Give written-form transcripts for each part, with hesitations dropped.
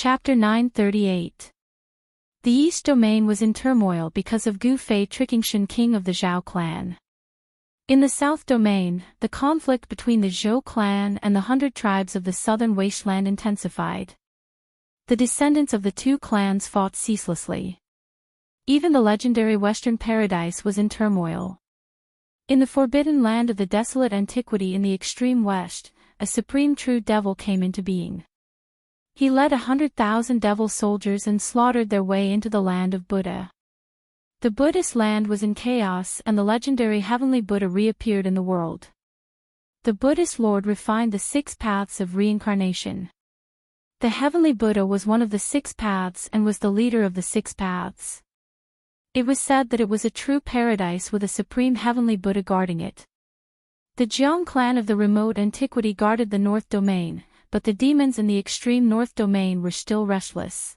Chapter 938. The East Domain was in turmoil because of Gu Fei tricking Shen King of the Zhao clan. In the South Domain, the conflict between the Zhou clan and the 100 tribes of the southern wasteland intensified. The descendants of the two clans fought ceaselessly. Even the legendary Western Paradise was in turmoil. In the forbidden land of the desolate antiquity in the extreme west, a supreme true devil came into being. He led 100,000 devil soldiers and slaughtered their way into the land of Buddha. The Buddhist land was in chaos and the legendary heavenly Buddha reappeared in the world. The Buddhist Lord refined the 6 paths of reincarnation. The heavenly Buddha was one of the 6 paths and was the leader of the 6 paths. It was said that it was a true paradise with a supreme heavenly Buddha guarding it. The Jiang clan of the remote antiquity guarded the North Domain, but the demons in the extreme North Domain were still restless.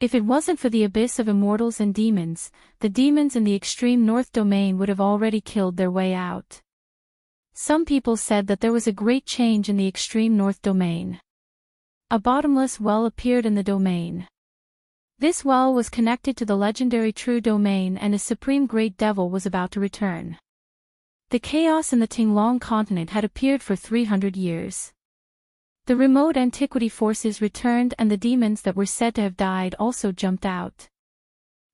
If it wasn't for the abyss of immortals and demons, the demons in the extreme North Domain would have already killed their way out. Some people said that there was a great change in the extreme North Domain. A bottomless well appeared in the domain. This well was connected to the legendary True Domain and a supreme great devil was about to return. The chaos in the Tinglong continent had appeared for 300 years. The remote antiquity forces returned and the demons that were said to have died also jumped out.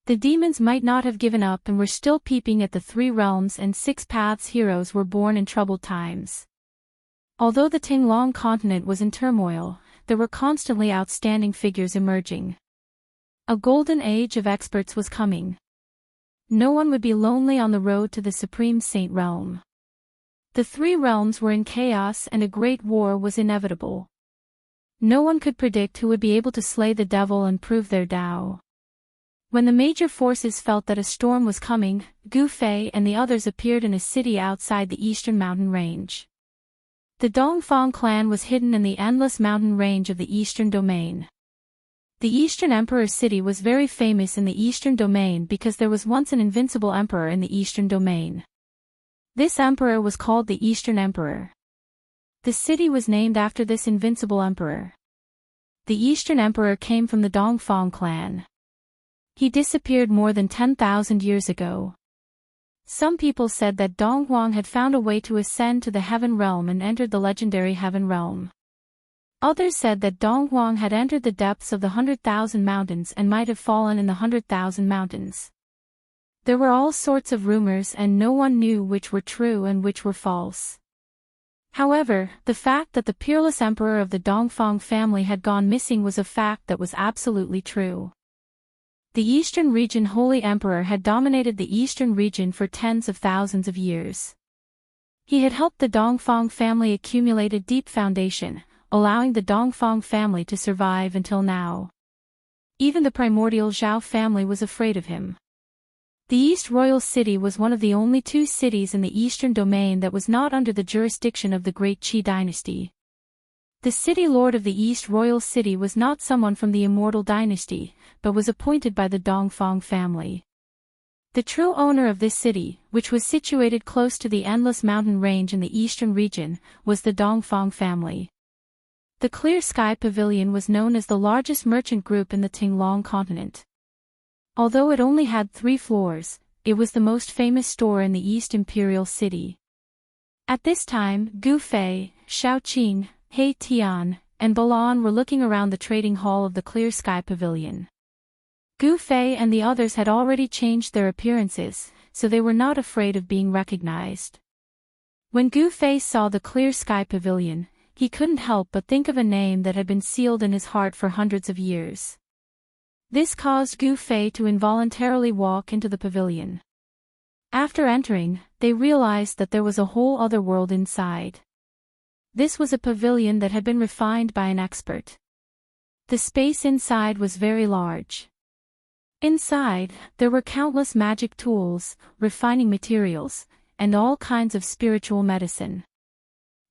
The demons might not have given up and were still peeping at the 3 realms and 6 paths. Heroes were born in troubled times. Although the Tinglong continent was in turmoil, there were constantly outstanding figures emerging. A golden age of experts was coming. No one would be lonely on the road to the Supreme Saint Realm. The 3 realms were in chaos and a great war was inevitable. No one could predict who would be able to slay the devil and prove their Tao. When the major forces felt that a storm was coming, Gu Fei and the others appeared in a city outside the eastern mountain range. The Dongfang clan was hidden in the endless mountain range of the eastern domain. The Eastern Emperor city was very famous in the eastern domain because there was once an invincible emperor in the eastern domain. This emperor was called the Eastern Emperor. The city was named after this invincible emperor. The Eastern Emperor came from the Dongfang clan. He disappeared more than 10,000 years ago. Some people said that Donghuang had found a way to ascend to the Heaven Realm and entered the legendary Heaven Realm. Others said that Donghuang had entered the depths of the 100,000 mountains and might have fallen in the 100,000 mountains. There were all sorts of rumors and no one knew which were true and which were false. However, the fact that the peerless emperor of the Dongfang family had gone missing was a fact that was absolutely true. The Eastern region Holy Emperor had dominated the Eastern region for tens of thousands of years. He had helped the Dongfang family accumulate a deep foundation, allowing the Dongfang family to survive until now. Even the primordial Zhao family was afraid of him. The East Royal City was one of the only 2 cities in the Eastern Domain that was not under the jurisdiction of the Great Qi dynasty. The city lord of the East Royal City was not someone from the Immortal dynasty, but was appointed by the Dongfang family. The true owner of this city, which was situated close to the endless mountain range in the eastern region, was the Dongfang family. The Clear Sky Pavilion was known as the largest merchant group in the Tinglong continent. Although it only had 3 floors, it was the most famous store in the East Imperial City. At this time, Gu Fei, Shaoqing, He Tian, and Balan were looking around the trading hall of the Clear Sky Pavilion. Gu Fei and the others had already changed their appearances, so they were not afraid of being recognized. When Gu Fei saw the Clear Sky Pavilion, he couldn't help but think of a name that had been sealed in his heart for hundreds of years. This caused Gu Fei to involuntarily walk into the pavilion. After entering, they realized that there was a whole other world inside. This was a pavilion that had been refined by an expert. The space inside was very large. Inside, there were countless magic tools, refining materials, and all kinds of spiritual medicine.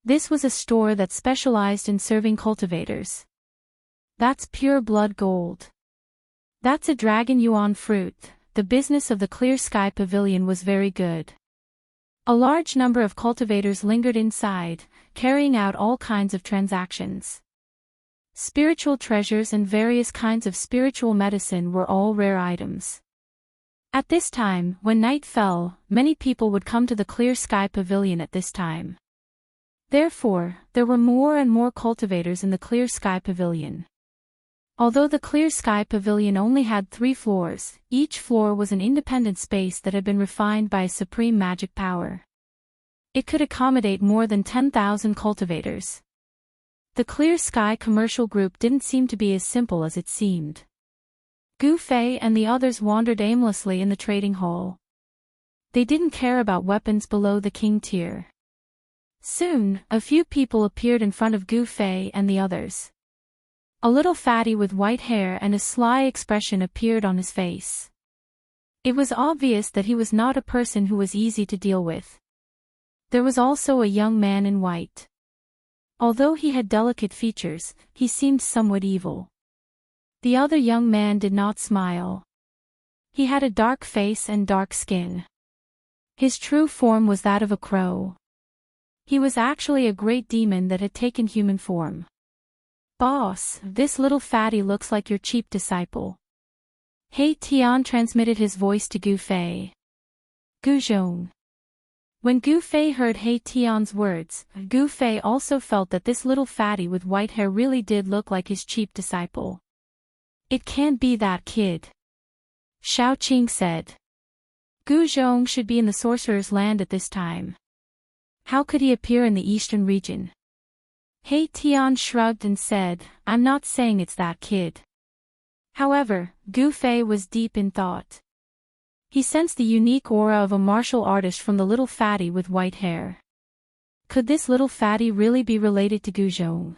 This was a store that specialized in serving cultivators. That's pure blood gold. That's a dragon yuan fruit. The business of the Clear Sky Pavilion was very good. A large number of cultivators lingered inside, carrying out all kinds of transactions. Spiritual treasures and various kinds of spiritual medicine were all rare items. At this time, when night fell, many people would come to the Clear Sky Pavilion at this time. Therefore, there were more and more cultivators in the Clear Sky Pavilion. Although the Clear Sky Pavilion only had 3 floors, each floor was an independent space that had been refined by a supreme magic power. It could accommodate more than 10,000 cultivators. The Clear Sky commercial group didn't seem to be as simple as it seemed. Gu Fei and the others wandered aimlessly in the trading hall. They didn't care about weapons below the king tier. Soon, a few people appeared in front of Gu Fei and the others. A little fatty with white hair and a sly expression appeared on his face. It was obvious that he was not a person who was easy to deal with. There was also a young man in white. Although he had delicate features, he seemed somewhat evil. The other young man did not smile. He had a dark face and dark skin. His true form was that of a crow. He was actually a great demon that had taken human form. "Boss, this little fatty looks like your cheap disciple." He Tian transmitted his voice to Gu Fei. Gu Zhong. When Gu Fei heard He Tian's words, Gu Fei also felt that this little fatty with white hair really did look like his cheap disciple. "It can't be that kid," Xiao Qing said. Gu Zhong should be in the sorcerer's land at this time. How could he appear in the eastern region? He Tian shrugged and said, "I'm not saying it's that kid." However, Gu Fei was deep in thought. He sensed the unique aura of a martial artist from the little fatty with white hair. Could this little fatty really be related to Gu Zhong?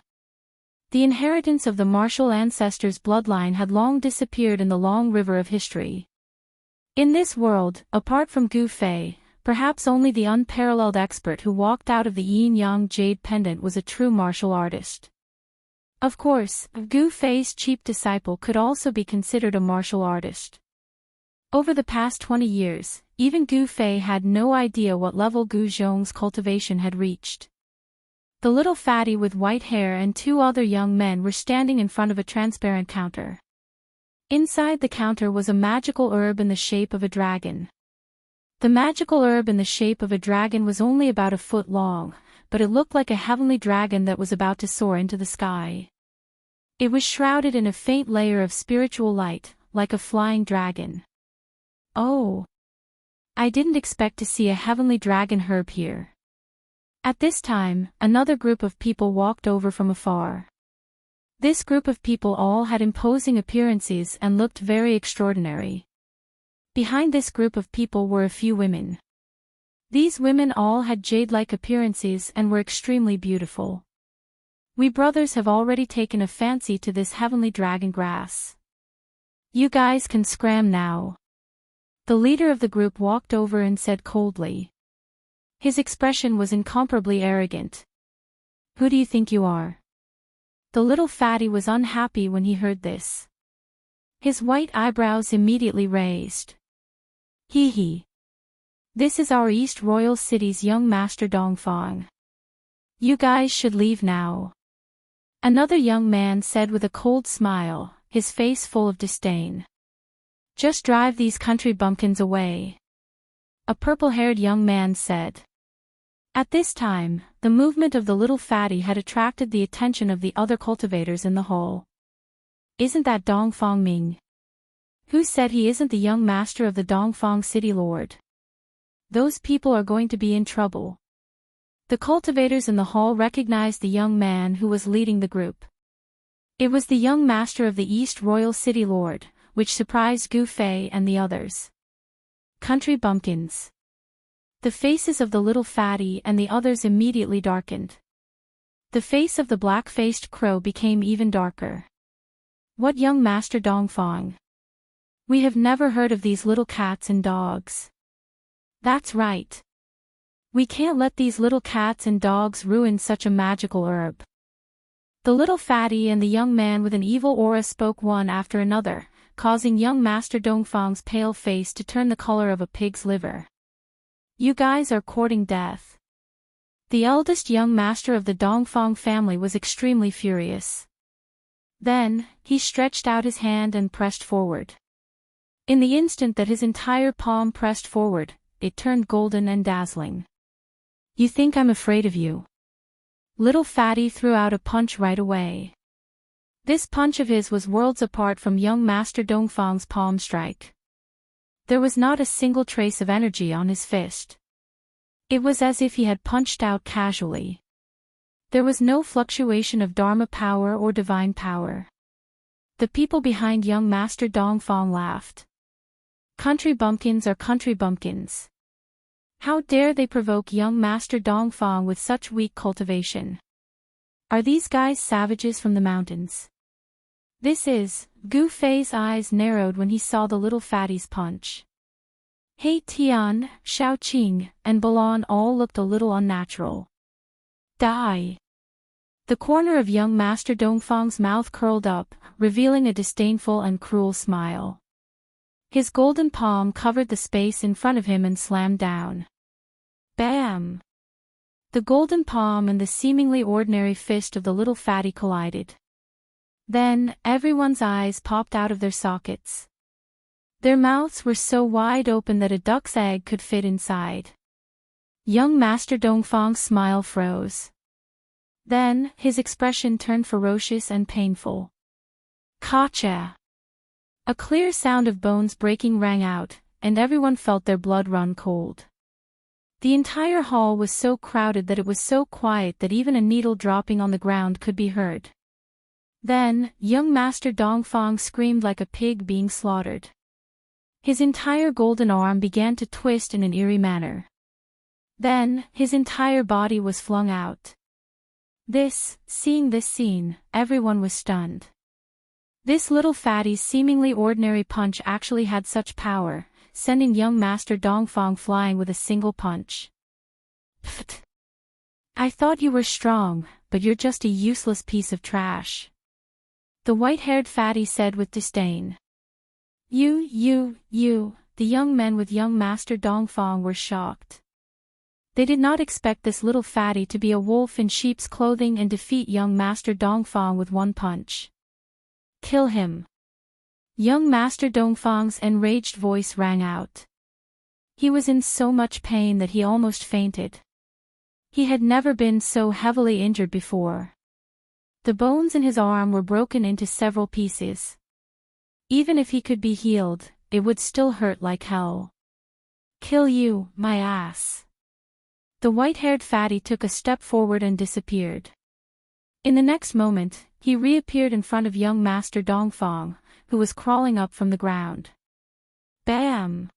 The inheritance of the martial ancestors' bloodline had long disappeared in the long river of history. In this world, apart from Gu Fei, perhaps only the unparalleled expert who walked out of the yin-yang jade pendant was a true martial artist. Of course, Gu Fei's cheap disciple could also be considered a martial artist. Over the past 20 years, even Gu Fei had no idea what level Gu Zhong's cultivation had reached. The little fatty with white hair and 2 other young men were standing in front of a transparent counter. Inside the counter was a magical herb in the shape of a dragon. The magical herb in the shape of a dragon was only about a foot long, but it looked like a heavenly dragon that was about to soar into the sky. It was shrouded in a faint layer of spiritual light, like a flying dragon. Oh! I didn't expect to see a heavenly dragon herb here. At this time, another group of people walked over from afar. This group of people all had imposing appearances and looked very extraordinary. Behind this group of people were a few women. These women all had jade-like appearances and were extremely beautiful. "We brothers have already taken a fancy to this heavenly dragon grass. You guys can scram now." The leader of the group walked over and said coldly. His expression was incomparably arrogant. "Who do you think you are?" The little fatty was unhappy when he heard this. His white eyebrows immediately raised. "Hee hee. This is our East Royal City's young master Dongfang. You guys should leave now." Another young man said with a cold smile, his face full of disdain. "Just drive these country bumpkins away," a purple-haired young man said. At this time, the movement of the little fatty had attracted the attention of the other cultivators in the hall. "Isn't that Dongfang Ming? Who said he isn't the young master of the Dongfang City Lord? Those people are going to be in trouble." The cultivators in the hall recognized the young man who was leading the group. It was the young master of the East Royal City Lord, which surprised Gu Fei and the others. Country bumpkins. The faces of the little fatty and the others immediately darkened. The face of the black-faced crow became even darker. "What young master Dongfang? We have never heard of these little cats and dogs." "That's right. We can't let these little cats and dogs ruin such a magical herb." The little fatty and the young man with an evil aura spoke one after another, causing young master Dongfang's pale face to turn the color of a pig's liver. "You guys are courting death." The eldest young master of the Dongfang family was extremely furious. Then, he stretched out his hand and pressed forward. In the instant that his entire palm pressed forward, it turned golden and dazzling. "You think I'm afraid of you?" Little Fatty threw out a punch right away. This punch of his was worlds apart from young Master Dongfang's palm strike. There was not a single trace of energy on his fist. It was as if he had punched out casually. There was no fluctuation of Dharma power or divine power. The people behind young Master Dongfang laughed. Country bumpkins are country bumpkins. How dare they provoke young Master Dongfang with such weak cultivation? Are these guys savages from the mountains? Gu Fei's eyes narrowed when he saw the little fatty's punch. He Tian, Shaoqing, and Balan all looked a little unnatural. Die! The corner of young Master Dongfang's mouth curled up, revealing a disdainful and cruel smile. His golden palm covered the space in front of him and slammed down. Bam! The golden palm and the seemingly ordinary fist of the little fatty collided. Then, everyone's eyes popped out of their sockets. Their mouths were so wide open that a duck's egg could fit inside. Young Master Dongfang's smile froze. Then, his expression turned ferocious and painful. Kacha! A clear sound of bones breaking rang out, and everyone felt their blood run cold. The entire hall was so crowded that it was so quiet that even a needle dropping on the ground could be heard. Then, young Master Dongfang screamed like a pig being slaughtered. His entire golden arm began to twist in an eerie manner. Then, his entire body was flung out. Seeing this scene, everyone was stunned. This little fatty's seemingly ordinary punch actually had such power, sending young Master Dongfang flying with a single punch. Pfft! I thought you were strong, but you're just a useless piece of trash. The white-haired fatty said with disdain. The young men with young Master Dongfang were shocked. They did not expect this little fatty to be a wolf in sheep's clothing and defeat young Master Dongfang with one punch. Kill him! Young Master Dongfang's enraged voice rang out. He was in so much pain that he almost fainted. He had never been so heavily injured before. The bones in his arm were broken into several pieces. Even if he could be healed, it would still hurt like hell. Kill you, my ass! The white-haired fatty took a step forward and disappeared. In the next moment, he reappeared in front of young Master Dongfang, who was crawling up from the ground. Bam!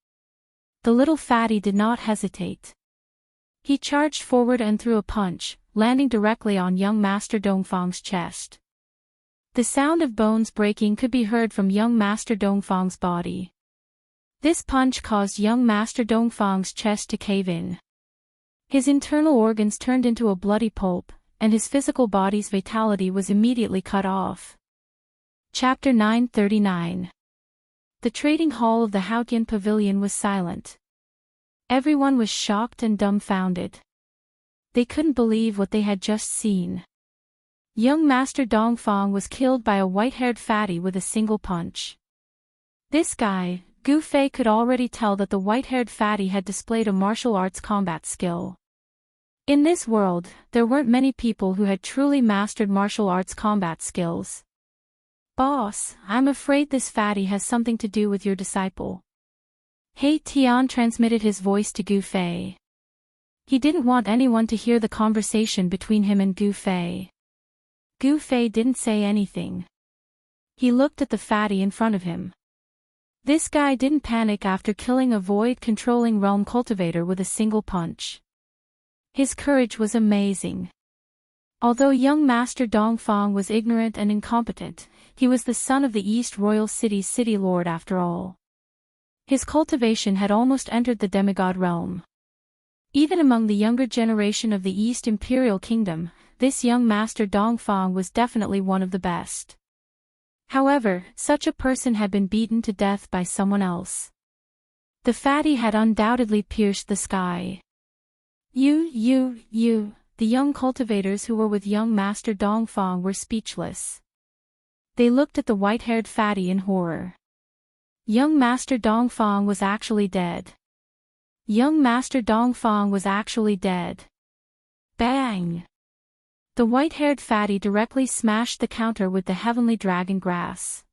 The little fatty did not hesitate. He charged forward and threw a punch, landing directly on young Master Dongfang's chest. The sound of bones breaking could be heard from young Master Dongfang's body. This punch caused young Master Dongfang's chest to cave in. His internal organs turned into a bloody pulp, and his physical body's vitality was immediately cut off. Chapter 939. The trading hall of the Haotian Pavilion was silent. Everyone was shocked and dumbfounded. They couldn't believe what they had just seen. Young Master Dongfang was killed by a white-haired fatty with a single punch. This guy, Gu Fei, could already tell that the white-haired fatty had displayed a martial arts combat skill. In this world, there weren't many people who had truly mastered martial arts combat skills. Boss, I'm afraid this fatty has something to do with your disciple. He Tian transmitted his voice to Gu Fei. He didn't want anyone to hear the conversation between him and Gu Fei. Gu Fei didn't say anything. He looked at the fatty in front of him. This guy didn't panic after killing a void-controlling realm cultivator with a single punch. His courage was amazing. Although young Master Dongfang was ignorant and incompetent, he was the son of the East Royal City's city lord after all. His cultivation had almost entered the demigod realm. Even among the younger generation of the East Imperial Kingdom, this young Master Dongfang was definitely one of the best. However, such a person had been beaten to death by someone else. The fatty had undoubtedly pierced the sky. The young cultivators who were with young Master Dongfang were speechless. They looked at the white-haired fatty in horror. Young Master Dongfang was actually dead. Young Master Dongfang was actually dead. Bang! The white-haired fatty directly smashed the counter with the heavenly dragon grass.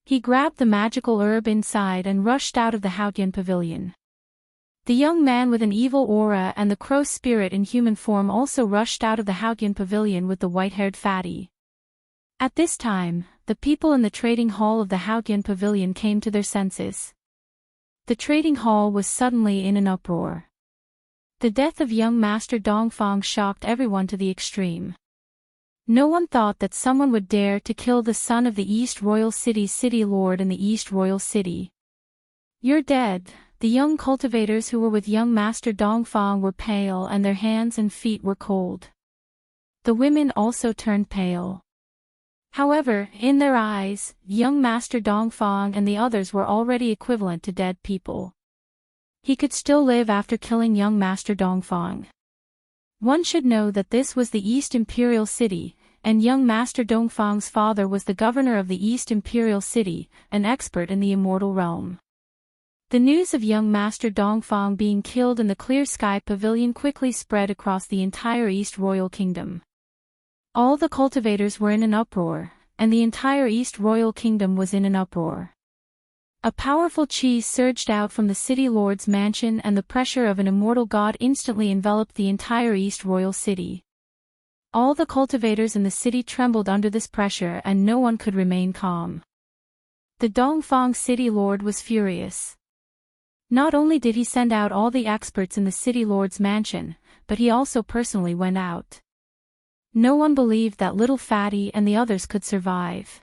He grabbed the magical herb inside and rushed out of the Haotian pavilion. The young man with an evil aura and the crow spirit in human form also rushed out of the Haotian pavilion with the white-haired fatty. At this time, the people in the trading hall of the Haotian pavilion came to their senses. The trading hall was suddenly in an uproar. The death of young Master Dongfang shocked everyone to the extreme. No one thought that someone would dare to kill the son of the East Royal City's city lord in the East Royal City. "You're dead." The young cultivators who were with young Master Dongfang were pale and their hands and feet were cold. The women also turned pale. However, in their eyes, young Master Dongfang and the others were already equivalent to dead people. He could still live after killing young Master Dongfang. One should know that this was the East Imperial City, and young Master Dongfang's father was the governor of the East Imperial City, an expert in the immortal realm. The news of young Master Dongfang being killed in the Clear Sky Pavilion quickly spread across the entire East Royal Kingdom. All the cultivators were in an uproar, and the entire East Royal Kingdom was in an uproar. A powerful chi surged out from the city lord's mansion and the pressure of an immortal god instantly enveloped the entire East Royal City. All the cultivators in the city trembled under this pressure and no one could remain calm. The Dongfang city lord was furious. Not only did he send out all the experts in the city lord's mansion, but he also personally went out. No one believed that Little Fatty and the others could survive.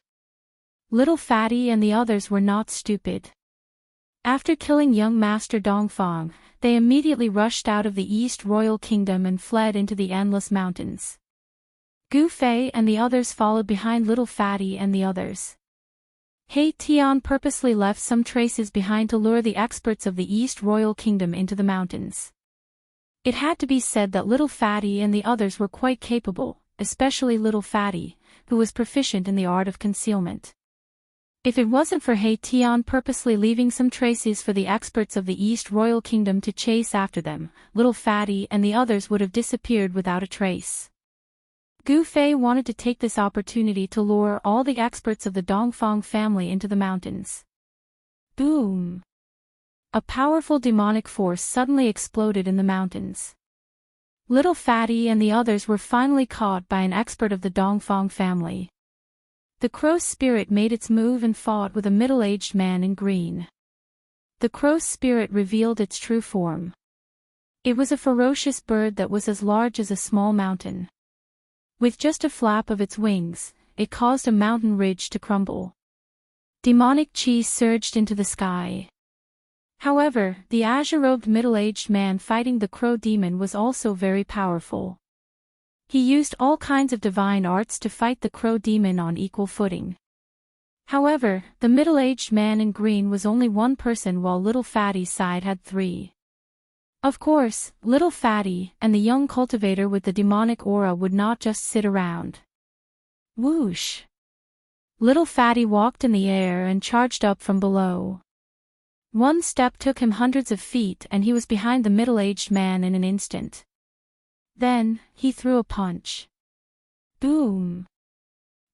Little Fatty and the others were not stupid. After killing young Master Dongfang, they immediately rushed out of the East Royal Kingdom and fled into the endless mountains. Gu Fei and the others followed behind Little Fatty and the others. He Tian purposely left some traces behind to lure the experts of the East Royal Kingdom into the mountains. It had to be said that Little Fatty and the others were quite capable, especially Little Fatty, who was proficient in the art of concealment. If it wasn't for He Tian purposely leaving some traces for the experts of the East Royal Kingdom to chase after them, Little Fatty and the others would have disappeared without a trace. Gu Fei wanted to take this opportunity to lure all the experts of the Dongfang family into the mountains. Boom! A powerful demonic force suddenly exploded in the mountains. Little Fatty and the others were finally caught by an expert of the Dongfang family. The crow's spirit made its move and fought with a middle-aged man in green. The crow's spirit revealed its true form. It was a ferocious bird that was as large as a small mountain. With just a flap of its wings, it caused a mountain ridge to crumble. Demonic chi surged into the sky. However, the azure-robed middle-aged man fighting the crow demon was also very powerful. He used all kinds of divine arts to fight the crow demon on equal footing. However, the middle-aged man in green was only one person while Little Fatty's side had three. Of course, Little Fatty and the young cultivator with the demonic aura would not just sit around. Whoosh! Little Fatty walked in the air and charged up from below. One step took him hundreds of feet and he was behind the middle-aged man in an instant. Then, he threw a punch. Boom!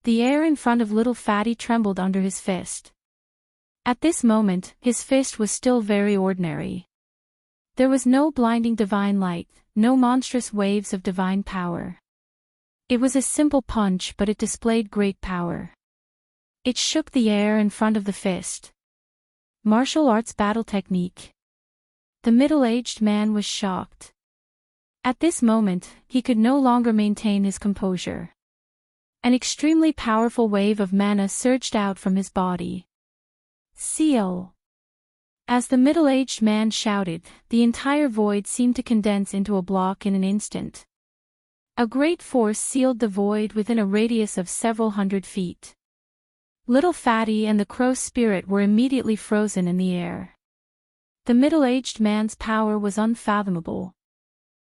The air in front of Little Fatty trembled under his fist. At this moment, his fist was still very ordinary. There was no blinding divine light, no monstrous waves of divine power. It was a simple punch but it displayed great power. It shook the air in front of the fist. Martial arts battle technique. The middle-aged man was shocked. At this moment, he could no longer maintain his composure. An extremely powerful wave of mana surged out from his body. Seal! As the middle-aged man shouted, the entire void seemed to condense into a block in an instant. A great force sealed the void within a radius of several hundred feet. Little Fatty and the crow spirit were immediately frozen in the air. The middle-aged man's power was unfathomable.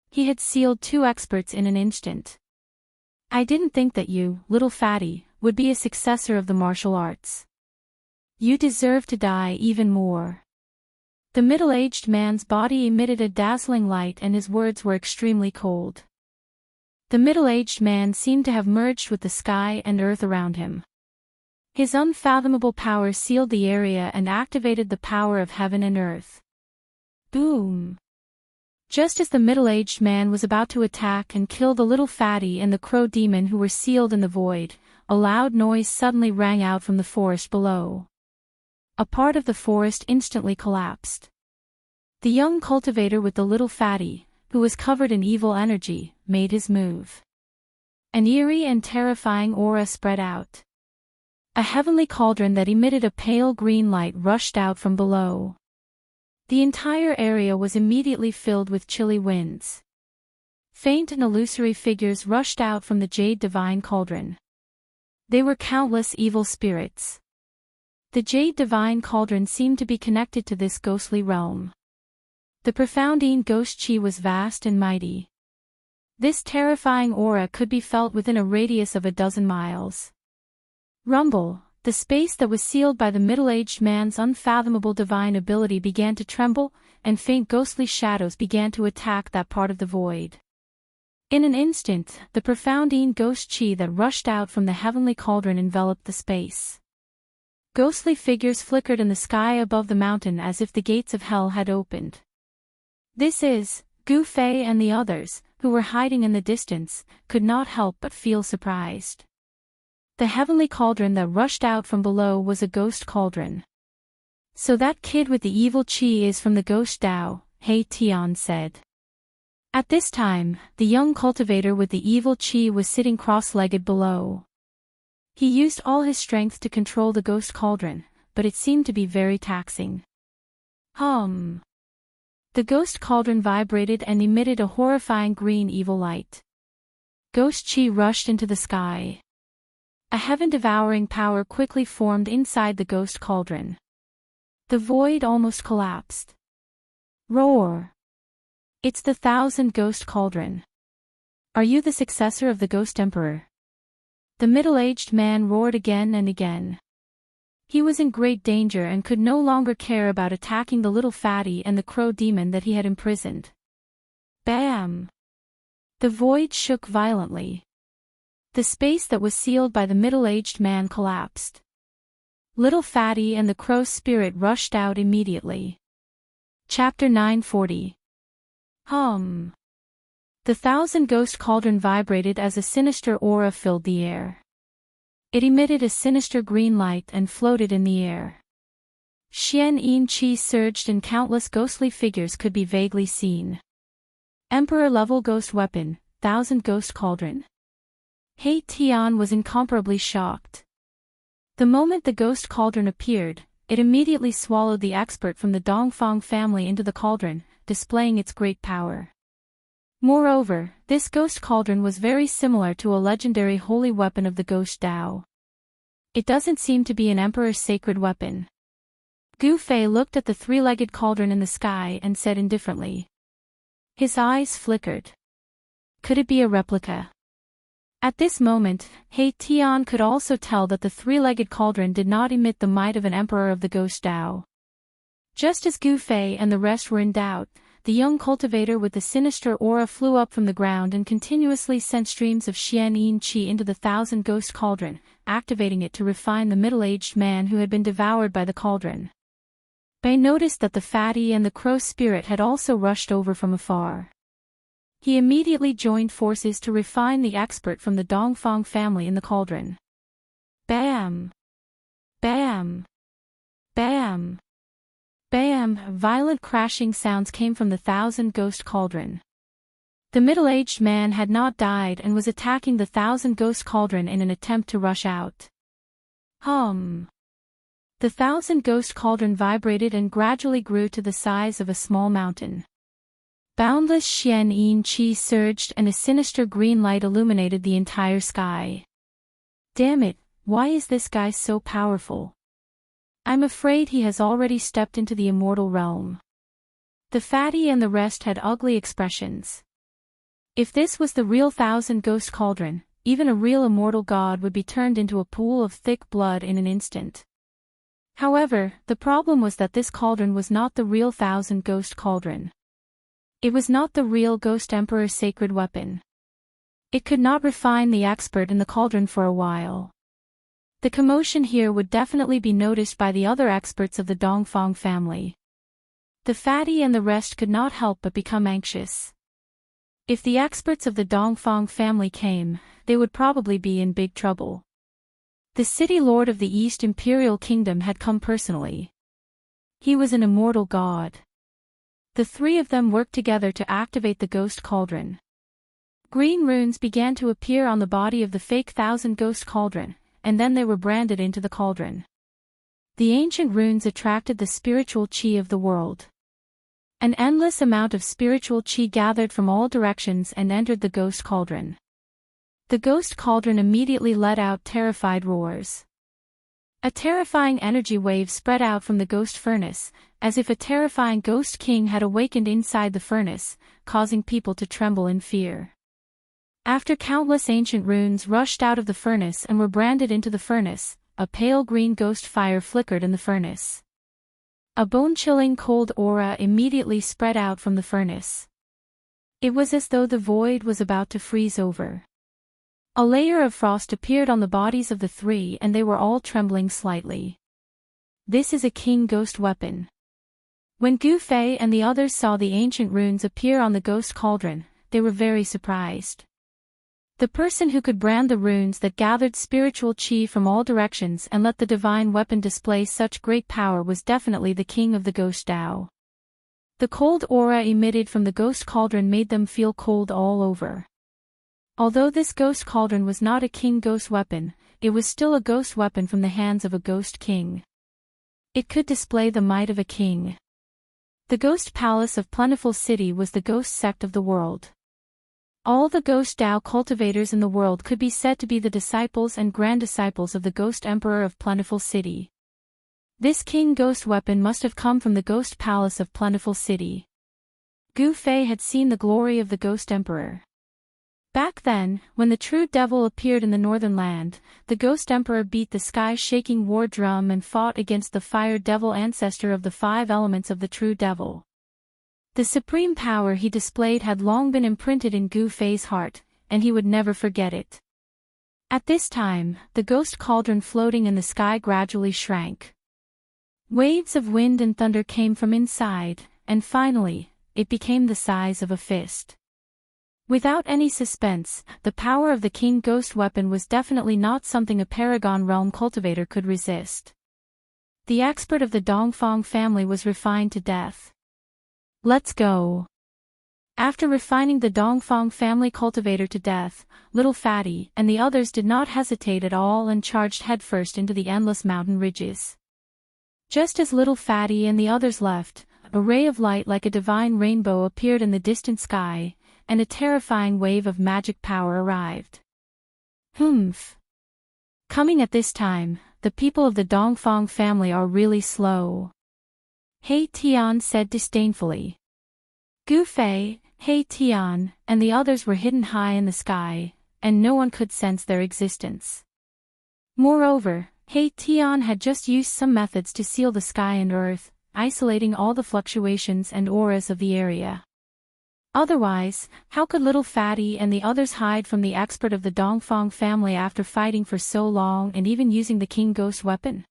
He had sealed two experts in an instant. I didn't think that you, Little Fatty, would be a successor of the martial arts. You deserve to die even more. The middle-aged man's body emitted a dazzling light and his words were extremely cold. The middle-aged man seemed to have merged with the sky and earth around him. His unfathomable power sealed the area and activated the power of heaven and earth. Boom! Just as the middle-aged man was about to attack and kill the little fatty and the crow demon who were sealed in the void, a loud noise suddenly rang out from the forest below. A part of the forest instantly collapsed. The young cultivator with the little fatty, who was covered in evil energy, made his move. An eerie and terrifying aura spread out. A heavenly cauldron that emitted a pale green light rushed out from below. The entire area was immediately filled with chilly winds. Faint and illusory figures rushed out from the jade divine cauldron. They were countless evil spirits. The jade divine cauldron seemed to be connected to this ghostly realm. The profoundine ghost chi was vast and mighty. This terrifying aura could be felt within a radius of a dozen miles. Rumble, the space that was sealed by the middle-aged man's unfathomable divine ability began to tremble, and faint ghostly shadows began to attack that part of the void. In an instant, the profoundine ghost chi that rushed out from the heavenly cauldron enveloped the space. Ghostly figures flickered in the sky above the mountain as if the gates of hell had opened. This is, Gu Fei and the others, who were hiding in the distance, could not help but feel surprised. The heavenly cauldron that rushed out from below was a ghost cauldron. So that kid with the evil chi is from the ghost Dao, He Tian said. At this time, the young cultivator with the evil chi was sitting cross-legged below. He used all his strength to control the ghost cauldron, but it seemed to be very taxing. The ghost cauldron vibrated and emitted a horrifying green evil light. Ghost chi rushed into the sky. A heaven-devouring power quickly formed inside the ghost cauldron. The void almost collapsed. Roar! It's the 1,000 Ghost Cauldron. Are you the successor of the Ghost Emperor? The middle-aged man roared again and again. He was in great danger and could no longer care about attacking the little fatty and the crow demon that he had imprisoned. Bam! The void shook violently. The space that was sealed by the middle-aged man collapsed. Little fatty and the crow spirit rushed out immediately. Chapter 940. The 1,000 Ghost Cauldron vibrated as a sinister aura filled the air. It emitted a sinister green light and floated in the air. Xianxia surged and countless ghostly figures could be vaguely seen. Emperor-level ghost weapon, 1,000 Ghost Cauldron. He Tian was incomparably shocked. The moment the ghost cauldron appeared, it immediately swallowed the expert from the Dongfang family into the cauldron, displaying its great power. Moreover, this ghost cauldron was very similar to a legendary holy weapon of the ghost Dao. It doesn't seem to be an emperor's sacred weapon. Gu Fei looked at the three-legged cauldron in the sky and said indifferently. His eyes flickered. Could it be a replica? At this moment, He Tian could also tell that the three-legged cauldron did not emit the might of an emperor of the ghost Dao. Just as Gu Fei and the rest were in doubt, the young cultivator with the sinister aura flew up from the ground and continuously sent streams of Xianxia into the 1,000 Ghost Cauldron, activating it to refine the middle-aged man who had been devoured by the cauldron. Bei noticed that the fatty and the crow spirit had also rushed over from afar. He immediately joined forces to refine the expert from the Dongfang family in the cauldron. Bam! Bam! Bam! Bam! Violent crashing sounds came from the 1,000 Ghost Cauldron. The middle-aged man had not died and was attacking the 1,000 Ghost Cauldron in an attempt to rush out. The 1,000 Ghost Cauldron vibrated and gradually grew to the size of a small mountain. Boundless Xianxia surged and a sinister green light illuminated the entire sky. Damn it, why is this guy so powerful? I'm afraid he has already stepped into the immortal realm. The fatty and the rest had ugly expressions. If this was the real 1,000 Ghost Cauldron, even a real immortal god would be turned into a pool of thick blood in an instant. However, the problem was that this cauldron was not the real thousand ghost cauldron. It was not the real Ghost Emperor's sacred weapon. It could not refine the expert in the cauldron for a while. The commotion here would definitely be noticed by the other experts of the Dongfang family. The fatty and the rest could not help but become anxious. If the experts of the Dongfang family came, they would probably be in big trouble. The city lord of the East Imperial Kingdom had come personally. He was an immortal god. The three of them worked together to activate the ghost cauldron. Green runes began to appear on the body of the fake thousand ghost cauldron, and then they were branded into the cauldron. The ancient runes attracted the spiritual qi of the world. An endless amount of spiritual qi gathered from all directions and entered the ghost cauldron. The ghost cauldron immediately let out terrified roars. A terrifying energy wave spread out from the ghost furnace, as if a terrifying ghost king had awakened inside the furnace, causing people to tremble in fear. After countless ancient runes rushed out of the furnace and were branded into the furnace, a pale green ghost fire flickered in the furnace. A bone-chilling cold aura immediately spread out from the furnace. It was as though the void was about to freeze over. A layer of frost appeared on the bodies of the three and they were all trembling slightly. This is a king ghost weapon. When Gu Fei and the others saw the ancient runes appear on the ghost cauldron, they were very surprised. The person who could brand the runes that gathered spiritual qi from all directions and let the divine weapon display such great power was definitely the king of the ghost Dao. The cold aura emitted from the ghost cauldron made them feel cold all over. Although this ghost cauldron was not a king ghost weapon, it was still a ghost weapon from the hands of a ghost king. It could display the might of a king. The ghost palace of Plentiful City was the ghost sect of the world. All the ghost Dao cultivators in the world could be said to be the disciples and grand disciples of the ghost emperor of Plentiful City. This king ghost weapon must have come from the ghost palace of Plentiful City. Gu Fei had seen the glory of the ghost emperor. Back then, when the true devil appeared in the northern land, the ghost emperor beat the sky-shaking war drum and fought against the fire devil ancestor of the five elements of the true devil. The supreme power he displayed had long been imprinted in Gu Fei's heart, and he would never forget it. At this time, the ghost cauldron floating in the sky gradually shrank. Waves of wind and thunder came from inside, and finally, it became the size of a fist. Without any suspense, the power of the king ghost weapon was definitely not something a paragon realm cultivator could resist. The expert of the Dongfang family was refined to death. Let's go. After refining the Dongfang family cultivator to death, Little Fatty and the others did not hesitate at all and charged headfirst into the endless mountain ridges. Just as Little Fatty and the others left, a ray of light like a divine rainbow appeared in the distant sky, and a terrifying wave of magic power arrived. Humph. Coming at this time, the people of the Dongfang family are really slow. He Tian said disdainfully. Gu Fei, He Tian, and the others were hidden high in the sky, and no one could sense their existence. Moreover, He Tian had just used some methods to seal the sky and earth, isolating all the fluctuations and auras of the area. Otherwise, how could Little Fatty and the others hide from the expert of the Dongfang family after fighting for so long and even using the king ghost weapon?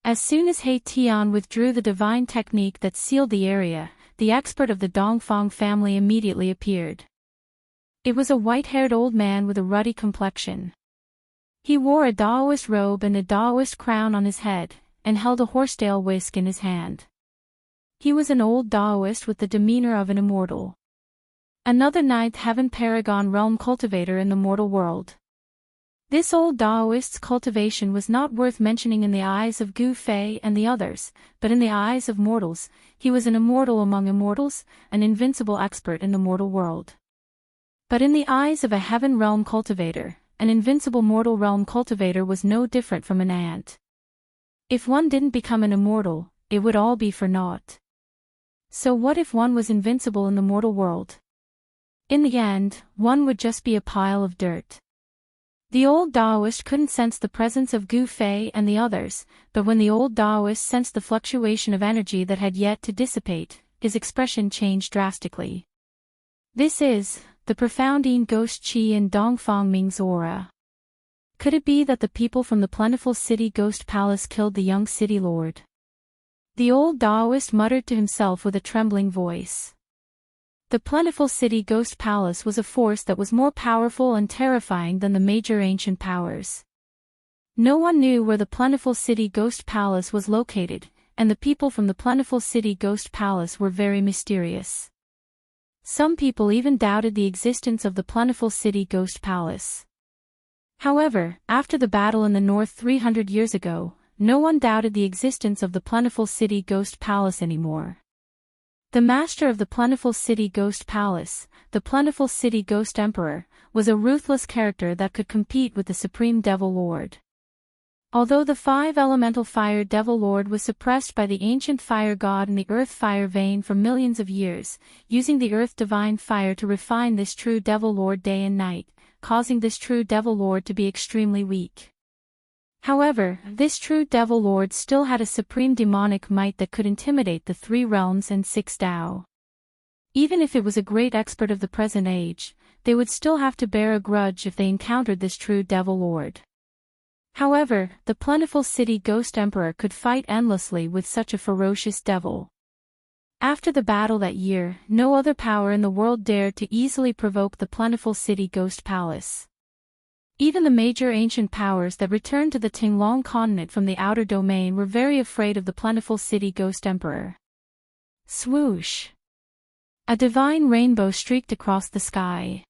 As soon as He Tian withdrew the divine technique that sealed the area, the expert of the Dongfang family immediately appeared. It was a white-haired old man with a ruddy complexion. He wore a Daoist robe and a Daoist crown on his head, and held a horsetail whisk in his hand. He was an old Daoist with the demeanor of an immortal. Another ninth heaven paragon realm cultivator in the mortal world. This old Daoist's cultivation was not worth mentioning in the eyes of Gu Fei and the others, but in the eyes of mortals, he was an immortal among immortals, an invincible expert in the mortal world. But in the eyes of a heaven realm cultivator, an invincible mortal realm cultivator was no different from an ant. If one didn't become an immortal, it would all be for naught. So what if one was invincible in the mortal world? In the end, one would just be a pile of dirt. The old Daoist couldn't sense the presence of Gu Fei and the others, but when the old Daoist sensed the fluctuation of energy that had yet to dissipate, his expression changed drastically. This is the profound Yin ghost qi in Dongfang Ming's aura. Could it be that the people from the plentiful city ghost palace killed the young city lord? The old Daoist muttered to himself with a trembling voice. The plentiful city ghost palace was a force that was more powerful and terrifying than the major ancient powers. No one knew where the plentiful city ghost palace was located, and the people from the plentiful city ghost palace were very mysterious. Some people even doubted the existence of the plentiful city ghost palace. However, after the battle in the north 300 years ago, no one doubted the existence of the plentiful city ghost palace anymore. The master of the plentiful city ghost palace, the plentiful city ghost emperor, was a ruthless character that could compete with the supreme devil lord. Although the five elemental fire devil lord was suppressed by the ancient fire god in the earth fire vein for millions of years, using the earth divine fire to refine this true devil lord day and night, causing this true devil lord to be extremely weak. However, this true devil lord still had a supreme demonic might that could intimidate the three realms and six Dao. Even if it was a great expert of the present age, they would still have to bear a grudge if they encountered this true devil lord. However, the plentiful city ghost emperor could fight endlessly with such a ferocious devil. After the battle that year, no other power in the world dared to easily provoke the plentiful city ghost palace. Even the major ancient powers that returned to the Tinglong continent from the outer domain were very afraid of the plentiful city ghost emperor. Swoosh! A divine rainbow streaked across the sky.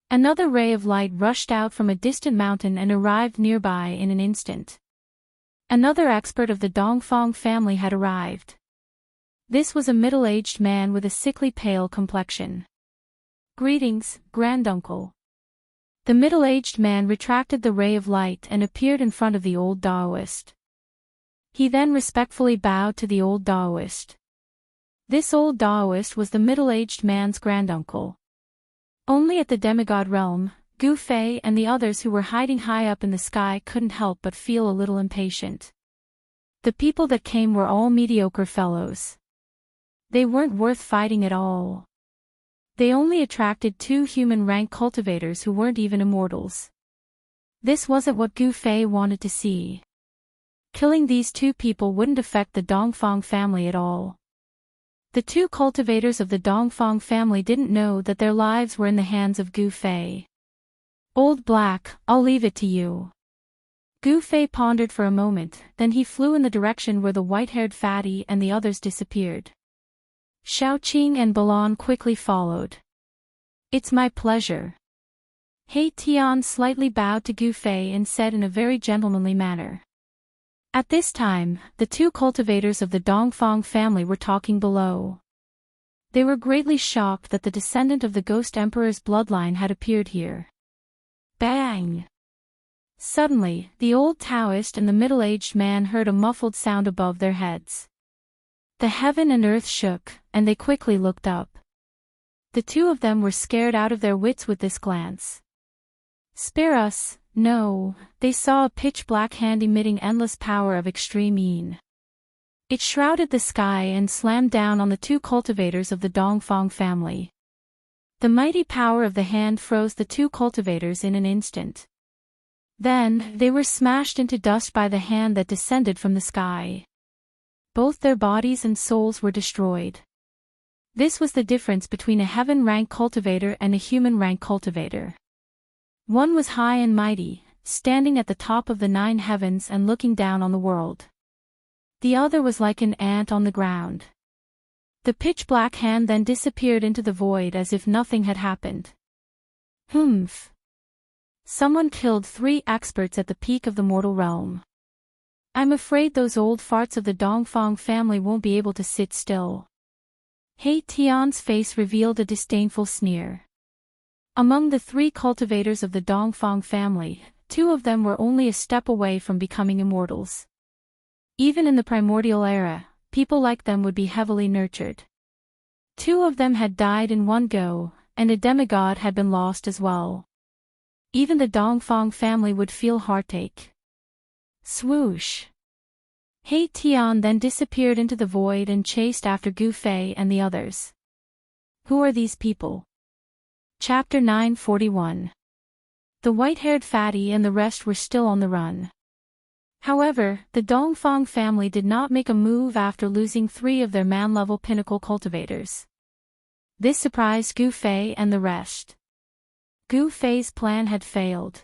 Another ray of light rushed out from a distant mountain and arrived nearby in an instant. Another expert of the Dongfang family had arrived. This was a middle-aged man with a sickly pale complexion. Greetings, granduncle. The middle-aged man retracted the ray of light and appeared in front of the old Daoist. He then respectfully bowed to the old Daoist. This old Daoist was the middle-aged man's granduncle. Only at the demigod realm, Gu Fei and the others who were hiding high up in the sky couldn't help but feel a little impatient. The people that came were all mediocre fellows. They weren't worth fighting at all. They only attracted 2 human-rank cultivators who weren't even immortals. This wasn't what Gu Fei wanted to see. Killing these 2 people wouldn't affect the Dongfang family at all. The 2 cultivators of the Dongfang family didn't know that their lives were in the hands of Gu Fei. Old Black, I'll leave it to you. Gu Fei pondered for a moment, then he flew in the direction where the white-haired fatty and the others disappeared. Xiaoqing and Balan quickly followed. It's my pleasure. He Tian slightly bowed to Gu Fei and said in a very gentlemanly manner. At this time, the 2 cultivators of the Dongfang family were talking below. They were greatly shocked that the descendant of the Ghost Emperor's bloodline had appeared here. Bang! Suddenly, the old Taoist and the middle-aged man heard a muffled sound above their heads. The heaven and earth shook, and they quickly looked up. The 2 of them were scared out of their wits with this glance. Spare us, no, they saw a pitch-black hand emitting endless power of extreme yin. It shrouded the sky and slammed down on the 2 cultivators of the Dongfang family. The mighty power of the hand froze the 2 cultivators in an instant. Then, they were smashed into dust by the hand that descended from the sky. Both their bodies and souls were destroyed. This was the difference between a heaven-rank cultivator and a human-rank cultivator. One was high and mighty, standing at the top of the 9 heavens and looking down on the world. The other was like an ant on the ground. The pitch-black hand then disappeared into the void as if nothing had happened. Humph! Someone killed 3 experts at the peak of the mortal realm. I'm afraid those old farts of the Dongfang family won't be able to sit still. He Tian's face revealed a disdainful sneer. Among the 3 cultivators of the Dongfang family, 2 of them were only a step away from becoming immortals. Even in the primordial era, people like them would be heavily nurtured. 2 of them had died in one go, and a demigod had been lost as well. Even the Dongfang family would feel heartache. Swoosh! He Tian then disappeared into the void and chased after Gu Fei and the others. Who are these people? Chapter 941. The white-haired fatty and the rest were still on the run. However, the Dongfang family did not make a move after losing 3 of their man-level pinnacle cultivators. This surprised Gu Fei and the rest. Gu Fei's plan had failed.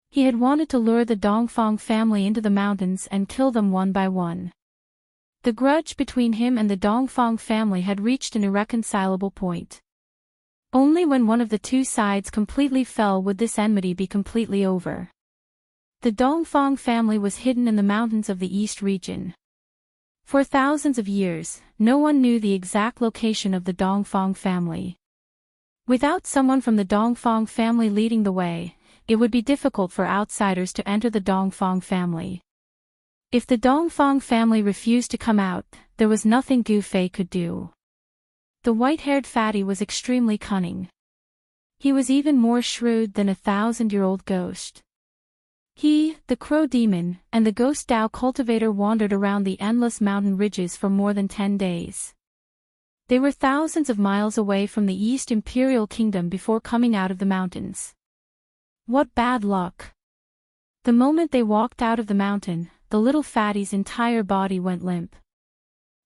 He had wanted to lure the Dongfang family into the mountains and kill them one by one. The grudge between him and the Dongfang family had reached an irreconcilable point. Only when one of the two sides completely fell would this enmity be completely over. The Dongfang family was hidden in the mountains of the East region. For thousands of years, no one knew the exact location of the Dongfang family. Without someone from the Dongfang family leading the way, it would be difficult for outsiders to enter the Dongfang family. If the Dongfang family refused to come out, there was nothing Gu Fei could do. The white-haired fatty was extremely cunning. He was even more shrewd than a 1,000-year-old ghost. He, the crow demon, and the ghost Dao cultivator wandered around the endless mountain ridges for more than 10 days. They were thousands of miles away from the East Imperial Kingdom before coming out of the mountains. What bad luck! The moment they walked out of the mountain, the little fatty's entire body went limp.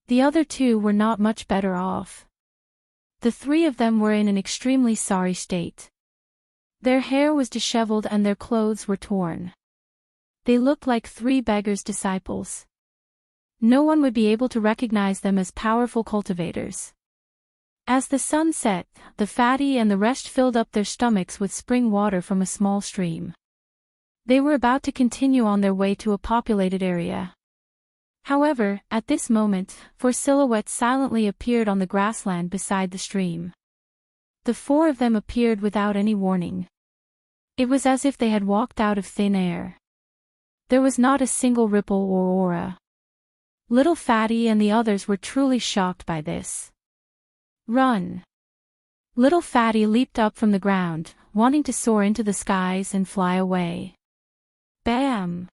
The other 2 were not much better off. The 3 of them were in an extremely sorry state. Their hair was disheveled and their clothes were torn. They looked like 3 beggars' disciples. No one would be able to recognize them as powerful cultivators. As the sun set, the fatty and the rest filled up their stomachs with spring water from a small stream. They were about to continue on their way to a populated area. However, at this moment, 4 silhouettes silently appeared on the grassland beside the stream. The 4 of them appeared without any warning. It was as if they had walked out of thin air. There was not a single ripple or aura. Little Fatty and the others were truly shocked by this. Run! Little Fatty leaped up from the ground, wanting to soar into the skies and fly away. Bam!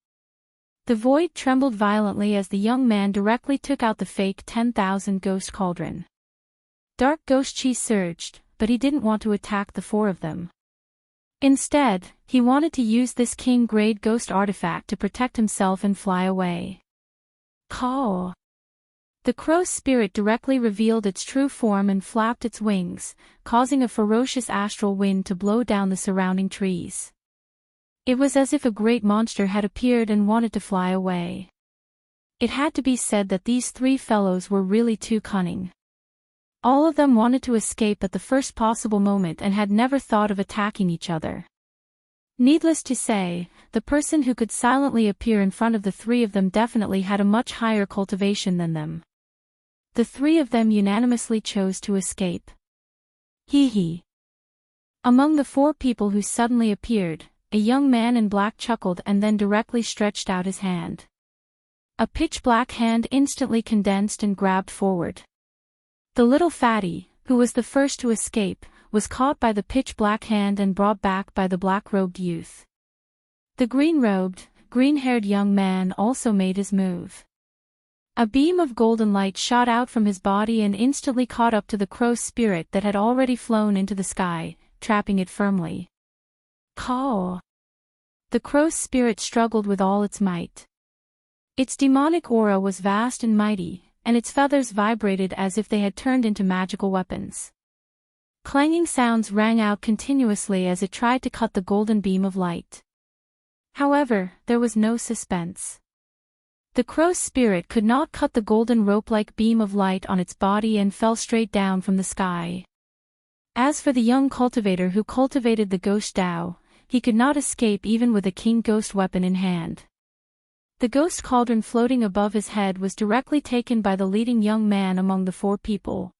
The void trembled violently as the young man directly took out the fake 10,000 ghost cauldron. Dark ghost chi surged, but he didn't want to attack the 4 of them. Instead, he wanted to use this king-grade ghost artifact to protect himself and fly away. Caw! The crow's spirit directly revealed its true form and flapped its wings, causing a ferocious astral wind to blow down the surrounding trees. It was as if a great monster had appeared and wanted to fly away. It had to be said that these 3 fellows were really too cunning. All of them wanted to escape at the first possible moment and had never thought of attacking each other. Needless to say, the person who could silently appear in front of the 3 of them definitely had a much higher cultivation than them. The 3 of them unanimously chose to escape. Hee hee. Among the 4 people who suddenly appeared, a young man in black chuckled and then directly stretched out his hand. A pitch-black hand instantly condensed and grabbed forward. The little fatty, who was the first to escape, was caught by the pitch-black hand and brought back by the black-robed youth. The green-robed, green-haired young man also made his move. A beam of golden light shot out from his body and instantly caught up to the crow's spirit that had already flown into the sky, trapping it firmly. Caw! The crow's spirit struggled with all its might. Its demonic aura was vast and mighty, and its feathers vibrated as if they had turned into magical weapons. Clanging sounds rang out continuously as it tried to cut the golden beam of light. However, there was no suspense. The crow's spirit could not cut the golden rope-like beam of light on its body and fell straight down from the sky. As for the young cultivator who cultivated the ghost Dao, he could not escape even with a king ghost weapon in hand. The ghost cauldron floating above his head was directly taken by the leading young man among the 4 people.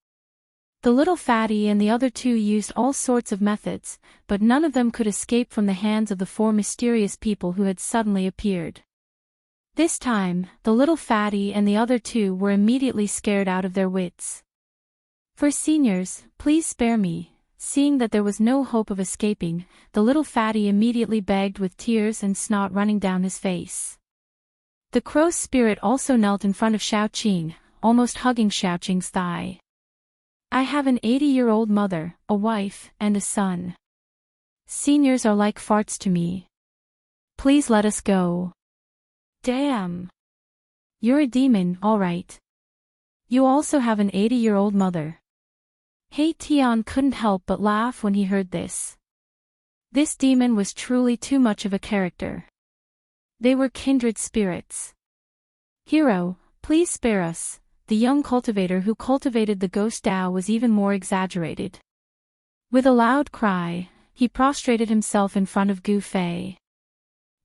The little fatty and the other 2 used all sorts of methods, but none of them could escape from the hands of the 4 mysterious people who had suddenly appeared. This time, the little fatty and the other 2 were immediately scared out of their wits. "For seniors, please spare me," Seeing that there was no hope of escaping, the little fatty immediately begged with tears and snot running down his face. The crow's spirit also knelt in front of Xiaoqing, almost hugging Xiaoqing's thigh. I have an 80-year-old mother, a wife, and a son. Seniors are like farts to me. Please let us go. Damn. You're a demon, all right. You also have an 80-year-old mother. He Tian couldn't help but laugh when he heard this. This demon was truly too much of a character. They were kindred spirits. Hero, please spare us. The young cultivator who cultivated the ghost Dao was even more exaggerated. With a loud cry, he prostrated himself in front of Gu Fei.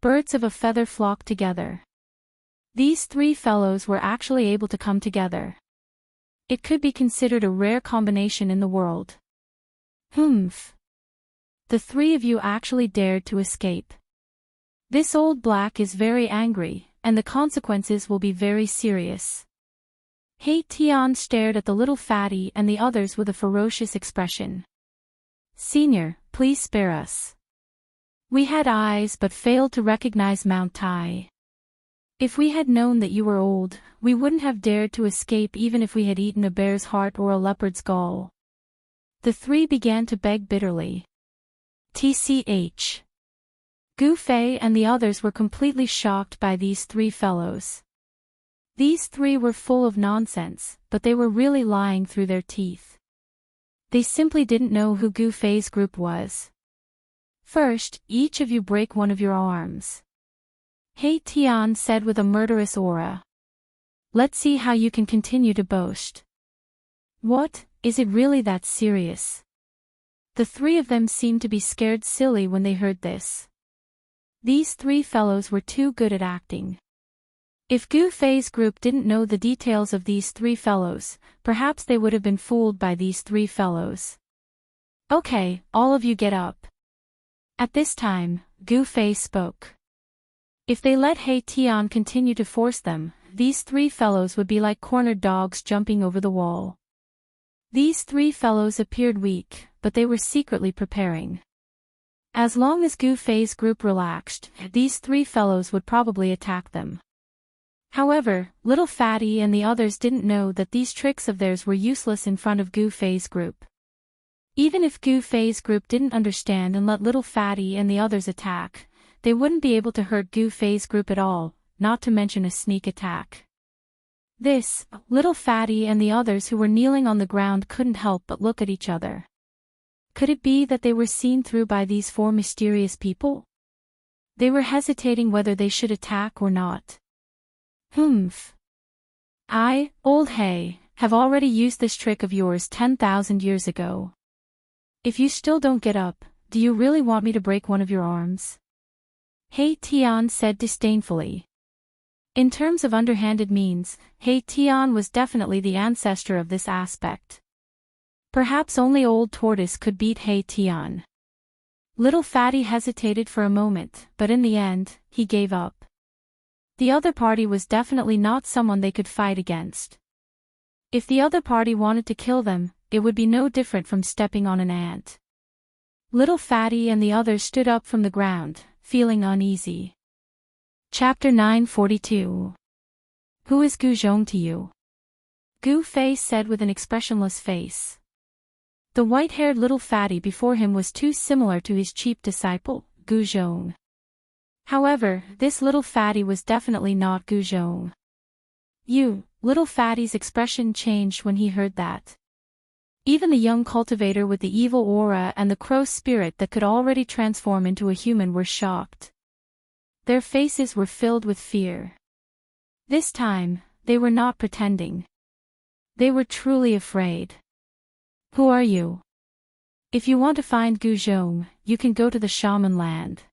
Birds of a feather flocked together. These three fellows were actually able to come together. It could be considered a rare combination in the world. Humph. The three of you actually dared to escape. This old black is very angry, and the consequences will be very serious. He Tian stared at the little fatty and the others with a ferocious expression. Senior, please spare us. We had eyes but failed to recognize Mount Tai. If we had known that you were old, we wouldn't have dared to escape even if we had eaten a bear's heart or a leopard's gall. The three began to beg bitterly. TCH. Gu Fei and the others were completely shocked by these three fellows. These three were full of nonsense, but they were really lying through their teeth. They simply didn't know who Gu Fei's group was. First, each of you break one of your arms. He Tian said with a murderous aura. Let's see how you can continue to boast. What, is it really that serious? The three of them seemed to be scared silly when they heard this. These three fellows were too good at acting. If Gu Fei's group didn't know the details of these three fellows, perhaps they would have been fooled by these three fellows. Okay, all of you get up. At this time, Gu Fei spoke. If they let He Tian continue to force them, these three fellows would be like cornered dogs jumping over the wall. These three fellows appeared weak, but they were secretly preparing. As long as Gu Fei's group relaxed, these three fellows would probably attack them. However, Little Fatty and the others didn't know that these tricks of theirs were useless in front of Gu Fei's group. Even if Gu Fei's group didn't understand and let Little Fatty and the others attack, they wouldn't be able to hurt Gu Fei's group at all, not to mention a sneak attack. This, Little Fatty and the others who were kneeling on the ground couldn't help but look at each other. Could it be that they were seen through by these four mysterious people? They were hesitating whether they should attack or not. Humph. I, Old He, have already used this trick of yours 10,000 years ago. If you still don't get up, do you really want me to break one of your arms? He Tian said disdainfully. In terms of underhanded means, He Tian was definitely the ancestor of this aspect. Perhaps only Old Tortoise could beat He Tian. Little Fatty hesitated for a moment, but in the end, he gave up. The other party was definitely not someone they could fight against. If the other party wanted to kill them, it would be no different from stepping on an ant. Little Fatty and the others stood up from the ground, feeling uneasy. Chapter 942. Who is Gu Zhong to you? Gu Fei said with an expressionless face. The white-haired little fatty before him was too similar to his cheap disciple, Gu Zhong. However, this little fatty was definitely not Gu Zhong. Little fatty's expression changed when he heard that. Even the young cultivator with the evil aura and the crow spirit that could already transform into a human were shocked. Their faces were filled with fear. This time, they were not pretending. They were truly afraid. Who are you? If you want to find Gu Zhong, you can go to the shaman land.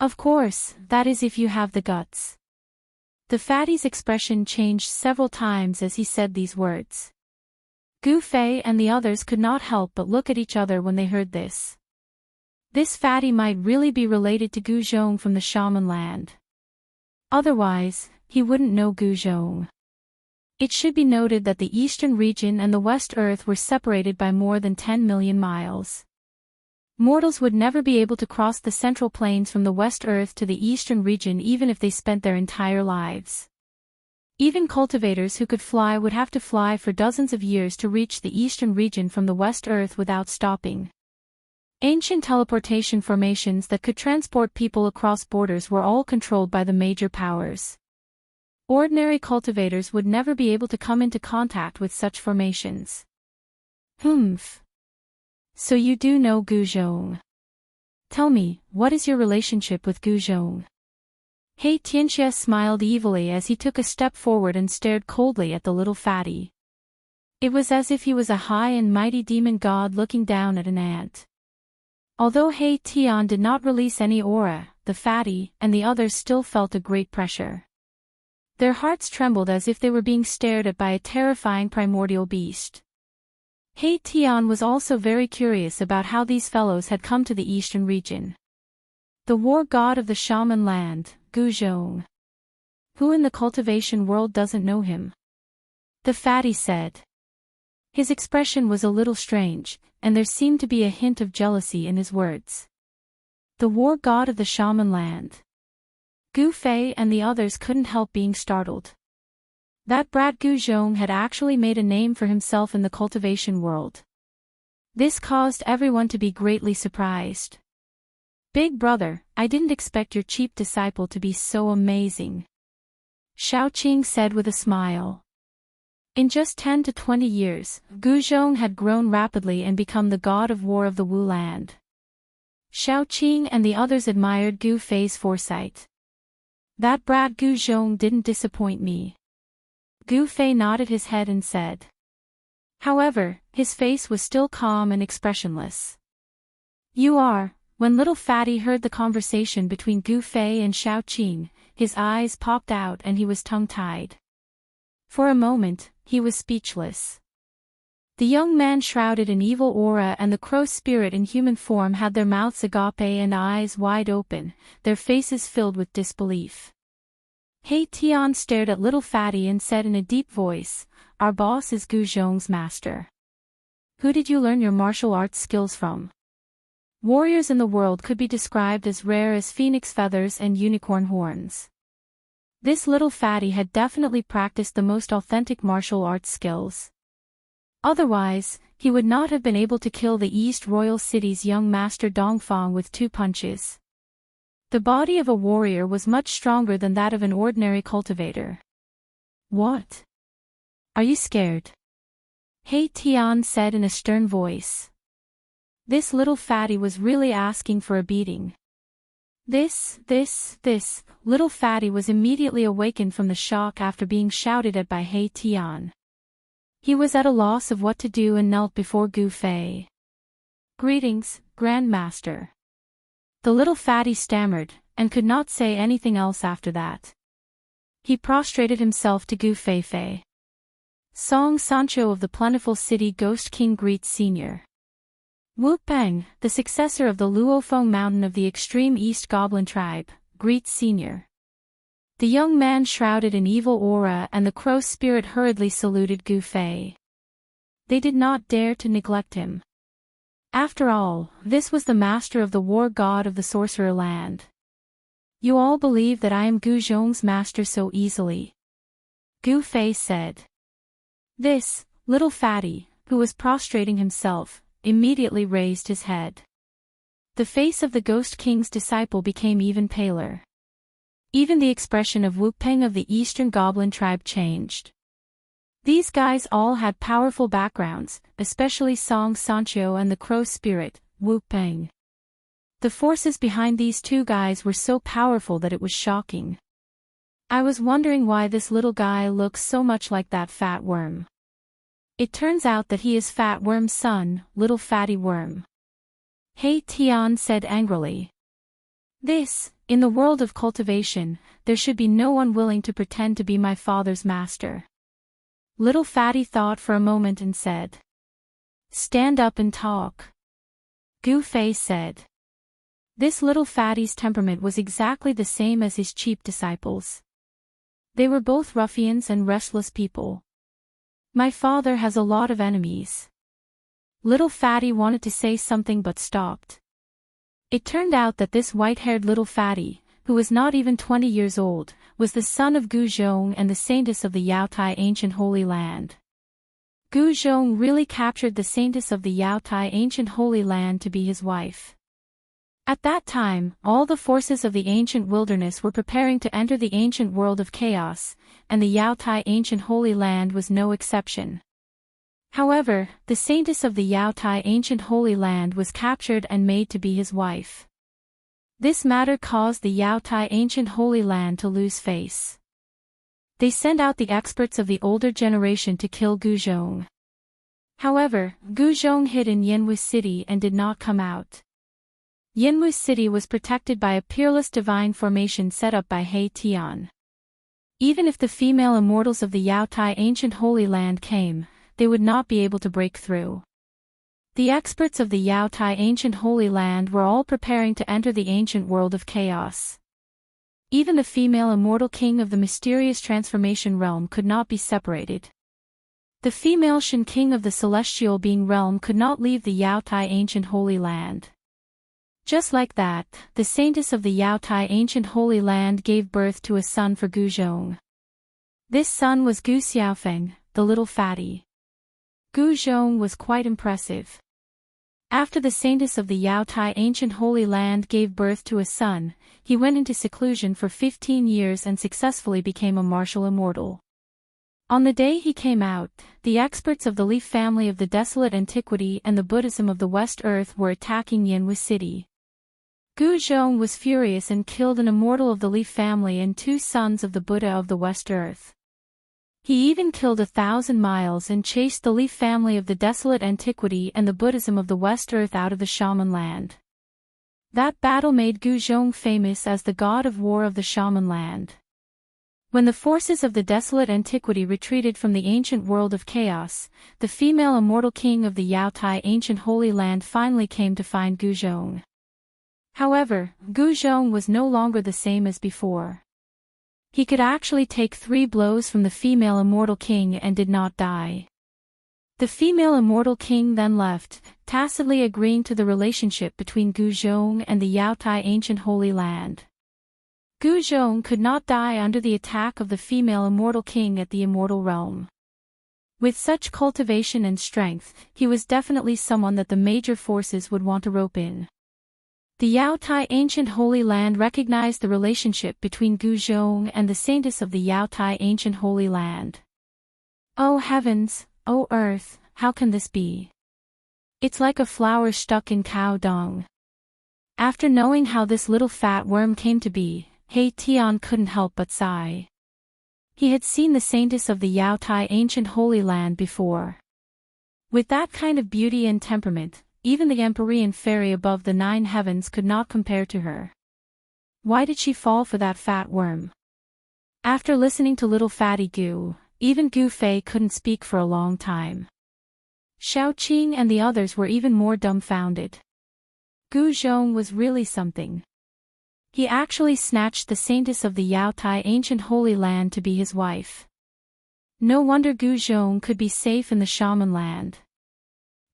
Of course, that is if you have the guts. The fatty's expression changed several times as he said these words. Gu Fei and the others could not help but look at each other when they heard this. This fatty might really be related to Gu Zhong from the shaman land. Otherwise, he wouldn't know Gu Zhong. It should be noted that the eastern region and the west earth were separated by more than 10 million miles. Mortals would never be able to cross the central plains from the west earth to the eastern region even if they spent their entire lives. Even cultivators who could fly would have to fly for dozens of years to reach the eastern region from the west earth without stopping. Ancient teleportation formations that could transport people across borders were all controlled by the major powers. Ordinary cultivators would never be able to come into contact with such formations. Humph. So you do know Guzhong. Tell me, what is your relationship with Guzhong? Xianxia smiled evilly as he took a step forward and stared coldly at the little fatty. It was as if he was a high and mighty demon god looking down at an ant. Although Tian did not release any aura, the fatty and the others still felt a great pressure. Their hearts trembled as if they were being stared at by a terrifying primordial beast. Tian was also very curious about how these fellows had come to the eastern region. The war god of the shaman land, Guzhong. Who in the cultivation world doesn't know him? The fatty said. His expression was a little strange, and there seemed to be a hint of jealousy in his words. The war god of the shaman land. Gu Fei and the others couldn't help being startled. That brat Guzhong had actually made a name for himself in the cultivation world. This caused everyone to be greatly surprised. Big brother, I didn't expect your cheap disciple to be so amazing. Xiaoqing said with a smile. In just 10 to 20 years, Guzhong had grown rapidly and become the god of war of the Wu land. Xiaoqing and the others admired Gu Fei's foresight. That brat Guzhong didn't disappoint me. Gu Fei nodded his head and said. However, his face was still calm and expressionless. You are. When little fatty heard the conversation between Gu Fei and Xiaoqing, his eyes popped out and he was tongue-tied. For a moment, he was speechless. The young man shrouded in evil aura and the crow spirit in human form had their mouths agape and eyes wide open, their faces filled with disbelief. Tian stared at little fatty and said in a deep voice, Our boss is Guzhong's master. Who did you learn your martial arts skills from? Warriors in the world could be described as rare as phoenix feathers and unicorn horns. This little fatty had definitely practiced the most authentic martial arts skills. Otherwise, he would not have been able to kill the East Royal City's young master Dongfang with 2 punches. The body of a warrior was much stronger than that of an ordinary cultivator. What? Are you scared? Tian said in a stern voice. This little fatty was really asking for a beating. This, little fatty was immediately awakened from the shock after being shouted at by Tian. He was at a loss of what to do and knelt before Gu Fei. Greetings, Grand Master. The little fatty stammered, and could not say anything else after that. He prostrated himself to Gu Fei. Song Sancho of the plentiful city Ghost King greets Senior. Wu Peng, the successor of the Luofeng mountain of the extreme East Goblin tribe, greets Senior. The young man shrouded in evil aura and the crow spirit hurriedly saluted Gu Fei. They did not dare to neglect him. After all, this was the master of the war god of the sorcerer land. You all believe that I am Guzhong's master so easily? Gu Fei said. This, little fatty, who was prostrating himself, immediately raised his head. The face of the Ghost King's disciple became even paler. Even the expression of Wu Peng of the Eastern Goblin tribe changed. These guys all had powerful backgrounds, especially Song Sancho and the Crow Spirit, Wu Peng. The forces behind these 2 guys were so powerful that it was shocking. I was wondering why this little guy looks so much like that fat worm. It turns out that he is Fat Worm's son, little fatty worm. Tian said angrily. In the world of cultivation, there should be no one willing to pretend to be my father's master. Little fatty thought for a moment and said. Stand up and talk. Gu Fei said. This little fatty's temperament was exactly the same as his cheap disciples. They were both ruffians and restless people. My father has a lot of enemies. Little Fatty wanted to say something but stopped. It turned out that this white-haired little fatty, who was not even 20 years old, was the son of Gu Zhong and the saintess of the Yaotai ancient Holy Land. Gu Zhong really captured the saintess of the Yaotai ancient Holy Land to be his wife. At that time, all the forces of the ancient wilderness were preparing to enter the ancient world of chaos, and the Yaotai ancient Holy Land was no exception. However, the saintess of the Yaotai ancient Holy Land was captured and made to be his wife. This matter caused the Yaotai ancient Holy Land to lose face. They sent out the experts of the older generation to kill Gu Zhong. However, Gu Zhong hid in Yanwu City and did not come out. Yanwu City was protected by a peerless divine formation set up by He Tian. Even if the female immortals of the Yaotai ancient Holy Land came, they would not be able to break through. The experts of the Yaotai ancient Holy Land were all preparing to enter the ancient world of chaos. Even the female immortal king of the mysterious transformation realm could not be separated. The female Shen king of the celestial being realm could not leave the Yaotai ancient Holy Land. Just like that, the saintess of the Yaotai ancient Holy Land gave birth to a son for Gu Zhong. This son was Gu Xiaofeng, the little fatty. Gu Zhong was quite impressive. After the saintess of the Yaotai ancient Holy Land gave birth to a son, he went into seclusion for 15 years and successfully became a martial immortal. On the day he came out, the experts of the Leaf family of the Desolate Antiquity and the Buddhism of the West Earth were attacking Yanwu City. Gu Zhong was furious and killed an immortal of the Leaf family and 2 sons of the Buddha of the West Earth. He even killed 1,000 miles and chased the Leaf family of the Desolate Antiquity and the Buddhism of the West Earth out of the Shaman land. That battle made Gu Zhong famous as the god of war of the Shaman land. When the forces of the Desolate Antiquity retreated from the ancient world of chaos, the female immortal king of the Yaotai ancient Holy Land finally came to find Gu Zhong. However, Gu Zhong was no longer the same as before. He could actually take 3 blows from the female immortal king and did not die. The female immortal king then left, tacitly agreeing to the relationship between Gu Zhong and the Yaotai ancient Holy Land. Gu Zhong could not die under the attack of the female immortal king at the immortal realm. With such cultivation and strength, he was definitely someone that the major forces would want to rope in. The Yaotai ancient Holy Land recognized the relationship between Gu Zhong and the saintess of the Yaotai ancient Holy Land. Oh heavens, oh earth, how can this be? It's like a flower stuck in cow dung. After knowing how this little fat worm came to be, He Tian couldn't help but sigh. He had seen the saintess of the Yaotai ancient Holy Land before. With that kind of beauty and temperament, even the Empyrean fairy above the 9 heavens could not compare to her. Why did she fall for that fat worm? After listening to little fatty Gu, even Gu Fei couldn't speak for a long time. Xiao Qing and the others were even more dumbfounded. Gu Zhong was really something. He actually snatched the saintess of the Yaotai ancient Holy Land to be his wife. No wonder Gu Zhong could be safe in the Shaman land.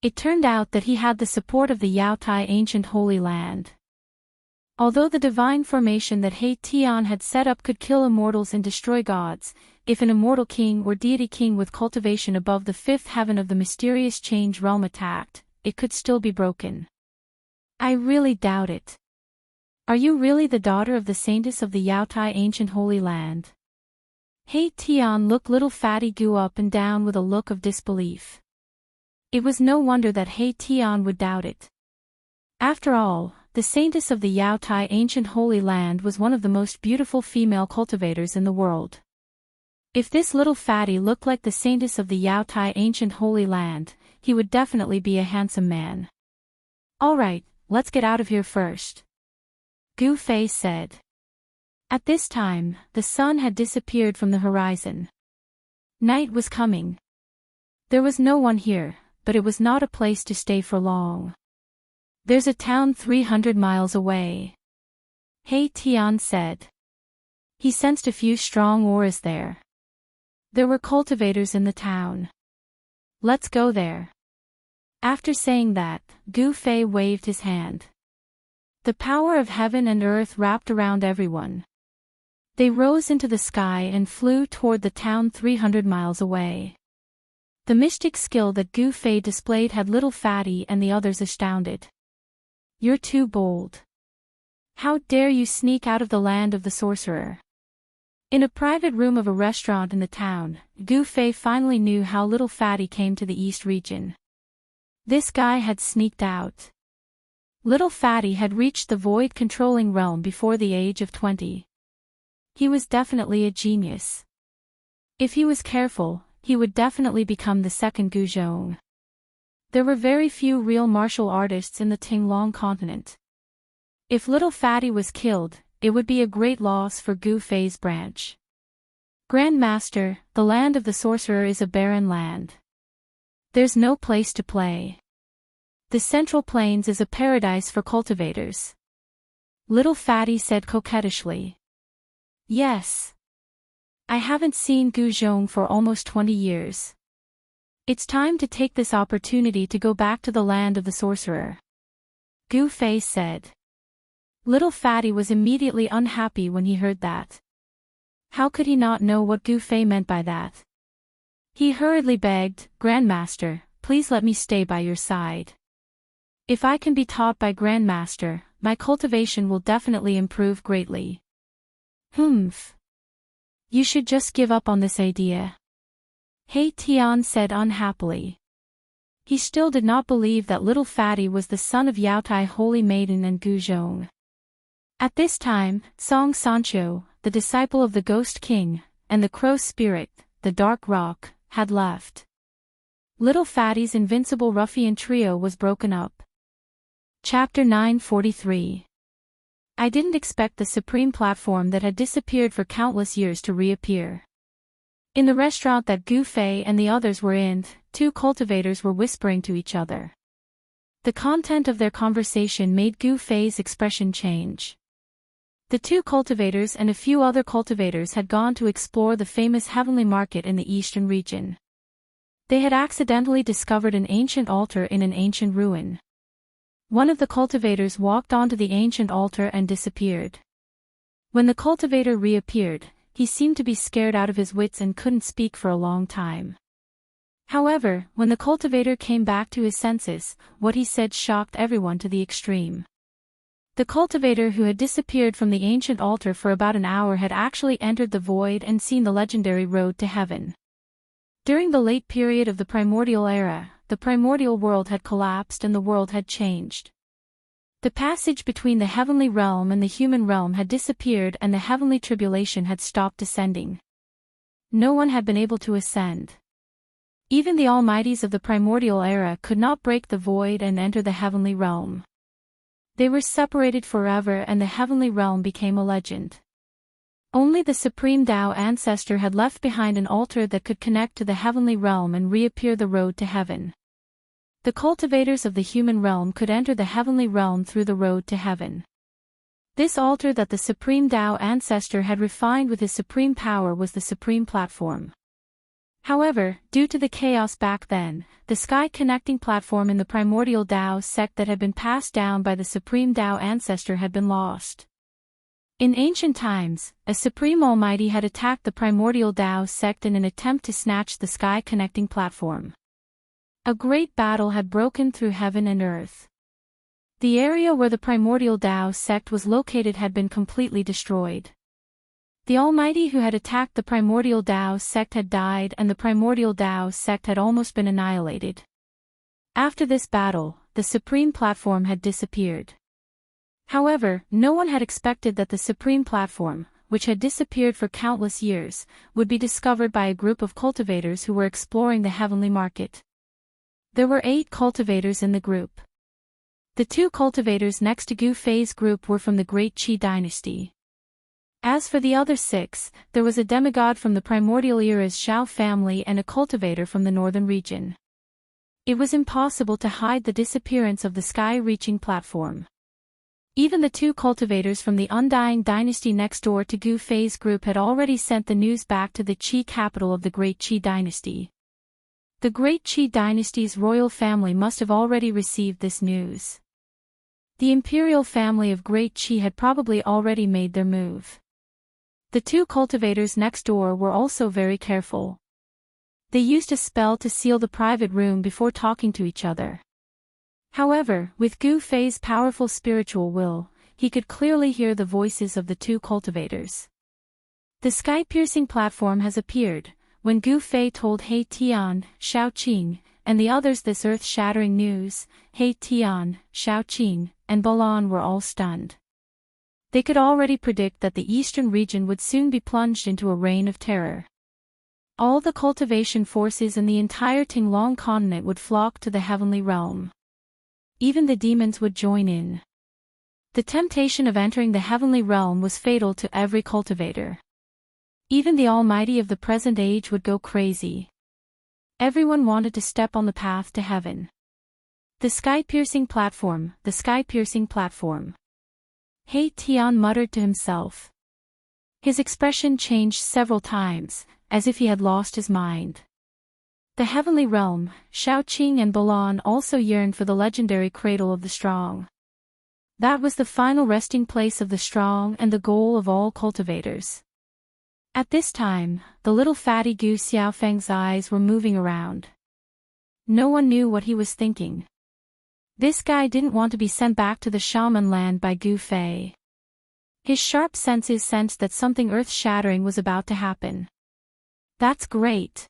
It turned out that he had the support of the Yaotai ancient Holy Land. Although the divine formation that He Tian had set up could kill immortals and destroy gods, if an immortal king or deity king with cultivation above the 5th heaven of the mysterious change realm attacked, it could still be broken. I really doubt it. Are you really the daughter of the saintess of the Yaotai ancient Holy Land? He Tian looked little fatty Gu up and down with a look of disbelief. It was no wonder that He Tian would doubt it. After all, the saintess of the Yaotai ancient Holy Land was one of the most beautiful female cultivators in the world. If this little fatty looked like the saintess of the Yaotai ancient Holy Land, he would definitely be a handsome man. Alright, let's get out of here first, Gu Fei said. At this time, the sun had disappeared from the horizon. Night was coming. There was no one here, but it was not a place to stay for long. There's a town 300 miles away, He Tian said. He sensed a few strong auras there. There were cultivators in the town. Let's go there. After saying that, Gu Fei waved his hand. The power of heaven and earth wrapped around everyone. They rose into the sky and flew toward the town 300 miles away. The mystic skill that Gu Fei displayed had little Fatty and the others astounded. You're too bold. How dare you sneak out of the land of the sorcerer? In a private room of a restaurant in the town, Gu Fei finally knew how little Fatty came to the East region. This guy had sneaked out. Little Fatty had reached the void-controlling realm before the age of 20. He was definitely a genius. If he was careful, he would definitely become the second Gu Zhong. There were very few real martial artists in the Tinglong continent. If little Fatty was killed, it would be a great loss for Gu Fei's branch. Grand Master, the land of the sorcerer is a barren land. There's no place to play. The Central Plains is a paradise for cultivators. Little Fatty said coquettishly. Yes. I haven't seen Gu Zhong for almost 20 years. It's time to take this opportunity to go back to the land of the sorcerer. Gu Fei said. Little Fatty was immediately unhappy when he heard that. How could he not know what Gu Fei meant by that? He hurriedly begged, Grandmaster, please let me stay by your side. If I can be taught by Grandmaster, my cultivation will definitely improve greatly. Humph. You should just give up on this idea. He Tian said unhappily. He still did not believe that little Fatty was the son of Yaotai Holy Maiden and Gu Zhong. At this time, Song Sancho, the disciple of the Ghost King, and the Crow Spirit, the Dark Rock, had left. Little Fatty's invincible ruffian trio was broken up. Chapter 943. I didn't expect the supreme platform that had disappeared for countless years to reappear. In the restaurant that Gu Fei and the others were in, two cultivators were whispering to each other. The content of their conversation made Gu Fei's expression change. The two cultivators and a few other cultivators had gone to explore the famous heavenly market in the eastern region. They had accidentally discovered an ancient altar in an ancient ruin. One of the cultivators walked onto the ancient altar and disappeared. When the cultivator reappeared, he seemed to be scared out of his wits and couldn't speak for a long time. However, when the cultivator came back to his senses, what he said shocked everyone to the extreme. The cultivator who had disappeared from the ancient altar for about an hour had actually entered the void and seen the legendary road to heaven. During the late period of the primordial era, the primordial world had collapsed and the world had changed. The passage between the heavenly realm and the human realm had disappeared and the heavenly tribulation had stopped descending. No one had been able to ascend. Even the almighties of the primordial era could not break the void and enter the heavenly realm. They were separated forever and the heavenly realm became a legend. Only the Supreme Tao Ancestor had left behind an altar that could connect to the heavenly realm and reappear the road to heaven. The cultivators of the human realm could enter the heavenly realm through the road to heaven. This altar that the Supreme Tao Ancestor had refined with his supreme power was the supreme platform. However, due to the chaos back then, the sky-connecting platform in the primordial Tao sect that had been passed down by the Supreme Tao Ancestor had been lost. In ancient times, a Supreme Almighty had attacked the primordial Tao sect in an attempt to snatch the sky-connecting platform. A great battle had broken through heaven and earth. The area where the primordial Tao sect was located had been completely destroyed. The Almighty who had attacked the primordial Tao sect had died and the primordial Tao sect had almost been annihilated. After this battle, the supreme platform had disappeared. However, no one had expected that the supreme platform, which had disappeared for countless years, would be discovered by a group of cultivators who were exploring the heavenly market. There were 8 cultivators in the group. The 2 cultivators next to Gu Fei's group were from the Great Qi dynasty. As for the other 6, there was a demigod from the primordial era's Xiao family and a cultivator from the northern region. It was impossible to hide the disappearance of the sky-reaching platform. Even the 2 cultivators from the Undying dynasty next door to Gu Fei's group had already sent the news back to the Qi capital of the Great Qi dynasty. The great Qi dynasty's royal family must have already received this news. The imperial family of Great Qi had probably already made their move. The two cultivators next door were also very careful. They used a spell to seal the private room before talking to each other. However, with Gu Fei's powerful spiritual will, he could clearly hear the voices of the two cultivators. The sky-piercing platform has appeared. When Gu Fei told He Tian, Xiao Qing, and the others this earth-shattering news, He Tian, Xiao Qing, and Balan were all stunned. They could already predict that the eastern region would soon be plunged into a reign of terror. All the cultivation forces in the entire Tinglong continent would flock to the heavenly realm. Even the demons would join in. The temptation of entering the heavenly realm was fatal to every cultivator. Even the Almighty of the present age would go crazy. Everyone wanted to step on the path to heaven. The sky-piercing platform, the sky-piercing platform. He Tian muttered to himself. His expression changed several times, as if he had lost his mind. The heavenly realm, Xiao Qing and Balan also yearned for the legendary cradle of the strong. That was the final resting place of the strong and the goal of all cultivators. At this time, the little fatty Gu Xiaofeng's eyes were moving around. No one knew what he was thinking. This guy didn't want to be sent back to the shaman land by Gu Fei. His sharp senses sensed that something earth-shattering was about to happen. That's great.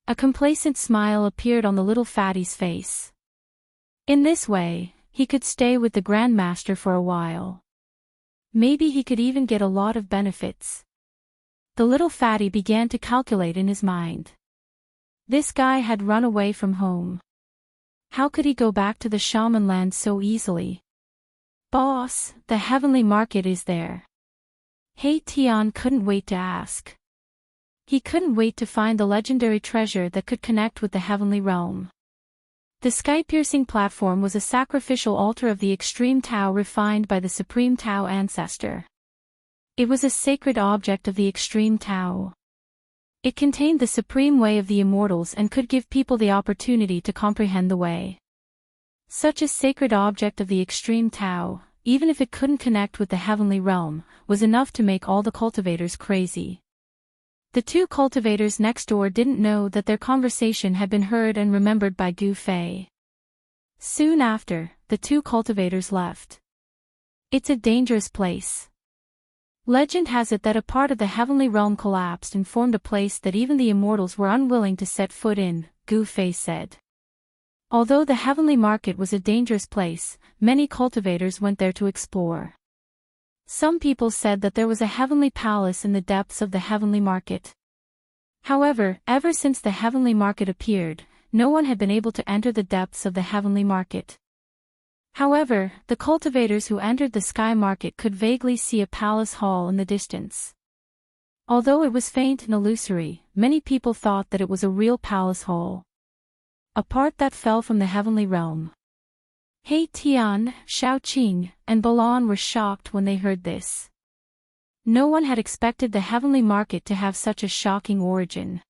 A complacent smile appeared on the little fatty's face. In this way, he could stay with the Grandmaster for a while. Maybe he could even get a lot of benefits. The little fatty began to calculate in his mind. This guy had run away from home. How could he go back to the shaman land so easily? Boss, the heavenly market is there. He Tian couldn't wait to ask. He couldn't wait to find the legendary treasure that could connect with the heavenly realm. The sky-piercing platform was a sacrificial altar of the extreme Tao refined by the supreme Tao ancestor. It was a sacred object of the extreme Tao. It contained the supreme way of the immortals and could give people the opportunity to comprehend the way. Such a sacred object of the extreme Tao, even if it couldn't connect with the heavenly realm, was enough to make all the cultivators crazy. The two cultivators next door didn't know that their conversation had been heard and remembered by Gu Fei. Soon after, the two cultivators left. It's a dangerous place. Legend has it that a part of the heavenly realm collapsed and formed a place that even the immortals were unwilling to set foot in, Gu Fei said. Although the heavenly market was a dangerous place, many cultivators went there to explore. Some people said that there was a heavenly palace in the depths of the heavenly market. However, ever since the heavenly market appeared, no one had been able to enter the depths of the heavenly market. However, the cultivators who entered the sky market could vaguely see a palace hall in the distance. Although it was faint and illusory, many people thought that it was a real palace hall. A part that fell from the heavenly realm. He Tian, Xiao Qing, and Balan were shocked when they heard this. No one had expected the heavenly market to have such a shocking origin.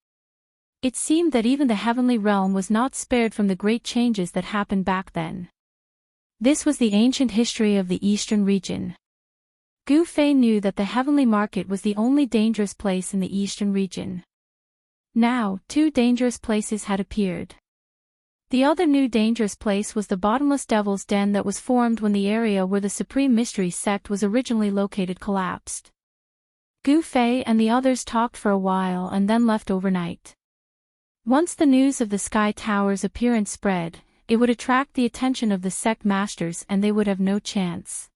It seemed that even the heavenly realm was not spared from the great changes that happened back then. This was the ancient history of the eastern region. Gu Fei knew that the heavenly market was the only dangerous place in the eastern region. Now, two dangerous places had appeared. The other new dangerous place was the bottomless devil's den that was formed when the area where the Supreme Mystery sect was originally located collapsed. Gu Fei and the others talked for a while and then left overnight. Once the news of the Sky Tower's appearance spread, it would attract the attention of the sect masters and they would have no chance.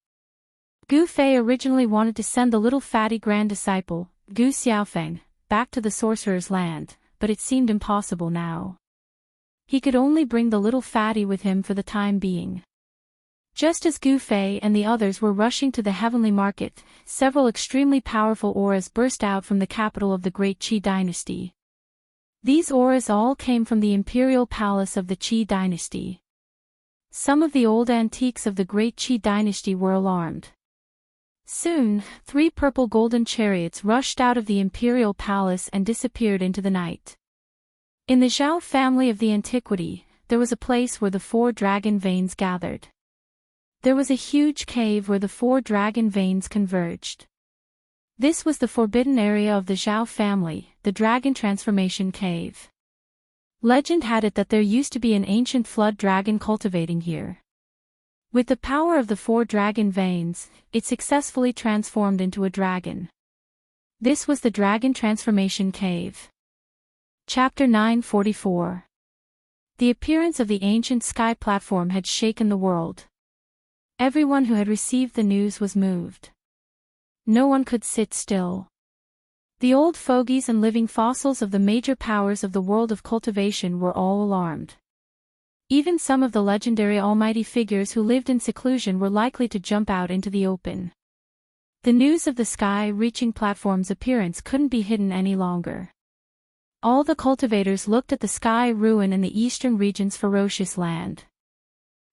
Gu Fei originally wanted to send the little fatty grand disciple, Gu Xiaofeng, back to the sorcerer's land, but it seemed impossible now. He could only bring the little fatty with him for the time being. Just as Gu Fei and the others were rushing to the heavenly market, several extremely powerful auras burst out from the capital of the great Qi dynasty. These auras all came from the imperial palace of the Qi dynasty. Some of the old antiques of the great Qi dynasty were alarmed. Soon, 3 purple golden chariots rushed out of the imperial palace and disappeared into the night. In the Zhao family of the antiquity, there was a place where the 4 dragon veins gathered. There was a huge cave where the 4 dragon veins converged. This was the forbidden area of the Zhao family, the Dragon Transformation Cave. Legend had it that there used to be an ancient flood dragon cultivating here. With the power of the 4 dragon veins, it successfully transformed into a dragon. This was the Dragon Transformation Cave. Chapter 944. The appearance of the ancient sky platform had shaken the world. Everyone who had received the news was moved. No one could sit still. The old fogies and living fossils of the major powers of the world of cultivation were all alarmed. Even some of the legendary almighty figures who lived in seclusion were likely to jump out into the open. The news of the sky-reaching platform's appearance couldn't be hidden any longer. All the cultivators looked at the sky ruin in the eastern region's ferocious land.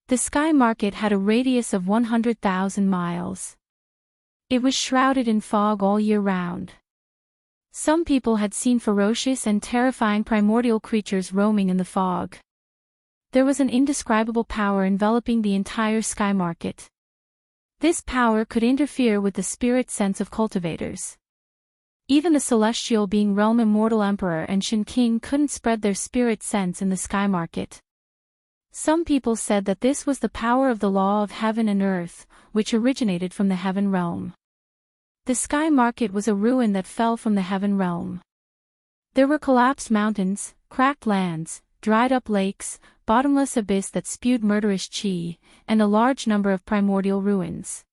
The sky market had a radius of 100,000 miles. It was shrouded in fog all year round. Some people had seen ferocious and terrifying primordial creatures roaming in the fog. There was an indescribable power enveloping the entire sky market. This power could interfere with the spirit sense of cultivators. Even the celestial being realm Immortal Emperor and Shen King couldn't spread their spirit sense in the sky market. Some people said that this was the power of the law of heaven and earth, which originated from the heaven realm. The sky market was a ruin that fell from the heaven realm. There were collapsed mountains, cracked lands, dried-up lakes, bottomless abyss that spewed murderous chi, and a large number of primordial ruins.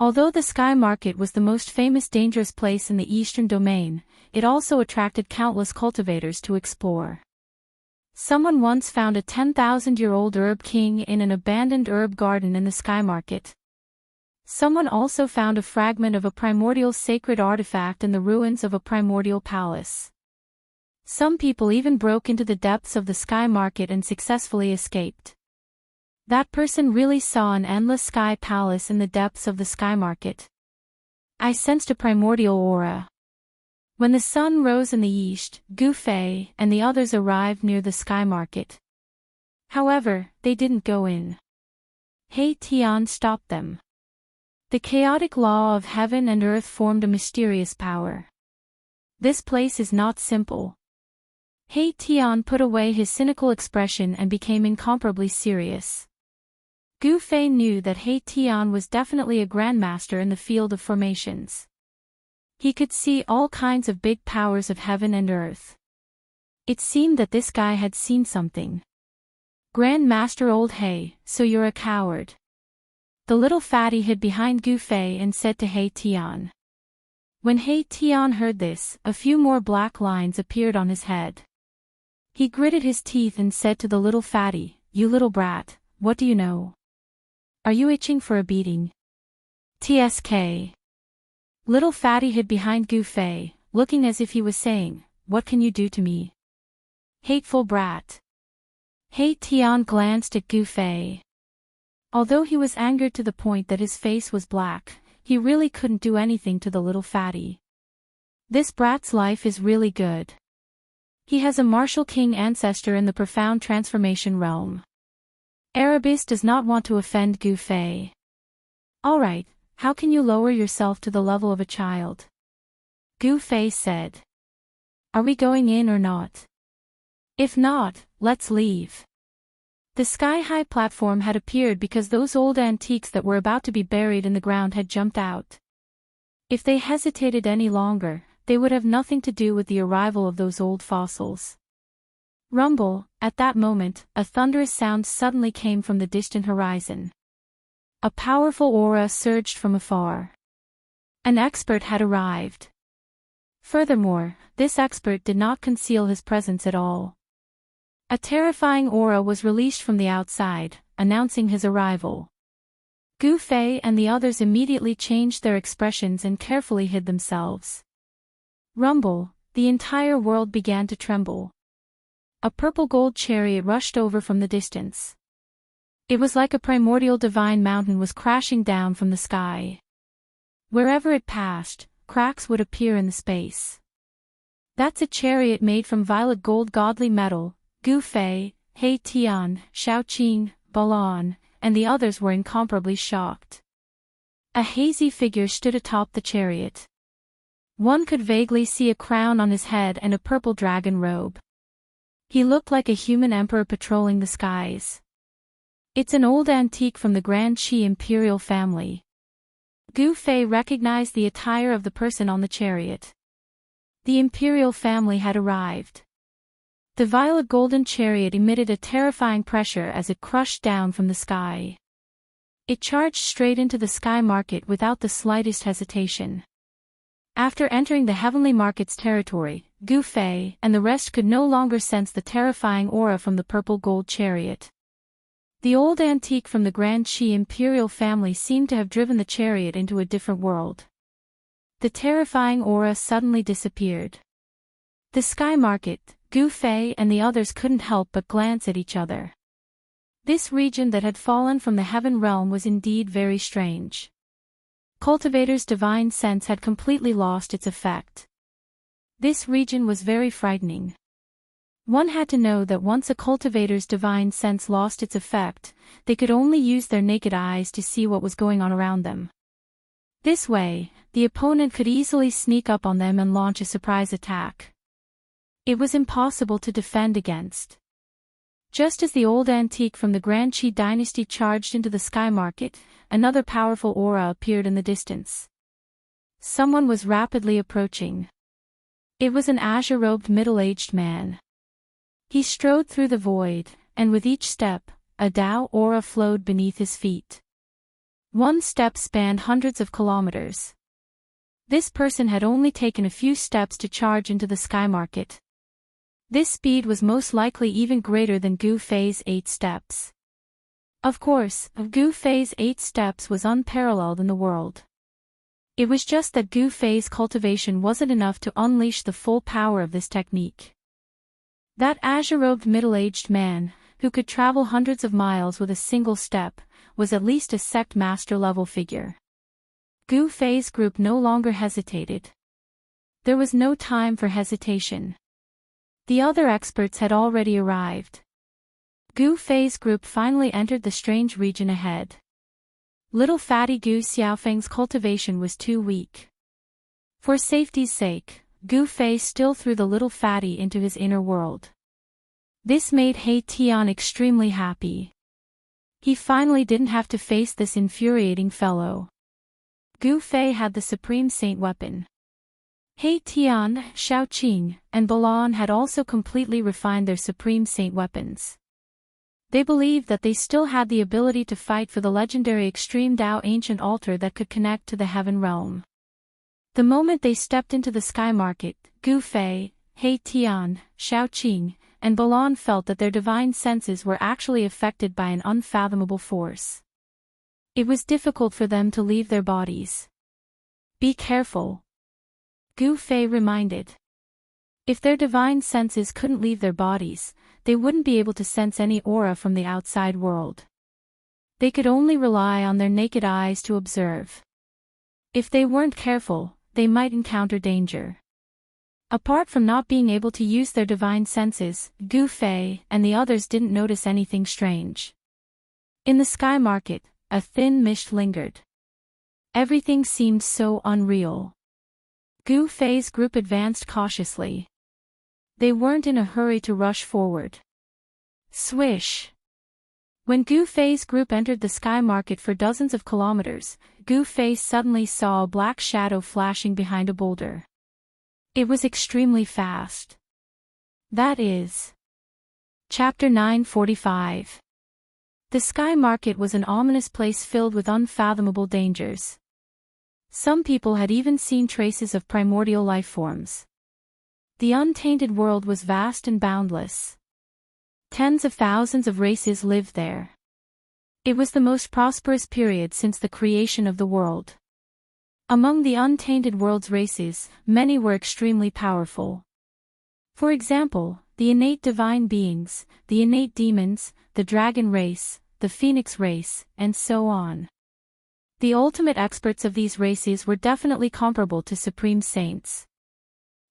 Although the sky market was the most famous dangerous place in the eastern domain, it also attracted countless cultivators to explore. Someone once found a 10,000-year-old herb king in an abandoned herb garden in the sky market. Someone also found a fragment of a primordial sacred artifact in the ruins of a primordial palace. Some people even broke into the depths of the sky market and successfully escaped. That person really saw an endless sky palace in the depths of the sky market. I sensed a primordial aura. When the sun rose in the east, Gu Fei and the others arrived near the sky market. However, they didn't go in. He Tian stopped them. The chaotic law of heaven and earth formed a mysterious power. This place is not simple. He Tian put away his cynical expression and became incomparably serious. Gu Fei knew that He Tian was definitely a grandmaster in the field of formations. He could see all kinds of big powers of heaven and earth. It seemed that this guy had seen something. Grandmaster Old He, so you're a coward. The little fatty hid behind Gu Fei and said to He Tian. When He Tian heard this, a few more black lines appeared on his head. He gritted his teeth and said to the little fatty, "You little brat, what do you know? Are you itching for a beating?" TSK. Little fatty hid behind Gu Fei, looking as if he was saying, "What can you do to me? Hateful brat." He Tian glanced at Gu Fei. Although he was angered to the point that his face was black, he really couldn't do anything to the little fatty. This brat's life is really good. He has a martial king ancestor in the profound transformation realm. Erebus does not want to offend Gu Fei. Alright, how can you lower yourself to the level of a child? Gu Fei said. Are we going in or not? If not, let's leave. The sky-high platform had appeared because those old antiques that were about to be buried in the ground had jumped out. If they hesitated any longer, they would have nothing to do with the arrival of those old fossils. Rumble, at that moment, a thunderous sound suddenly came from the distant horizon. A powerful aura surged from afar. An expert had arrived. Furthermore, this expert did not conceal his presence at all. A terrifying aura was released from the outside, announcing his arrival. Gu Fei and the others immediately changed their expressions and carefully hid themselves. Rumble, the entire world began to tremble. A purple gold chariot rushed over from the distance. It was like a primordial divine mountain was crashing down from the sky. Wherever it passed, cracks would appear in the space. That's a chariot made from violet gold godly metal. Gu Fei, He Tian, Xiaoqing, Balan, and the others were incomparably shocked. A hazy figure stood atop the chariot. One could vaguely see a crown on his head and a purple dragon robe. He looked like a human emperor patrolling the skies. It's an old antique from the Grand Qi imperial family. Gu Fei recognized the attire of the person on the chariot. The imperial family had arrived. The violet golden chariot emitted a terrifying pressure as it crushed down from the sky. It charged straight into the sky market without the slightest hesitation. After entering the heavenly market's territory, Gu Fei and the rest could no longer sense the terrifying aura from the purple gold chariot. The old antique from the Grand Qi imperial family seemed to have driven the chariot into a different world. The terrifying aura suddenly disappeared. The sky market, Gu Fei and the others couldn't help but glance at each other. This region that had fallen from the heaven realm was indeed very strange. Cultivator's divine sense had completely lost its effect. This region was very frightening. One had to know that once a cultivator's divine sense lost its effect, they could only use their naked eyes to see what was going on around them. This way, the opponent could easily sneak up on them and launch a surprise attack. It was impossible to defend against. Just as the old antique from the Grand Qi dynasty charged into the sky market, another powerful aura appeared in the distance. Someone was rapidly approaching. It was an azure-robed middle-aged man. He strode through the void, and with each step, a Dao aura flowed beneath his feet. One step spanned hundreds of kilometers. This person had only taken a few steps to charge into the sky market. This speed was most likely even greater than Gu Fei's 8 steps. Of course, Gu Fei's 8 steps was unparalleled in the world. It was just that Gu Fei's cultivation wasn't enough to unleash the full power of this technique. That azure-robed middle-aged man, who could travel hundreds of miles with a single step, was at least a sect master-level figure. Gu Fei's group no longer hesitated. There was no time for hesitation. The other experts had already arrived. Gu Fei's group finally entered the strange region ahead. Little fatty Gu Xiaofeng's cultivation was too weak. For safety's sake, Gu Fei still threw the little fatty into his inner world. This made He Tian extremely happy. He finally didn't have to face this infuriating fellow. Gu Fei had the supreme saint weapon. He Tian, Xiaoqing, and Balan had also completely refined their supreme saint weapons. They believed that they still had the ability to fight for the legendary extreme Dao ancient altar that could connect to the heaven realm. The moment they stepped into the sky market, Gu Fei, He Tian, Xiaoqing, and Balan felt that their divine senses were actually affected by an unfathomable force. It was difficult for them to leave their bodies. Be careful, Gu Fei reminded. If their divine senses couldn't leave their bodies, they wouldn't be able to sense any aura from the outside world. They could only rely on their naked eyes to observe. If they weren't careful, they might encounter danger. Apart from not being able to use their divine senses, Gu Fei and the others didn't notice anything strange. In the sky market, a thin mist lingered. Everything seemed so unreal. Gu Fei's group advanced cautiously. They weren't in a hurry to rush forward. Swish! When Gu Fei's group entered the sky market for dozens of kilometers, Gu Fei suddenly saw a black shadow flashing behind a boulder. It was extremely fast. That is. Chapter 945. The sky market was an ominous place filled with unfathomable dangers. Some people had even seen traces of primordial life forms. The untainted world was vast and boundless. Tens of thousands of races lived there. It was the most prosperous period since the creation of the world. Among the untainted world's races, many were extremely powerful. For example, the innate divine beings, the innate demons, the dragon race, the phoenix race, and so on. The ultimate experts of these races were definitely comparable to supreme saints.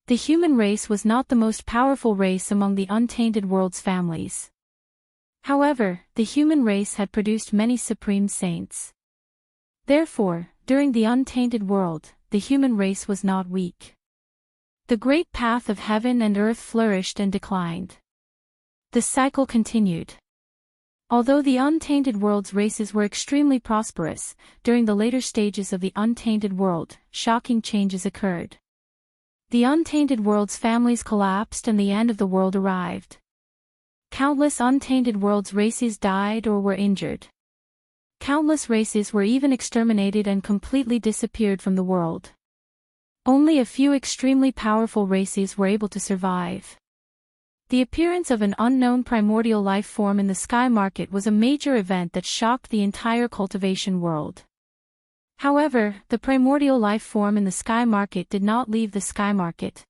The human race was not the most powerful race among the untainted world's families. However, the human race had produced many supreme saints. Therefore, during the untainted world, the human race was not weak. The great path of heaven and earth flourished and declined. The cycle continued. Although the untainted world's races were extremely prosperous, during the later stages of the untainted world, shocking changes occurred. The untainted world's families collapsed and the end of the world arrived. Countless untainted world's races died or were injured. Countless races were even exterminated and completely disappeared from the world. Only a few extremely powerful races were able to survive. The appearance of an unknown primordial life form in the sky market was a major event that shocked the entire cultivation world. However, the primordial life form in the sky market did not leave the sky market.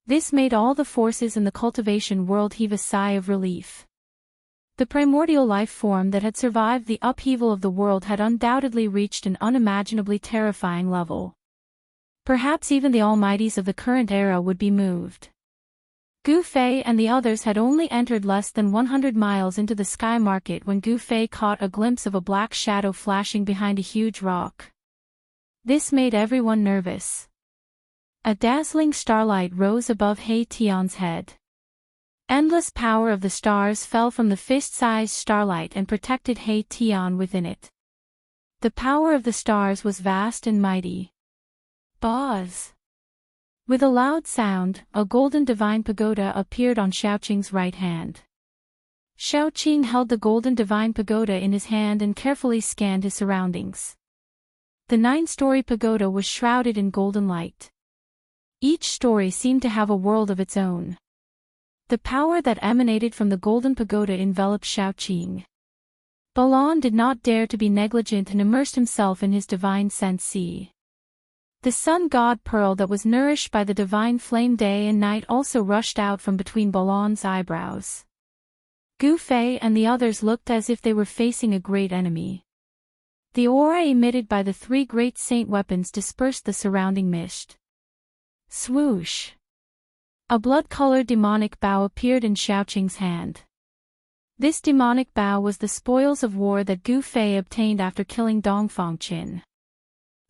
This made all the forces in the cultivation world heave a sigh of relief. The primordial life form that had survived the upheaval of the world had undoubtedly reached an unimaginably terrifying level. Perhaps even the almighties of the current era would be moved. Gu Fei and the others had only entered less than 100 miles into the sky market when Gu Fei caught a glimpse of a black shadow flashing behind a huge rock. This made everyone nervous. A dazzling starlight rose above He Tian's head. Endless power of the stars fell from the fist-sized starlight and protected He Tian within it. The power of the stars was vast and mighty. Buzz! With a loud sound, a golden divine pagoda appeared on Xiaoqing's right hand. Xiaoqing held the golden divine pagoda in his hand and carefully scanned his surroundings. The 9-story pagoda was shrouded in golden light. Each story seemed to have a world of its own. The power that emanated from the golden pagoda enveloped Xiaoqing. Balon did not dare to be negligent and immersed himself in his divine sense sea. The sun god pearl that was nourished by the divine flame day and night also rushed out from between Balon's eyebrows. Gu Fei and the others looked as if they were facing a great enemy. The aura emitted by the 3 great saint weapons dispersed the surrounding mist. Swoosh! A blood-colored demonic bow appeared in Xiaoqing's hand. This demonic bow was the spoils of war that Gu Fei obtained after killing Dongfang Qin.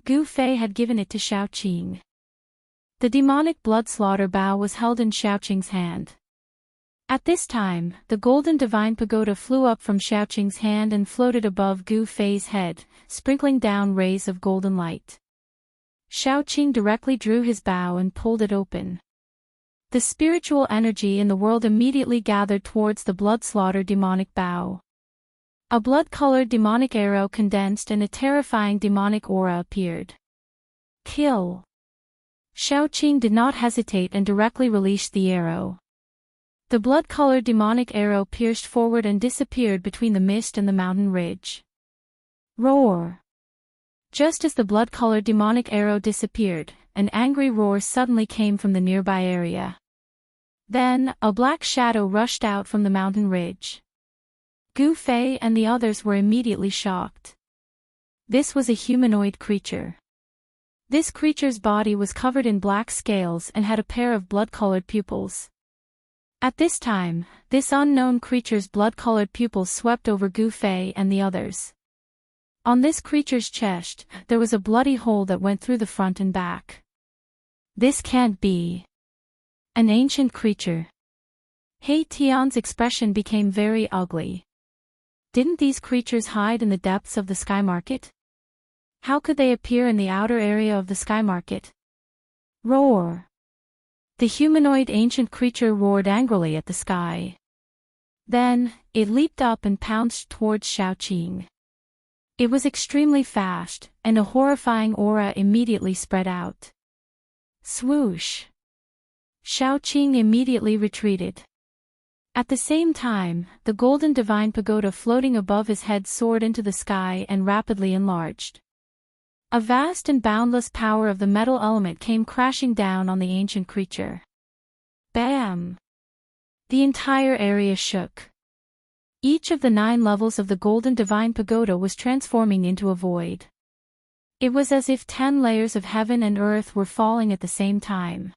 Gu Fei had given it to Xiaoqing. The demonic blood slaughter bow was held in Xiaoqing's hand. At this time, the golden divine pagoda flew up from Xiaoqing's hand and floated above Gu Fei's head, sprinkling down rays of golden light. Xiaoqing directly drew his bow and pulled it open. The spiritual energy in the world immediately gathered towards the blood slaughter demonic bow. A blood-colored demonic arrow condensed and a terrifying demonic aura appeared. Kill! Xiaoqing did not hesitate and directly released the arrow. The blood-colored demonic arrow pierced forward and disappeared between the mist and the mountain ridge. Roar! Just as the blood-colored demonic arrow disappeared, an angry roar suddenly came from the nearby area. Then, a black shadow rushed out from the mountain ridge. Gu Fei and the others were immediately shocked. This was a humanoid creature. This creature's body was covered in black scales and had a pair of blood-colored pupils. At this time, this unknown creature's blood-colored pupils swept over Gu Fei and the others. On this creature's chest, there was a bloody hole that went through the front and back. This can't be. An ancient creature. He Tian's expression became very ugly. Didn't these creatures hide in the depths of the sky market? How could they appear in the outer area of the sky market? Roar! The humanoid ancient creature roared angrily at the sky. Then, it leaped up and pounced towards Xiaoqing. It was extremely fast, and a horrifying aura immediately spread out. Swoosh! Xiaoqing immediately retreated. At the same time, the golden divine pagoda floating above his head soared into the sky and rapidly enlarged. A vast and boundless power of the metal element came crashing down on the ancient creature. Bam! The entire area shook. Each of the 9 levels of the golden divine pagoda was transforming into a void. It was as if 10 layers of heaven and earth were falling at the same time.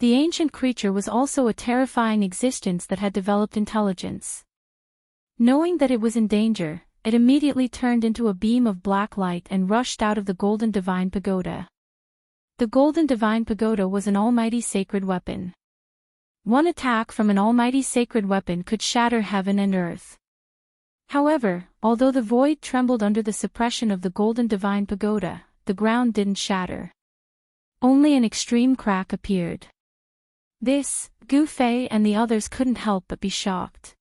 The ancient creature was also a terrifying existence that had developed intelligence. Knowing that it was in danger, it immediately turned into a beam of black light and rushed out of the Golden Divine Pagoda. The Golden Divine Pagoda was an almighty sacred weapon. One attack from an almighty sacred weapon could shatter heaven and earth. However, although the void trembled under the suppression of the Golden Divine Pagoda, the ground didn't shatter. Only an extreme crack appeared. This, Gu Fei and the others couldn't help but be shocked.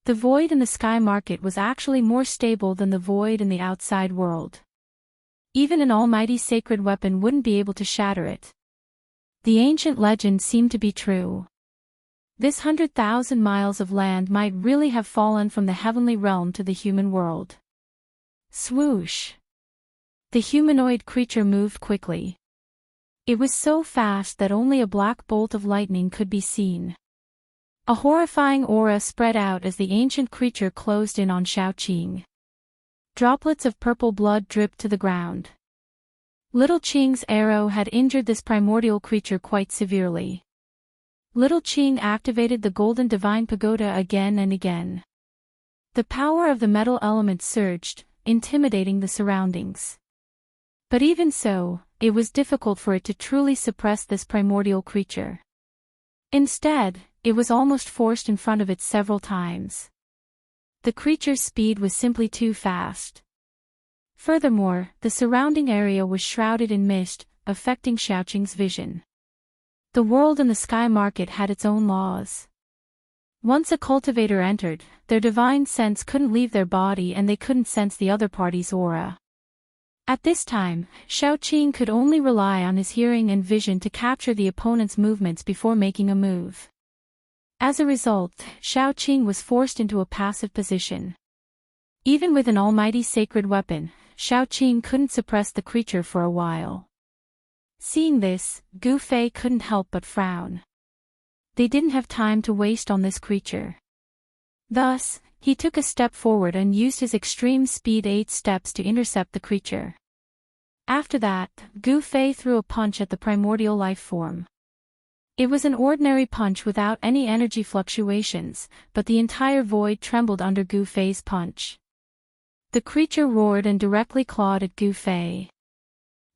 The void in the sky market was actually more stable than the void in the outside world. Even an almighty sacred weapon wouldn't be able to shatter it. The ancient legend seemed to be true. This 100,000 miles of land might really have fallen from the heavenly realm to the human world. Swoosh! The humanoid creature moved quickly. It was so fast that only a black bolt of lightning could be seen. A horrifying aura spread out as the ancient creature closed in on Xiaoqing. Droplets of purple blood dripped to the ground. Little Qing's arrow had injured this primordial creature quite severely. Little Qing activated the Golden Divine Pagoda again and again. The power of the metal element surged, intimidating the surroundings. But even so, it was difficult for it to truly suppress this primordial creature. Instead, it was almost forced in front of it several times. The creature's speed was simply too fast. Furthermore, the surrounding area was shrouded in mist, affecting Xiaoqing's vision. The world in the sky market had its own laws. Once a cultivator entered, their divine sense couldn't leave their body and they couldn't sense the other party's aura. At this time, Xiaoqing could only rely on his hearing and vision to capture the opponent's movements before making a move. As a result, Xiaoqing was forced into a passive position. Even with an almighty sacred weapon, Xiaoqing couldn't suppress the creature for a while. Seeing this, Gu Fei couldn't help but frown. They didn't have time to waste on this creature. Thus, he took a step forward and used his extreme speed 8 steps to intercept the creature. After that, Gu Fei threw a punch at the primordial life form. It was an ordinary punch without any energy fluctuations, but the entire void trembled under Gu Fei's punch. The creature roared and directly clawed at Gu Fei.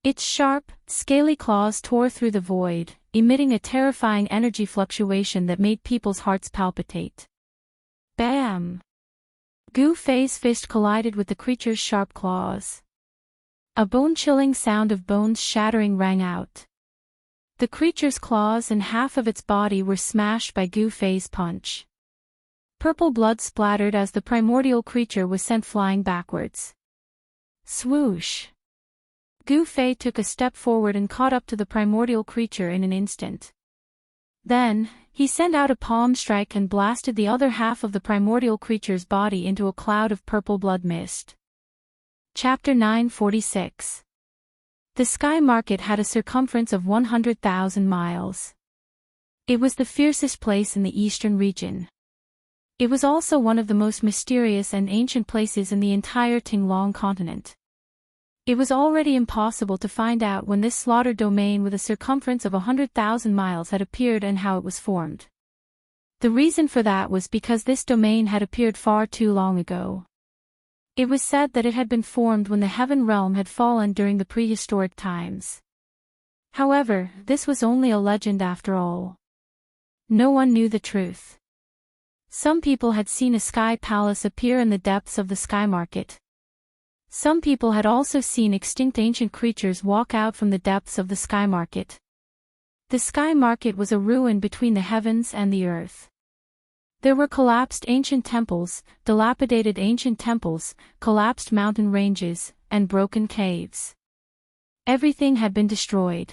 Its sharp, scaly claws tore through the void, emitting a terrifying energy fluctuation that made people's hearts palpitate. Bam! Gu Fei's fist collided with the creature's sharp claws. A bone-chilling sound of bones shattering rang out. The creature's claws and half of its body were smashed by Gu Fei's punch. Purple blood splattered as the primordial creature was sent flying backwards. Swoosh! Gu Fei took a step forward and caught up to the primordial creature in an instant. Then, he sent out a palm strike and blasted the other half of the primordial creature's body into a cloud of purple blood mist. Chapter 946. The sky market had a circumference of 100,000 miles. It was the fiercest place in the eastern region. It was also one of the most mysterious and ancient places in the entire Tinglong continent. It was already impossible to find out when this slaughtered domain with a circumference of 100,000 miles had appeared and how it was formed. The reason for that was because this domain had appeared far too long ago. It was said that it had been formed when the heaven realm had fallen during the prehistoric times. However, this was only a legend after all. No one knew the truth. Some people had seen a sky palace appear in the depths of the sky market. Some people had also seen extinct ancient creatures walk out from the depths of the sky market. The sky market was a ruin between the heavens and the earth. There were collapsed ancient temples, dilapidated ancient temples, collapsed mountain ranges, and broken caves. Everything had been destroyed.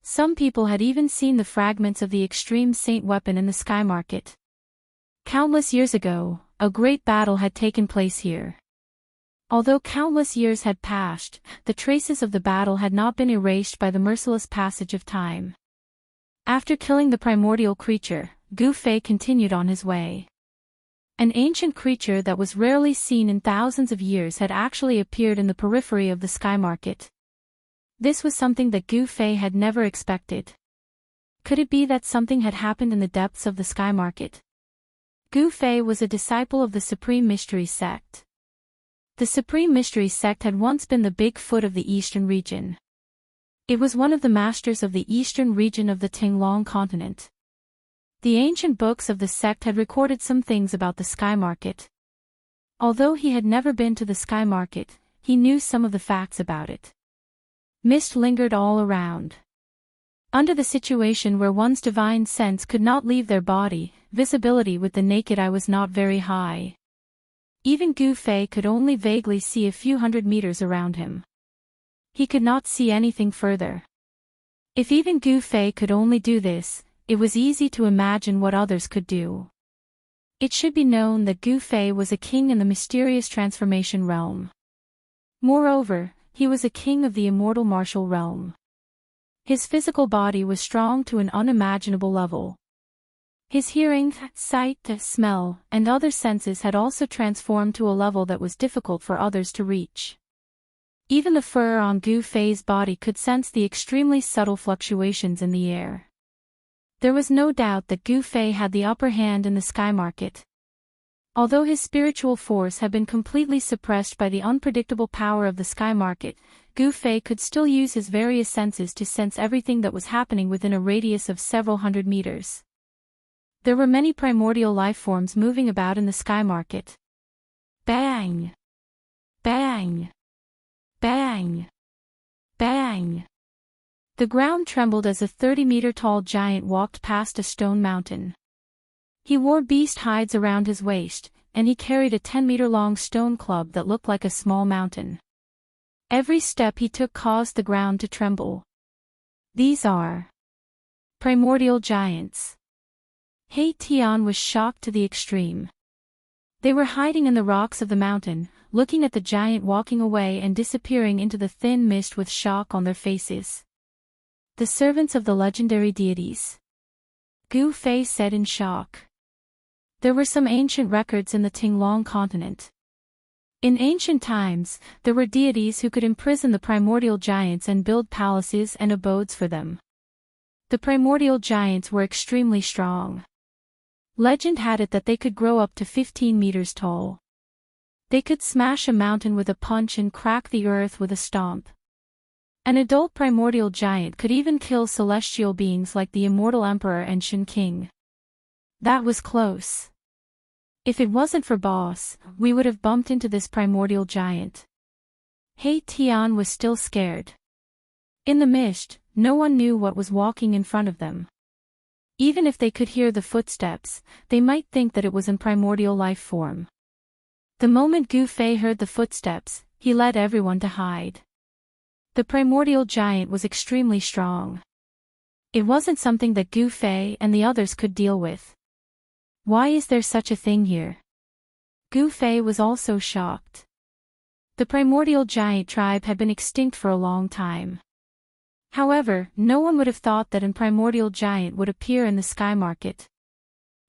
Some people had even seen the fragments of the extreme saint weapon in the sky market. Countless years ago, a great battle had taken place here. Although countless years had passed, the traces of the battle had not been erased by the merciless passage of time. After killing the primordial creature, Gu Fei continued on his way. An ancient creature that was rarely seen in thousands of years had actually appeared in the periphery of the sky market. This was something that Gu Fei had never expected. Could it be that something had happened in the depths of the sky market? Gu Fei was a disciple of the Supreme Mystery Sect. The Supreme Mystery Sect had once been the Big Foot of the Eastern region. It was one of the masters of the eastern region of the Tinglong continent. The ancient books of the sect had recorded some things about the sky market. Although he had never been to the sky market, he knew some of the facts about it. Mist lingered all around. Under the situation where one's divine sense could not leave their body, visibility with the naked eye was not very high. Even Gu Fei could only vaguely see a few hundred meters around him. He could not see anything further. If even Gu Fei could only do this, it was easy to imagine what others could do. It should be known that Gu Fei was a king in the mysterious transformation realm. Moreover, he was a king of the immortal martial realm. His physical body was strong to an unimaginable level. His hearing, sight, smell, and other senses had also transformed to a level that was difficult for others to reach. Even the fur on Gu Fei's body could sense the extremely subtle fluctuations in the air. There was no doubt that Gu Fei had the upper hand in the sky market. Although his spiritual force had been completely suppressed by the unpredictable power of the sky market, Gu Fei could still use his various senses to sense everything that was happening within a radius of several hundred meters. There were many primordial life forms moving about in the sky market. Bang! Bang! Bang! Bang! The ground trembled as a 30-meter-tall giant walked past a stone mountain. He wore beast hides around his waist, and he carried a 10-meter-long stone club that looked like a small mountain. Every step he took caused the ground to tremble. These are primordial giants. He Tian was shocked to the extreme. They were hiding in the rocks of the mountain, looking at the giant walking away and disappearing into the thin mist with shock on their faces. The servants of the legendary deities. Gu Fei said in shock. There were some ancient records in the Tinglong continent. In ancient times, there were deities who could imprison the primordial giants and build palaces and abodes for them. The primordial giants were extremely strong. Legend had it that they could grow up to 15 meters tall. They could smash a mountain with a punch and crack the earth with a stomp. An adult primordial giant could even kill celestial beings like the Immortal Emperor and Shen King. That was close. If it wasn't for Boss, we would have bumped into this primordial giant. He Tian was still scared. In the mist, no one knew what was walking in front of them. Even if they could hear the footsteps, they might think that it was in primordial life form. The moment Gu Fei heard the footsteps, he led everyone to hide. The primordial giant was extremely strong. It wasn't something that Gu Fei and the others could deal with. Why is there such a thing here? Gu Fei was also shocked. The primordial giant tribe had been extinct for a long time. However, no one would have thought that a primordial giant would appear in the sky market.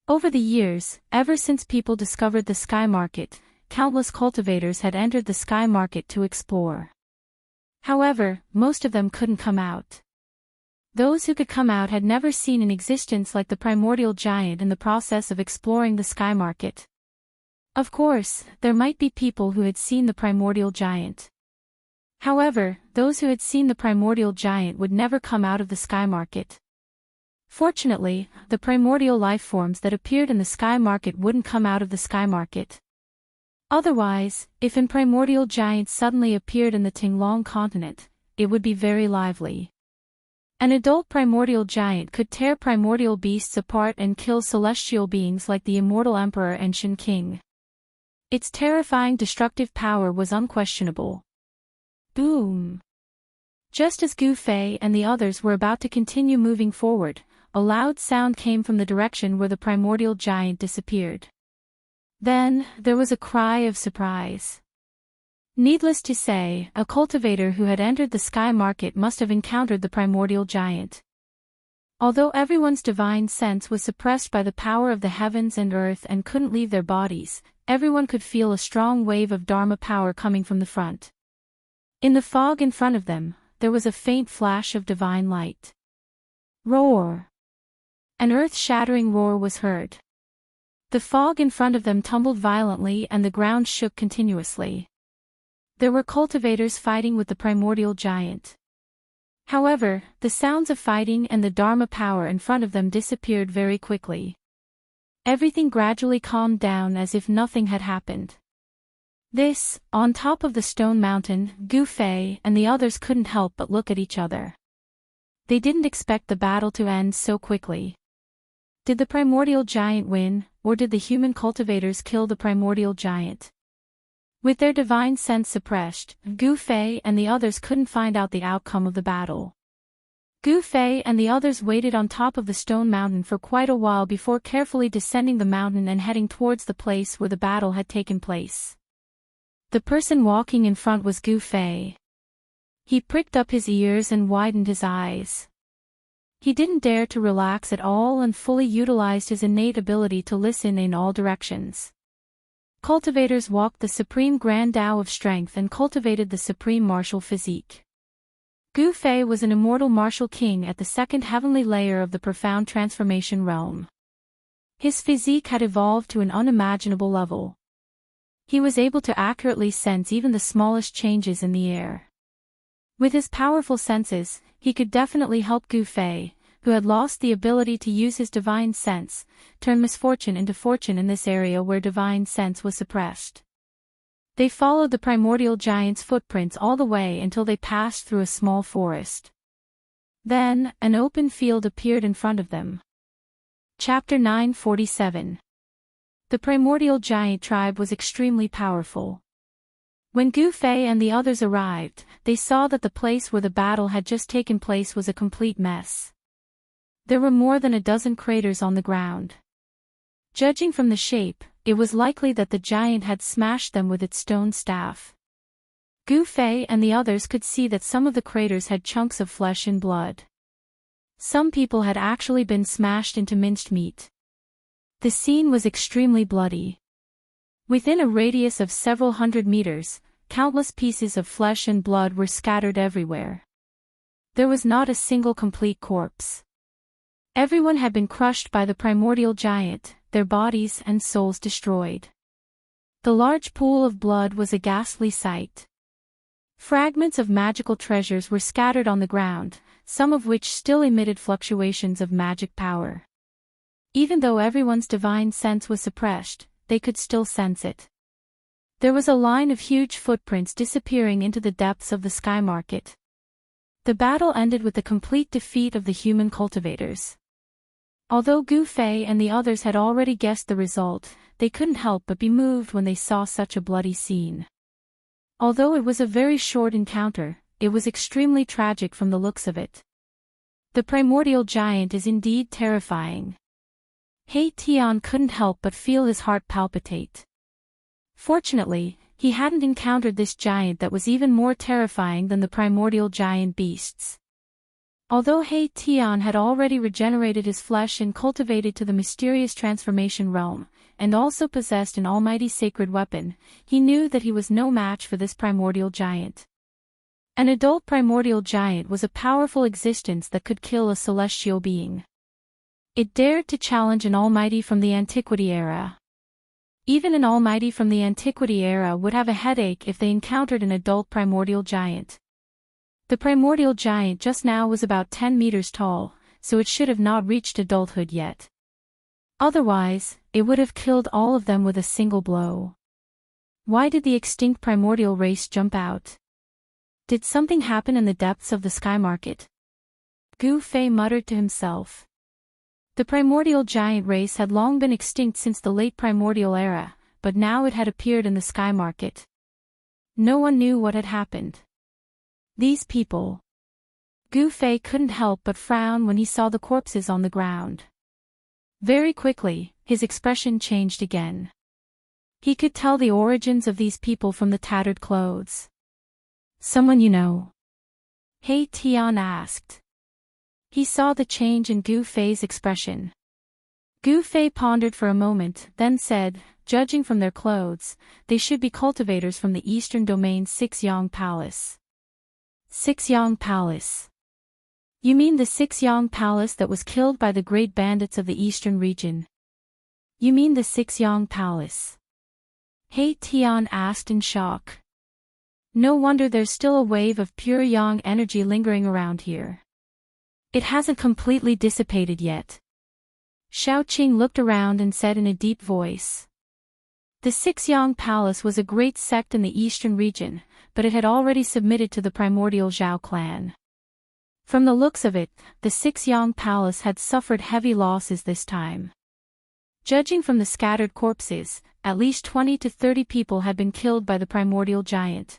Over the years, ever since people discovered the sky market, countless cultivators had entered the sky market to explore. However, most of them couldn't come out. Those who could come out had never seen an existence like the primordial giant in the process of exploring the sky market. Of course, there might be people who had seen the primordial giant. However, those who had seen the primordial giant would never come out of the sky market. Fortunately, the primordial life forms that appeared in the sky market wouldn't come out of the sky market. Otherwise, if an primordial giant suddenly appeared in the Tinglong continent, it would be very lively. An adult primordial giant could tear primordial beasts apart and kill celestial beings like the Immortal Emperor and Shen King. Its terrifying destructive power was unquestionable. Boom! Just as Gu Fei and the others were about to continue moving forward, a loud sound came from the direction where the primordial giant disappeared. Then, there was a cry of surprise. Needless to say, a cultivator who had entered the sky market must have encountered the primordial giant. Although everyone's divine sense was suppressed by the power of the heavens and earth and couldn't leave their bodies, everyone could feel a strong wave of Dharma power coming from the front. In the fog in front of them, there was a faint flash of divine light. Roar! An earth-shattering roar was heard. The fog in front of them tumbled violently and the ground shook continuously. There were cultivators fighting with the primordial giant. However, the sounds of fighting and the Dharma power in front of them disappeared very quickly. Everything gradually calmed down as if nothing had happened. This, on top of the stone mountain, Gu Fei and the others couldn't help but look at each other. They didn't expect the battle to end so quickly. Did the primordial giant win, or did the human cultivators kill the primordial giant? With their divine sense suppressed, Gu Fei and the others couldn't find out the outcome of the battle. Gu Fei and the others waited on top of the stone mountain for quite a while before carefully descending the mountain and heading towards the place where the battle had taken place. The person walking in front was Gu Fei. He pricked up his ears and widened his eyes. He didn't dare to relax at all and fully utilized his innate ability to listen in all directions. Cultivators walked the supreme grand Tao of strength and cultivated the supreme martial physique. Gu Fei was an immortal martial king at the second heavenly layer of the profound transformation realm. His physique had evolved to an unimaginable level. He was able to accurately sense even the smallest changes in the air. With his powerful senses, he could definitely help Gu Fei, who had lost the ability to use his divine sense, turn misfortune into fortune in this area where divine sense was suppressed. They followed the primordial giant's footprints all the way until they passed through a small forest. Then, an open field appeared in front of them. Chapter 947. The primordial giant tribe was extremely powerful. When Gu Fei and the others arrived, they saw that the place where the battle had just taken place was a complete mess. There were more than a dozen craters on the ground. Judging from the shape, it was likely that the giant had smashed them with its stone staff. Gu Fei and the others could see that some of the craters had chunks of flesh and blood. Some people had actually been smashed into minced meat. The scene was extremely bloody. Within a radius of several hundred meters, countless pieces of flesh and blood were scattered everywhere. There was not a single complete corpse. Everyone had been crushed by the primordial giant, their bodies and souls destroyed. The large pool of blood was a ghastly sight. Fragments of magical treasures were scattered on the ground, some of which still emitted fluctuations of magic power. Even though everyone's divine sense was suppressed, they could still sense it. There was a line of huge footprints disappearing into the depths of the sky market. The battle ended with the complete defeat of the human cultivators. Although Gu Fei and the others had already guessed the result, they couldn't help but be moved when they saw such a bloody scene. Although it was a very short encounter, it was extremely tragic from the looks of it. The primordial giant is indeed terrifying. He Tian couldn't help but feel his heart palpitate. Fortunately, he hadn't encountered this giant that was even more terrifying than the primordial giant beasts. Although He Tian had already regenerated his flesh and cultivated to the mysterious transformation realm, and also possessed an almighty sacred weapon, he knew that he was no match for this primordial giant. An adult primordial giant was a powerful existence that could kill a celestial being. It dared to challenge an almighty from the antiquity era. Even an almighty from the antiquity era would have a headache if they encountered an adult primordial giant. The primordial giant just now was about 10 meters tall, so it should have not reached adulthood yet. Otherwise, it would have killed all of them with a single blow. Why did the extinct primordial race jump out? Did something happen in the depths of the sky market? Gu Fei muttered to himself. The primordial giant race had long been extinct since the late primordial era, but now it had appeared in the sky market. No one knew what had happened. These people. Gu Fei couldn't help but frown when he saw the corpses on the ground. Very quickly, his expression changed again. He could tell the origins of these people from the tattered clothes. Someone you know? He Tian asked. He saw the change in Gu Fei's expression. Gu Fei pondered for a moment, then said, judging from their clothes, they should be cultivators from the eastern domain's Xianxia Palace. Xianxia Palace. You mean the Xianxia palace that was killed by the great bandits of the eastern region? You mean the Xianxia palace? He Tian asked in shock. No wonder there's still a wave of pure yang energy lingering around here. It hasn't completely dissipated yet. Xiaoqing looked around and said in a deep voice. The Xianxia palace was a great sect in the eastern region, but it had already submitted to the primordial Zhao clan. From the looks of it, the Xianxia palace had suffered heavy losses this time. Judging from the scattered corpses, at least 20 to 30 people had been killed by the primordial giant.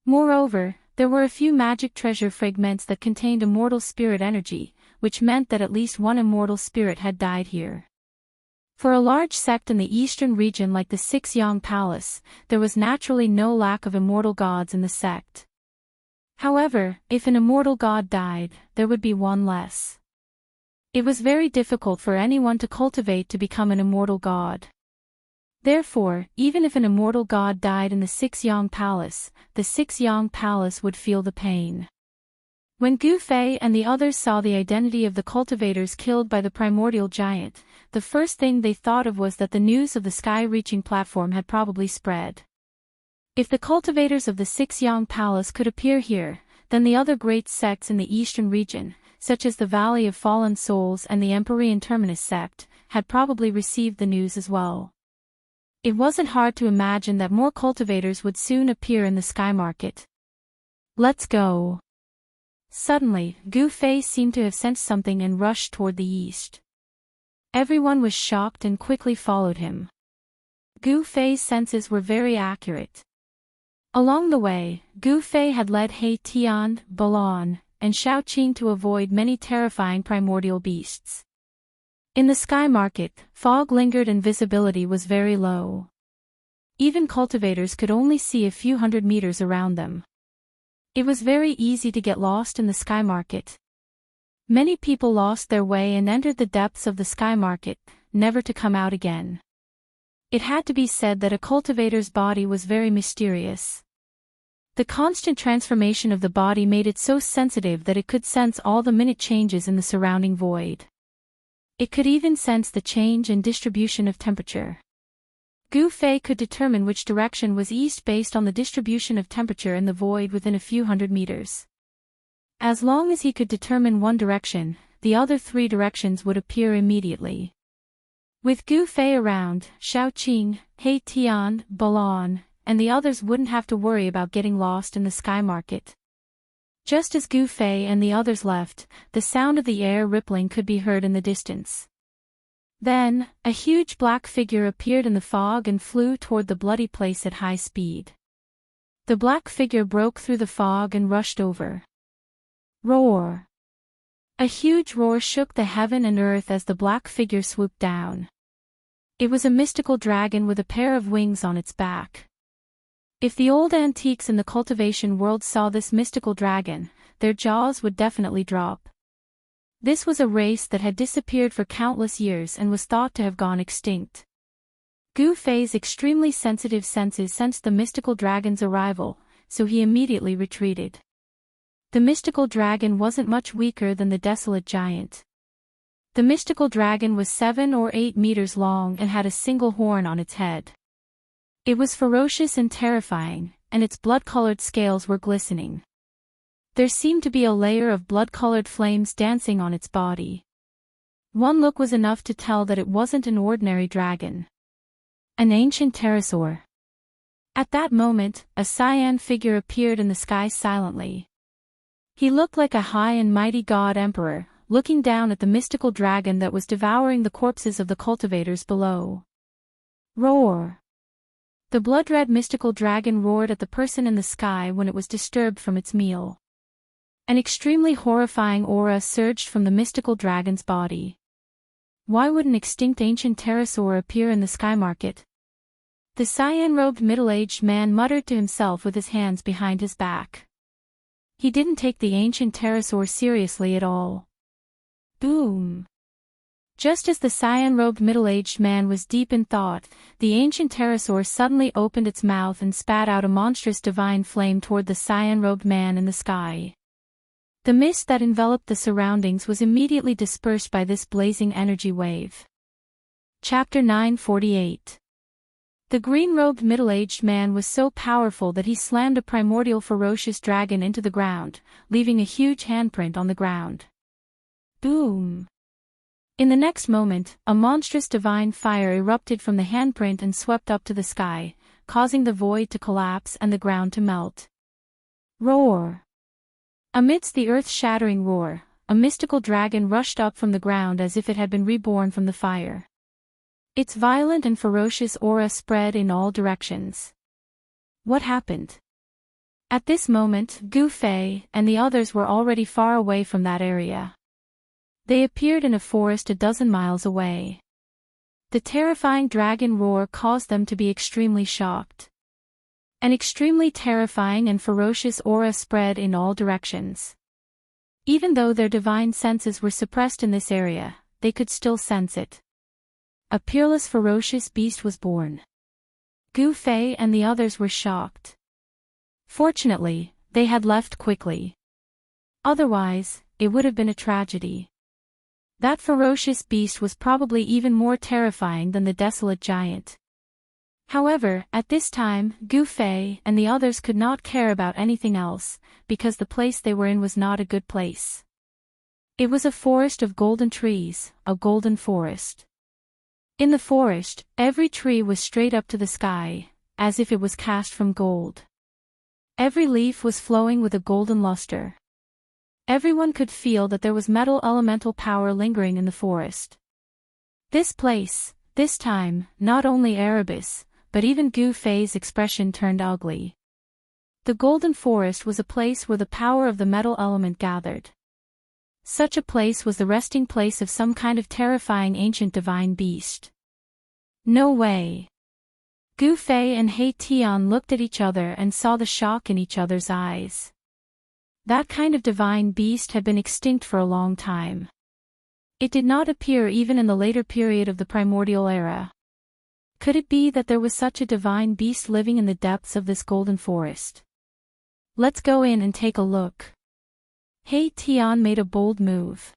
Moreover, there were a few magic treasure fragments that contained immortal spirit energy, which meant that at least one immortal spirit had died here. For a large sect in the eastern region like the Xianxia palace, there was naturally no lack of immortal gods in the sect. However, if an immortal god died, there would be one less. It was very difficult for anyone to cultivate to become an immortal god. Therefore, even if an immortal god died in the Xianxia palace, the Xianxia palace would feel the pain. When Gu Fei and the others saw the identity of the cultivators killed by the primordial giant, the first thing they thought of was that the news of the sky-reaching platform had probably spread. If the cultivators of the Xianxia palace could appear here, then the other great sects in the eastern region, such as the Valley of Fallen Souls and the Empyrean Terminus sect, had probably received the news as well. It wasn't hard to imagine that more cultivators would soon appear in the sky market. Let's go. Suddenly, Gu Fei seemed to have sensed something and rushed toward the east. Everyone was shocked and quickly followed him. Gu Fei's senses were very accurate. Along the way, Gu Fei had led He Tian, Balan, and Xiaoqing to avoid many terrifying primordial beasts. In the sky market, fog lingered and visibility was very low. Even cultivators could only see a few hundred meters around them. It was very easy to get lost in the sky market. Many people lost their way and entered the depths of the sky market, never to come out again. It had to be said that a cultivator's body was very mysterious. The constant transformation of the body made it so sensitive that it could sense all the minute changes in the surrounding void. It could even sense the change and distribution of temperature. Gu Fei could determine which direction was east based on the distribution of temperature in the void within a few hundred meters. As long as he could determine one direction, the other three directions would appear immediately. With Gu Fei around, Xiaoqing, He Tian, Balan, and the others wouldn't have to worry about getting lost in the sky market. Just as Gu Fei and the others left, the sound of the air rippling could be heard in the distance. Then, a huge black figure appeared in the fog and flew toward the bloody place at high speed. The black figure broke through the fog and rushed over. Roar! A huge roar shook the heaven and earth as the black figure swooped down. It was a mystical dragon with a pair of wings on its back. If the old antiques in the cultivation world saw this mystical dragon, their jaws would definitely drop. This was a race that had disappeared for countless years and was thought to have gone extinct. Gu Fei's extremely sensitive senses sensed the mystical dragon's arrival, so he immediately retreated. The mystical dragon wasn't much weaker than the desolate giant. The mystical dragon was 7 or 8 meters long and had a single horn on its head. It was ferocious and terrifying, and its blood-colored scales were glistening. There seemed to be a layer of blood-colored flames dancing on its body. One look was enough to tell that it wasn't an ordinary dragon. An ancient pterosaur. At that moment, a cyan figure appeared in the sky silently. He looked like a high and mighty god emperor, looking down at the mystical dragon that was devouring the corpses of the cultivators below. Roar! The blood-red mystical dragon roared at the person in the sky when it was disturbed from its meal. An extremely horrifying aura surged from the mystical dragon's body. Why would an extinct ancient pterosaur appear in the sky market? The cyan-robed middle-aged man muttered to himself with his hands behind his back. He didn't take the ancient pterosaur seriously at all. Boom! Just as the cyan-robed middle-aged man was deep in thought, the ancient pterosaur suddenly opened its mouth and spat out a monstrous divine flame toward the cyan-robed man in the sky. The mist that enveloped the surroundings was immediately dispersed by this blazing energy wave. Chapter 948. The green-robed middle-aged man was so powerful that he slammed a primordial ferocious dragon into the ground, leaving a huge handprint on the ground. Boom! In the next moment, a monstrous divine fire erupted from the handprint and swept up to the sky, causing the void to collapse and the ground to melt. Roar! Amidst the earth-shattering roar, a mystical dragon rushed up from the ground as if it had been reborn from the fire. Its violent and ferocious aura spread in all directions. What happened? At this moment, Gu Fei and the others were already far away from that area. They appeared in a forest a dozen miles away. The terrifying dragon roar caused them to be extremely shocked. An extremely terrifying and ferocious aura spread in all directions. Even though their divine senses were suppressed in this area, they could still sense it. A peerless ferocious beast was born. Gu Fei and the others were shocked. Fortunately, they had left quickly. Otherwise, it would have been a tragedy. That ferocious beast was probably even more terrifying than the desolate giant. However, at this time, Gu Fei and the others could not care about anything else, because the place they were in was not a good place. It was a forest of golden trees, a golden forest. In the forest, every tree was straight up to the sky, as if it was cast from gold. Every leaf was flowing with a golden luster. Everyone could feel that there was metal elemental power lingering in the forest. This place, this time, not only Erebus, but even Gu Fei's expression turned ugly. The golden forest was a place where the power of the metal element gathered. Such a place was the resting place of some kind of terrifying ancient divine beast. No way. Gu Fei and He Tian looked at each other and saw the shock in each other's eyes. That kind of divine beast had been extinct for a long time. It did not appear even in the later period of the primordial era. Could it be that there was such a divine beast living in the depths of this golden forest? Let's go in and take a look. He Tian made a bold move.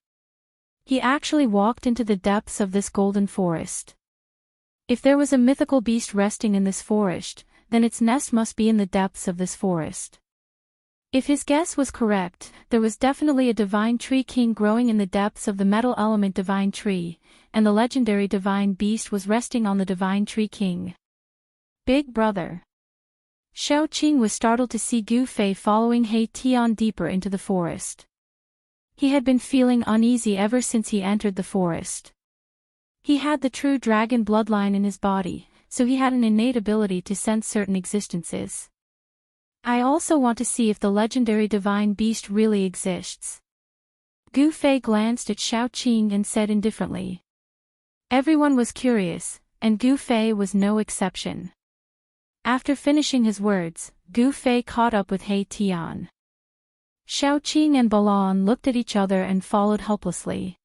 He actually walked into the depths of this golden forest. If there was a mythical beast resting in this forest, then its nest must be in the depths of this forest. If his guess was correct, there was definitely a divine tree king growing in the depths of the metal element divine tree, and the legendary divine beast was resting on the divine tree king. Big brother. Xiao Qing was startled to see Gu Fei following He Tian deeper into the forest. He had been feeling uneasy ever since he entered the forest. He had the true dragon bloodline in his body, so he had an innate ability to sense certain existences. I also want to see if the legendary divine beast really exists. Gu Fei glanced at Xiao Qing and said indifferently. Everyone was curious, and Gu Fei was no exception. After finishing his words, Gu Fei caught up with He Tian. Xiao Qing and Balan looked at each other and followed helplessly.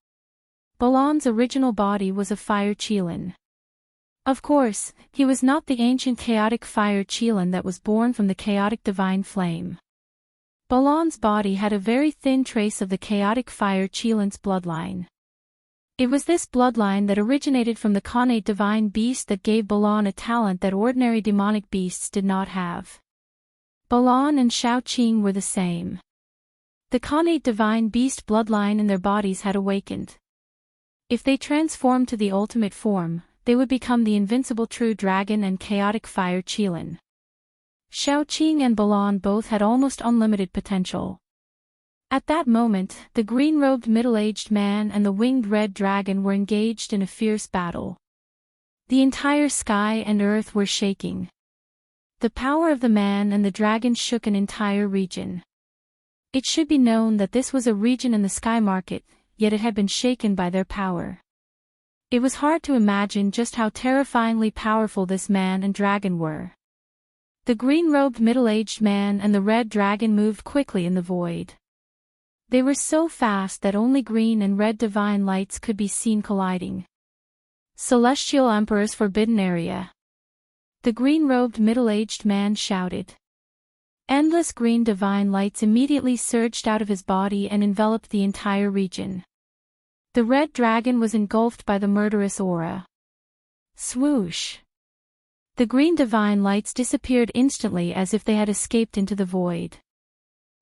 Balan's original body was a fire qilin. Of course, he was not the ancient chaotic fire qilin that was born from the chaotic divine flame. Balan's body had a very thin trace of the chaotic fire qilin's bloodline. It was this bloodline that originated from the connate divine beast that gave Balan a talent that ordinary demonic beasts did not have. Balan and Xiao Qing were the same. The connate divine beast bloodline in their bodies had awakened. If they transformed to the ultimate form, they would become the invincible true dragon and chaotic fire qilin. Xiao Qing and Balan both had almost unlimited potential. At that moment, the green-robed middle-aged man and the winged red dragon were engaged in a fierce battle. The entire sky and earth were shaking. The power of the man and the dragon shook an entire region. It should be known that this was a region in the sky market, yet it had been shaken by their power. It was hard to imagine just how terrifyingly powerful this man and dragon were. The green-robed middle-aged man and the red dragon moved quickly in the void. They were so fast that only green and red divine lights could be seen colliding. Celestial Emperor's Forbidden Area. The green-robed middle-aged man shouted. Endless green divine lights immediately surged out of his body and enveloped the entire region. The red dragon was engulfed by the murderous aura. Swoosh! The green divine lights disappeared instantly as if they had escaped into the void.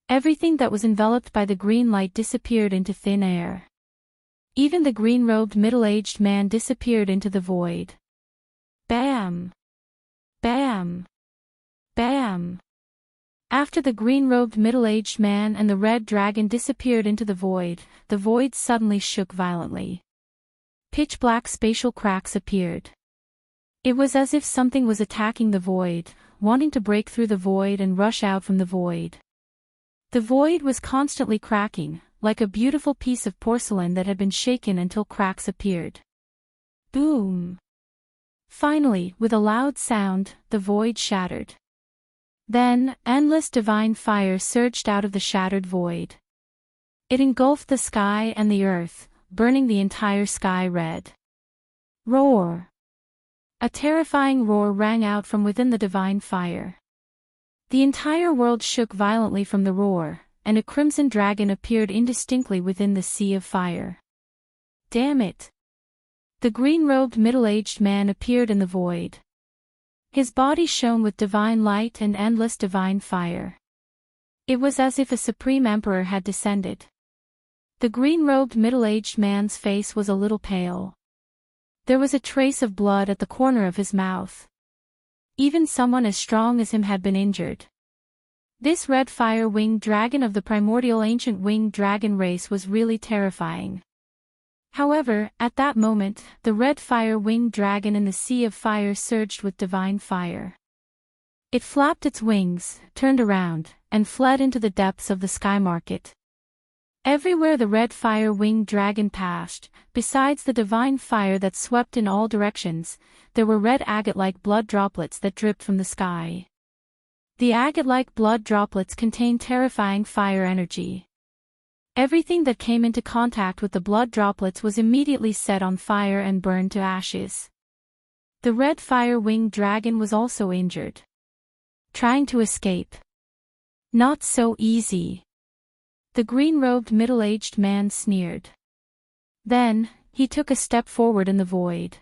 Everything that was enveloped by the green light disappeared into thin air. Even the green-robed middle-aged man disappeared into the void. Bam! Bam! Bam! After the green-robed middle-aged man and the red dragon disappeared into the void suddenly shook violently. Pitch-black spatial cracks appeared. It was as if something was attacking the void, wanting to break through the void and rush out from the void. The void was constantly cracking, like a beautiful piece of porcelain that had been shaken until cracks appeared. Boom! Finally, with a loud sound, the void shattered. Then, endless divine fire surged out of the shattered void. It engulfed the sky and the earth, burning the entire sky red. Roar! A terrifying roar rang out from within the divine fire. The entire world shook violently from the roar, and a crimson dragon appeared indistinctly within the sea of fire. Damn it! The green-robed middle-aged man appeared in the void. His body shone with divine light and endless divine fire. It was as if a supreme emperor had descended. The green-robed middle-aged man's face was a little pale. There was a trace of blood at the corner of his mouth. Even someone as strong as him had been injured. This red fire-winged dragon of the primordial ancient winged dragon race was really terrifying. However, at that moment, the red fire-winged dragon in the sea of fire surged with divine fire. It flapped its wings, turned around, and fled into the depths of the sky market. Everywhere the red fire-winged dragon passed, besides the divine fire that swept in all directions, there were red agate-like blood droplets that dripped from the sky. The agate-like blood droplets contained terrifying fire energy. Everything that came into contact with the blood droplets was immediately set on fire and burned to ashes. The red fire-winged dragon was also injured. Trying to escape. Not so easy. The green-robed middle-aged man sneered. Then, he took a step forward in the void.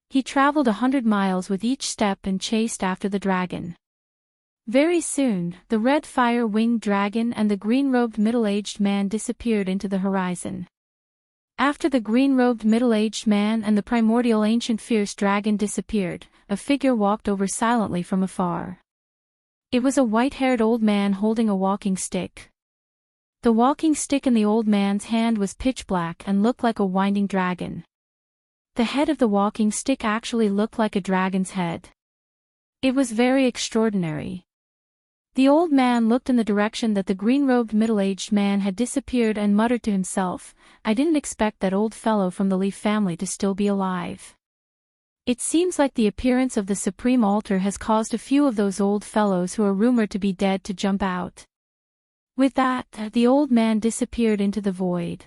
He traveled 100 miles with each step and chased after the dragon. Very soon, the red fire-winged dragon and the green-robed middle-aged man disappeared into the horizon. After the green-robed middle-aged man and the primordial ancient fierce dragon disappeared, a figure walked over silently from afar. It was a white-haired old man holding a walking stick. The walking stick in the old man's hand was pitch black and looked like a winding dragon. The head of the walking stick actually looked like a dragon's head. It was very extraordinary. The old man looked in the direction that the green-robed middle-aged man had disappeared and muttered to himself, "I didn't expect that old fellow from the Leaf family to still be alive. It seems like the appearance of the supreme altar has caused a few of those old fellows who are rumored to be dead to jump out." With that, the old man disappeared into the void.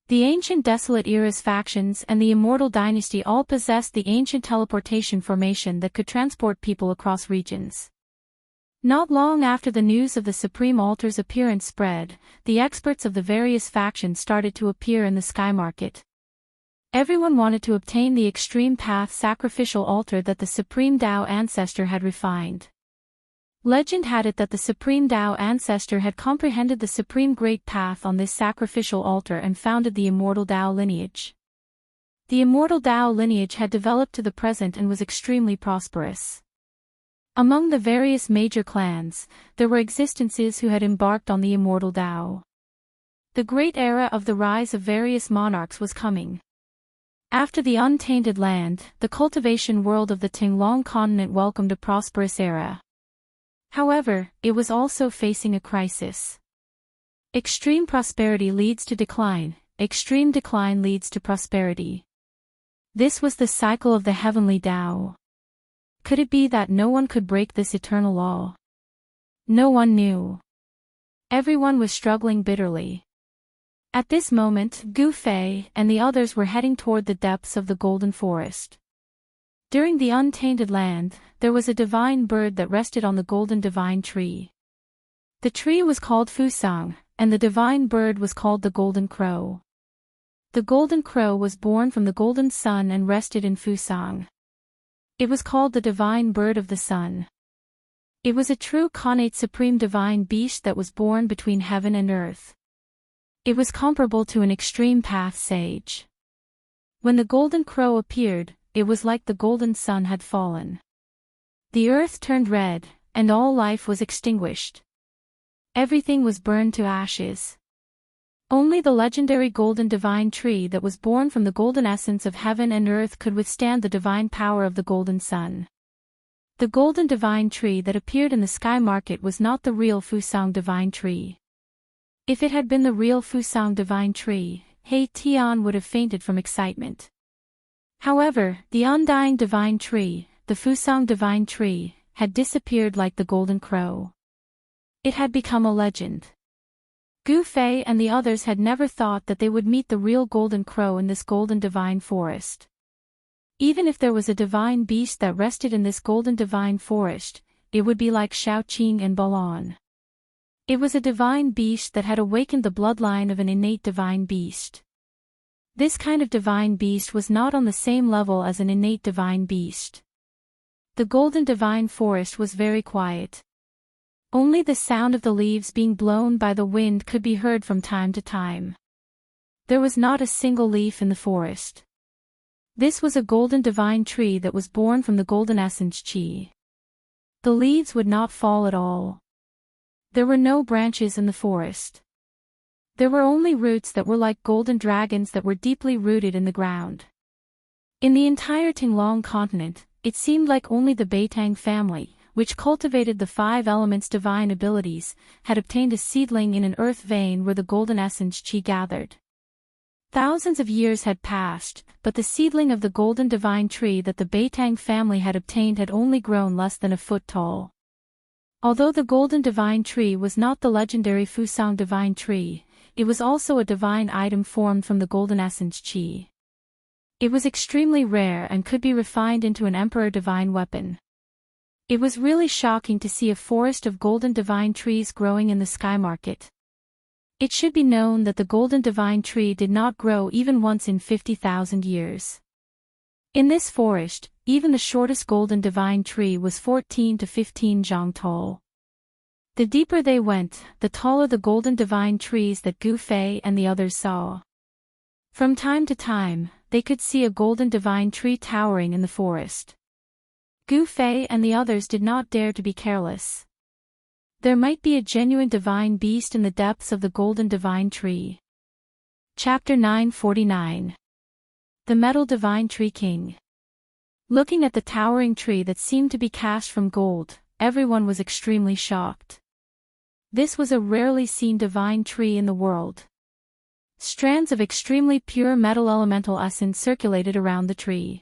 The ancient Desolate Era's factions and the Immortal dynasty all possessed the ancient teleportation formation that could transport people across regions. Not long after the news of the Supreme Altar's appearance spread, the experts of the various factions started to appear in the sky market. Everyone wanted to obtain the extreme path sacrificial altar that the Supreme Dao Ancestor had refined. Legend had it that the Supreme Dao Ancestor had comprehended the Supreme Great Path on this sacrificial altar and founded the Immortal Dao lineage. The Immortal Dao lineage had developed to the present and was extremely prosperous. Among the various major clans, there were existences who had embarked on the Immortal Dao. The great era of the rise of various monarchs was coming. After the untainted land, the cultivation world of the Tinglong continent welcomed a prosperous era. However, it was also facing a crisis. Extreme prosperity leads to decline, extreme decline leads to prosperity. This was the cycle of the heavenly Dao. Could it be that no one could break this eternal law? No one knew. Everyone was struggling bitterly. At this moment, Gu Fei and the others were heading toward the depths of the Golden Forest. During the untainted land, there was a divine bird that rested on the golden divine tree. The tree was called Fusang, and the divine bird was called the golden crow. The golden crow was born from the golden sun and rested in Fusang. It was called the divine bird of the sun. It was a true connate supreme divine beast that was born between heaven and earth. It was comparable to an extreme path sage. When the golden crow appeared, it was like the golden sun had fallen. The earth turned red, and all life was extinguished. Everything was burned to ashes. Only the legendary golden divine tree that was born from the golden essence of heaven and earth could withstand the divine power of the golden sun. The golden divine tree that appeared in the sky market was not the real Fusang divine tree. If it had been the real Fusang divine tree, He Tian would have fainted from excitement. However, the undying divine tree, the Fusang divine tree, had disappeared like the golden crow. It had become a legend. Gu Fei and the others had never thought that they would meet the real golden crow in this golden divine forest. Even if there was a divine beast that rested in this golden divine forest, it would be like Shaoqing and Balan. It was a divine beast that had awakened the bloodline of an innate divine beast. This kind of divine beast was not on the same level as an innate divine beast. The golden divine forest was very quiet. Only the sound of the leaves being blown by the wind could be heard from time to time. There was not a single leaf in the forest. This was a golden divine tree that was born from the golden essence Qi. The leaves would not fall at all. There were no branches in the forest. There were only roots that were like golden dragons that were deeply rooted in the ground. In the entire Tinglong continent, it seemed like only the Beitang family, which cultivated the 5 elements' divine abilities, had obtained a seedling in an earth vein where the golden essence Qi gathered. Thousands of years had passed, but the seedling of the golden divine tree that the Beitang family had obtained had only grown less than a foot tall. Although the golden divine tree was not the legendary Fusang divine tree, it was also a divine item formed from the golden essence Qi. It was extremely rare and could be refined into an emperor divine weapon. It was really shocking to see a forest of golden divine trees growing in the sky market. It should be known that the golden divine tree did not grow even once in 50,000 years. In this forest, even the shortest golden divine tree was 14 to 15 zhang tall. The deeper they went, the taller the golden divine trees that Gu Fei and the others saw. From time to time, they could see a golden divine tree towering in the forest. Gu Fei and the others did not dare to be careless. There might be a genuine divine beast in the depths of the golden divine tree. Chapter 949. The Metal Divine Tree King. Looking at the towering tree that seemed to be cast from gold, everyone was extremely shocked. This was a rarely seen divine tree in the world. Strands of extremely pure metal elemental essence circulated around the tree.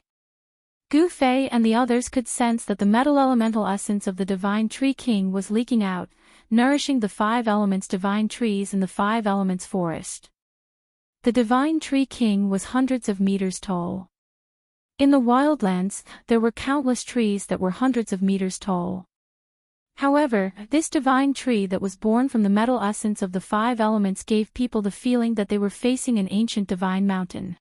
Gu Fei and the others could sense that the metal elemental essence of the divine tree king was leaking out, nourishing the 5 elements divine trees in the 5 elements forest. The divine tree king was hundreds of meters tall. In the wildlands, there were countless trees that were hundreds of meters tall. However, this divine tree that was born from the metal essence of the 5 elements gave people the feeling that they were facing an ancient divine mountain.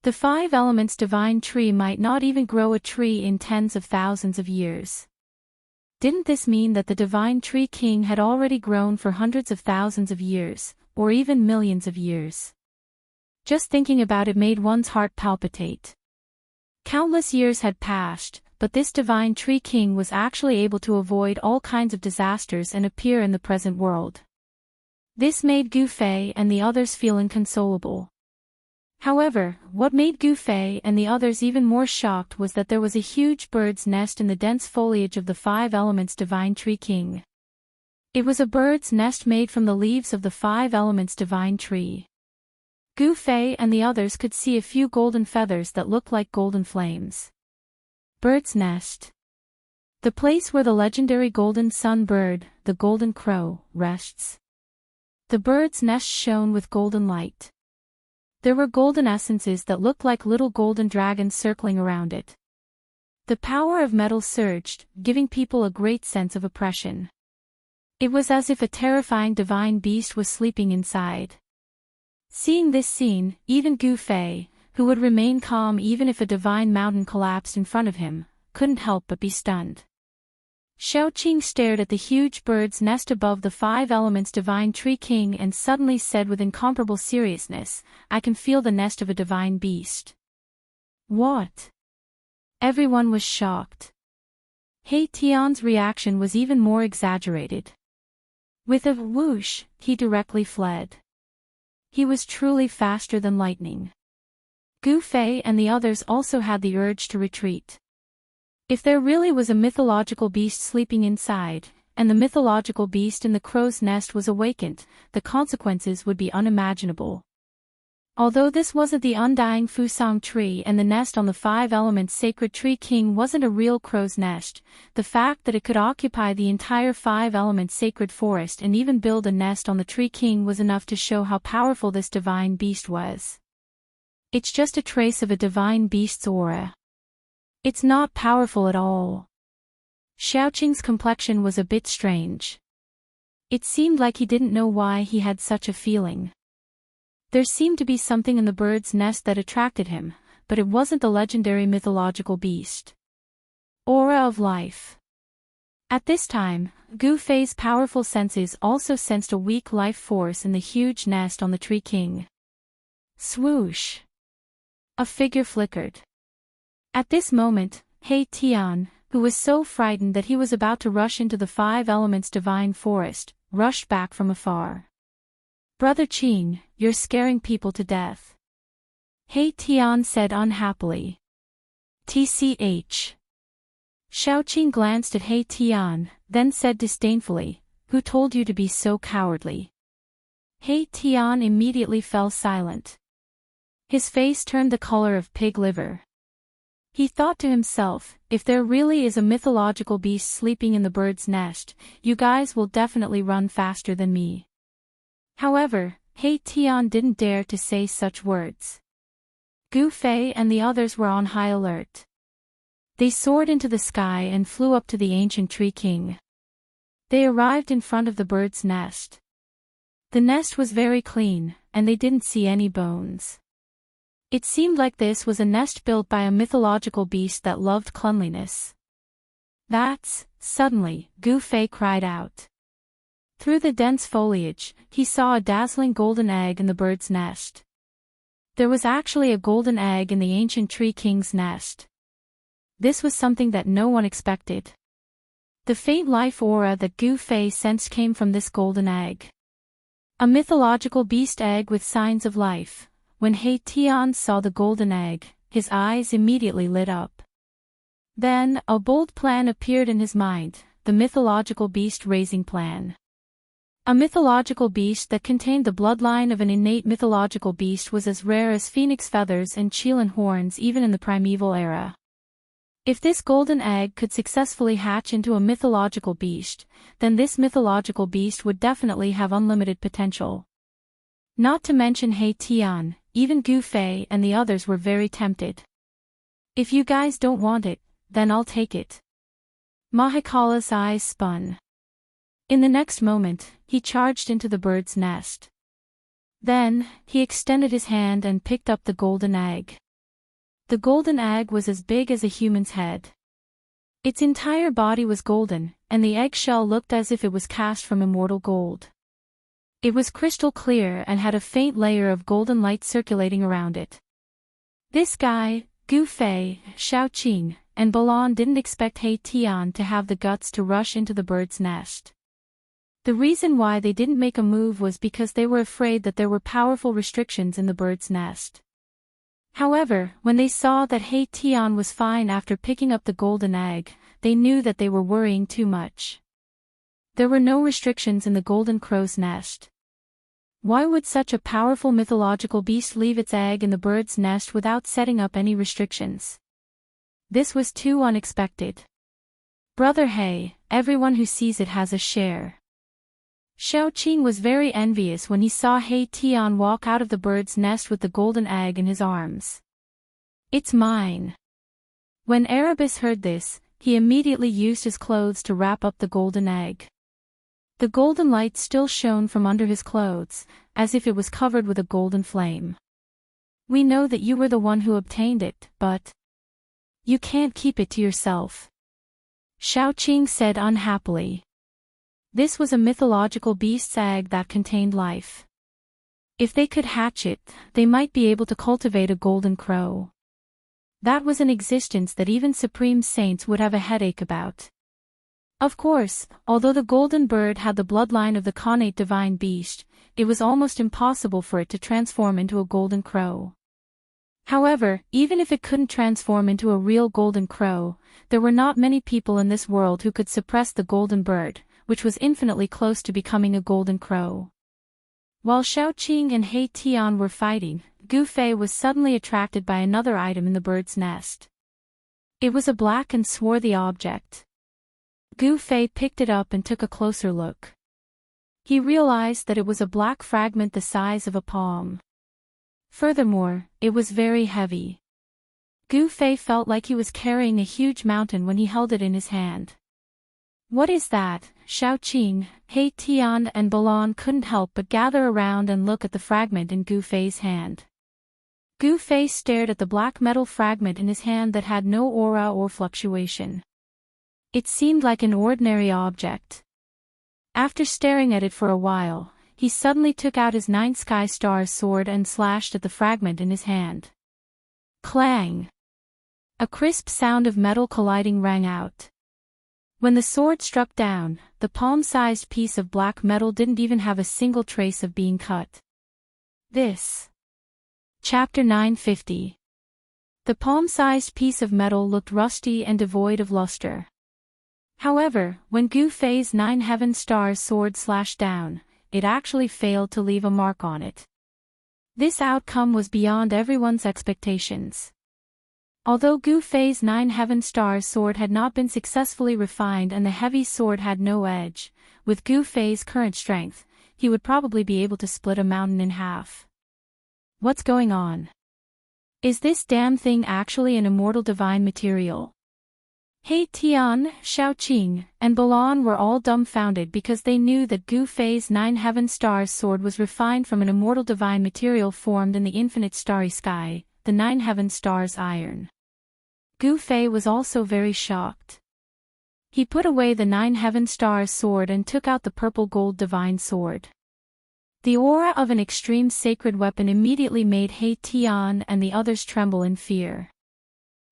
The 5 elements divine tree might not even grow a tree in tens of thousands of years. Didn't this mean that the divine tree king had already grown for hundreds of thousands of years, or even millions of years? Just thinking about it made one's heart palpitate. Countless years had passed, but this divine tree king was actually able to avoid all kinds of disasters and appear in the present world. This made Gu Fei and the others feel inconsolable. However, what made Gu Fei and the others even more shocked was that there was a huge bird's nest in the dense foliage of the 5 elements divine tree king. It was a bird's nest made from the leaves of the 5 elements divine tree. Gu Fei and the others could see a few golden feathers that looked like golden flames. Bird's nest. The place where the legendary golden sun bird, the golden crow, rests. The bird's nest shone with golden light. There were golden essences that looked like little golden dragons circling around it. The power of metal surged, giving people a great sense of oppression. It was as if a terrifying divine beast was sleeping inside. Seeing this scene, even Gu Fei, who would remain calm even if a divine mountain collapsed in front of him, couldn't help but be stunned. Xiaoqing stared at the huge bird's nest above the five elements divine tree king and suddenly said with incomparable seriousness, "I can feel the nest of a divine beast." What? Everyone was shocked. He Tian's reaction was even more exaggerated. With a whoosh, he directly fled. He was truly faster than lightning. Gu Fei and the others also had the urge to retreat. If there really was a mythological beast sleeping inside, and the mythological beast in the crow's nest was awakened, the consequences would be unimaginable. Although this wasn't the undying Fusang tree and the nest on the five elements sacred tree king wasn't a real crow's nest, the fact that it could occupy the entire five elements sacred forest and even build a nest on the tree king was enough to show how powerful this divine beast was. It's just a trace of a divine beast's aura. It's not powerful at all. Xiaoqing's complexion was a bit strange. It seemed like he didn't know why he had such a feeling. There seemed to be something in the bird's nest that attracted him, but it wasn't the legendary mythological beast. Aura of life. At this time, Gu Fei's powerful senses also sensed a weak life force in the huge nest on the tree king. Swoosh! A figure flickered. At this moment, He Tian, who was so frightened that he was about to rush into the five elements divine forest, rushed back from afar. "Brother Qing, you're scaring people to death," He Tian said unhappily. "Tch." Xiaoqing glanced at He Tian, then said disdainfully, "Who told you to be so cowardly?" He Tian immediately fell silent. His face turned the color of pig liver. He thought to himself, if there really is a mythological beast sleeping in the bird's nest, you guys will definitely run faster than me. However, He Tian didn't dare to say such words. Gu Fei and the others were on high alert. They soared into the sky and flew up to the ancient tree king. They arrived in front of the bird's nest. The nest was very clean, and they didn't see any bones. It seemed like this was a nest built by a mythological beast that loved cleanliness. Suddenly, Gu Fei cried out. Through the dense foliage, he saw a dazzling golden egg in the bird's nest. There was actually a golden egg in the ancient tree king's nest. This was something that no one expected. The faint life aura that Gu Fei sensed came from this golden egg. A mythological beast egg with signs of life. When He Tian saw the golden egg, his eyes immediately lit up. Then, a bold plan appeared in his mind, the mythological beast raising plan. A mythological beast that contained the bloodline of an innate mythological beast was as rare as phoenix feathers and qilin horns even in the primeval era. If this golden egg could successfully hatch into a mythological beast, then this mythological beast would definitely have unlimited potential. Not to mention He Tian, even Gu Fei and the others were very tempted. "If you guys don't want it, then I'll take it." Mahikala's eyes spun. In the next moment, he charged into the bird's nest. Then, he extended his hand and picked up the golden egg. The golden egg was as big as a human's head. Its entire body was golden, and the eggshell looked as if it was cast from immortal gold. It was crystal clear and had a faint layer of golden light circulating around it. This guy, Gu Fei, Xiaoqing, and Balan didn't expect He Tian to have the guts to rush into the bird's nest. The reason why they didn't make a move was because they were afraid that there were powerful restrictions in the bird's nest. However, when they saw that He Tian was fine after picking up the golden egg, they knew that they were worrying too much. There were no restrictions in the golden crow's nest. Why would such a powerful mythological beast leave its egg in the bird's nest without setting up any restrictions? This was too unexpected. "Brother He, everyone who sees it has a share." Xiaoqing was very envious when he saw He Tian walk out of the bird's nest with the golden egg in his arms. "It's mine." When Erebus heard this, he immediately used his clothes to wrap up the golden egg. The golden light still shone from under his clothes, as if it was covered with a golden flame. "We know that you were the one who obtained it, but you can't keep it to yourself," Xiaoqing said unhappily. This was a mythological beast's egg that contained life. If they could hatch it, they might be able to cultivate a golden crow. That was an existence that even supreme saints would have a headache about. Of course, although the golden bird had the bloodline of the connate divine beast, it was almost impossible for it to transform into a golden crow. However, even if it couldn't transform into a real golden crow, there were not many people in this world who could suppress the golden bird, which was infinitely close to becoming a golden crow. While Xiaoqing and He Tian were fighting, Gu Fei was suddenly attracted by another item in the bird's nest. It was a black and swarthy object. Gu Fei picked it up and took a closer look. He realized that it was a black fragment the size of a palm. Furthermore, it was very heavy. Gu Fei felt like he was carrying a huge mountain when he held it in his hand. "What is that?" Xiaoqing, He Tian and Balan couldn't help but gather around and look at the fragment in Gu Fei's hand. Gu Fei stared at the black metal fragment in his hand that had no aura or fluctuation. It seemed like an ordinary object. After staring at it for a while, he suddenly took out his 9 sky stars sword and slashed at the fragment in his hand. Clang! A crisp sound of metal colliding rang out. When the sword struck down, the palm-sized piece of black metal didn't even have a single trace of being cut. This. Chapter 950. The palm-sized piece of metal looked rusty and devoid of luster. However, when Gu Fei's 9 heaven stars sword slashed down, it actually failed to leave a mark on it. This outcome was beyond everyone's expectations. Although Gu Fei's 9 heaven stars sword had not been successfully refined and the heavy sword had no edge, with Gu Fei's current strength, he would probably be able to split a mountain in half. What's going on? Is this damn thing actually an immortal divine material? He Tian, Xiaoqing, and Balan were all dumbfounded because they knew that Gu Fei's 9 heaven stars sword was refined from an immortal divine material formed in the infinite starry sky, the 9 heaven stars iron. Gu Fei was also very shocked. He put away the 9 heaven stars sword and took out the purple gold divine sword. The aura of an extreme sacred weapon immediately made He Tian and the others tremble in fear.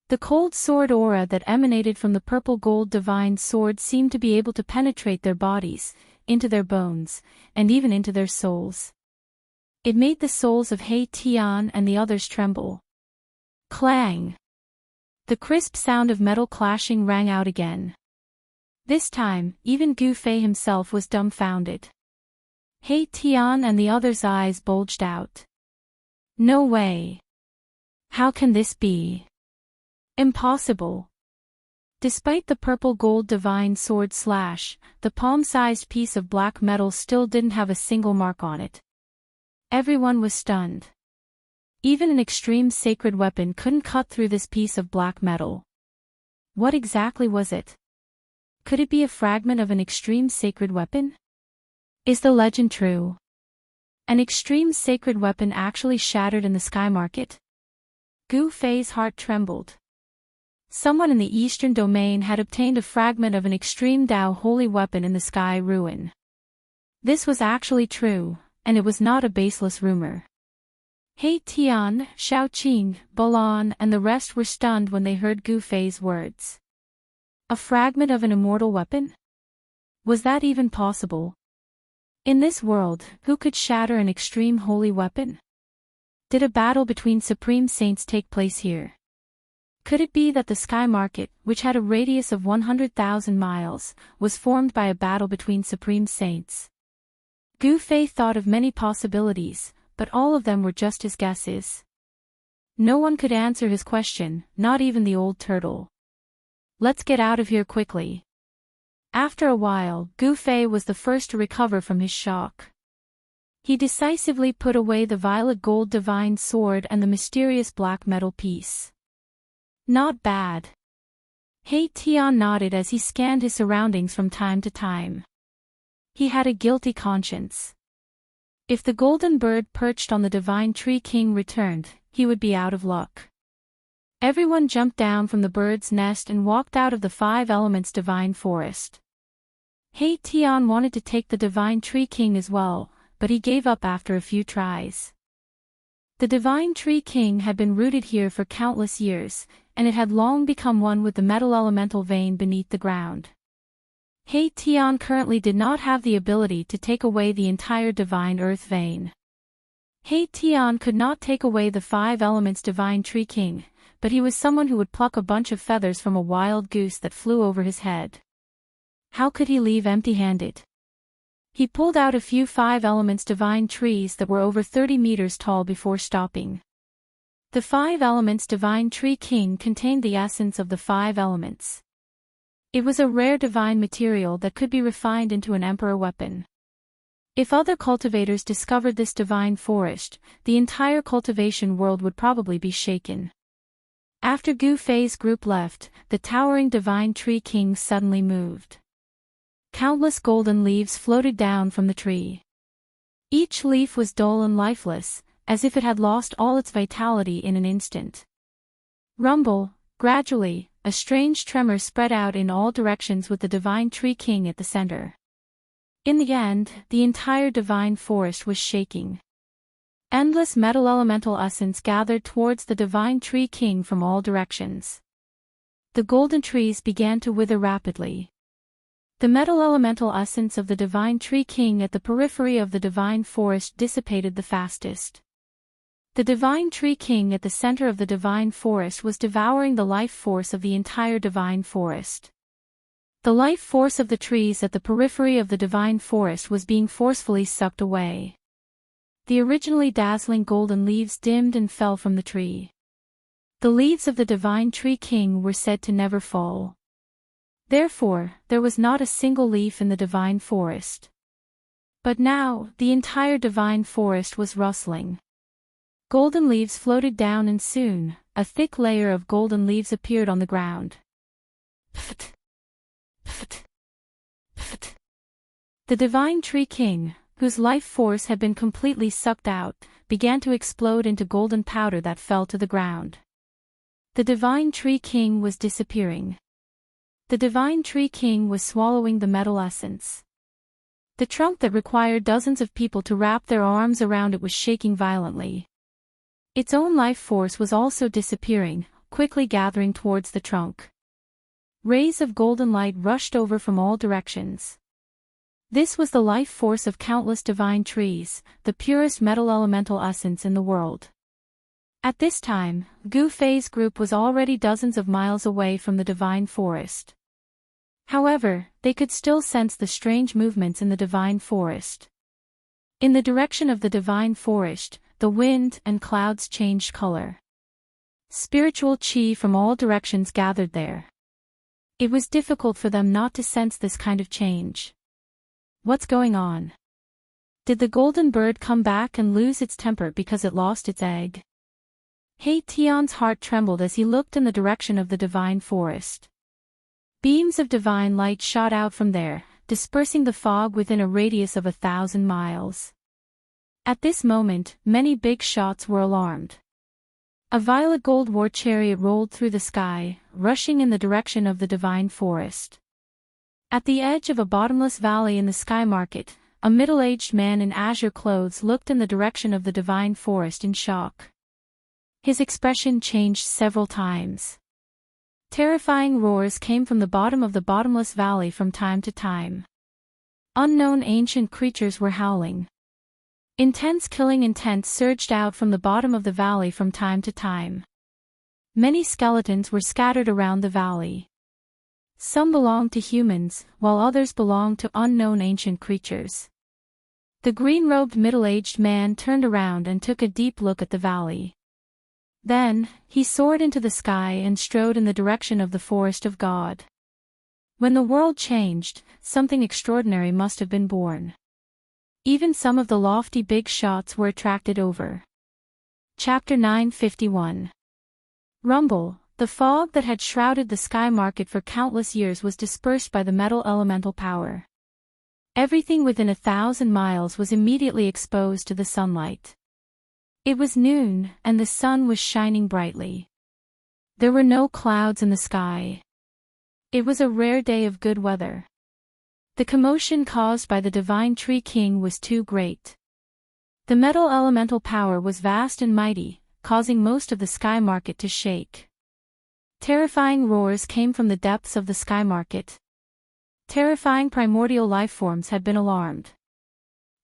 The cold sword aura that emanated from the purple gold divine sword seemed to be able to penetrate their bodies, into their bones, and even into their souls. It made the souls of He Tian and the others tremble. Clang! The crisp sound of metal clashing rang out again. This time, even Gu Fei himself was dumbfounded. He Tian and the others' eyes bulged out. No way! How can this be? Impossible! Despite the purple gold divine sword slash, the palm-sized piece of black metal still didn't have a single mark on it. Everyone was stunned. Even an extreme sacred weapon couldn't cut through this piece of black metal. What exactly was it? Could it be a fragment of an extreme sacred weapon? Is the legend true? An extreme sacred weapon actually shattered in the sky market? Gu Fei's heart trembled. Someone in the eastern domain had obtained a fragment of an extreme Dao holy weapon in the sky ruin. This was actually true, and it was not a baseless rumor. He Tian, Xiaoqing, Balan and the rest were stunned when they heard Gu Fei's words. A fragment of an immortal weapon? Was that even possible? In this world, who could shatter an extreme holy weapon? Did a battle between supreme saints take place here? Could it be that the sky market, which had a radius of 100,000 miles, was formed by a battle between supreme saints? Gu Fei thought of many possibilities, but all of them were just his guesses. No one could answer his question, not even the old turtle. Let's get out of here quickly. After a while, Gu Fei was the first to recover from his shock. He decisively put away the violet gold divine sword and the mysterious black metal piece. Not bad. He Tian nodded as he scanned his surroundings from time to time. He had a guilty conscience. If the golden bird perched on the divine tree king returned, he would be out of luck. Everyone jumped down from the bird's nest and walked out of the five elements divine forest. He Tian wanted to take the divine tree king as well, but he gave up after a few tries. The divine tree king had been rooted here for countless years, and it had long become one with the metal elemental vein beneath the ground. He Tian currently did not have the ability to take away the entire divine earth vein. He Tian could not take away the five elements divine tree king, but he was someone who would pluck a bunch of feathers from a wild goose that flew over his head. How could he leave empty-handed? He pulled out a few five elements divine trees that were over 30 meters tall before stopping. The five elements divine tree king contained the essence of the five elements. It was a rare divine material that could be refined into an emperor weapon. If other cultivators discovered this divine forest, the entire cultivation world would probably be shaken. After Gu Fei's group left, the towering divine tree king suddenly moved. Countless golden leaves floated down from the tree. Each leaf was dull and lifeless, as if it had lost all its vitality in an instant. Rumble, gradually, a strange tremor spread out in all directions with the divine tree king at the center. In the end, the entire divine forest was shaking. Endless metal elemental essence gathered towards the divine tree king from all directions. The golden trees began to wither rapidly. The metal elemental essence of the divine tree king at the periphery of the divine forest dissipated the fastest. The divine tree king at the center of the divine forest was devouring the life force of the entire divine forest. The life force of the trees at the periphery of the divine forest was being forcefully sucked away. The originally dazzling golden leaves dimmed and fell from the tree. The leaves of the divine tree king were said to never fall. Therefore, there was not a single leaf in the divine forest. But now, the entire divine forest was rustling. Golden leaves floated down and soon, a thick layer of golden leaves appeared on the ground. Pft! Pft! Pft! The divine tree king, whose life force had been completely sucked out, began to explode into golden powder that fell to the ground. The divine tree king was disappearing. The divine tree king was swallowing the metal essence. The trunk that required dozens of people to wrap their arms around it was shaking violently. Its own life force was also disappearing, quickly gathering towards the trunk. Rays of golden light rushed over from all directions. This was the life force of countless divine trees, the purest metal elemental essence in the world. At this time, Gu Fei's group was already dozens of miles away from the divine forest. However, they could still sense the strange movements in the divine forest. In the direction of the divine forest, the wind and clouds changed color. Spiritual qi from all directions gathered there. It was difficult for them not to sense this kind of change. What's going on? Did the golden bird come back and lose its temper because it lost its egg? He Tian's heart trembled as he looked in the direction of the divine forest. Beams of divine light shot out from there, dispersing the fog within a radius of 1,000 miles. At this moment, many big shots were alarmed. A violet gold war chariot rolled through the sky, rushing in the direction of the divine forest. At the edge of a bottomless valley in the sky market, a middle-aged man in azure clothes looked in the direction of the divine forest in shock. His expression changed several times. Terrifying roars came from the bottom of the bottomless valley from time to time. Unknown ancient creatures were howling. Intense killing intent surged out from the bottom of the valley from time to time. Many skeletons were scattered around the valley. Some belonged to humans, while others belonged to unknown ancient creatures. The green-robed middle-aged man turned around and took a deep look at the valley. Then, he soared into the sky and strode in the direction of the forest of God. When the world changed, something extraordinary must have been born. Even some of the lofty big shots were attracted over. Chapter 951. Rumble, The fog that had shrouded the sky market for countless years was dispersed by the metal elemental power. Everything within 1,000 miles was immediately exposed to the sunlight. It was noon, and the sun was shining brightly. There were no clouds in the sky. It was a rare day of good weather. The commotion caused by the divine tree king was too great. The metal elemental power was vast and mighty, causing most of the sky market to shake. Terrifying roars came from the depths of the sky market. Terrifying primordial lifeforms had been alarmed.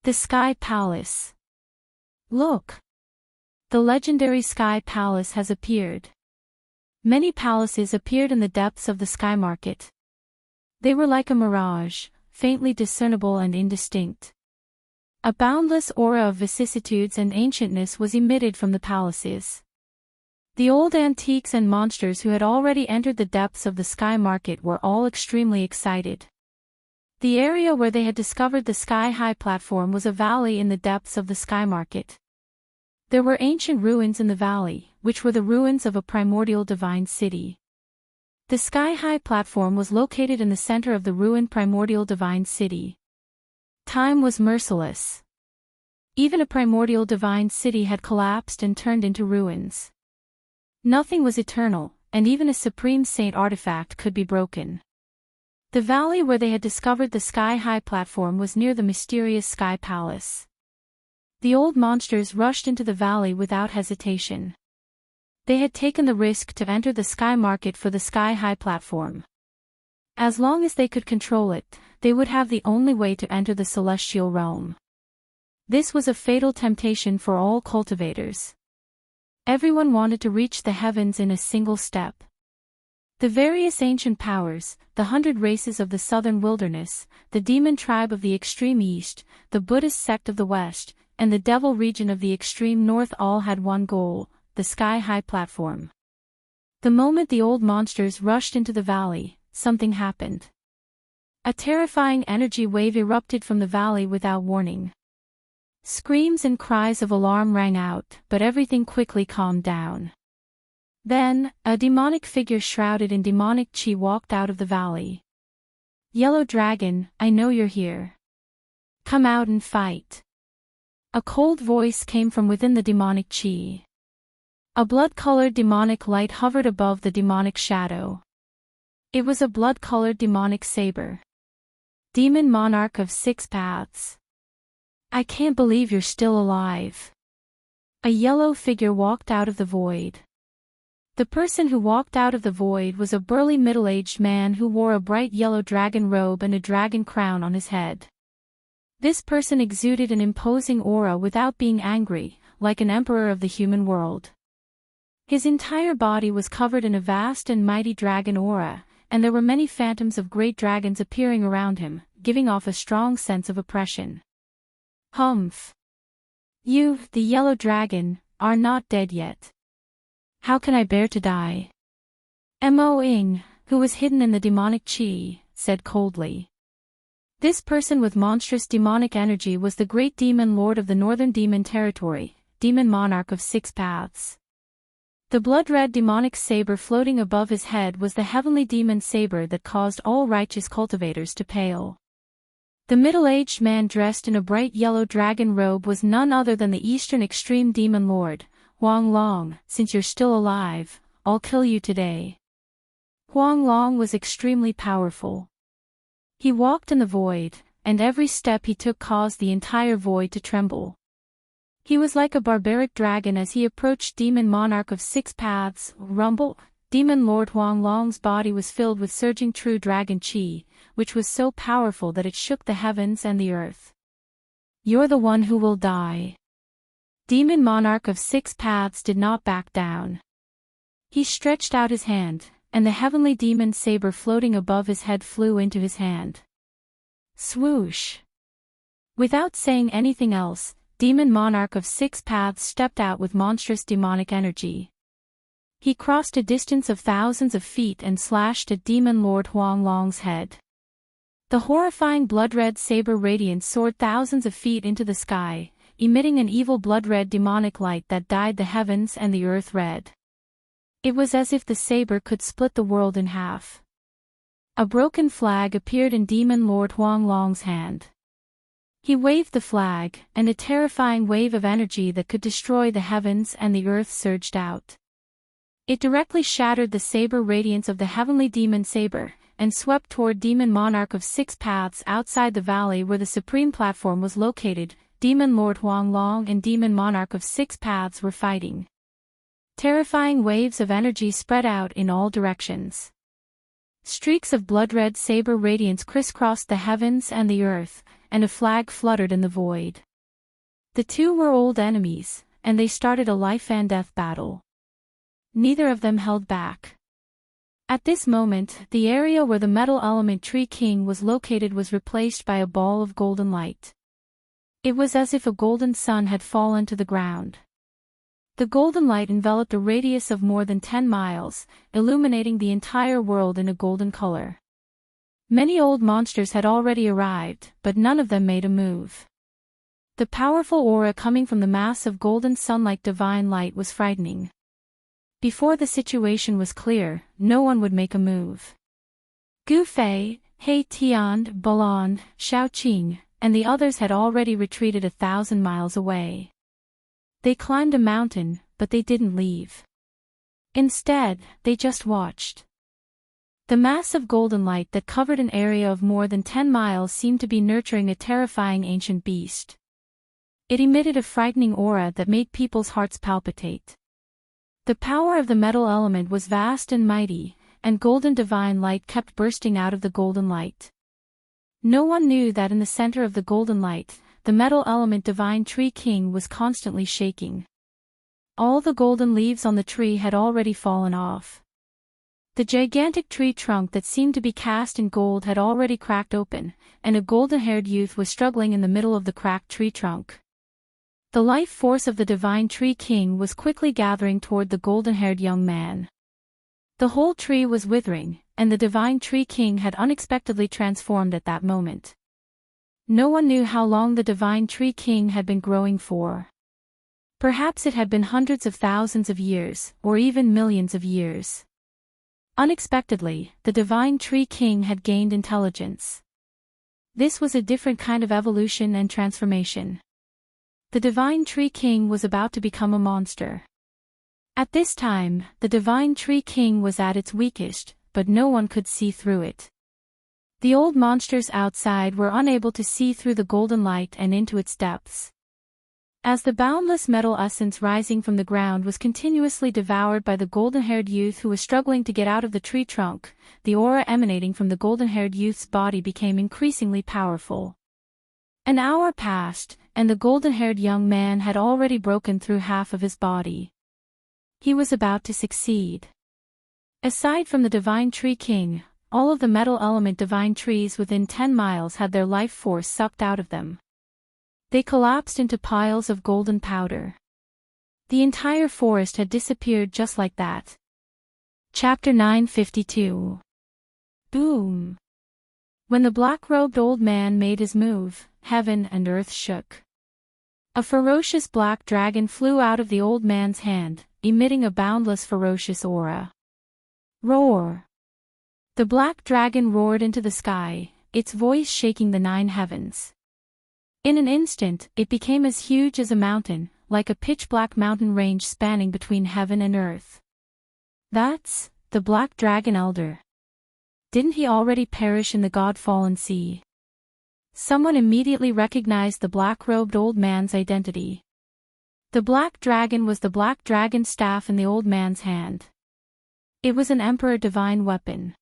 The Sky Palace. Look! The legendary Sky Palace has appeared. Many palaces appeared in the depths of the sky market. They were like a mirage, faintly discernible and indistinct. A boundless aura of vicissitudes and ancientness was emitted from the palaces. The old antiques and monsters who had already entered the depths of the sky market were all extremely excited. The area where they had discovered the sky-high platform was a valley in the depths of the sky market. There were ancient ruins in the valley, which were the ruins of a primordial divine city. The sky-high platform was located in the center of the ruined primordial divine city. Time was merciless. Even a primordial divine city had collapsed and turned into ruins. Nothing was eternal, and even a supreme saint artifact could be broken. The valley where they had discovered the sky-high platform was near the mysterious Sky Palace. The old monsters rushed into the valley without hesitation. They had taken the risk to enter the sky market for the sky-high platform. As long as they could control it, they would have the only way to enter the celestial realm. This was a fatal temptation for all cultivators. Everyone wanted to reach the heavens in a single step. The various ancient powers, the 100 races of the southern wilderness, the demon tribe of the extreme east, the Buddhist sect of the west, and the devil region of the extreme north all had one goal: the sky-high platform. The moment the old monsters rushed into the valley, something happened. A terrifying energy wave erupted from the valley without warning. Screams and cries of alarm rang out, but everything quickly calmed down. Then, a demonic figure shrouded in demonic chi walked out of the valley. "Yellow Dragon, I know you're here. Come out and fight." A cold voice came from within the demonic chi. A blood-colored demonic light hovered above the demonic shadow. It was a blood-colored demonic saber. Demon Monarch of 6 Paths. "I can't believe you're still alive." A yellow figure walked out of the void. The person who walked out of the void was a burly middle-aged man who wore a bright yellow dragon robe and a dragon crown on his head. This person exuded an imposing aura without being angry, like an emperor of the human world. His entire body was covered in a vast and mighty dragon aura, and there were many phantoms of great dragons appearing around him, giving off a strong sense of oppression. "Humph! You, the yellow dragon, are not dead yet. How can I bear to die?" Mo Ing, who was hidden in the demonic chi, said coldly. This person with monstrous demonic energy was the great demon lord of the northern demon territory, Demon Monarch of 6 Paths. The blood-red demonic saber floating above his head was the heavenly demon saber that caused all righteous cultivators to pale. The middle-aged man dressed in a bright yellow dragon robe was none other than the eastern extreme demon lord, Huang Long. "Since you're still alive, I'll kill you today." Huang Long was extremely powerful. He walked in the void, and every step he took caused the entire void to tremble. He was like a barbaric dragon as he approached Demon Monarch of 6 Paths. Rumble! Demon Lord Huang Long's body was filled with surging true dragon chi, which was so powerful that it shook the heavens and the earth. "You're the one who will die." Demon Monarch of 6 Paths did not back down. He stretched out his hand, and the heavenly demon saber floating above his head flew into his hand. Swoosh! Without saying anything else, Demon Monarch of 6 Paths stepped out with monstrous demonic energy. He crossed a distance of thousands of feet and slashed at Demon Lord Huang Long's head. The horrifying blood-red saber radiance soared thousands of feet into the sky, emitting an evil blood-red demonic light that dyed the heavens and the earth red. It was as if the saber could split the world in half. A broken flag appeared in Demon Lord Huang Long's hand. He waved the flag, and a terrifying wave of energy that could destroy the heavens and the earth surged out. It directly shattered the saber radiance of the heavenly demon saber, and swept toward Demon Monarch of Six Paths outside the valley where the supreme platform was located. Demon Lord Huang Long and Demon Monarch of Six Paths were fighting. Terrifying waves of energy spread out in all directions. Streaks of blood-red saber radiance crisscrossed the heavens and the earth, and a flag fluttered in the void. The two were old enemies, and they started a life-and-death battle. Neither of them held back. At this moment, the area where the metal element Tree King was located was replaced by a ball of golden light. It was as if a golden sun had fallen to the ground. The golden light enveloped a radius of more than 10 miles, illuminating the entire world in a golden color. Many old monsters had already arrived, but none of them made a move. The powerful aura coming from the mass of golden sun-like divine light was frightening. Before the situation was clear, no one would make a move. Gu Fei, He Tian, Balan, Xiaoqing, and the others had already retreated 1,000 miles away. They climbed a mountain, but they didn't leave. Instead, they just watched. The mass of golden light that covered an area of more than 10 miles seemed to be nurturing a terrifying ancient beast. It emitted a frightening aura that made people's hearts palpitate. The power of the metal element was vast and mighty, and golden divine light kept bursting out of the golden light. No one knew that in the center of the golden light, the metal element divine Tree King was constantly shaking. All the golden leaves on the tree had already fallen off. The gigantic tree trunk that seemed to be cast in gold had already cracked open, and a golden-haired youth was struggling in the middle of the cracked tree trunk. The life force of the divine Tree King was quickly gathering toward the golden-haired young man. The whole tree was withering, and the divine Tree King had unexpectedly transformed at that moment. No one knew how long the divine Tree King had been growing for. Perhaps it had been hundreds of thousands of years, or even millions of years. Unexpectedly, the divine Tree King had gained intelligence. This was a different kind of evolution and transformation. The divine Tree King was about to become a monster. At this time, the divine Tree King was at its weakest, but no one could see through it. The old monsters outside were unable to see through the golden light and into its depths. As the boundless metal essence rising from the ground was continuously devoured by the golden-haired youth who was struggling to get out of the tree trunk, the aura emanating from the golden-haired youth's body became increasingly powerful. An hour passed, and the golden-haired young man had already broken through half of his body. He was about to succeed. Aside from the divine Tree King, all of the metal element divine trees within 10 miles had their life force sucked out of them. They collapsed into piles of golden powder. The entire forest had disappeared just like that. Chapter 952. Boom! When the black-robed old man made his move, heaven and earth shook. A ferocious black dragon flew out of the old man's hand, emitting a boundless ferocious aura. Roar! The black dragon roared into the sky, its voice shaking the 9 heavens. In an instant, it became as huge as a mountain, like a pitch-black mountain range spanning between heaven and earth. That's the Black Dragon Elder. Didn't he already perish in the God-fallen sea? Someone immediately recognized the black-robed old man's identity. The black dragon was the black dragon staff in the old man's hand. It was an Emperor Divine weapon.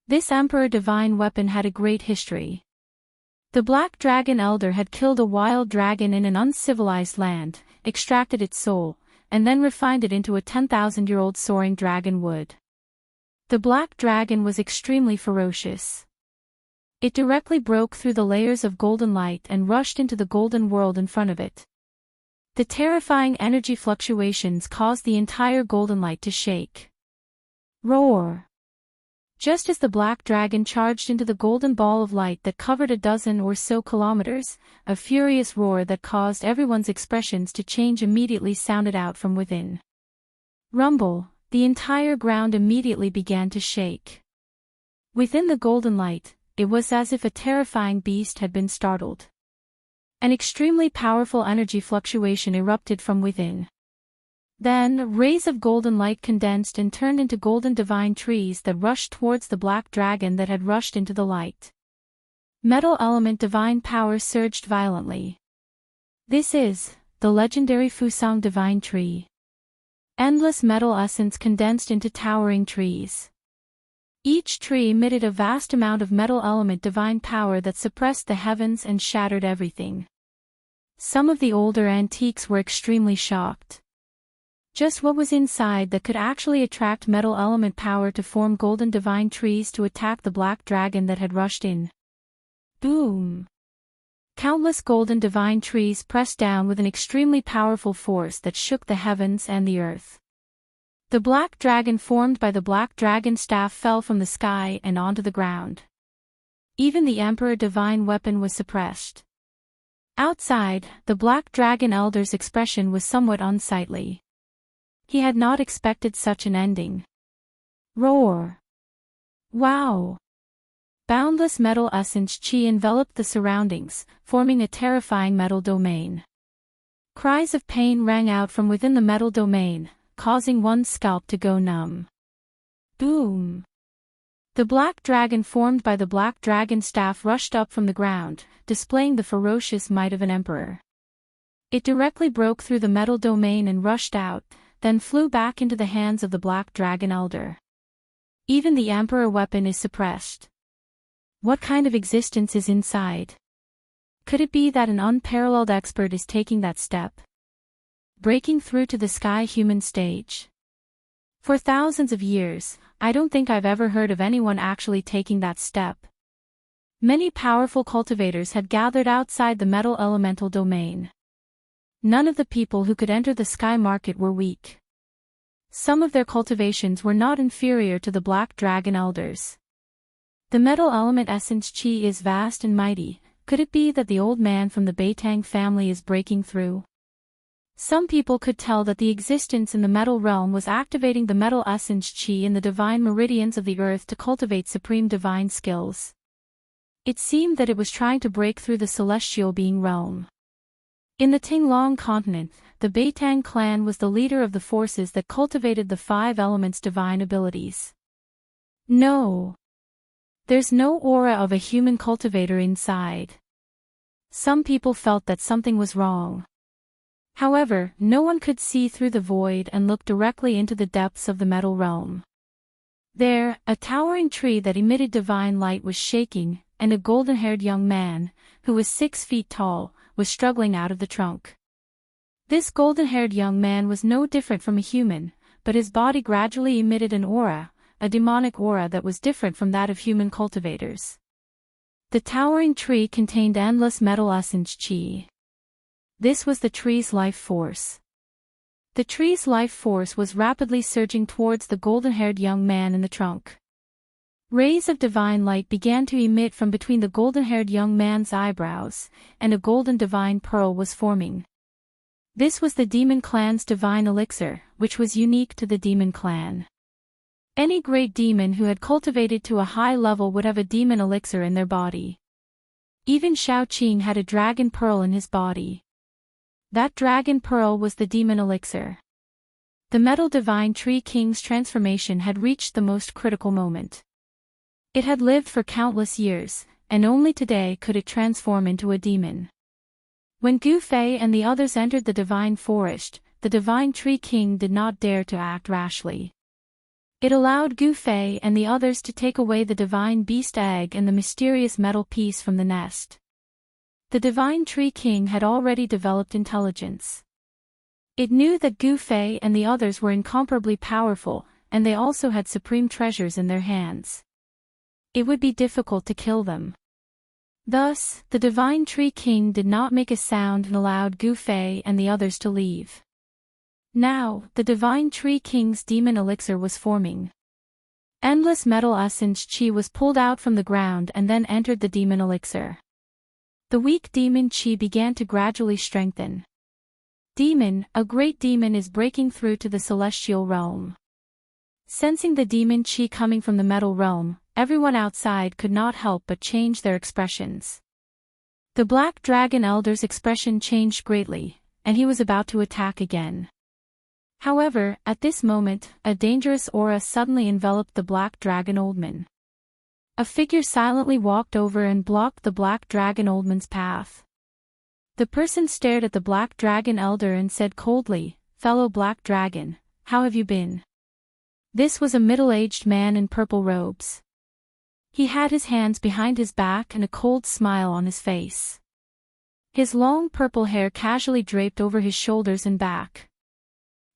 This Emperor Divine weapon had a great history. The Black Dragon Elder had killed a wild dragon in an uncivilized land, extracted its soul, and then refined it into a 10,000-year-old soaring dragon wood. The Black Dragon was extremely ferocious. It directly broke through the layers of golden light and rushed into the golden world in front of it. The terrifying energy fluctuations caused the entire golden light to shake. Roar! Just as the black dragon charged into the golden ball of light that covered a dozen or so kilometers, a furious roar that caused everyone's expressions to change immediately sounded out from within. Rumble! the entire ground immediately began to shake. Within the golden light, it was as if a terrifying beast had been startled. An extremely powerful energy fluctuation erupted from within. Then, rays of golden light condensed and turned into golden divine trees that rushed towards the black dragon that had rushed into the light. Metal element divine power surged violently. This is the legendary Fusang divine tree. Endless metal essence condensed into towering trees. Each tree emitted a vast amount of metal element divine power that suppressed the heavens and shattered everything. Some of the older antiques were extremely shocked. Just what was inside that could actually attract metal element power to form golden divine trees to attack the black dragon that had rushed in? Boom! Countless golden divine trees pressed down with an extremely powerful force that shook the heavens and the earth. The black dragon formed by the black dragon staff fell from the sky and onto the ground. Even the Emperor divine weapon was suppressed. Outside, the black dragon elder's expression was somewhat unsightly. He had not expected such an ending. Roar! Wow! Boundless metal essence chi enveloped the surroundings, forming a terrifying metal domain. Cries of pain rang out from within the metal domain, causing one's scalp to go numb. Boom! The black dragon formed by the black dragon staff rushed up from the ground, displaying the ferocious might of an emperor. It directly broke through the metal domain and rushed out, then flew back into the hands of the black dragon elder. Even the emperor weapon is suppressed. What kind of existence is inside? Could it be that an unparalleled expert is taking that step? Breaking through to the sky human stage. For thousands of years, I don't think I've ever heard of anyone actually taking that step. Many powerful cultivators had gathered outside the metal elemental domain. None of the people who could enter the sky market were weak. Some of their cultivations were not inferior to the black dragon elders. The metal element essence chi is vast and mighty. Could it be that the old man from the Beitang family is breaking through? Some people could tell that the existence in the metal realm was activating the metal essence chi in the divine meridians of the earth to cultivate supreme divine skills. It seemed that it was trying to break through the celestial being realm. In the Tinglong continent, the Beitang clan was the leader of the forces that cultivated the five elements' divine abilities. No. There's no aura of a human cultivator inside. Some people felt that something was wrong. However, no one could see through the void and look directly into the depths of the metal realm. There, a towering tree that emitted divine light was shaking, and a golden-haired young man, who was 6 feet tall, was struggling out of the trunk. This golden-haired young man was no different from a human, but his body gradually emitted an aura, a demonic aura that was different from that of human cultivators. The towering tree contained endless metal essence chi. This was the tree's life force. The tree's life force was rapidly surging towards the golden-haired young man in the trunk. Rays of divine light began to emit from between the golden-haired young man's eyebrows, and a golden divine pearl was forming. This was the demon clan's divine elixir, which was unique to the demon clan. Any great demon who had cultivated to a high level would have a demon elixir in their body. Even Shaoqing had a dragon pearl in his body. That dragon pearl was the demon elixir. The metal divine tree king's transformation had reached the most critical moment. It had lived for countless years, and only today could it transform into a demon. When Gu Fei and the others entered the divine forest, the divine tree king did not dare to act rashly. It allowed Gu Fei and the others to take away the divine beast egg and the mysterious metal piece from the nest. The divine tree king had already developed intelligence. It knew that Gu Fei and the others were incomparably powerful, and they also had supreme treasures in their hands. It would be difficult to kill them. Thus, the divine tree king did not make a sound and allowed Gu Fei and the others to leave. Now, the divine tree king's demon elixir was forming. Endless metal essence chi was pulled out from the ground and then entered the demon elixir. The weak demon chi began to gradually strengthen. Demon, a great demon is breaking through to the celestial realm. Sensing the demon qi coming from the metal realm, everyone outside could not help but change their expressions. The Black Dragon Elder's expression changed greatly, and he was about to attack again. However, at this moment, a dangerous aura suddenly enveloped the Black Dragon Oldman. A figure silently walked over and blocked the Black Dragon Oldman's path. The person stared at the Black Dragon Elder and said coldly, "Fellow Black Dragon, how have you been?" This was a middle-aged man in purple robes. He had his hands behind his back and a cold smile on his face. His long purple hair casually draped over his shoulders and back.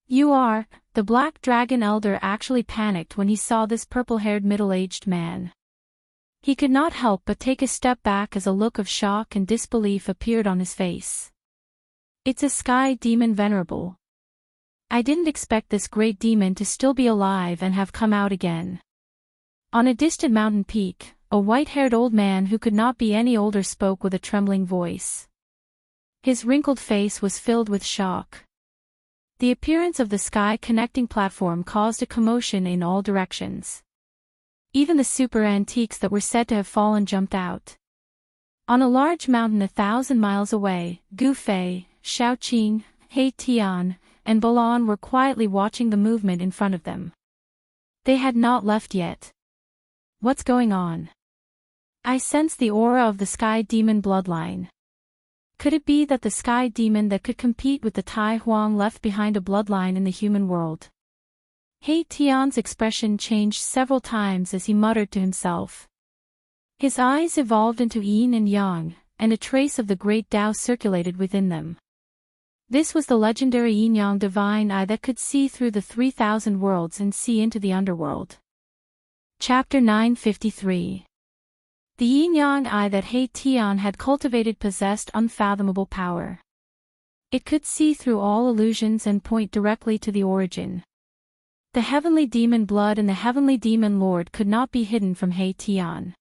"You are..." The Black Dragon Elder actually panicked when he saw this purple-haired middle-aged man. He could not help but take a step back as a look of shock and disbelief appeared on his face. "It's a sky demon, Venerable. I didn't expect this great demon to still be alive and have come out again." On a distant mountain peak, a white-haired old man who could not be any older spoke with a trembling voice. His wrinkled face was filled with shock. The appearance of the sky connecting platform caused a commotion in all directions. Even the super antiques that were said to have fallen jumped out. On a large mountain 1,000 miles away, Gu Fei, Xiaoqing, He Tian, and Balan were quietly watching the movement in front of them. They had not left yet. "What's going on? I sense the aura of the sky demon bloodline. Could it be that the sky demon that could compete with the Tai Huang left behind a bloodline in the human world?" He Tian's expression changed several times as he muttered to himself. His eyes evolved into yin and yang, and a trace of the great Tao circulated within them. This was the legendary yin-yang divine eye that could see through the 3,000 worlds and see into the underworld. Chapter 953. The yin-yang eye that He Tian had cultivated possessed unfathomable power. It could see through all illusions and point directly to the origin. The heavenly demon blood and the heavenly demon lord could not be hidden from He Tian.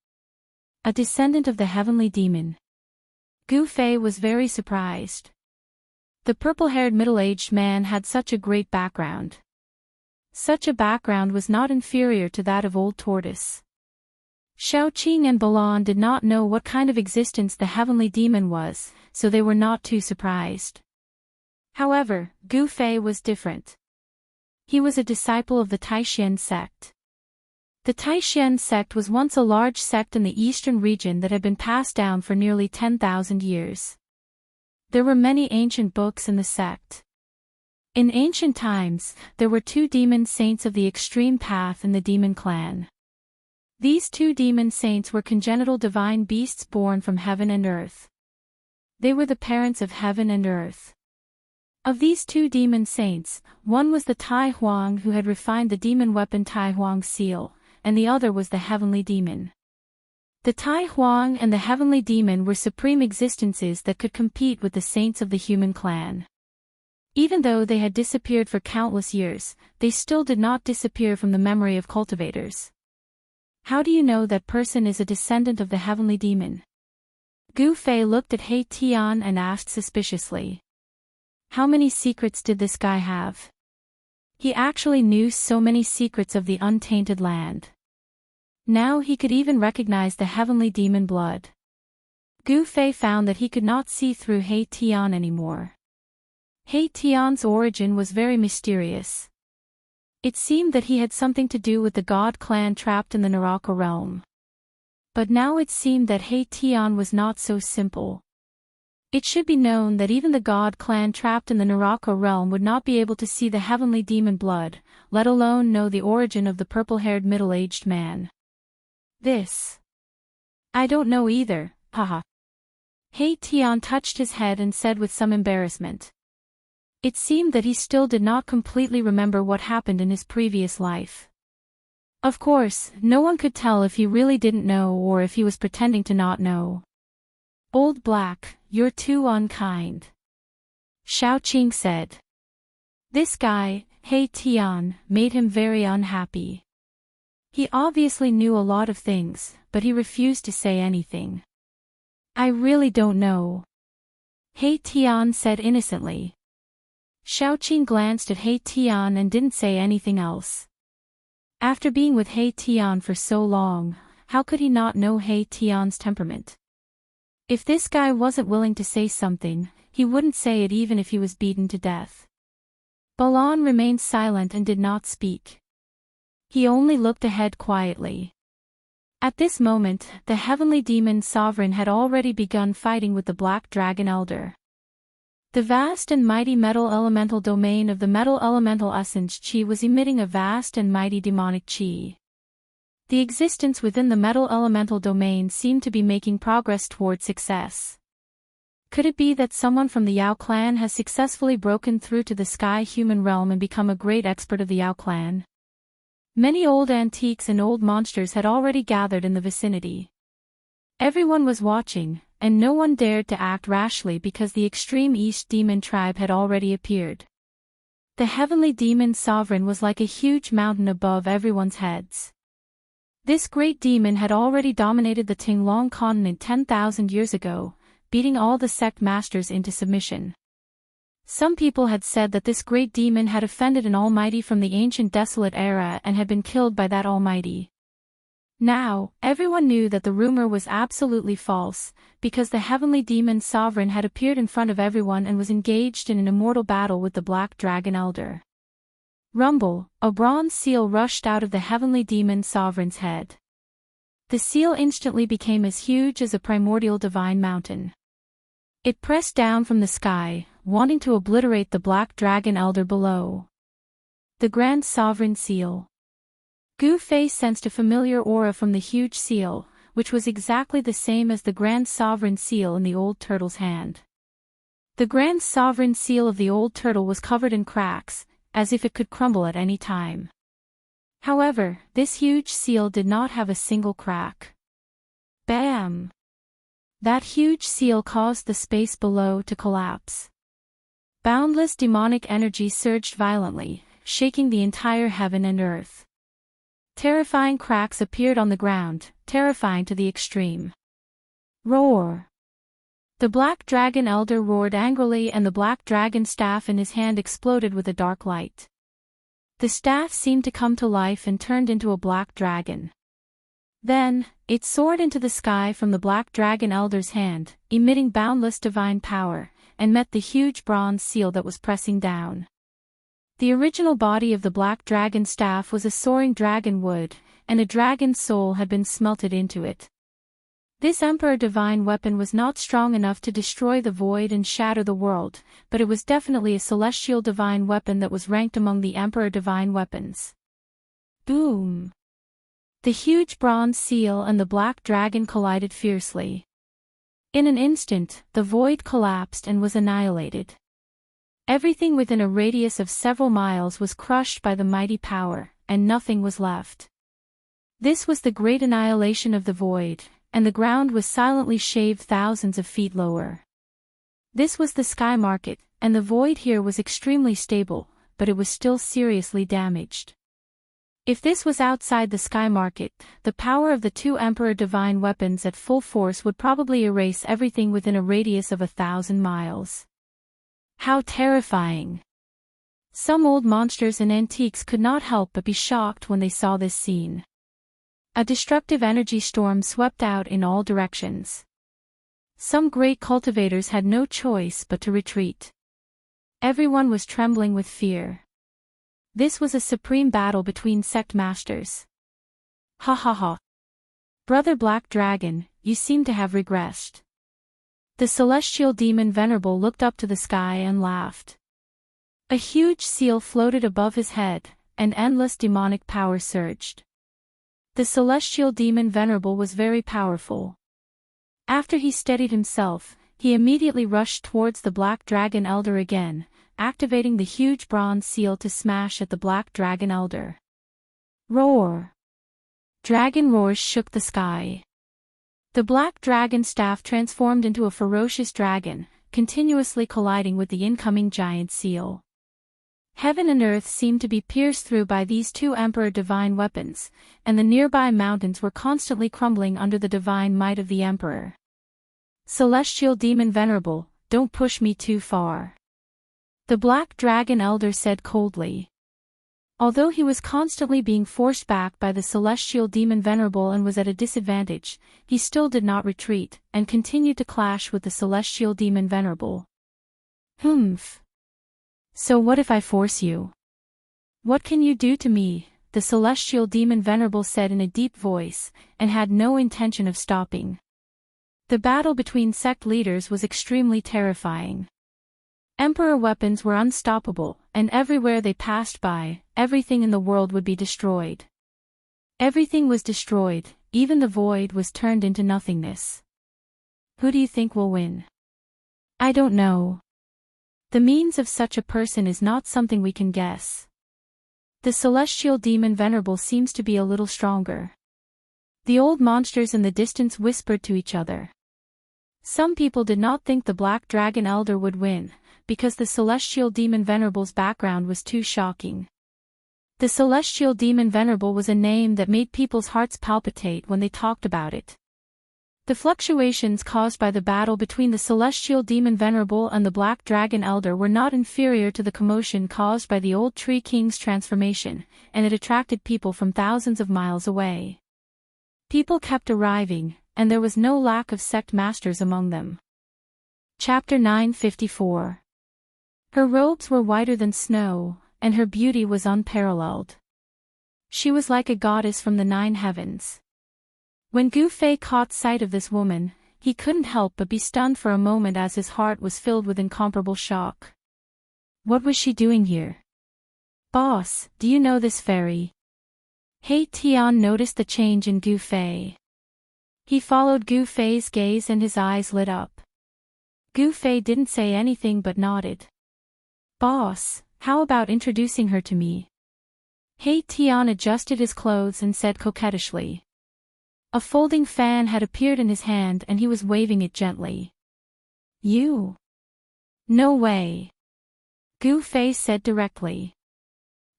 A descendant of the heavenly demon. Gu Fei was very surprised. The purple-haired middle-aged man had such a great background. Such a background was not inferior to that of Old Tortoise. Xiaoqing and Balan did not know what kind of existence the heavenly demon was, so they were not too surprised. However, Gu Fei was different. He was a disciple of the Taishan sect. The Taishan sect was once a large sect in the eastern region that had been passed down for nearly 10,000 years. There were many ancient books in the sect. In ancient times, there were 2 demon saints of the extreme path in the demon clan. These 2 demon saints were congenital divine beasts born from heaven and earth. They were the parents of heaven and earth. Of these 2 demon saints, one was the Tai Huang who had refined the demon weapon Tai Huang seal, and the other was the heavenly demon. The Tai Huang and the heavenly demon were supreme existences that could compete with the saints of the human clan. Even though they had disappeared for countless years, they still did not disappear from the memory of cultivators. "How do you know that person is a descendant of the heavenly demon?" Gu Fei looked at He Tian and asked suspiciously. How many secrets did this guy have? He actually knew so many secrets of the untainted land. Now he could even recognize the heavenly demon blood. Gu Fei found that he could not see through He Tian anymore. He Tian's origin was very mysterious. It seemed that he had something to do with the god clan trapped in the Naraka realm. But now it seemed that He Tian was not so simple. It should be known that even the god clan trapped in the Naraka realm would not be able to see the heavenly demon blood, let alone know the origin of the purple-haired middle-aged man. This. I don't know either, haha. He Tian touched his head and said with some embarrassment. It seemed that he still did not completely remember what happened in his previous life. Of course, no one could tell if he really didn't know or if he was pretending to not know. Old Black, you're too unkind. Xiaoqing said. This guy, He Tian, made him very unhappy. He obviously knew a lot of things, but he refused to say anything. I really don't know. He Tian said innocently. Xiaoqing glanced at He Tian and didn't say anything else. After being with He Tian for so long, how could he not know He Tian's temperament? If this guy wasn't willing to say something, he wouldn't say it even if he was beaten to death. Balan remained silent and did not speak. He only looked ahead quietly. At this moment, the heavenly demon sovereign had already begun fighting with the black dragon elder. The vast and mighty metal elemental domain of the metal elemental essence chi was emitting a vast and mighty demonic chi. The existence within the metal elemental domain seemed to be making progress toward success. Could it be that someone from the Yao clan has successfully broken through to the sky human realm and become a great expert of the Yao clan? Many old antiques and old monsters had already gathered in the vicinity. Everyone was watching, and no one dared to act rashly because the extreme East demon tribe had already appeared. The heavenly demon sovereign was like a huge mountain above everyone's heads. This great demon had already dominated the Tinglong continent 10,000 years ago, beating all the sect masters into submission. Some people had said that this great demon had offended an almighty from the ancient desolate era and had been killed by that almighty. Now, everyone knew that the rumor was absolutely false, because the heavenly demon sovereign had appeared in front of everyone and was engaged in an immortal battle with the black dragon elder. Rumble, a bronze seal rushed out of the heavenly demon sovereign's head. The seal instantly became as huge as a primordial divine mountain. It pressed down from the sky, wanting to obliterate the black dragon elder below. The Grand Sovereign Seal. Gu Fei sensed a familiar aura from the huge seal, which was exactly the same as the Grand Sovereign Seal in the old turtle's hand. The Grand Sovereign Seal of the old turtle was covered in cracks, as if it could crumble at any time. However, this huge seal did not have a single crack. Bam! That huge seal caused the space below to collapse. Boundless demonic energy surged violently, shaking the entire heaven and earth. Terrifying cracks appeared on the ground, terrifying to the extreme. Roar! The black dragon elder roared angrily and the black dragon staff in his hand exploded with a dark light. The staff seemed to come to life and turned into a black dragon. Then, it soared into the sky from the black dragon elder's hand, emitting boundless divine power, and met the huge bronze seal that was pressing down. The original body of the black dragon staff was a soaring dragon wood, and a dragon's soul had been smelted into it. This Emperor Divine weapon was not strong enough to destroy the void and shatter the world, but it was definitely a celestial divine weapon that was ranked among the Emperor Divine weapons. Boom! The huge bronze seal and the black dragon collided fiercely. In an instant, the void collapsed and was annihilated. Everything within a radius of several miles was crushed by the mighty power, and nothing was left. This was the great annihilation of the void, and the ground was silently shaved thousands of feet lower. This was the sky market, and the void here was extremely stable, but it was still seriously damaged. If this was outside the sky market, the power of the two Emperor Divine weapons at full force would probably erase everything within a radius of 1,000 miles. How terrifying! Some old monsters and antiques could not help but be shocked when they saw this scene. A destructive energy storm swept out in all directions. Some great cultivators had no choice but to retreat. Everyone was trembling with fear. This was a supreme battle between sect masters. Ha ha ha! Brother Black Dragon, you seem to have regressed. The celestial demon Venerable looked up to the sky and laughed. A huge seal floated above his head, and endless demonic power surged. The celestial demon Venerable was very powerful. After he steadied himself, he immediately rushed towards the black dragon elder again, activating the huge bronze seal to smash at the black dragon elder. Roar! Dragon roars shook the sky. The black dragon staff transformed into a ferocious dragon, continuously colliding with the incoming giant seal. Heaven and earth seemed to be pierced through by these two Emperor Divine weapons, and the nearby mountains were constantly crumbling under the divine might of the Emperor. Celestial Demon Venerable, don't push me too far. The black dragon elder said coldly. Although he was constantly being forced back by the celestial demon Venerable and was at a disadvantage, he still did not retreat, and continued to clash with the celestial demon Venerable. "Humph. So what if I force you? What can you do to me?" the celestial demon Venerable said in a deep voice, and had no intention of stopping. The battle between sect leaders was extremely terrifying. Emperor weapons were unstoppable, and everywhere they passed by, everything in the world would be destroyed. Everything was destroyed, even the void was turned into nothingness. Who do you think will win? I don't know. The means of such a person is not something we can guess. The celestial demon Venerable seems to be a little stronger. The old monsters in the distance whispered to each other. Some people did not think the Black Dragon Elder would win, because the celestial demon Venerable's background was too shocking. The celestial demon Venerable was a name that made people's hearts palpitate when they talked about it. The fluctuations caused by the battle between the celestial demon Venerable and the Black Dragon Elder were not inferior to the commotion caused by the old Tree King's transformation, and it attracted people from thousands of miles away. People kept arriving, and there was no lack of sect masters among them. Chapter 954. Her robes were whiter than snow, and her beauty was unparalleled. She was like a goddess from the 9 heavens. When Gu Fei caught sight of this woman, he couldn't help but be stunned for a moment as his heart was filled with incomparable shock. What was she doing here? Boss, do you know this fairy? He Tian noticed the change in Gu Fei. He followed Gu Fei's gaze and his eyes lit up. Gu Fei didn't say anything but nodded. Boss, how about introducing her to me? He Tian adjusted his clothes and said coquettishly. A folding fan had appeared in his hand and he was waving it gently. You? No way. Gu Fei said directly.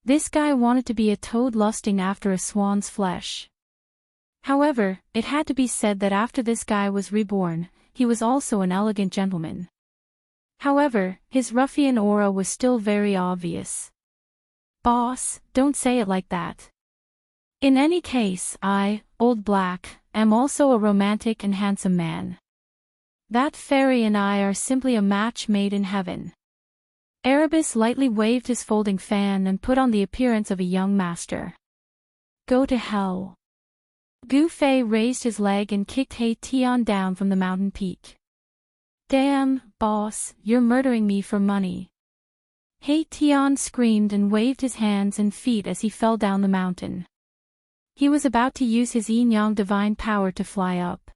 This guy wanted to be a toad lusting after a swan's flesh. However, it had to be said that after this guy was reborn, he was also an elegant gentleman. However, his ruffian aura was still very obvious. Boss, don't say it like that. In any case, I, Old Black, am also a romantic and handsome man. That fairy and I are simply a match made in heaven. Erebus lightly waved his folding fan and put on the appearance of a young master. Go to hell. Gu Fei raised his leg and kicked He Tian down from the mountain peak. Damn, boss, you're murdering me for money. He Tian screamed and waved his hands and feet as he fell down the mountain. He was about to use his yin-yang divine power to fly up.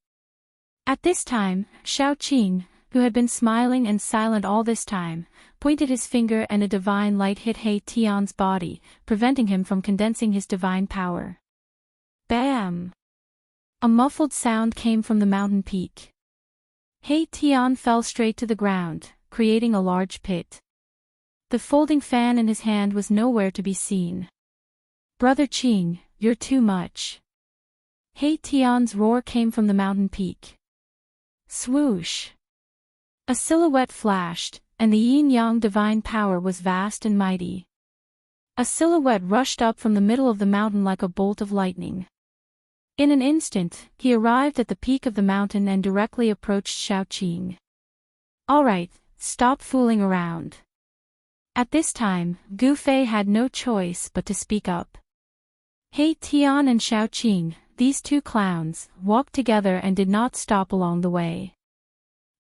At this time, Xiaoqing, who had been smiling and silent all this time, pointed his finger and a divine light hit He Tian's body, preventing him from condensing his divine power. Bam! A muffled sound came from the mountain peak. He Tian fell straight to the ground, creating a large pit. The folding fan in his hand was nowhere to be seen. Brother Qing, you're too much. He Tian's roar came from the mountain peak. Swoosh! A silhouette flashed, and the yin-yang divine power was vast and mighty. A silhouette rushed up from the middle of the mountain like a bolt of lightning. In an instant, he arrived at the peak of the mountain and directly approached Xiaoqing. All right, stop fooling around. At this time, Gu Fei had no choice but to speak up. He Tian and Xiaoqing, these two clowns, walked together and did not stop along the way.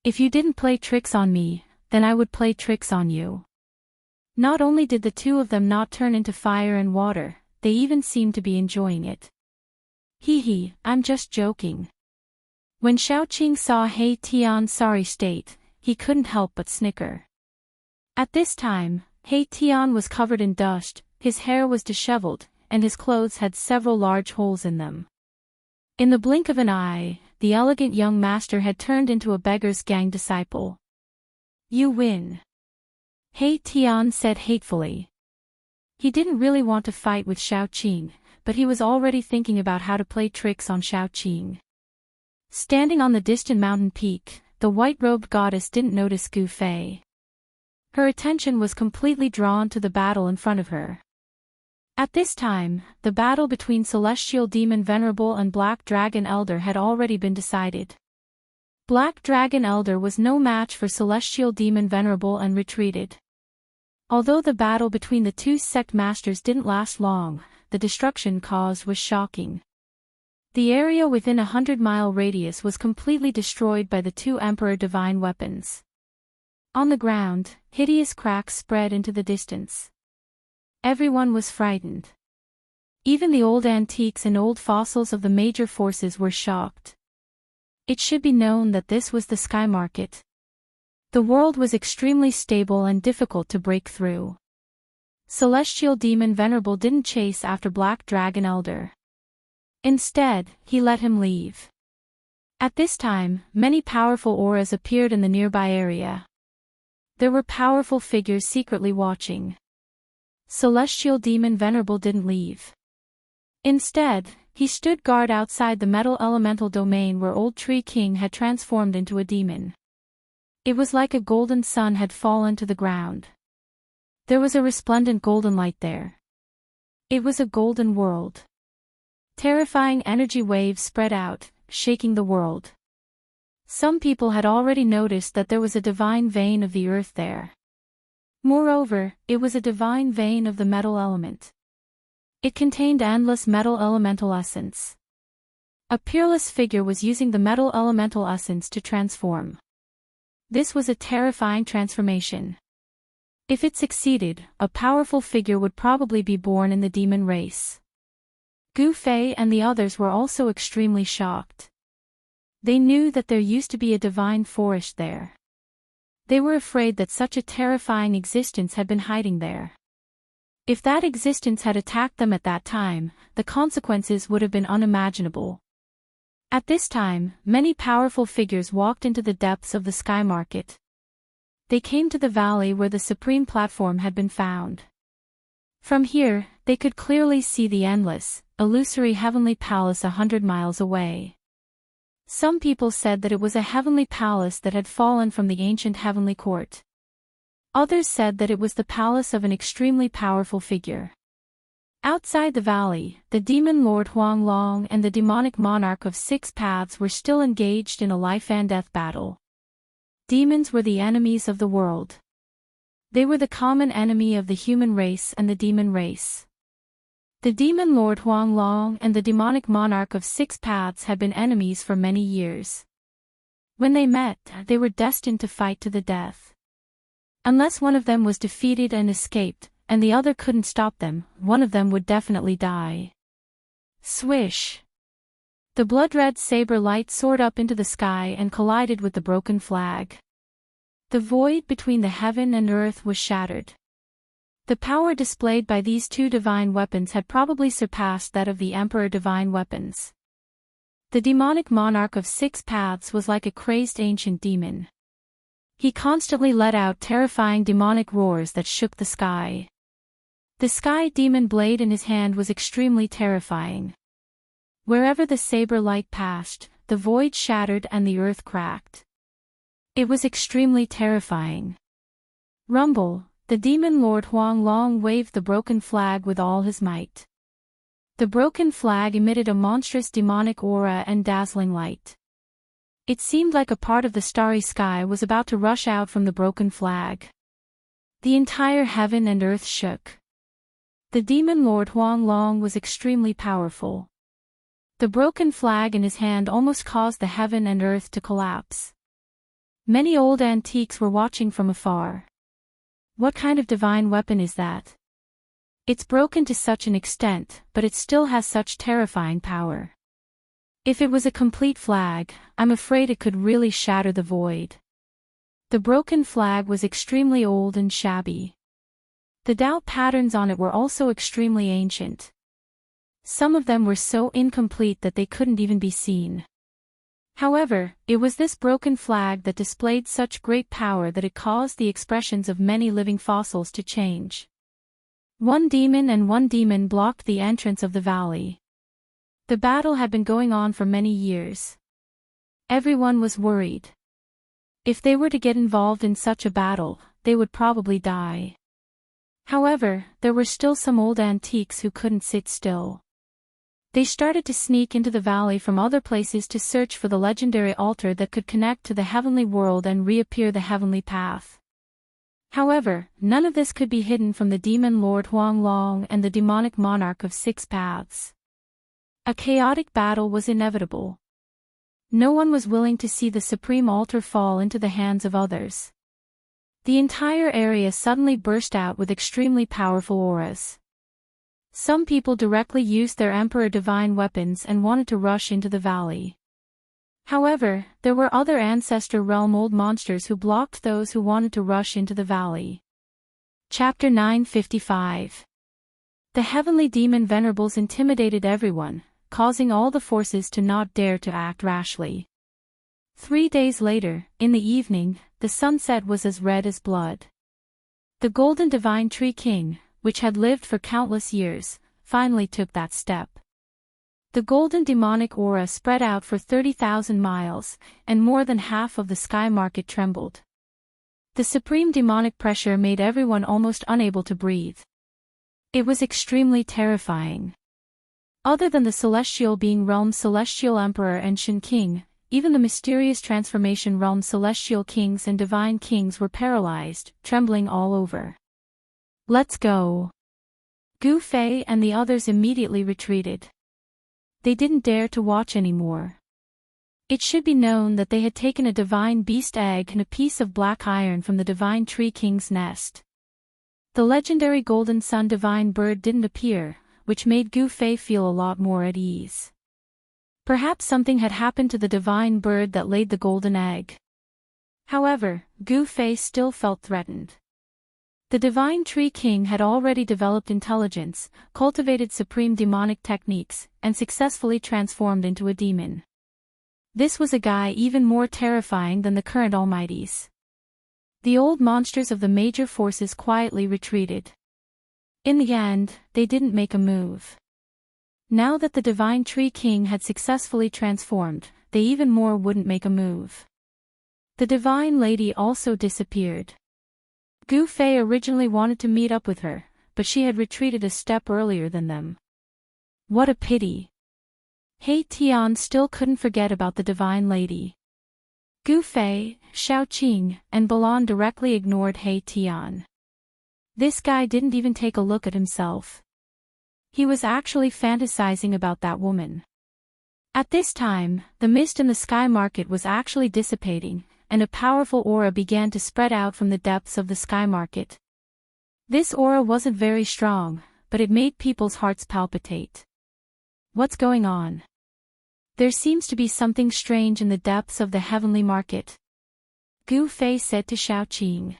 If you didn't play tricks on me, then I would play tricks on you. Not only did the two of them not turn into fire and water, they even seemed to be enjoying it. Hee, I'm just joking. When Xiaoqing saw He Tian's sorry state, he couldn't help but snicker. At this time, He Tian was covered in dust, his hair was disheveled, and his clothes had several large holes in them. In the blink of an eye, the elegant young master had turned into a beggar's gang disciple. You win. He Tian said hatefully. He didn't really want to fight with Xiaoqing, but he was already thinking about how to play tricks on Xiaoqing. Standing on the distant mountain peak, the white-robed goddess didn't notice Gu Fei. Her attention was completely drawn to the battle in front of her. At this time, the battle between Celestial Demon Venerable and Black Dragon Elder had already been decided. Black Dragon Elder was no match for Celestial Demon Venerable and retreated. Although the battle between the two sect masters didn't last long, the destruction caused was shocking. The area within a 100-mile radius was completely destroyed by the two Emperor Divine weapons. On the ground, hideous cracks spread into the distance. Everyone was frightened. Even the old antiques and old fossils of the major forces were shocked. It should be known that this was the Sky Market. The world was extremely stable and difficult to break through. Celestial Demon Venerable didn't chase after Black Dragon Elder. Instead, he let him leave. At this time, many powerful auras appeared in the nearby area. There were powerful figures secretly watching. Celestial Demon Venerable didn't leave. Instead, he stood guard outside the metal elemental domain where Old Tree King had transformed into a demon. It was like a golden sun had fallen to the ground. There was a resplendent golden light there. It was a golden world. Terrifying energy waves spread out, shaking the world. Some people had already noticed that there was a divine vein of the earth there. Moreover, it was a divine vein of the metal element. It contained endless metal elemental essence. A peerless figure was using the metal elemental essence to transform. This was a terrifying transformation. If it succeeded, a powerful figure would probably be born in the demon race. Gu Fei and the others were also extremely shocked. They knew that there used to be a divine forest there. They were afraid that such a terrifying existence had been hiding there. If that existence had attacked them at that time, the consequences would have been unimaginable. At this time, many powerful figures walked into the depths of the Sky Market. They came to the valley where the supreme platform had been found. From here, they could clearly see the endless, illusory heavenly palace 100 miles away. Some people said that it was a heavenly palace that had fallen from the ancient heavenly court. Others said that it was the palace of an extremely powerful figure. Outside the valley, the demon lord Huang Long and the demonic monarch of 6 paths were still engaged in a life-and-death battle. Demons were the enemies of the world. They were the common enemy of the human race and the demon race. The demon lord Huang Long and the demonic monarch of 6 paths had been enemies for many years. When they met, they were destined to fight to the death. Unless one of them was defeated and escaped, and the other couldn't stop them, one of them would definitely die. Swish! The blood-red saber light soared up into the sky and collided with the broken flag. The void between the heaven and earth was shattered. The power displayed by these two divine weapons had probably surpassed that of the Emperor Divine weapons. The demonic monarch of 6 paths was like a crazed ancient demon. He constantly let out terrifying demonic roars that shook the sky. The sky demon blade in his hand was extremely terrifying. Wherever the saber light passed, the void shattered and the earth cracked. It was extremely terrifying. Rumble, the demon lord Huang Long waved the broken flag with all his might. The broken flag emitted a monstrous demonic aura and dazzling light. It seemed like a part of the starry sky was about to rush out from the broken flag. The entire heaven and earth shook. The demon lord Huang Long was extremely powerful. The broken flag in his hand almost caused the heaven and earth to collapse. Many old antiques were watching from afar. What kind of divine weapon is that? It's broken to such an extent, but it still has such terrifying power. If it was a complete flag, I'm afraid it could really shatter the void. The broken flag was extremely old and shabby. The Dao patterns on it were also extremely ancient. Some of them were so incomplete that they couldn't even be seen. However, it was this broken flag that displayed such great power that it caused the expressions of many living fossils to change. One demon blocked the entrance of the valley. The battle had been going on for many years. Everyone was worried. If they were to get involved in such a battle, they would probably die. However, there were still some old antiques who couldn't sit still. They started to sneak into the valley from other places to search for the legendary altar that could connect to the heavenly world and reappear the heavenly path. However, none of this could be hidden from the demon lord Huang Long and the demonic monarch of Six Paths. A chaotic battle was inevitable. No one was willing to see the supreme altar fall into the hands of others. The entire area suddenly burst out with extremely powerful auras. Some people directly used their Emperor divine weapons and wanted to rush into the valley. However, there were other Ancestor Realm old monsters who blocked those who wanted to rush into the valley. Chapter 955. The heavenly demon venerables intimidated everyone, causing all the forces to not dare to act rashly. 3 days later, in the evening, the sunset was as red as blood. The golden divine tree king, which had lived for countless years, finally took that step. The golden demonic aura spread out for 30,000 miles, and more than half of the sky market trembled. The supreme demonic pressure made everyone almost unable to breathe. It was extremely terrifying. Other than the celestial being realm's celestial emperor and Shen King, even the mysterious transformation realm's celestial kings and divine kings were paralyzed, trembling all over. Let's go. Gu Fei and the others immediately retreated. They didn't dare to watch anymore. It should be known that they had taken a divine beast egg and a piece of black iron from the divine tree king's nest. The legendary golden sun divine bird didn't appear, which made Gu Fei feel a lot more at ease. Perhaps something had happened to the divine bird that laid the golden egg. However, Gu Fei still felt threatened. The divine tree king had already developed intelligence, cultivated supreme demonic techniques, and successfully transformed into a demon. This was a guy even more terrifying than the current almighties. The old monsters of the major forces quietly retreated. In the end, they didn't make a move. Now that the divine tree king had successfully transformed, they even more wouldn't make a move. The divine lady also disappeared. Gu Fei originally wanted to meet up with her, but she had retreated a step earlier than them. What a pity. He Tian still couldn't forget about the divine lady. Gu Fei, Xiaoqing, and Balan directly ignored He Tian. This guy didn't even take a look at himself. He was actually fantasizing about that woman. At this time, the mist in the sky market was actually dissipating, and a powerful aura began to spread out from the depths of the sky market. This aura wasn't very strong, but it made people's hearts palpitate. What's going on? There seems to be something strange in the depths of the heavenly market. Gu Fei said to Xiaoqing.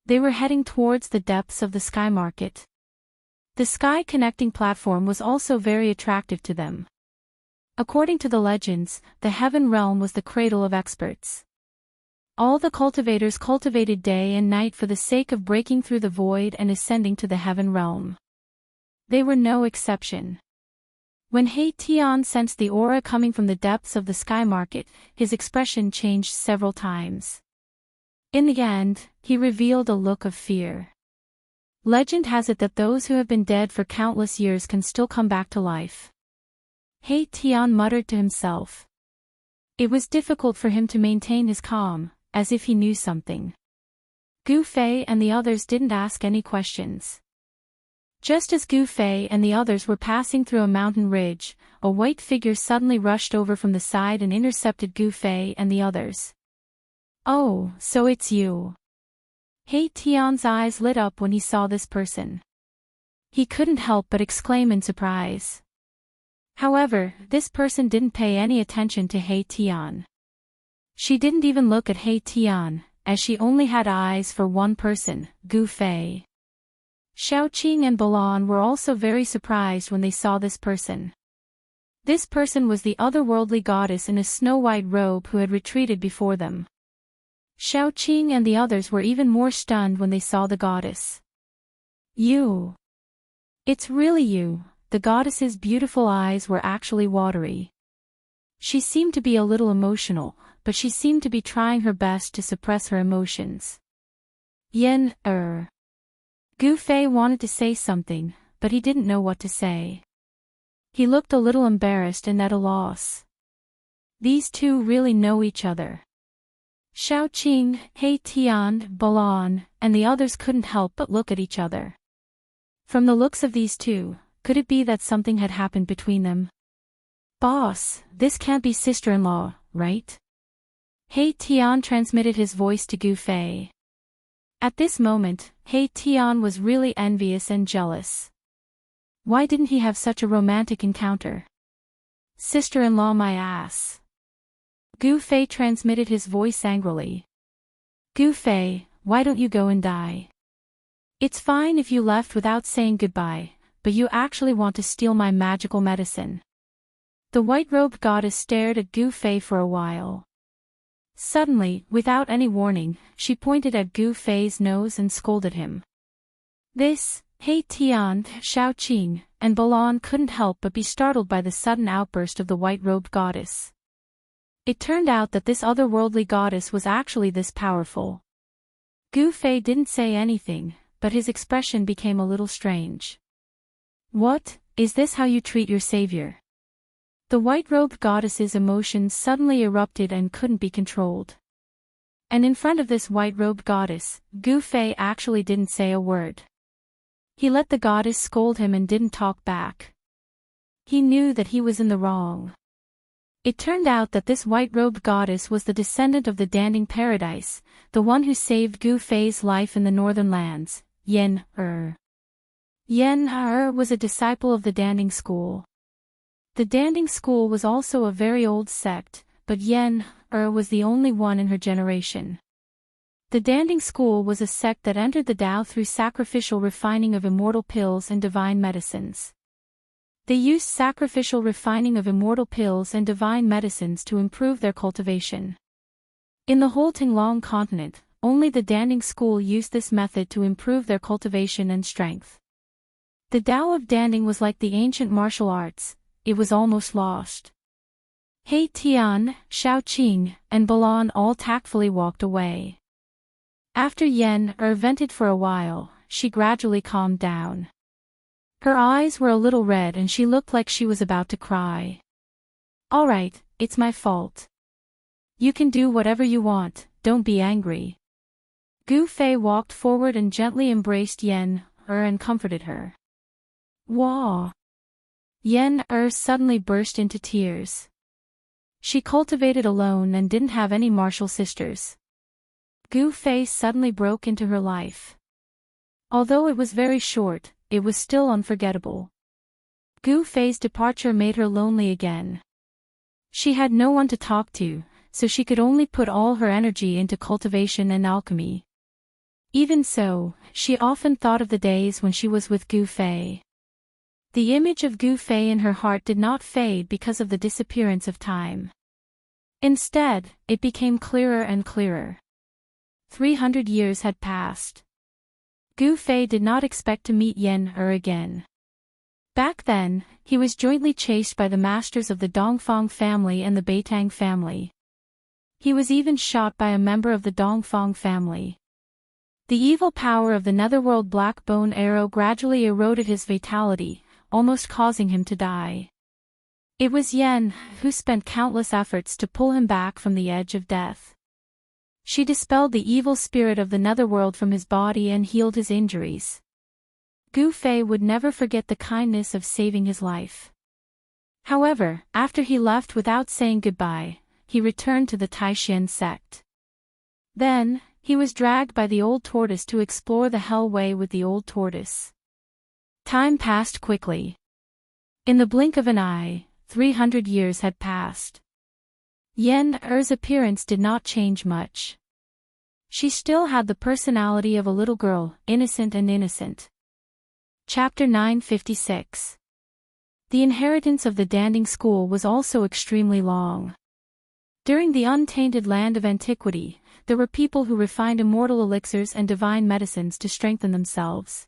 They were heading towards the depths of the sky market. The sky connecting platform was also very attractive to them. According to the legends, the heaven realm was the cradle of experts. All the cultivators cultivated day and night for the sake of breaking through the void and ascending to the heaven realm. They were no exception. When He Tian sensed the aura coming from the depths of the sky market, his expression changed several times. In the end, he revealed a look of fear. Legend has it that those who have been dead for countless years can still come back to life. He Tian muttered to himself. It was difficult for him to maintain his calm, as if he knew something. Gu Fei and the others didn't ask any questions. Just as Gu Fei and the others were passing through a mountain ridge, a white figure suddenly rushed over from the side and intercepted Gu Fei and the others. Oh, so it's you. He Tian's eyes lit up when he saw this person. He couldn't help but exclaim in surprise. However, this person didn't pay any attention to He Tian. She didn't even look at He Tian, as she only had eyes for one person, Gu Fei. Xiaoqing and Balan were also very surprised when they saw this person. This person was the otherworldly goddess in a snow-white robe who had retreated before them. Xiaoqing and the others were even more stunned when they saw the goddess. You. It's really you. The goddess's beautiful eyes were actually watery. She seemed to be a little emotional, but she seemed to be trying her best to suppress her emotions. Gu Fei wanted to say something, but he didn't know what to say. He looked a little embarrassed and at a loss. These two really know each other. Xiaoqing, He Tian, Balan, and the others couldn't help but look at each other. From the looks of these two, could it be that something had happened between them? Boss, this can't be sister-in-law, right? He Tian transmitted his voice to Gu Fei. At this moment, He Tian was really envious and jealous. Why didn't he have such a romantic encounter? Sister-in-law my ass. Gu Fei transmitted his voice angrily. Gu Fei, why don't you go and die? It's fine if you left without saying goodbye, but you actually want to steal my magical medicine. The white-robed goddess stared at Gu Fei for a while. Suddenly, without any warning, she pointed at Gu Fei's nose and scolded him. This, He Tian, Xiaoqing, and Balan couldn't help but be startled by the sudden outburst of the white-robed goddess. It turned out that this otherworldly goddess was actually this powerful. Gu Fei didn't say anything, but his expression became a little strange. What, is this how you treat your savior? The white-robed goddess's emotions suddenly erupted and couldn't be controlled. And in front of this white-robed goddess, Gu Fei actually didn't say a word. He let the goddess scold him and didn't talk back. He knew that he was in the wrong. It turned out that this white-robed goddess was the descendant of the Danding Paradise, the one who saved Gu Fei's life in the northern lands, Yen Er. Yen Er was a disciple of the Danding school. The Danding school was also a very old sect, but Yen Er was the only one in her generation. The Danding school was a sect that entered the Tao through sacrificial refining of immortal pills and divine medicines. They used sacrificial refining of immortal pills and divine medicines to improve their cultivation. In the whole Tinglong continent, only the Danding school used this method to improve their cultivation and strength. The Tao of Danding was like the ancient martial arts, it was almost lost. He Tian, Xiaoqing, and Balan all tactfully walked away. After Yen Er vented for a while, she gradually calmed down. Her eyes were a little red and she looked like she was about to cry. All right, it's my fault. You can do whatever you want, don't be angry. Gu Fei walked forward and gently embraced Yen Er and comforted her. Wah! Yen Er suddenly burst into tears. She cultivated alone and didn't have any martial sisters. Gu Fei suddenly broke into her life. Although it was very short, it was still unforgettable. Gu Fei's departure made her lonely again. She had no one to talk to, so she could only put all her energy into cultivation and alchemy. Even so, she often thought of the days when she was with Gu Fei. The image of Gu Fei in her heart did not fade because of the disappearance of time. Instead, it became clearer and clearer. 300 years had passed. Gu Fei did not expect to meet Yen Er again. Back then, he was jointly chased by the masters of the Dongfang family and the Beitang family. He was even shot by a member of the Dongfang family. The evil power of the netherworld black bone arrow gradually eroded his vitality, almost causing him to die. It was Yen who spent countless efforts to pull him back from the edge of death. She dispelled the evil spirit of the netherworld from his body and healed his injuries. Gu Fei would never forget the kindness of saving his life. However, after he left without saying goodbye, he returned to the Taishan sect. Then, he was dragged by the old tortoise to explore the Hell Way with the old tortoise. Time passed quickly. In the blink of an eye, 300 years had passed. Yen Er's appearance did not change much. She still had the personality of a little girl, innocent and innocent. Chapter 956. The inheritance of the Danding school was also extremely long. During the untainted land of antiquity, there were people who refined immortal elixirs and divine medicines to strengthen themselves.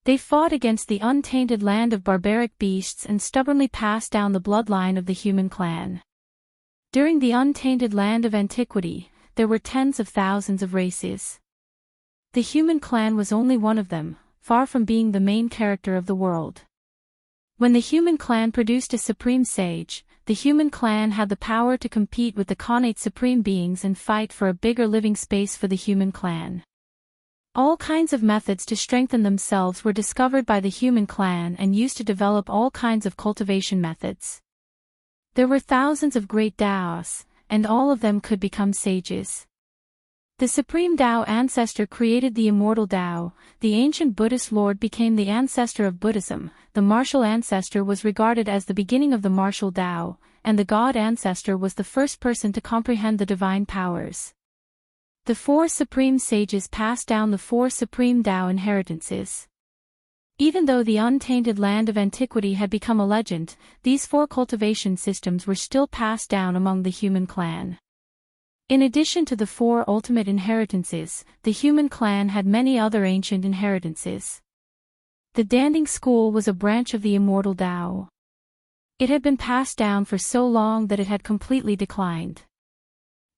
They fought against the untainted land of barbaric beasts and stubbornly passed down the bloodline of the human clan. During the untainted land of antiquity, there were tens of thousands of races. The human clan was only one of them, far from being the main character of the world. When the human clan produced a supreme sage, the human clan had the power to compete with the connate supreme beings and fight for a bigger living space for the human clan. All kinds of methods to strengthen themselves were discovered by the human clan and used to develop all kinds of cultivation methods. There were thousands of great Daoists, and all of them could become sages. The supreme Dao ancestor created the immortal Dao, the ancient Buddhist lord became the ancestor of Buddhism, the martial ancestor was regarded as the beginning of the martial Dao, and the god ancestor was the first person to comprehend the divine powers. The four supreme sages passed down the four supreme Dao inheritances. Even though the untainted land of antiquity had become a legend, these four cultivation systems were still passed down among the human clan. In addition to the four ultimate inheritances, the human clan had many other ancient inheritances. The Danding school was a branch of the immortal Dao. It had been passed down for so long that it had completely declined.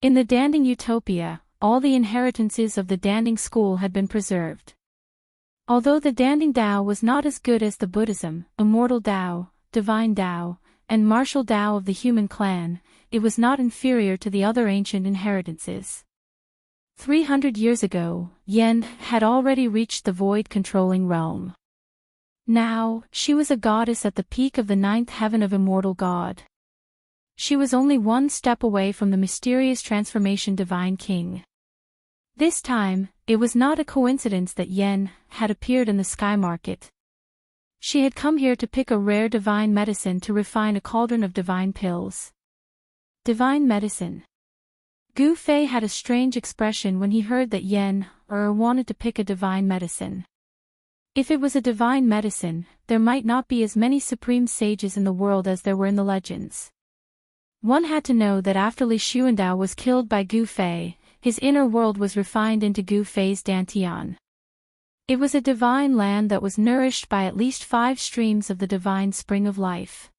In the Danding utopia, all the inheritances of the Danding school had been preserved. Although the Danding Dao was not as good as the Buddhism, immortal Dao, divine Dao, and martial Dao of the human clan, it was not inferior to the other ancient inheritances. 300 years ago, Yen had already reached the void-controlling realm. Now, she was a goddess at the peak of the ninth heaven of immortal God. She was only one step away from the mysterious transformation divine king. This time, it was not a coincidence that Yen had appeared in the sky market. She had come here to pick a rare divine medicine to refine a cauldron of divine pills. Divine medicine. Gu Fei had a strange expression when he heard that Yen wanted to pick a divine medicine. If it was a divine medicine, there might not be as many supreme sages in the world as there were in the legends. One had to know that after Li Xuandao was killed by Gu Fei, his inner world was refined into Gu Fei's Dantian. It was a divine land that was nourished by at least 5 streams of the divine spring of life.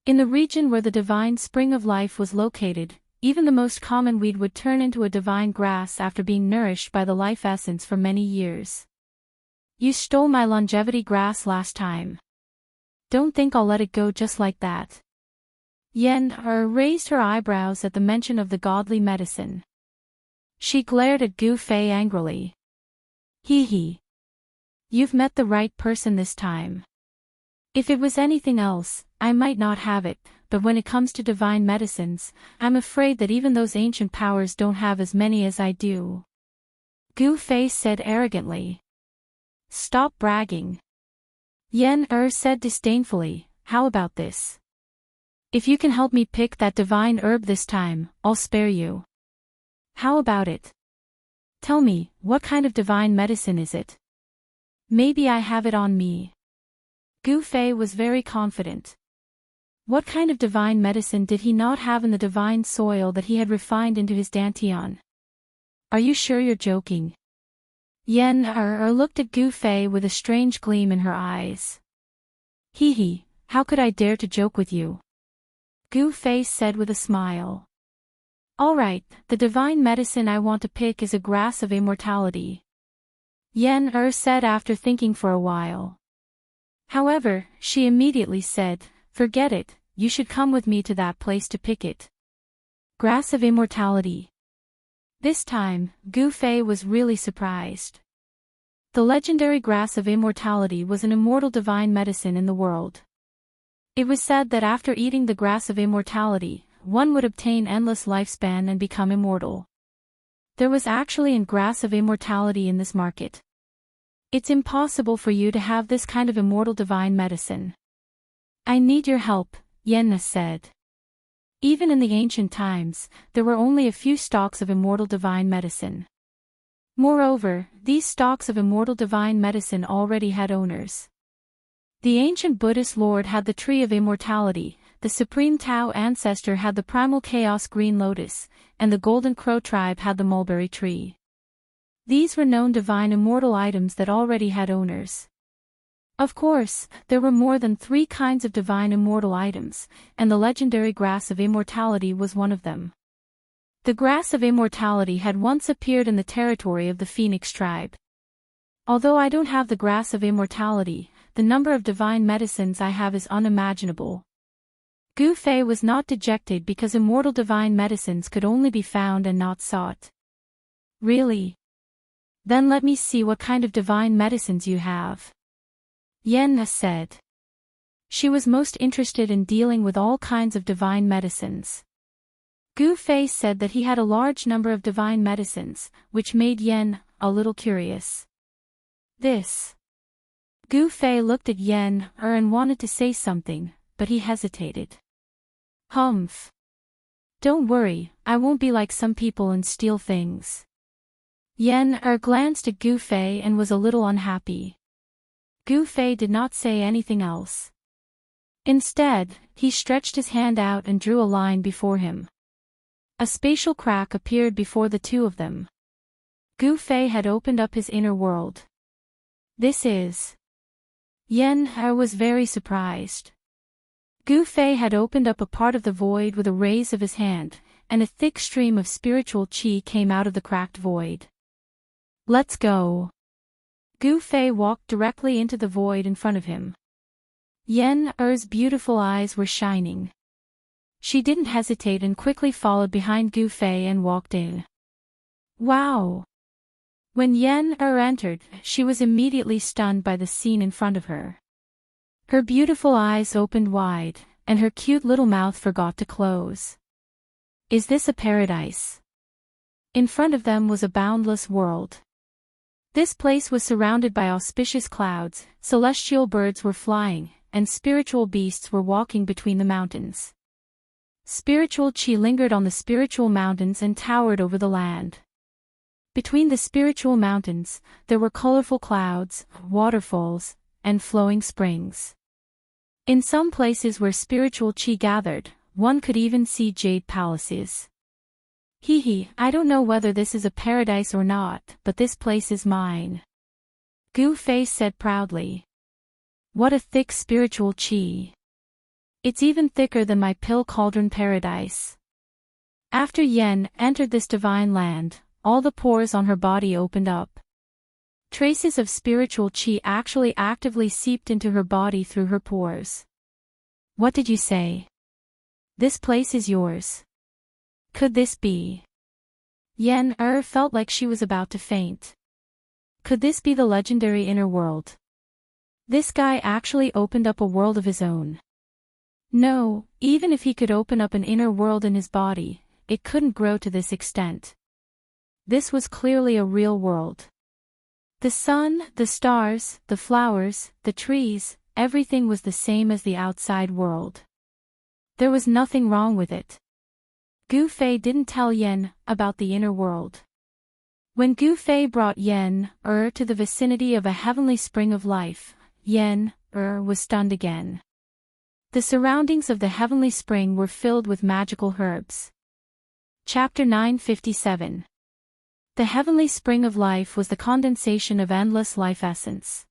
In the region where the divine spring of life was located, even the most common weed would turn into a divine grass after being nourished by the life essence for many years. You stole my longevity grass last time. Don't think I'll let it go just like that. Yen raised her eyebrows at the mention of the godly medicine. She glared at Gu Fei angrily. Hee hee. You've met the right person this time. If it was anything else, I might not have it, but when it comes to divine medicines, I'm afraid that even those ancient powers don't have as many as I do. Gu Fei said arrogantly. Stop bragging. Yen said disdainfully, how about this? If you can help me pick that divine herb this time, I'll spare you. How about it? Tell me, what kind of divine medicine is it? Maybe I have it on me. Gu Fei was very confident. What kind of divine medicine did he not have in the divine soil that he had refined into his Dantian? Are you sure you're joking? Yen looked at Gu Fei with a strange gleam in her eyes. Hee hee, how could I dare to joke with you? Gu Fei said with a smile. All right, the divine medicine I want to pick is a grass of immortality. Yen said after thinking for a while. However, she immediately said, forget it, you should come with me to that place to pick it. Grass of immortality. This time, Gu Fei was really surprised. The legendary grass of immortality was an immortal divine medicine in the world. It was said that after eating the grass of immortality, one would obtain endless lifespan and become immortal. There was actually a grass of immortality in this market. It's impossible for you to have this kind of immortal divine medicine. I need your help, Yen said. Even in the ancient times, there were only a few stalks of immortal divine medicine. Moreover, these stalks of immortal divine medicine already had owners. The ancient Buddhist lord had the tree of immortality, the supreme Tao ancestor had the primal chaos green lotus, and the golden crow tribe had the mulberry tree. These were known divine immortal items that already had owners. Of course, there were more than 3 kinds of divine immortal items, and the legendary grass of immortality was one of them. The grass of immortality had once appeared in the territory of the Phoenix tribe. Although I don't have the grass of immortality, the number of divine medicines I have is unimaginable. Gu Fei was not dejected because immortal divine medicines could only be found and not sought. Really? Then let me see what kind of divine medicines you have. Yen said. She was most interested in dealing with all kinds of divine medicines. Gu Fei said that he had a large number of divine medicines, which made Yen a little curious. This. Gu Fei looked at Yen and wanted to say something, but he hesitated. Humph. Don't worry, I won't be like some people and steal things. Yen glanced at Gu Fei and was a little unhappy. Gu Fei did not say anything else. Instead, he stretched his hand out and drew a line before him. A spatial crack appeared before the two of them. Gu Fei had opened up his inner world. This is. Yen was very surprised. Gu Fei had opened up a part of the void with a raise of his hand, and a thick stream of spiritual qi came out of the cracked void. Let's go. Gu Fei walked directly into the void in front of him. Yen's beautiful eyes were shining. She didn't hesitate and quickly followed behind Gu Fei and walked in. Wow! When Yen entered, she was immediately stunned by the scene in front of her. Her beautiful eyes opened wide, and her cute little mouth forgot to close. Is this a paradise? In front of them was a boundless world. This place was surrounded by auspicious clouds, celestial birds were flying, and spiritual beasts were walking between the mountains. Spiritual qi lingered on the spiritual mountains and towered over the land. Between the spiritual mountains, there were colorful clouds, waterfalls, and flowing springs. In some places where spiritual qi gathered, one could even see jade palaces. I don't know whether this is a paradise or not, but this place is mine. Gu Fei said proudly. What a thick spiritual qi. It's even thicker than my pill cauldron paradise. After Yen entered this divine land, all the pores on her body opened up. Traces of spiritual qi actually actively seeped into her body through her pores. What did you say? This place is yours. Could this be? Yen felt like she was about to faint. Could this be the legendary inner world? This guy actually opened up a world of his own. No, even if he could open up an inner world in his body, it couldn't grow to this extent. This was clearly a real world. The sun, the stars, the flowers, the trees, everything was the same as the outside world. There was nothing wrong with it. Gu Fei didn't tell Yen about the inner world. When Gu Fei brought Yen to the vicinity of a heavenly spring of life, Yen was stunned again. The surroundings of the heavenly spring were filled with magical herbs. Chapter 957. The heavenly spring of life was the condensation of endless life essence.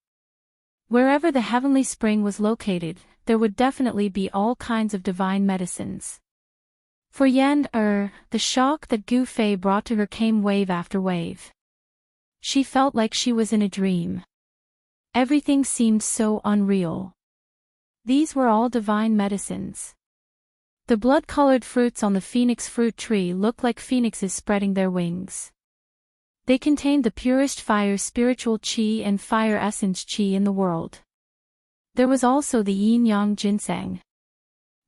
Wherever the heavenly spring was located, there would definitely be all kinds of divine medicines. For Yen the shock that Gu Fei brought to her came wave after wave. She felt like she was in a dream. Everything seemed so unreal. These were all divine medicines. The blood-colored fruits on the phoenix fruit tree looked like phoenixes spreading their wings. They contained the purest fire spiritual qi and fire essence qi in the world. There was also the yin-yang ginseng.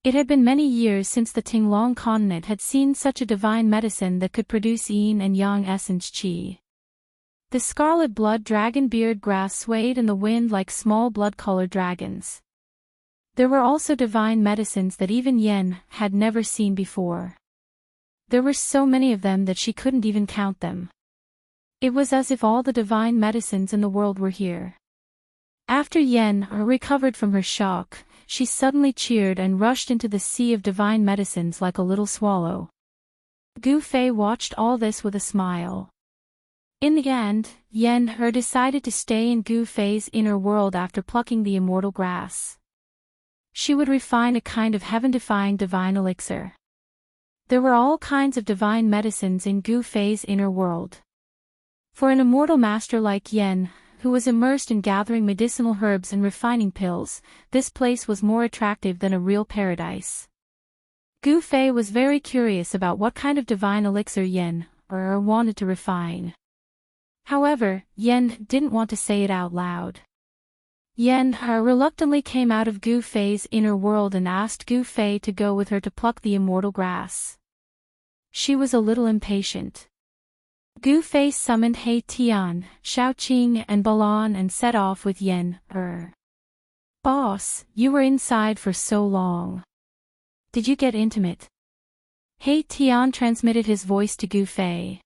It had been many years since the Tinglong continent had seen such a divine medicine that could produce yin and yang essence qi. The scarlet blood dragon beard grass swayed in the wind like small blood-colored dragons. There were also divine medicines that even Yen had never seen before. There were so many of them that she couldn't even count them. It was as if all the divine medicines in the world were here. After Yen recovered from her shock, she suddenly cheered and rushed into the sea of divine medicines like a little swallow. Gu Fei watched all this with a smile. In the end, Yen decided to stay in Gu Fei's inner world after plucking the immortal grass. She would refine a kind of heaven-defying divine elixir. There were all kinds of divine medicines in Gu Fei's inner world. For an immortal master like Yen, who was immersed in gathering medicinal herbs and refining pills, this place was more attractive than a real paradise. Gu Fei was very curious about what kind of divine elixir Yen wanted to refine. However, Yen didn't want to say it out loud. Yen reluctantly came out of Gu Fei's inner world and asked Gu Fei to go with her to pluck the immortal grass. She was a little impatient. Gu Fei summoned He Tian, Xiaoqing and Balan and set off with Yen. Boss, you were inside for so long. Did you get intimate? He Tian transmitted his voice to Gu Fei.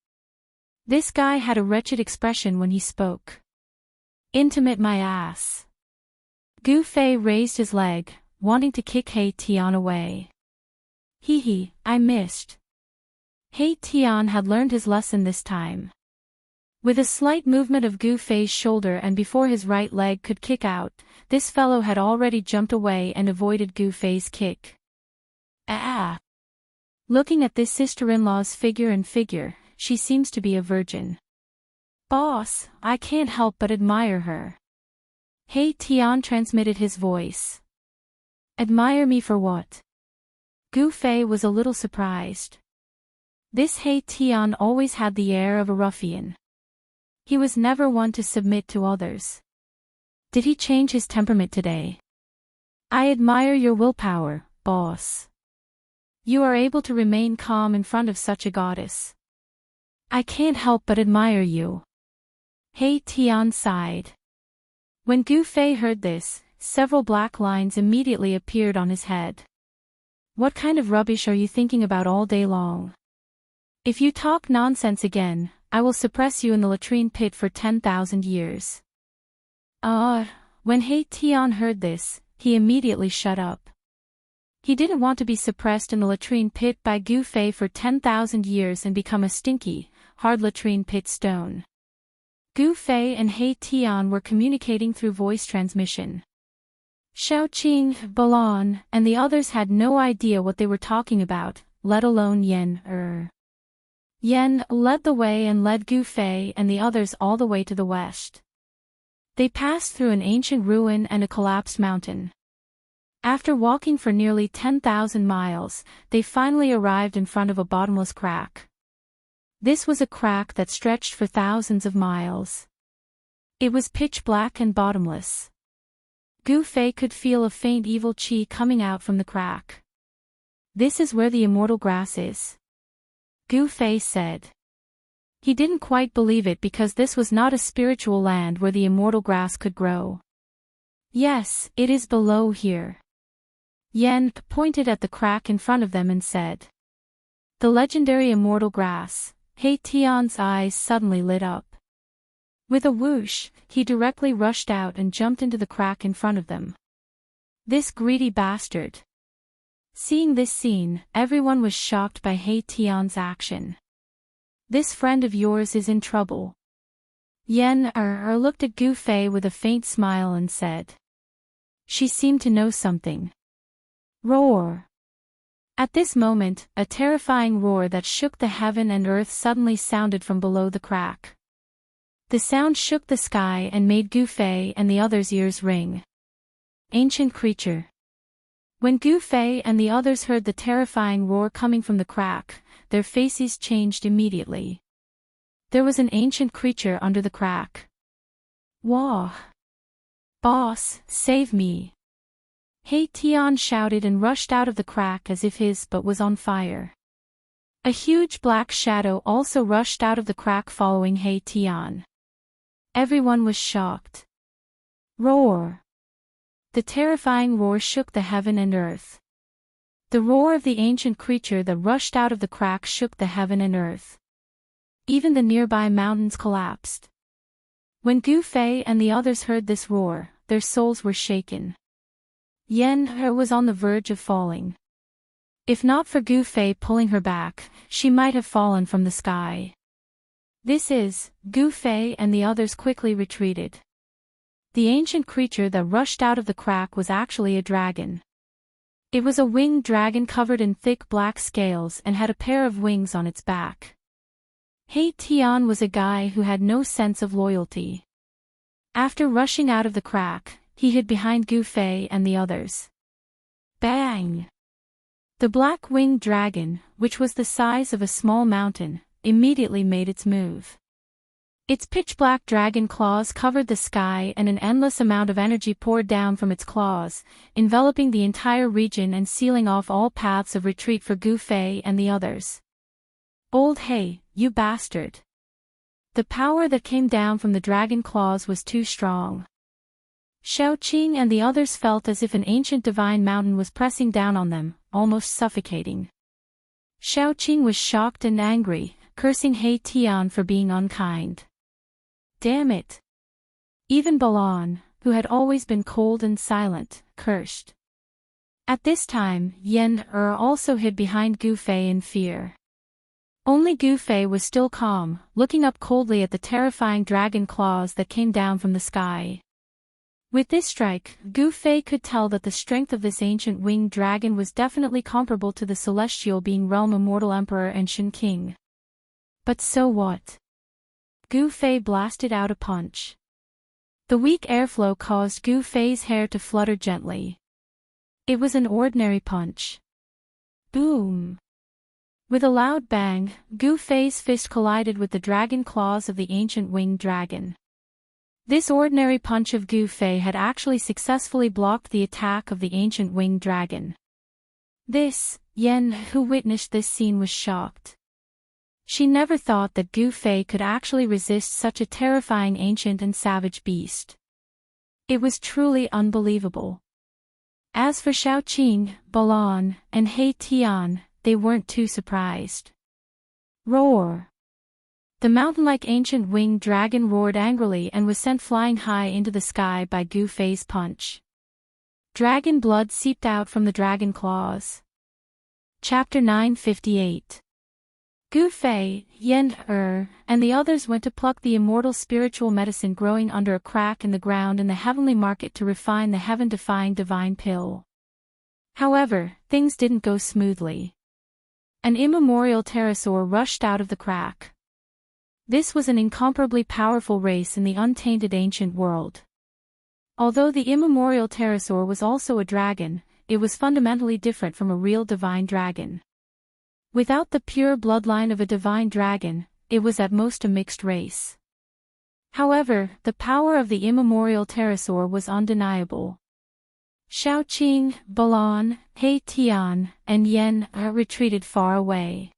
This guy had a wretched expression when he spoke. Intimate my ass. Gu Fei raised his leg, wanting to kick He Tian away. Hee, I missed. He Tian had learned his lesson this time. With a slight movement of Gu Fei's shoulder and before his right leg could kick out, this fellow had already jumped away and avoided Gu Fei's kick. Looking at this sister-in-law's figure, she seems to be a virgin. Boss, I can't help but admire her. He Tian transmitted his voice. Admire me for what? Gu Fei was a little surprised. This He Tian always had the air of a ruffian. He was never one to submit to others. Did he change his temperament today? I admire your willpower, boss. You are able to remain calm in front of such a goddess. I can't help but admire you. He Tian sighed. When Gu Fei heard this, several black lines immediately appeared on his head. What kind of rubbish are you thinking about all day long? If you talk nonsense again, I will suppress you in the latrine pit for 10,000 years. When He Tian heard this, he immediately shut up. He didn't want to be suppressed in the latrine pit by Gu Fei for 10,000 years and become a stinky, hard latrine pit stone. Gu Fei and He Tian were communicating through voice transmission. Xiaoqing, Balan, and the others had no idea what they were talking about, let alone Yen. Yen led the way and led Gu Fei and the others all the way to the west. They passed through an ancient ruin and a collapsed mountain. After walking for nearly 10,000 miles, they finally arrived in front of a bottomless crack. This was a crack that stretched for thousands of miles. It was pitch black and bottomless. Gu Fei could feel a faint evil qi coming out from the crack. This is where the immortal grass is. Gu Fei said. He didn't quite believe it because this was not a spiritual land where the immortal grass could grow. Yes, it is below here. Yen pointed at the crack in front of them and said. The legendary immortal grass. He Tian's eyes suddenly lit up. With a whoosh, he directly rushed out and jumped into the crack in front of them. This greedy bastard. Seeing this scene, everyone was shocked by He Tian's action. This friend of yours is in trouble. Yen looked at Gu Fei with a faint smile and said. She seemed to know something. Roar. At this moment, a terrifying roar that shook the heaven and earth suddenly sounded from below the crack. The sound shook the sky and made Gu Fei and the others' ears ring. Ancient creature. When Gu Fei and the others heard the terrifying roar coming from the crack, their faces changed immediately. There was an ancient creature under the crack. Wah! Boss, save me! He Tian shouted and rushed out of the crack as if his butt was on fire. A huge black shadow also rushed out of the crack following He Tian. Everyone was shocked. Roar! The terrifying roar shook the heaven and earth. The roar of the ancient creature that rushed out of the crack shook the heaven and earth. Even the nearby mountains collapsed. When Gu Fei and the others heard this roar, their souls were shaken. Yen was on the verge of falling. If not for Gu Fei pulling her back, she might have fallen from the sky. Gu Fei and the others quickly retreated. The ancient creature that rushed out of the crack was actually a dragon. It was a winged dragon covered in thick black scales and had a pair of wings on its back. He Tian was a guy who had no sense of loyalty. After rushing out of the crack, he hid behind Gu Fei and the others. Bang! The black-winged dragon, which was the size of a small mountain, immediately made its move. Its pitch-black dragon claws covered the sky and an endless amount of energy poured down from its claws, enveloping the entire region and sealing off all paths of retreat for Gu Fei and the others. Old He, you bastard! The power that came down from the dragon claws was too strong. Xiaoqing and the others felt as if an ancient divine mountain was pressing down on them, almost suffocating. Xiaoqing was shocked and angry, cursing He Tian for being unkind. Damn it! Even Balan, who had always been cold and silent, cursed. At this time, Yan also hid behind Gu Fei in fear. Only Gu Fei was still calm, looking up coldly at the terrifying dragon claws that came down from the sky. With this strike, Gu Fei could tell that the strength of this ancient winged dragon was definitely comparable to the celestial being realm Immortal Emperor and Shen King. But so what? Gu Fei blasted out a punch. The weak airflow caused Gu Fei's hair to flutter gently. It was an ordinary punch. Boom! With a loud bang, Gu Fei's fist collided with the dragon claws of the ancient winged dragon. This ordinary punch of Gu Fei had actually successfully blocked the attack of the ancient winged dragon. Yan, who witnessed this scene, was shocked. She never thought that Gu Fei could actually resist such a terrifying ancient and savage beast. It was truly unbelievable. As for Xiaoqing, Balan, and He Tian, they weren't too surprised. Roar! The mountain-like ancient winged dragon roared angrily and was sent flying high into the sky by Gu Fei's punch. Dragon blood seeped out from the dragon claws. Chapter 958. Gu Fei, Yan and the others went to pluck the immortal spiritual medicine growing under a crack in the ground in the heavenly market to refine the heaven-defying divine pill. However, things didn't go smoothly. An immemorial pterosaur rushed out of the crack. This was an incomparably powerful race in the untainted ancient world. Although the immemorial pterosaur was also a dragon, it was fundamentally different from a real divine dragon. Without the pure bloodline of a divine dragon, it was at most a mixed race. However, the power of the immemorial pterosaur was undeniable. Xiaoqing, Balan, He Tian, and Yan retreated far away.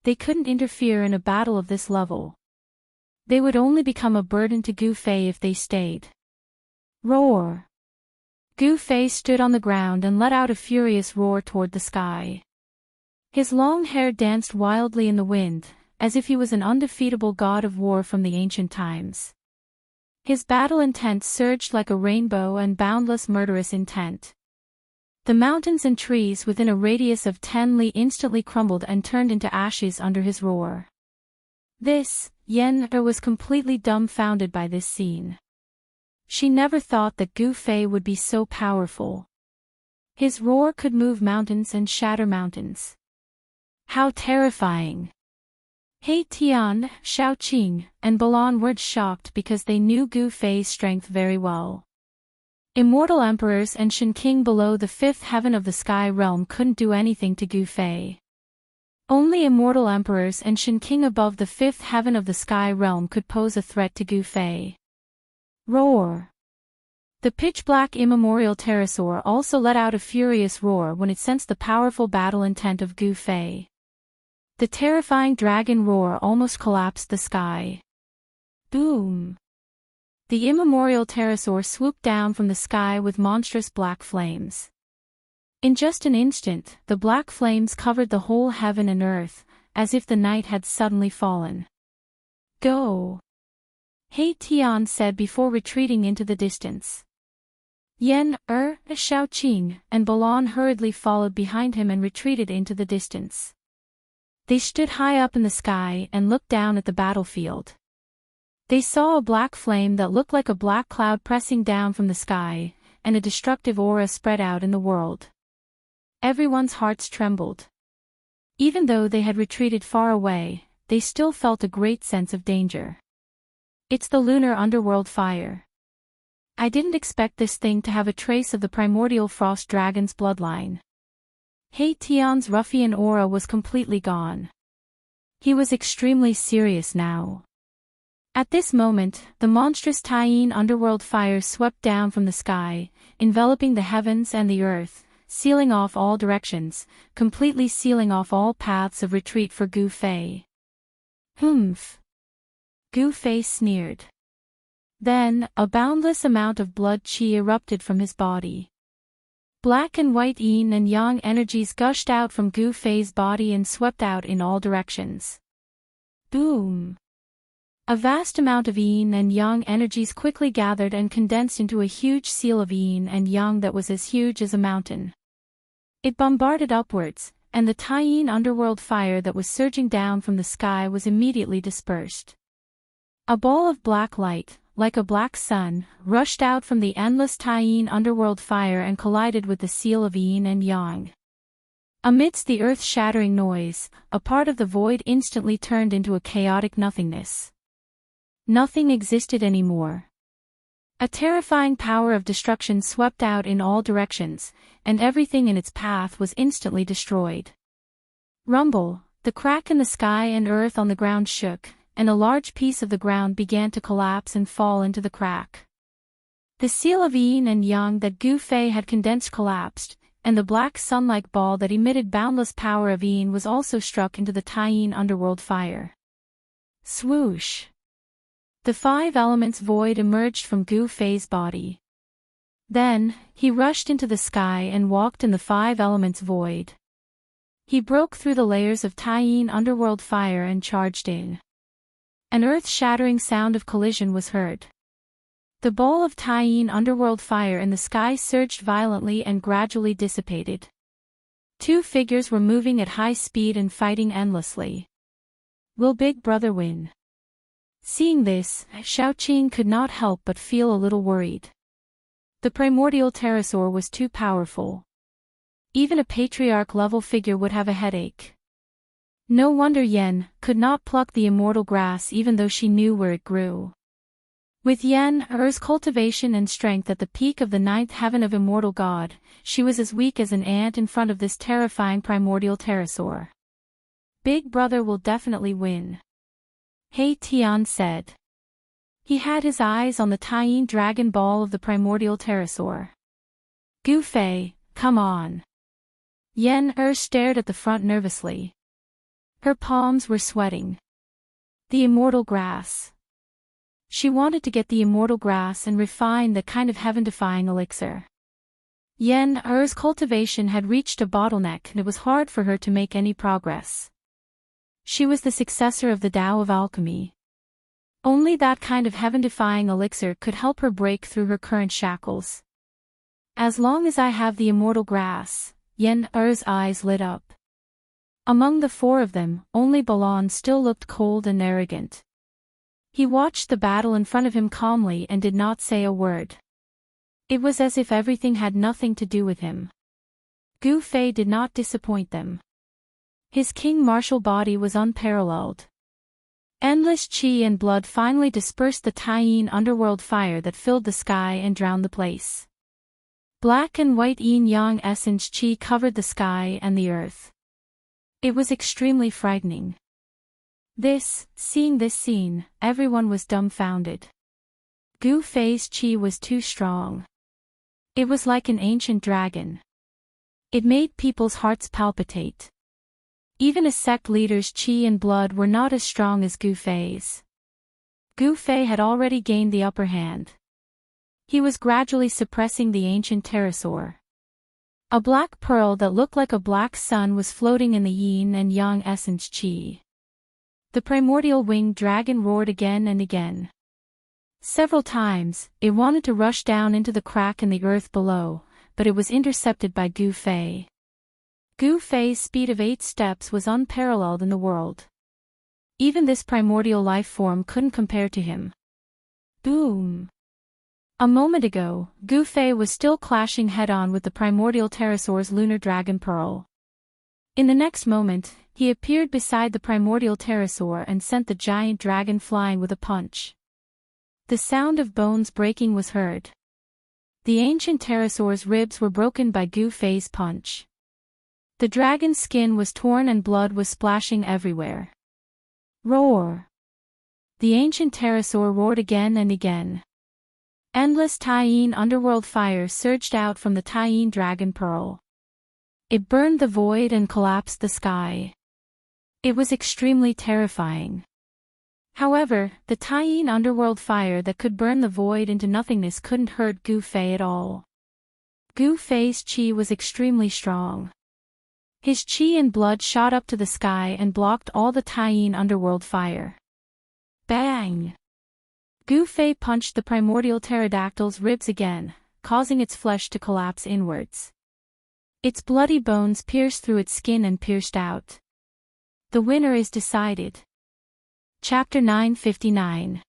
They couldn't interfere in a battle of this level. They would only become a burden to Gu Fei if they stayed. Roar! Gu Fei stood on the ground and let out a furious roar toward the sky. His long hair danced wildly in the wind, as if he was an undefeatable god of war from the ancient times. His battle intent surged like a rainbow and boundless murderous intent. The mountains and trees within a radius of 10 li instantly crumbled and turned into ashes under his roar. Yan was completely dumbfounded by this scene. She never thought that Gu Fei would be so powerful. His roar could move mountains and shatter mountains. How terrifying! He Tian, Xiaoqing, and Balan weren't shocked because they knew Gu Fei's strength very well. Immortal emperors and Shen King below the fifth heaven of the sky realm couldn't do anything to Gu Fei. Only immortal emperors and Shen King above the fifth heaven of the sky realm could pose a threat to Gu Fei. Roar! The pitch-black immemorial pterosaur also let out a furious roar when it sensed the powerful battle intent of Gu Fei. The terrifying dragon roar almost collapsed the sky. Boom! The immemorial pterosaur swooped down from the sky with monstrous black flames. In just an instant, the black flames covered the whole heaven and earth, as if the night had suddenly fallen. Go! He Tian said before retreating into the distance. Yan, Xiaoqing, and Balan hurriedly followed behind him and retreated into the distance. They stood high up in the sky and looked down at the battlefield. They saw a black flame that looked like a black cloud pressing down from the sky, and a destructive aura spread out in the world. Everyone's hearts trembled. Even though they had retreated far away, they still felt a great sense of danger. It's the lunar underworld fire. I didn't expect this thing to have a trace of the primordial frost dragon's bloodline. He Tian's ruffian aura was completely gone. He was extremely serious now. At this moment, the monstrous Taiyin underworld fire swept down from the sky, enveloping the heavens and the earth, sealing off all directions, completely sealing off all paths of retreat for Gu Fei. Humph! Gu Fei sneered. Then, a boundless amount of blood qi erupted from his body. Black and white yin and yang energies gushed out from Gu Fei's body and swept out in all directions. Boom! A vast amount of yin and yang energies quickly gathered and condensed into a huge seal of yin and yang that was as huge as a mountain. It bombarded upwards, and the Taiyin underworld fire that was surging down from the sky was immediately dispersed. A ball of black light, like a black sun, rushed out from the endless Taiyin underworld fire and collided with the seal of yin and yang. Amidst the earth-shattering noise, a part of the void instantly turned into a chaotic nothingness. Nothing existed anymore. A terrifying power of destruction swept out in all directions, and everything in its path was instantly destroyed. Rumble, the crack in the sky and earth on the ground shook, and a large piece of the ground began to collapse and fall into the crack. The seal of yin and yang that Gu Fei had condensed collapsed, and the black sun-like ball that emitted boundless power of yin was also struck into the Taiyin underworld fire. Swoosh! The 5 elements void emerged from Gu Fei's body. Then, he rushed into the sky and walked in the 5 elements void. He broke through the layers of Taiyin underworld fire and charged in. An earth-shattering sound of collision was heard. The ball of Taiyin underworld fire in the sky surged violently and gradually dissipated. 2 figures were moving at high speed and fighting endlessly. Will Big Brother win? Seeing this, Xiaoqing could not help but feel a little worried. The primordial pterosaur was too powerful. Even a patriarch-level figure would have a headache. No wonder Yen could not pluck the immortal grass even though she knew where it grew. With Er's cultivation and strength at the peak of the 9th heaven of immortal god, she was as weak as an ant in front of this terrifying primordial pterosaur. Big Brother will definitely win. He Tian said. He had his eyes on the Taiyin dragon ball of the primordial pterosaur. Gu Fei, come on. Er stared at the front nervously. Her palms were sweating. The immortal grass. She wanted to get the immortal grass and refine the kind of heaven-defying elixir. Er's cultivation had reached a bottleneck and it was hard for her to make any progress. She was the successor of the Tao of alchemy. Only that kind of heaven-defying elixir could help her break through her current shackles. As long as I have the immortal grass, Er's eyes lit up. Among the 4 of them, only Balan still looked cold and arrogant. He watched the battle in front of him calmly and did not say a word. It was as if everything had nothing to do with him. Gu Fei did not disappoint them. His king-martial body was unparalleled. Endless qi and blood finally dispersed the Taiyin underworld fire that filled the sky and drowned the place. Black and white yin-yang essence qi covered the sky and the earth. It was extremely frightening. Seeing this scene, everyone was dumbfounded. Gu Fei's qi was too strong. It was like an ancient dragon. It made people's hearts palpitate. Even a sect leader's qi and blood were not as strong as Gu Fei's. Gu Fei had already gained the upper hand. He was gradually suppressing the ancient pterosaur. A black pearl that looked like a black sun was floating in the yin and yang essence qi. The primordial winged dragon roared again and again. Several times, it wanted to rush down into the crack in the earth below, but it was intercepted by Gu Fei. Gu Fei's speed of 8 steps was unparalleled in the world. Even this primordial life form couldn't compare to him. Boom! A moment ago, Gu Fei was still clashing head-on with the primordial pterosaur's lunar dragon pearl. In the next moment, he appeared beside the primordial pterosaur and sent the giant dragon flying with a punch. The sound of bones breaking was heard. The ancient pterosaur's ribs were broken by Gu Fei's punch. The dragon's skin was torn and blood was splashing everywhere. Roar! The ancient pterosaur roared again and again. Endless Taiyin underworld fire surged out from the Taiyin dragon pearl. It burned the void and collapsed the sky. It was extremely terrifying. However, the Taiyin underworld fire that could burn the void into nothingness couldn't hurt Gu Fei at all. Gu Fei's qi was extremely strong. His qi and blood shot up to the sky and blocked all the Taiyin underworld fire. Bang! Gu Fei punched the primordial pterodactyl's ribs again, causing its flesh to collapse inwards. Its bloody bones pierced through its skin and pierced out. The winner is decided. Chapter 959.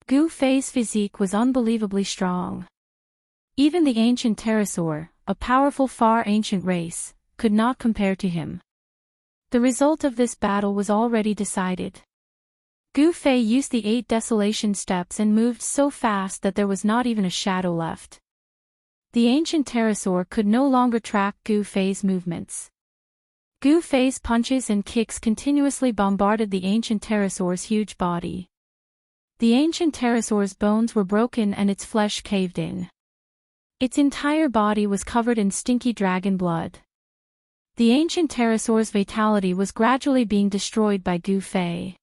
Gu Fei's physique was unbelievably strong. Even the ancient pterosaur, a powerful far ancient race, could not compare to him. The result of this battle was already decided. Gu Fei used the 8 desolation steps and moved so fast that there was not even a shadow left. The ancient pterosaur could no longer track Gu Fei's movements. Gu Fei's punches and kicks continuously bombarded the ancient pterosaur's huge body. The ancient pterosaur's bones were broken and its flesh caved in. Its entire body was covered in stinky dragon blood. The ancient pterosaur's vitality was gradually being destroyed by Gu Fei.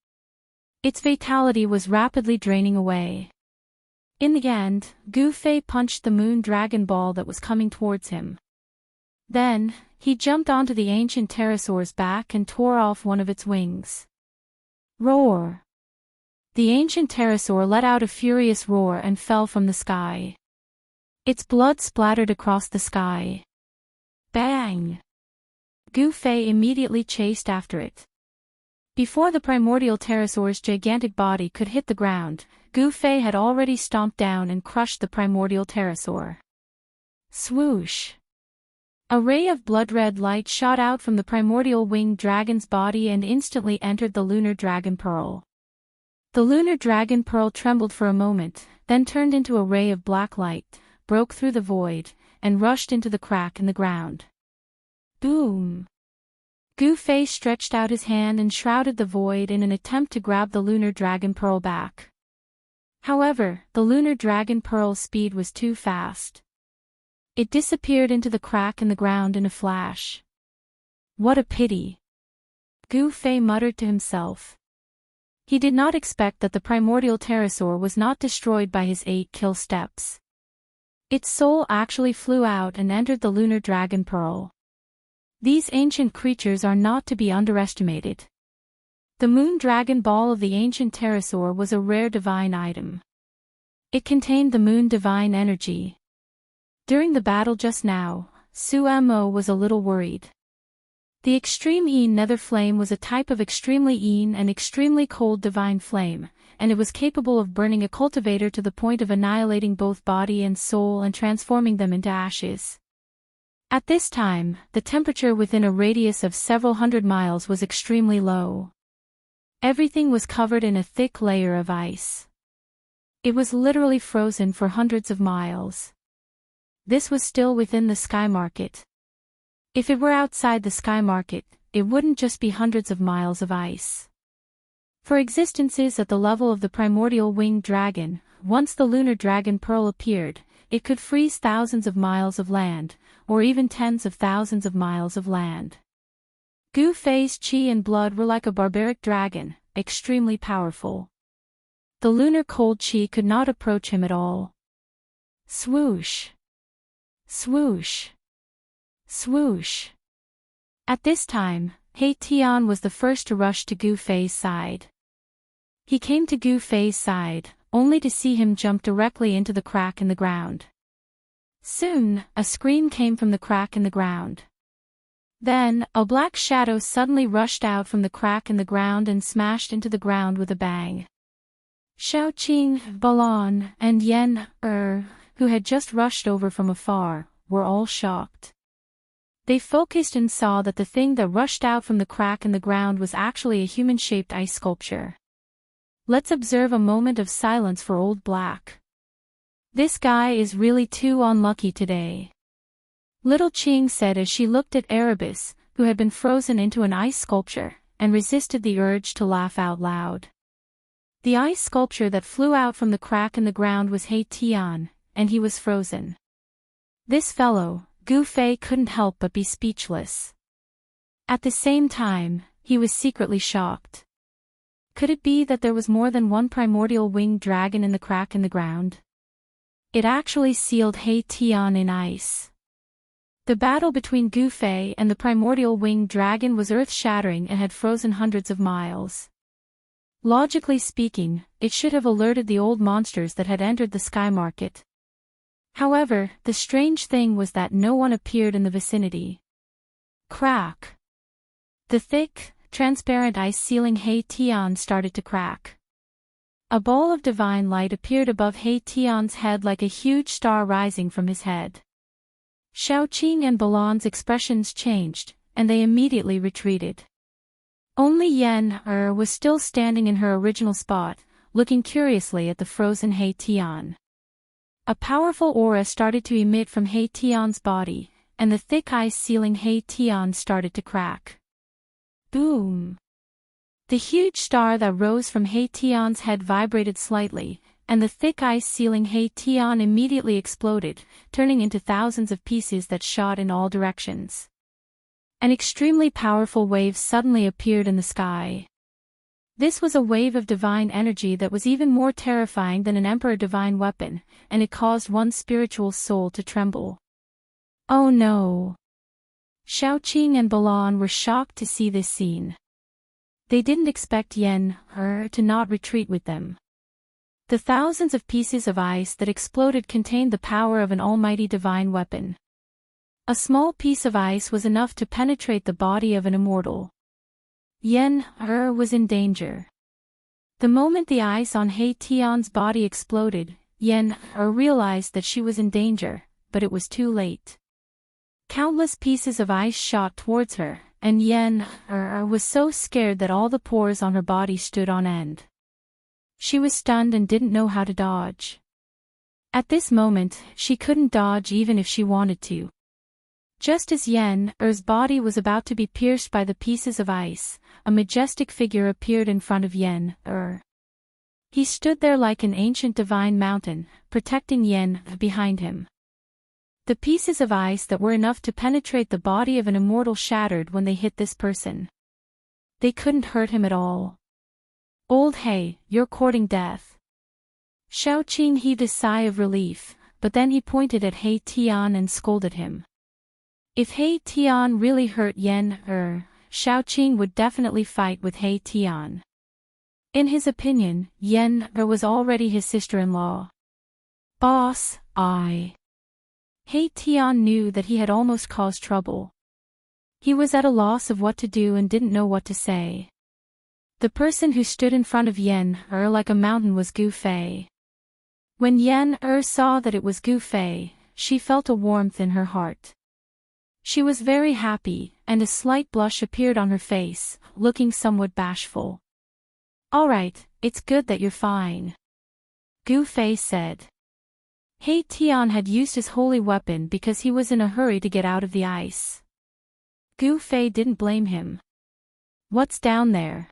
Its vitality was rapidly draining away. In the end, Gu Fei punched the moon dragon ball that was coming towards him. Then, he jumped onto the ancient pterosaur's back and tore off one of its wings. Roar! The ancient pterosaur let out a furious roar and fell from the sky. Its blood splattered across the sky. Bang! Gu Fei immediately chased after it. Before the primordial pterosaur's gigantic body could hit the ground, Gu Fei had already stomped down and crushed the primordial pterosaur. Swoosh! A ray of blood-red light shot out from the primordial winged dragon's body and instantly entered the lunar dragon pearl. The lunar dragon pearl trembled for a moment, then turned into a ray of black light, broke through the void, and rushed into the crack in the ground. Boom! Gu Fei stretched out his hand and shrouded the void in an attempt to grab the lunar dragon pearl back. However, the lunar dragon pearl's speed was too fast. It disappeared into the crack in the ground in a flash. What a pity! Gu Fei muttered to himself. He did not expect that the primordial pterosaur was not destroyed by his 8 kill steps. Its soul actually flew out and entered the lunar dragon pearl. These ancient creatures are not to be underestimated. The moon dragon ball of the ancient pterosaur was a rare divine item. It contained the moon divine energy. During the battle just now, Su Mo was a little worried. The extreme Yin nether flame was a type of extremely Yin and extremely cold divine flame, and it was capable of burning a cultivator to the point of annihilating both body and soul and transforming them into ashes. At this time, the temperature within a radius of several hundred miles was extremely low. Everything was covered in a thick layer of ice. It was literally frozen for hundreds of miles. This was still within the sky market. If it were outside the sky market, it wouldn't just be hundreds of miles of ice. For existences at the level of the primordial winged dragon, once the lunar dragon pearl appeared, it could freeze thousands of miles of land, or even tens of thousands of miles of land. Gu Fei's qi and blood were like a barbaric dragon, extremely powerful. The lunar cold qi could not approach him at all. Swoosh! Swoosh! Swoosh! At this time, He Tian was the first to rush to Gu Fei's side. He came to Gu Fei's side, only to see him jump directly into the crack in the ground. Soon, a scream came from the crack in the ground. Then, a black shadow suddenly rushed out from the crack in the ground and smashed into the ground with a bang. Xiaoqing, Balan, and Yen, who had just rushed over from afar, were all shocked. They focused and saw that the thing that rushed out from the crack in the ground was actually a human-shaped ice sculpture. Let's observe a moment of silence for Old Black. This guy is really too unlucky today. Little Qing said as she looked at Erebus, who had been frozen into an ice sculpture, and resisted the urge to laugh out loud. The ice sculpture that flew out from the crack in the ground was He Tian, and he was frozen. This fellow, Gu Fei, couldn't help but be speechless. At the same time, he was secretly shocked. Could it be that there was more than one primordial winged dragon in the crack in the ground? It actually sealed He Tian in ice. The battle between Gu Fei and the primordial winged dragon was earth-shattering and had frozen hundreds of miles. Logically speaking, it should have alerted the old monsters that had entered the sky market. However, the strange thing was that no one appeared in the vicinity. Crack! The thick, transparent ice sealing He Tian started to crack. A ball of divine light appeared above He Tian's head like a huge star rising from his head. Xiaoqing and Balan's expressions changed, and they immediately retreated. Only Yen was still standing in her original spot, looking curiously at the frozen He Tian. A powerful aura started to emit from He Tian's body, and the thick ice sealing He Tian started to crack. Boom! The huge star that rose from He Tian's head vibrated slightly, and the thick ice sealing He Tian immediately exploded, turning into thousands of pieces that shot in all directions. An extremely powerful wave suddenly appeared in the sky. This was a wave of divine energy that was even more terrifying than an emperor divine weapon, and it caused one's spiritual soul to tremble. Oh no! Xiaoqing and Balan were shocked to see this scene. They didn't expect Yen to not retreat with them. The thousands of pieces of ice that exploded contained the power of an almighty divine weapon. A small piece of ice was enough to penetrate the body of an immortal. Yen was in danger. The moment the ice on He Tian's body exploded, Yen realized that she was in danger, but it was too late. Countless pieces of ice shot towards her, and Yen was so scared that all the pores on her body stood on end. She was stunned and didn't know how to dodge. At this moment, she couldn't dodge even if she wanted to. Just as Yen's body was about to be pierced by the pieces of ice, a majestic figure appeared in front of Yen. He stood there like an ancient divine mountain, protecting Yen behind him. The pieces of ice that were enough to penetrate the body of an immortal shattered when they hit this person. They couldn't hurt him at all. Old He, you're courting death. Xiaoqing heaved a sigh of relief, but then he pointed at He Tian and scolded him. If He Tian really hurt Yen, Xiaoqing would definitely fight with He Tian. In his opinion, Yen was already his sister-in-law. Boss, He Tian knew that he had almost caused trouble. He was at a loss of what to do and didn't know what to say. The person who stood in front of Yen like a mountain was Gu Fei. When Yen saw that it was Gu Fei, she felt a warmth in her heart. She was very happy, and a slight blush appeared on her face, looking somewhat bashful. Alright, it's good that you're fine. Gu Fei said. He Tian had used his holy weapon because he was in a hurry to get out of the ice. Gu Fei didn't blame him. What's down there?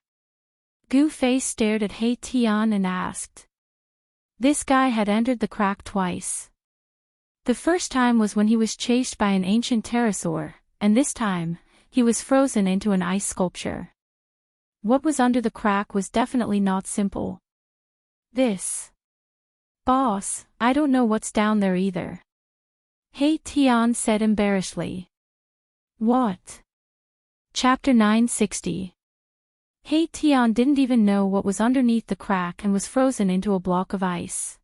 Gu Fei stared at He Tian and asked. This guy had entered the crack twice. The first time was when he was chased by an ancient pterosaur, and this time, he was frozen into an ice sculpture. What was under the crack was definitely not simple. This. Boss, I don't know what's down there either. He Tian said embarrassedly. What? Chapter 960. He Tian didn't even know what was underneath the crack and was frozen into a block of ice.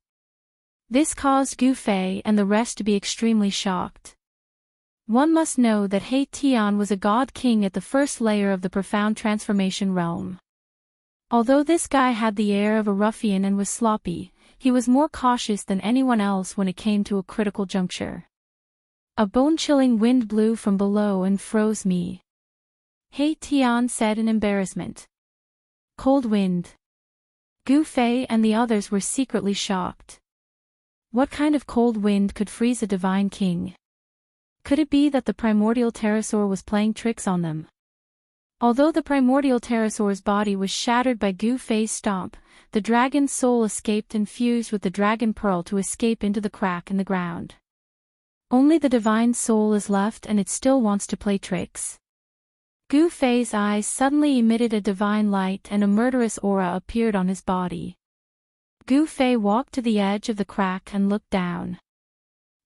This caused Gu Fei and the rest to be extremely shocked. One must know that He Tian was a god king at the first layer of the profound transformation realm. Although this guy had the air of a ruffian and was sloppy, he was more cautious than anyone else when it came to a critical juncture. A bone-chilling wind blew from below and froze me. He Tian said in embarrassment. Cold wind. Gu Fei and the others were secretly shocked. What kind of cold wind could freeze a divine king? Could it be that the primordial pterosaur was playing tricks on them? Although the primordial pterosaur's body was shattered by Gu Fei's stomp, the dragon's soul escaped and fused with the dragon pearl to escape into the crack in the ground. Only the divine soul is left and it still wants to play tricks. Gu Fei's eyes suddenly emitted a divine light and a murderous aura appeared on his body. Gu Fei walked to the edge of the crack and looked down.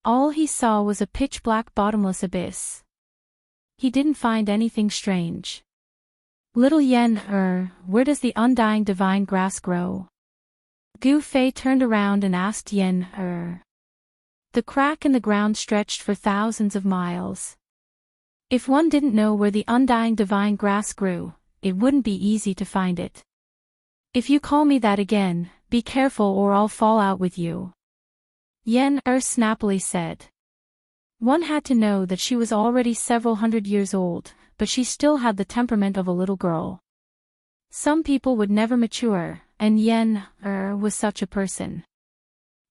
All he saw was a pitch-black bottomless abyss. He didn't find anything strange. Little Yen, where does the undying divine grass grow? Gu Fei turned around and asked Yen, The crack in the ground stretched for thousands of miles. If one didn't know where the undying divine grass grew, it wouldn't be easy to find it. If you call me that again, be careful or I'll fall out with you. Yen snappily said. One had to know that she was already several hundred years old, but she still had the temperament of a little girl. Some people would never mature, and Yen was such a person.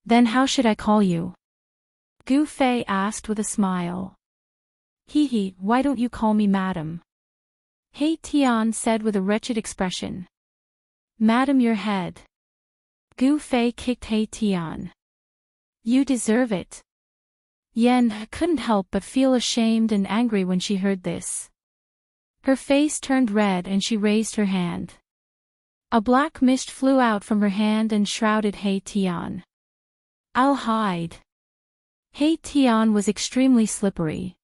Then how should I call you? Gu Fei asked with a smile. Why don't you call me madam? He Tian said with a wretched expression. Madam, your head. Gu Fei kicked He Tian. You deserve it. Yen couldn't help but feel ashamed and angry when she heard this. Her face turned red and she raised her hand. A black mist flew out from her hand and shrouded He Tian. I'll hide. He Tian was extremely slippery.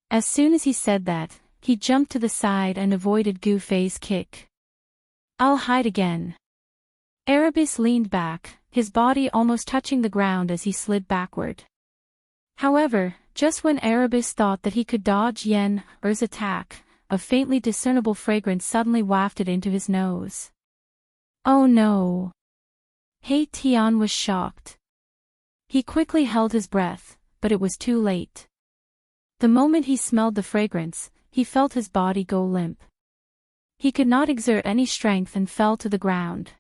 As soon as he said that, he jumped to the side and avoided Gu Fei's kick. I'll hide again. Erebus leaned back, his body almost touching the ground as he slid backward. However, just when Erebus thought that he could dodge Yen's attack, a faintly discernible fragrance suddenly wafted into his nose. Oh no! He Tian was shocked. He quickly held his breath, but it was too late. The moment he smelled the fragrance, he felt his body go limp. He could not exert any strength and fell to the ground.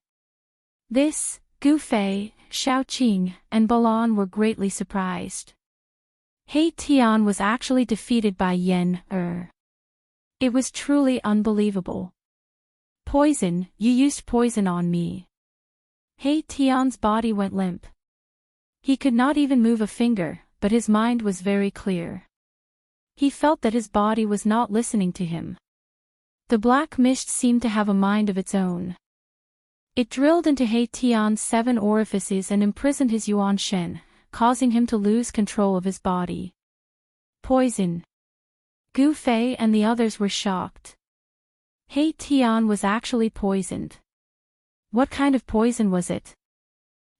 This, Gu Fei, Xiaoqing, and Balan were greatly surprised. He Tian was actually defeated by Yen. It was truly unbelievable. Poison, you used poison on me. He Tian's body went limp. He could not even move a finger, but his mind was very clear. He felt that his body was not listening to him. The black mist seemed to have a mind of its own. It drilled into He Tian's 7 orifices and imprisoned his Yuan Shen, causing him to lose control of his body. Poison. Gu Fei and the others were shocked. He Tian was actually poisoned. What kind of poison was it?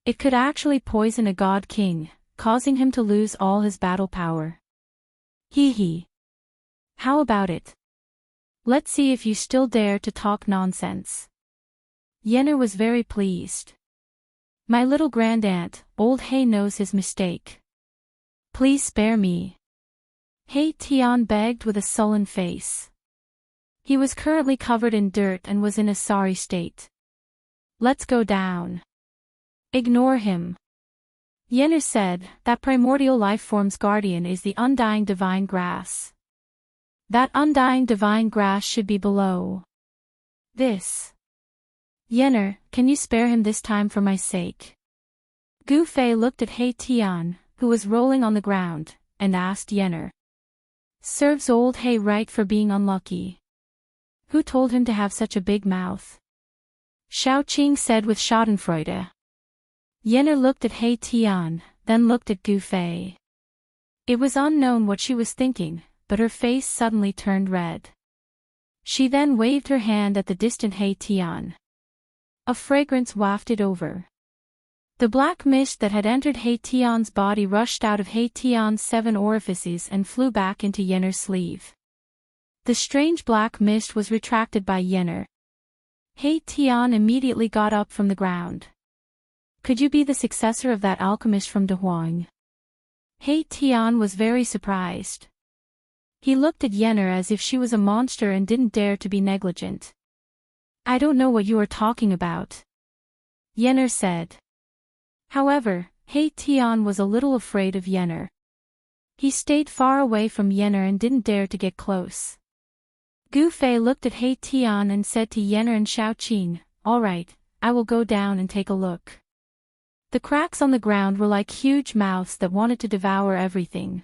It could actually poison a god king, causing him to lose all his battle power. How about it? Let's see if you still dare to talk nonsense. Yenner was very pleased. My little grandaunt, old He knows his mistake. Please spare me. He Tian begged with a sullen face. He was currently covered in dirt and was in a sorry state. Let's go down. Ignore him. Yenner said, that primordial lifeform's guardian is the undying divine grass. That undying divine grass should be below this. Yenner, can you spare him this time for my sake? Gu Fei looked at He Tian, who was rolling on the ground, and asked Yenner. Serves old He right for being unlucky. Who told him to have such a big mouth? Xiaoqing said with schadenfreude. Yenner looked at He Tian, then looked at Gu Fei. It was unknown what she was thinking, but her face suddenly turned red. She then waved her hand at the distant He Tian. A fragrance wafted over. The black mist that had entered He Tian's body rushed out of He Tian's 7 orifices and flew back into Yenner's sleeve. The strange black mist was retracted by Yenner. He Tian immediately got up from the ground. Could you be the successor of that alchemist from Dahuang? He Tian was very surprised. He looked at Yenner as if she was a monster and didn't dare to be negligent. I don't know what you are talking about, Yenner said. However, He Tian was a little afraid of Yenner. He stayed far away from Yenner and didn't dare to get close. Gu Fei looked at He Tian and said to Yenner and Xiaoqing, "All right, I will go down and take a look." The cracks on the ground were like huge mouths that wanted to devour everything.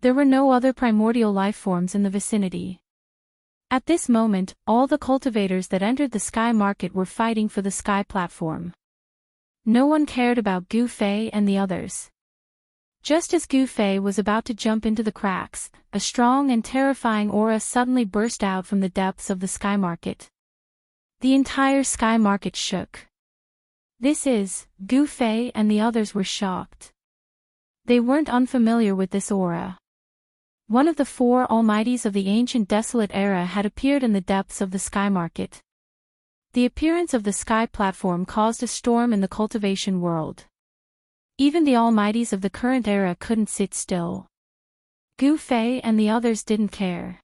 There were no other primordial life forms in the vicinity. At this moment, all the cultivators that entered the sky market were fighting for the sky platform. No one cared about Gu Fei and the others. Just as Gu Fei was about to jump into the cracks, a strong and terrifying aura suddenly burst out from the depths of the sky market. The entire sky market shook. Gu Fei and the others were shocked. They weren't unfamiliar with this aura. One of the four almighties of the ancient desolate era had appeared in the depths of the sky market. The appearance of the sky platform caused a storm in the cultivation world. Even the almighties of the current era couldn't sit still. Gu Fei and the others didn't care.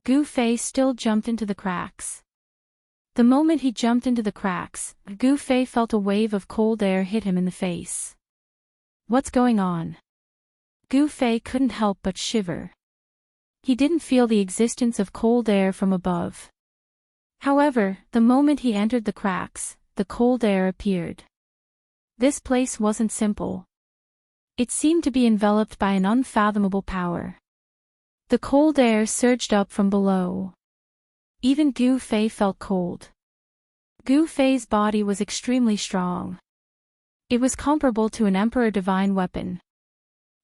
Gu Fei still jumped into the cracks. The moment he jumped into the cracks, Gu Fei felt a wave of cold air hit him in the face. What's going on? Gu Fei couldn't help but shiver. He didn't feel the existence of cold air from above. However, the moment he entered the cracks, the cold air appeared. This place wasn't simple. It seemed to be enveloped by an unfathomable power. The cold air surged up from below. Even Gu Fei felt cold. Gu Fei's body was extremely strong. It was comparable to an emperor divine weapon.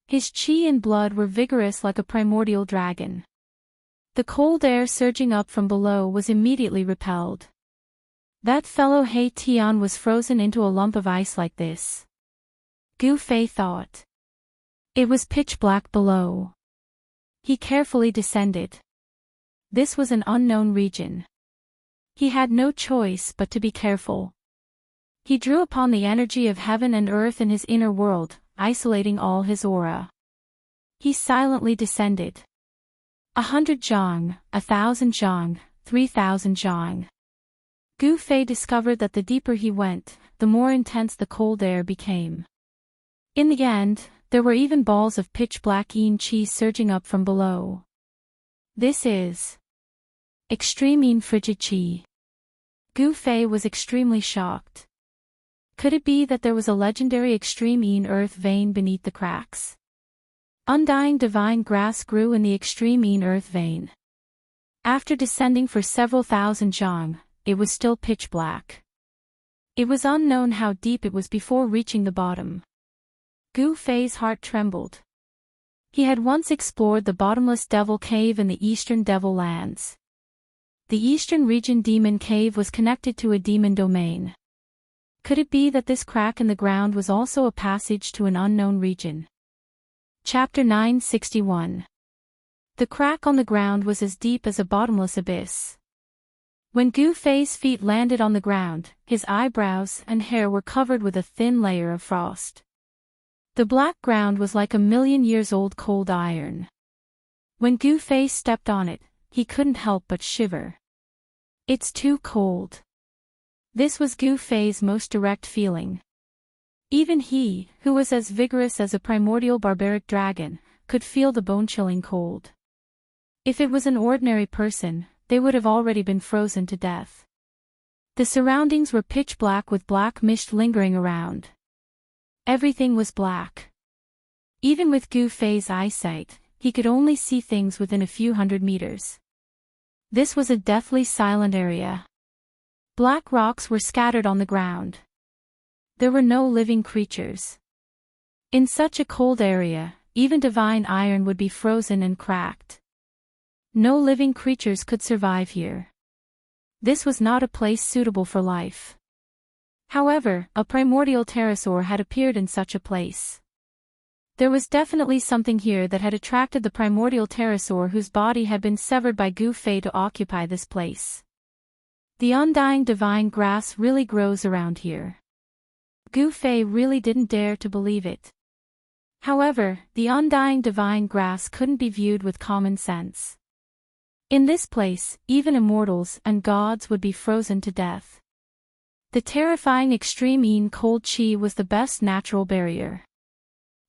His qi and blood were vigorous like a primordial dragon. The cold air surging up from below was immediately repelled. That fellow He Tian was frozen into a lump of ice like this. Gu Fei thought. It was pitch black below. He carefully descended. This was an unknown region. He had no choice but to be careful. He drew upon the energy of heaven and earth in his inner world, isolating all his aura. He silently descended. 100 zhang, 1,000 zhang, 3,000 zhang. Gu Fei discovered that the deeper he went, the more intense the cold air became. In the end, there were even balls of pitch black yin qi surging up from below. This is extreme yin frigid qi. Gu Fei was extremely shocked. Could it be that there was a legendary extreme yin earth vein beneath the cracks? Undying divine grass grew in the extreme yin earth vein. After descending for several thousand zhang, it was still pitch black. It was unknown how deep it was before reaching the bottom. Gu Fei's heart trembled. He had once explored the bottomless devil cave in the eastern devil lands. The eastern region demon cave was connected to a demon domain. Could it be that this crack in the ground was also a passage to an unknown region? Chapter 961. The crack on the ground was as deep as a bottomless abyss. When Gu Fei's feet landed on the ground, his eyebrows and hair were covered with a thin layer of frost. The black ground was like 1,000,000 years old cold iron. When Gu Fei stepped on it, he couldn't help but shiver. It's too cold. This was Gu Fei's most direct feeling. Even he, who was as vigorous as a primordial barbaric dragon, could feel the bone-chilling cold. If it was an ordinary person, they would have already been frozen to death. The surroundings were pitch black with black mist lingering around. Everything was black. Even with Gu Fei's eyesight, he could only see things within a few hundred meters. This was a deathly silent area. Black rocks were scattered on the ground. There were no living creatures. In such a cold area, even divine iron would be frozen and cracked. No living creatures could survive here. This was not a place suitable for life. However, a primordial pterosaur had appeared in such a place. There was definitely something here that had attracted the primordial pterosaur whose body had been severed by Gu Fei to occupy this place. The undying divine grass really grows around here. Gu Fei really didn't dare to believe it. However, the undying divine grass couldn't be viewed with common sense. In this place, even immortals and gods would be frozen to death. The terrifying extreme cold qi was the best natural barrier.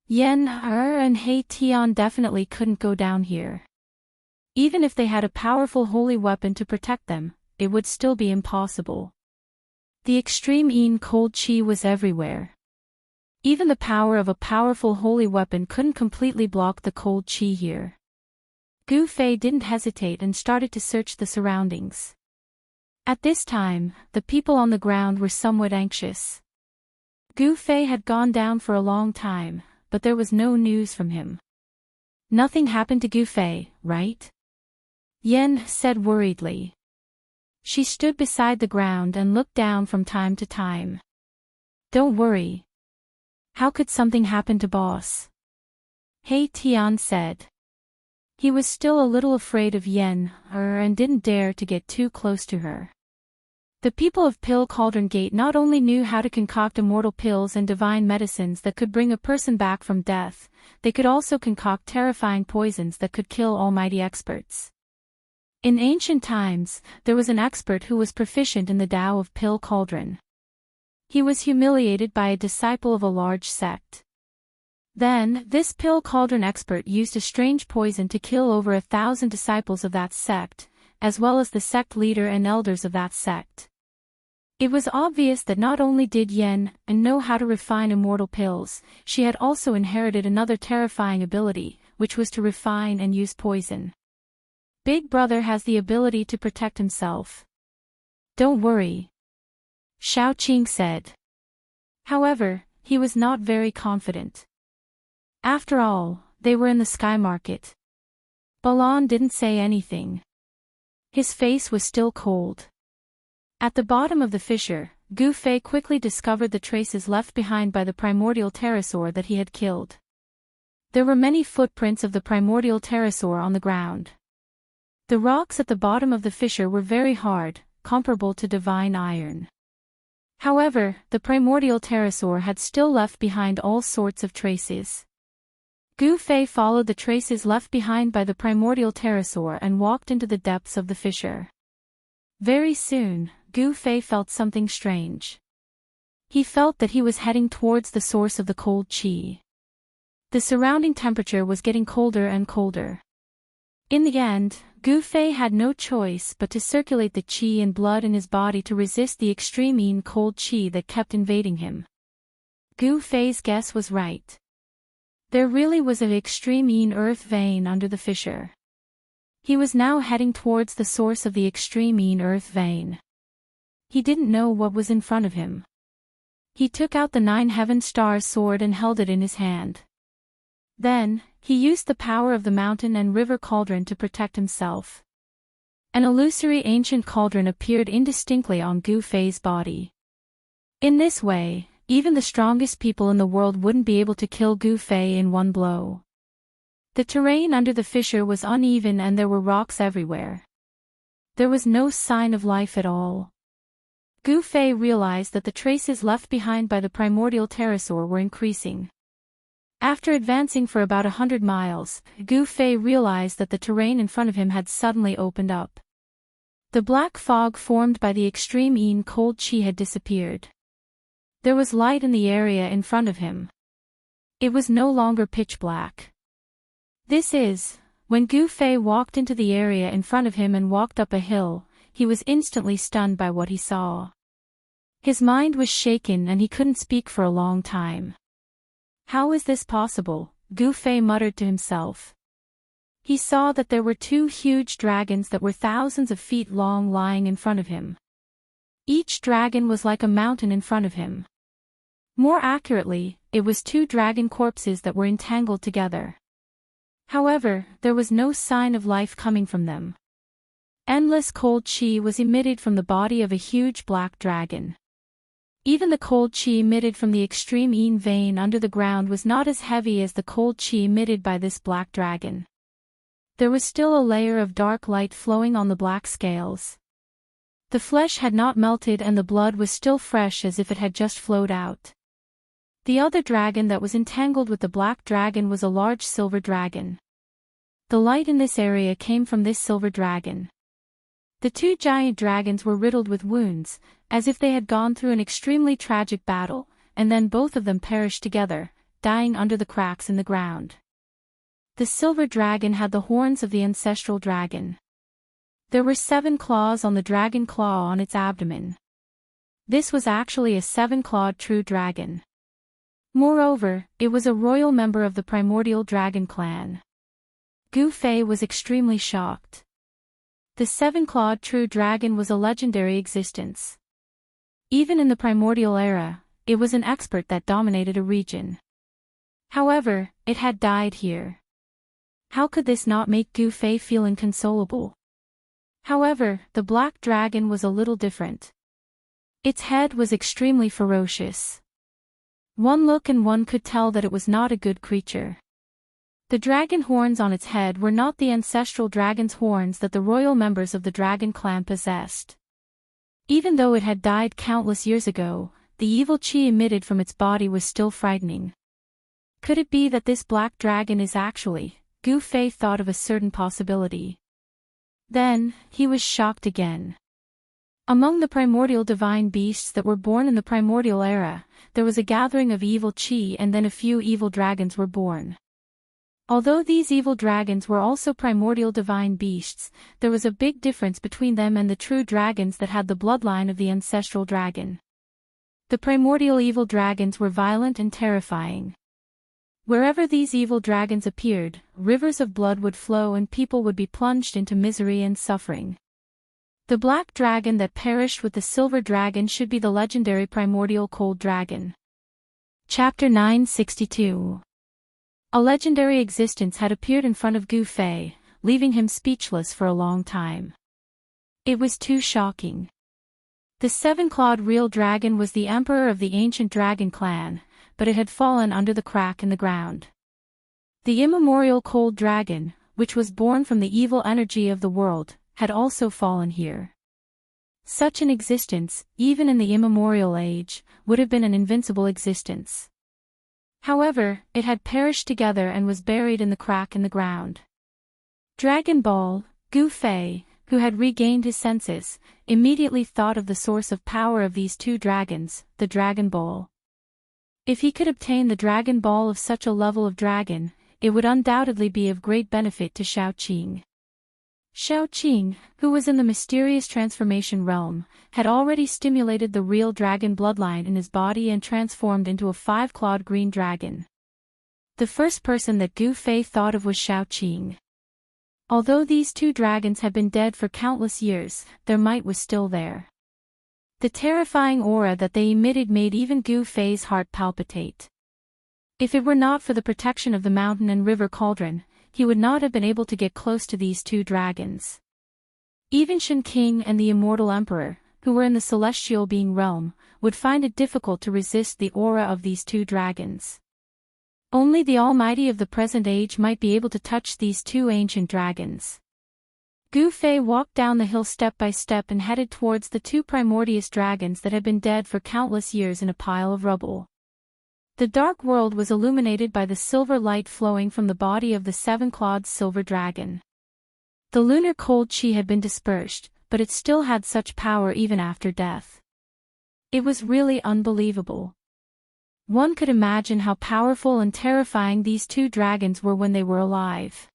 Yen, and He Tian definitely couldn't go down here. Even if they had a powerful holy weapon to protect them, it would still be impossible. The extreme cold qi was everywhere. Even the power of a powerful holy weapon couldn't completely block the cold qi here. Gu Fei didn't hesitate and started to search the surroundings. At this time, the people on the ground were somewhat anxious. Gu Fei had gone down for a long time, but there was no news from him. Nothing happened to Gu Fei, right? Yen said worriedly. She stood beside the ground and looked down from time to time. Don't worry. How could something happen to boss? He Tian said. He was still a little afraid of Yen, and didn't dare to get too close to her. The people of Pill Cauldron Gate not only knew how to concoct immortal pills and divine medicines that could bring a person back from death, they could also concoct terrifying poisons that could kill almighty experts. In ancient times, there was an expert who was proficient in the Tao of Pill Cauldron. He was humiliated by a disciple of a large sect. Then, this Pill Cauldron expert used a strange poison to kill over 1,000 disciples of that sect, as well as the sect leader and elders of that sect. It was obvious that not only did Yen know how to refine immortal pills, she had also inherited another terrifying ability, which was to refine and use poison. Big Brother has the ability to protect himself. Don't worry, Xiao Qing said. However, he was not very confident. After all, they were in the sky market. Balan didn't say anything. His face was still cold. At the bottom of the fissure, Gu Fei quickly discovered the traces left behind by the primordial pterosaur that he had killed. There were many footprints of the primordial pterosaur on the ground. The rocks at the bottom of the fissure were very hard, comparable to divine iron. However, the primordial pterosaur had still left behind all sorts of traces. Gu Fei followed the traces left behind by the primordial pterosaur and walked into the depths of the fissure. Very soon, Gu Fei felt something strange. He felt that he was heading towards the source of the cold qi. The surrounding temperature was getting colder and colder. In the end, Gu Fei had no choice but to circulate the qi and blood in his body to resist the extreme cold qi that kept invading him. Gu Fei's guess was right. There really was an extreme earth vein under the fissure. He was now heading towards the source of the extreme earth vein. He didn't know what was in front of him. He took out the 9 heaven star sword and held it in his hand. Then, he used the power of the mountain and river cauldron to protect himself. An illusory ancient cauldron appeared indistinctly on Gu Fei's body. In this way, even the strongest people in the world wouldn't be able to kill Gu Fei in one blow. The terrain under the fissure was uneven and there were rocks everywhere. There was no sign of life at all. Gu Fei realized that the traces left behind by the primordial pterosaur were increasing. After advancing for about 100 miles, Gu Fei realized that the terrain in front of him had suddenly opened up. The black fog formed by the extreme cold qi had disappeared. There was light in the area in front of him. It was no longer pitch black. When Gu Fei walked into the area in front of him and walked up a hill, he was instantly stunned by what he saw. His mind was shaken and he couldn't speak for a long time. How is this possible? Gu Fei muttered to himself. He saw that there were 2 huge dragons that were thousands of feet long lying in front of him. Each dragon was like a mountain in front of him. More accurately, it was 2 dragon corpses that were entangled together. However, there was no sign of life coming from them. Endless cold qi was emitted from the body of a huge black dragon. Even the cold qi emitted from the extreme vein under the ground was not as heavy as the cold qi emitted by this black dragon. There was still a layer of dark light flowing on the black scales. The flesh had not melted and the blood was still fresh as if it had just flowed out. The other dragon that was entangled with the black dragon was a large silver dragon. The light in this area came from this silver dragon. The two giant dragons were riddled with wounds, as if they had gone through an extremely tragic battle, and then both of them perished together, dying under the cracks in the ground. The silver dragon had the horns of the ancestral dragon. There were 7 claws on the dragon claw on its abdomen. This was actually a 7-clawed true dragon. Moreover, it was a royal member of the primordial dragon clan. Gu Fei was extremely shocked. The 7-clawed true dragon was a legendary existence. Even in the primordial era, it was an expert that dominated a region. However, it had died here. How could this not make Gu Fei feel inconsolable? However, the black dragon was a little different. Its head was extremely ferocious. One look and one could tell that it was not a good creature. The dragon horns on its head were not the ancestral dragon's horns that the royal members of the dragon clan possessed. Even though it had died countless years ago, the evil qi emitted from its body was still frightening. Could it be that this black dragon is actually... Gu Fei thought of a certain possibility. Then, he was shocked again. Among the primordial divine beasts that were born in the primordial era, there was a gathering of evil qi and then a few evil dragons were born. Although these evil dragons were also primordial divine beasts, there was a big difference between them and the true dragons that had the bloodline of the ancestral dragon. The primordial evil dragons were violent and terrifying. Wherever these evil dragons appeared, rivers of blood would flow and people would be plunged into misery and suffering. The black dragon that perished with the silver dragon should be the legendary primordial cold dragon. Chapter 962. A legendary existence had appeared in front of Gu Fei, leaving him speechless for a long time. It was too shocking. The 7-clawed real dragon was the emperor of the ancient dragon clan, but it had fallen under the crack in the ground. The immemorial cold dragon, which was born from the evil energy of the world, had also fallen here. Such an existence, even in the immemorial age, would have been an invincible existence. However, it had perished together and was buried in the crack in the ground. Dragon Ball, Gu Fei, who had regained his senses, immediately thought of the source of power of these two dragons, the Dragon Ball. If he could obtain the Dragon Ball of such a level of dragon, it would undoubtedly be of great benefit to Xiaoqing. Xiaoqing, who was in the mysterious transformation realm, had already stimulated the real dragon bloodline in his body and transformed into a 5-clawed green dragon. The first person that Gu Fei thought of was Xiaoqing. Although these two dragons had been dead for countless years, their might was still there. The terrifying aura that they emitted made even Gu Fei's heart palpitate. If it were not for the protection of the mountain and river cauldron, he would not have been able to get close to these two dragons. Even Shen King and the Immortal Emperor, who were in the celestial being realm, would find it difficult to resist the aura of these two dragons. Only the Almighty of the present age might be able to touch these two ancient dragons. Gu Fei walked down the hill step by step and headed towards the two primordious dragons that had been dead for countless years in a pile of rubble. The dark world was illuminated by the silver light flowing from the body of the 7-clawed silver dragon. The lunar cold qi had been dispersed, but it still had such power even after death. It was really unbelievable. One could imagine how powerful and terrifying these two dragons were when they were alive.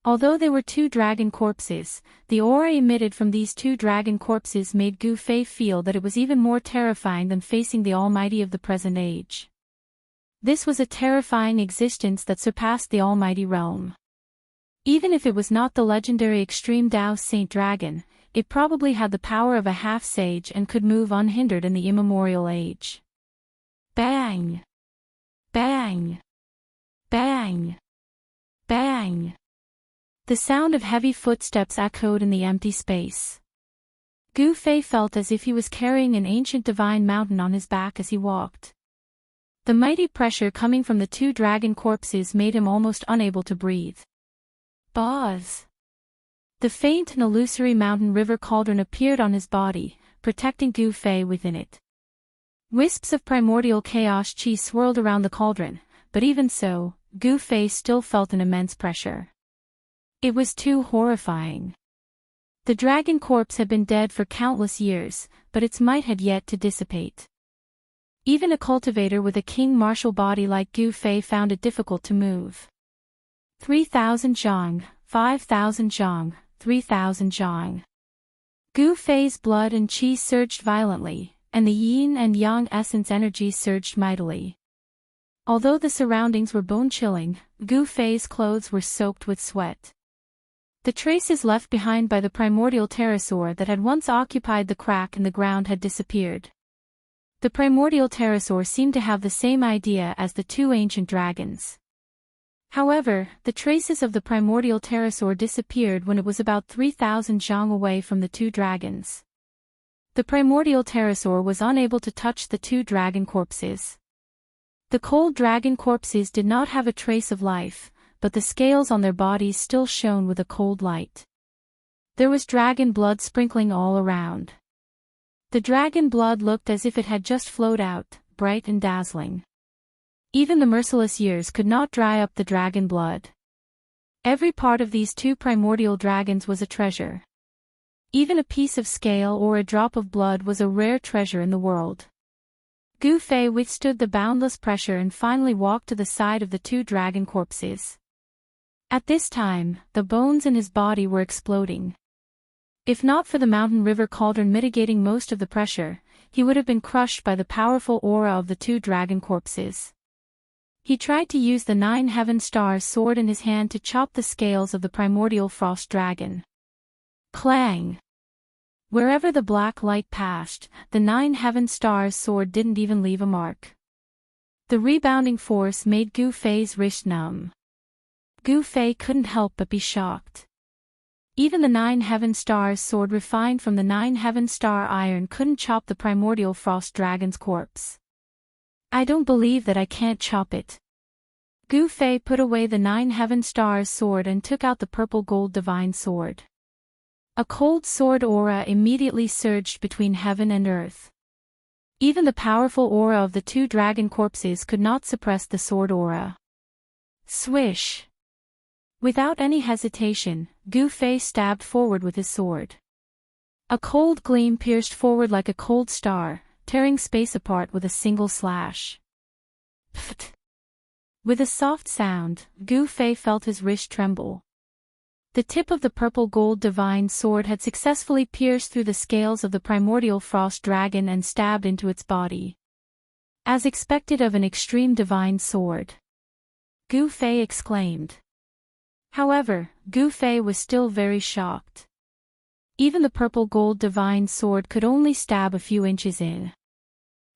Although they were two dragon corpses, the aura emitted from these two dragon corpses made Gu Fei feel that it was even more terrifying than facing the Almighty of the present age. This was a terrifying existence that surpassed the almighty realm. Even if it was not the legendary extreme Daoist Saint Dragon, it probably had the power of a half-sage and could move unhindered in the immemorial age. Bang! Bang! Bang! Bang! The sound of heavy footsteps echoed in the empty space. Gu Fei felt as if he was carrying an ancient divine mountain on his back as he walked. The mighty pressure coming from the two dragon corpses made him almost unable to breathe. Boz! The faint and illusory mountain river cauldron appeared on his body, protecting Gu Fei within it. Wisps of primordial chaos chi swirled around the cauldron, but even so, Gu Fei still felt an immense pressure. It was too horrifying. The dragon corpse had been dead for countless years, but its might had yet to dissipate. Even a cultivator with a king martial body like Gu Fei found it difficult to move. 3,000 zhang, 5,000 zhang, 3,000 zhang. Gu Fei's blood and qi surged violently, and the yin and yang essence energy surged mightily. Although the surroundings were bone-chilling, Gu Fei's clothes were soaked with sweat. The traces left behind by the primordial pterosaur that had once occupied the crack in the ground had disappeared. The primordial pterosaur seemed to have the same idea as the two ancient dragons. However, the traces of the primordial pterosaur disappeared when it was about 3,000 zhang away from the two dragons. The primordial pterosaur was unable to touch the two dragon corpses. The cold dragon corpses did not have a trace of life, but the scales on their bodies still shone with a cold light. There was dragon blood sprinkling all around. The dragon blood looked as if it had just flowed out, bright and dazzling. Even the merciless years could not dry up the dragon blood. Every part of these two primordial dragons was a treasure. Even a piece of scale or a drop of blood was a rare treasure in the world. Gu Fei withstood the boundless pressure and finally walked to the side of the two dragon corpses. At this time, the bones in his body were exploding. If not for the mountain river cauldron mitigating most of the pressure, he would have been crushed by the powerful aura of the two dragon corpses. He tried to use the 9 heaven stars sword in his hand to chop the scales of the primordial frost dragon. Clang! Wherever the black light passed, the 9 heaven stars sword didn't even leave a mark. The rebounding force made Gu Fei's wrist numb. Gu Fei couldn't help but be shocked. Even the 9 heaven stars sword refined from the 9 heaven star iron couldn't chop the primordial frost dragon's corpse. I don't believe that I can't chop it. Gu Fei put away the 9 heaven stars sword and took out the purple gold divine sword. A cold sword aura immediately surged between heaven and earth. Even the powerful aura of the two dragon corpses could not suppress the sword aura. Swish! Without any hesitation, Gu Fei stabbed forward with his sword. A cold gleam pierced forward like a cold star, tearing space apart with a single slash. Pfft! With a soft sound, Gu Fei felt his wrist tremble. The tip of the purple gold divine sword had successfully pierced through the scales of the primordial frost dragon and stabbed into its body. As expected of an extreme divine sword. Gu Fei exclaimed. However, Gu Fei was still very shocked. Even the purple gold divine sword could only stab a few inches in.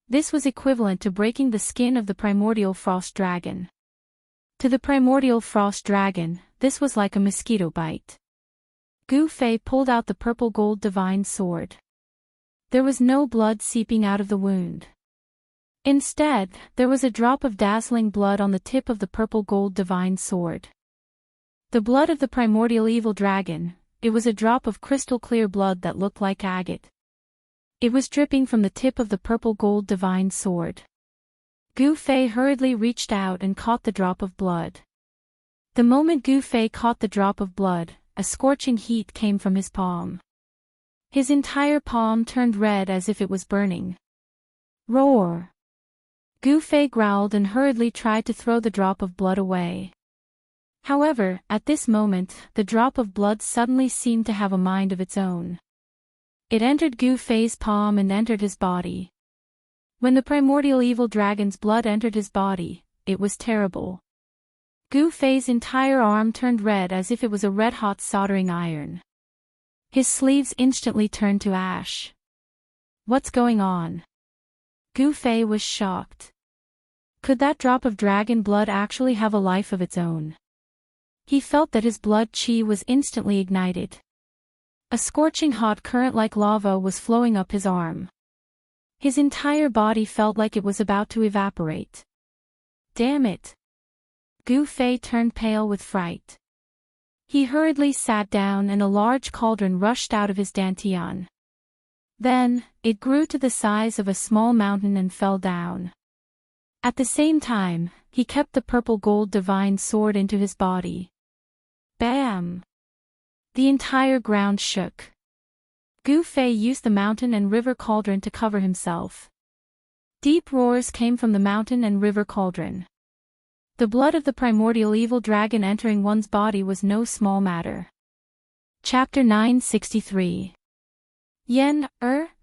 This was equivalent to breaking the skin of the primordial frost dragon. To the primordial frost dragon, this was like a mosquito bite. Gu Fei pulled out the purple gold divine sword. There was no blood seeping out of the wound. Instead, there was a drop of dazzling blood on the tip of the purple gold divine sword. The blood of the primordial evil dragon, it was a drop of crystal clear blood that looked like agate. It was dripping from the tip of the purple gold divine sword. Gu Fei hurriedly reached out and caught the drop of blood. The moment Gu Fei caught the drop of blood, a scorching heat came from his palm. His entire palm turned red as if it was burning. Roar! Gu Fei growled and hurriedly tried to throw the drop of blood away. However, at this moment, the drop of blood suddenly seemed to have a mind of its own. It entered Gu Fei's palm and entered his body. When the primordial evil dragon's blood entered his body, it was terrible. Gu Fei's entire arm turned red as if it was a red-hot soldering iron. His sleeves instantly turned to ash. What's going on? Gu Fei was shocked. Could that drop of dragon blood actually have a life of its own? He felt that his blood qi was instantly ignited. A scorching hot current like lava was flowing up his arm. His entire body felt like it was about to evaporate. Damn it! Gu Fei turned pale with fright. He hurriedly sat down and a large cauldron rushed out of his dantian. Then, it grew to the size of a small mountain and fell down. At the same time, he kept the purple gold divine sword into his body. Bam! The entire ground shook. Gu Fei used the mountain and river cauldron to cover himself. Deep roars came from the mountain and river cauldron. The blood of the primordial evil dragon entering one's body was no small matter. Chapter 963. Yan,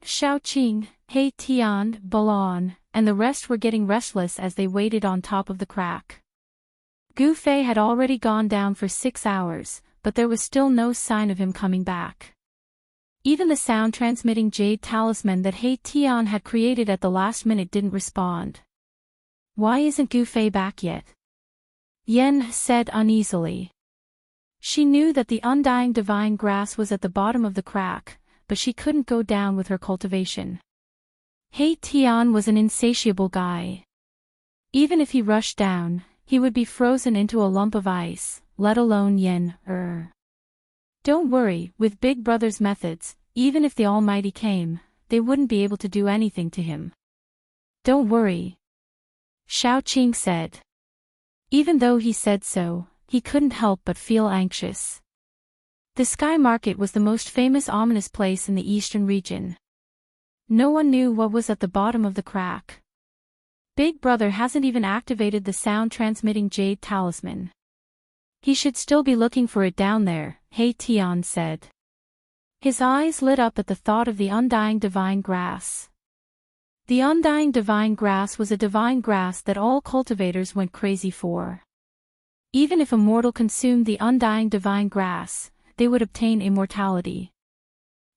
Shaoqing, He Tian, Balon, and the rest were getting restless as they waited on top of the crack. Gu Fei had already gone down for 6 hours, but there was still no sign of him coming back. Even the sound-transmitting jade talisman that He Tian had created at the last minute didn't respond. Why isn't Gu Fei back yet? Yen said uneasily. She knew that the undying divine grass was at the bottom of the crack, but she couldn't go down with her cultivation. He Tian was an insatiable guy. Even if he rushed down, he would be frozen into a lump of ice, let alone Yen. Don't worry, with Big Brother's methods, even if the Almighty came, they wouldn't be able to do anything to him. Don't worry, Shaoqing said. Even though he said so, he couldn't help but feel anxious. The Sky Market was the most famous ominous place in the eastern region. No one knew what was at the bottom of the crack. Big Brother hasn't even activated the sound-transmitting jade talisman. He should still be looking for it down there, He Tian said. His eyes lit up at the thought of the undying divine grass. The undying divine grass was a divine grass that all cultivators went crazy for. Even if a mortal consumed the undying divine grass, they would obtain immortality.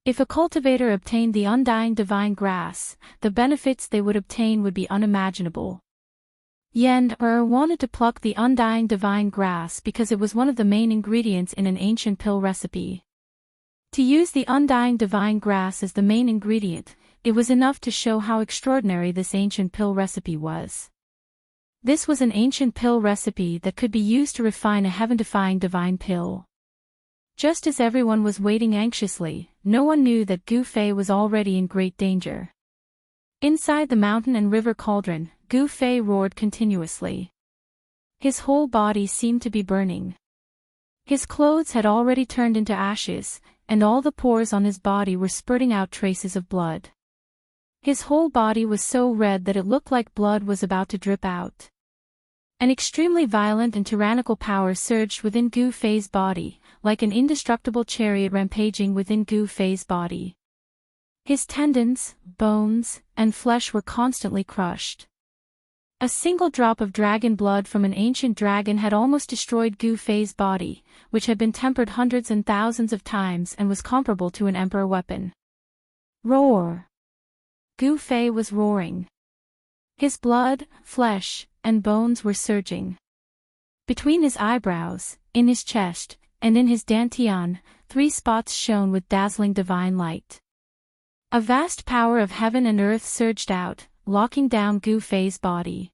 If a cultivator obtained the undying divine grass, the benefits they would obtain would be unimaginable. Yen wanted to pluck the undying divine grass because it was one of the main ingredients in an ancient pill recipe. To use the undying divine grass as the main ingredient, it was enough to show how extraordinary this ancient pill recipe was. This was an ancient pill recipe that could be used to refine a heaven-defying divine pill. Just as everyone was waiting anxiously, no one knew that Gu Fei was already in great danger. Inside the mountain and river cauldron, Gu Fei roared continuously. His whole body seemed to be burning. His clothes had already turned into ashes, and all the pores on his body were spurting out traces of blood. His whole body was so red that it looked like blood was about to drip out. An extremely violent and tyrannical power surged within Gu Fei's body, like an indestructible chariot rampaging within Gu Fei's body. His tendons, bones, and flesh were constantly crushed. A single drop of dragon blood from an ancient dragon had almost destroyed Gu Fei's body, which had been tempered hundreds and thousands of times and was comparable to an emperor weapon. Roar! Gu Fei was roaring. His blood, flesh, and bones were surging. Between his eyebrows, in his chest, and in his dantian, 3 spots shone with dazzling divine light. A vast power of heaven and earth surged out, locking down Gu Fei's body.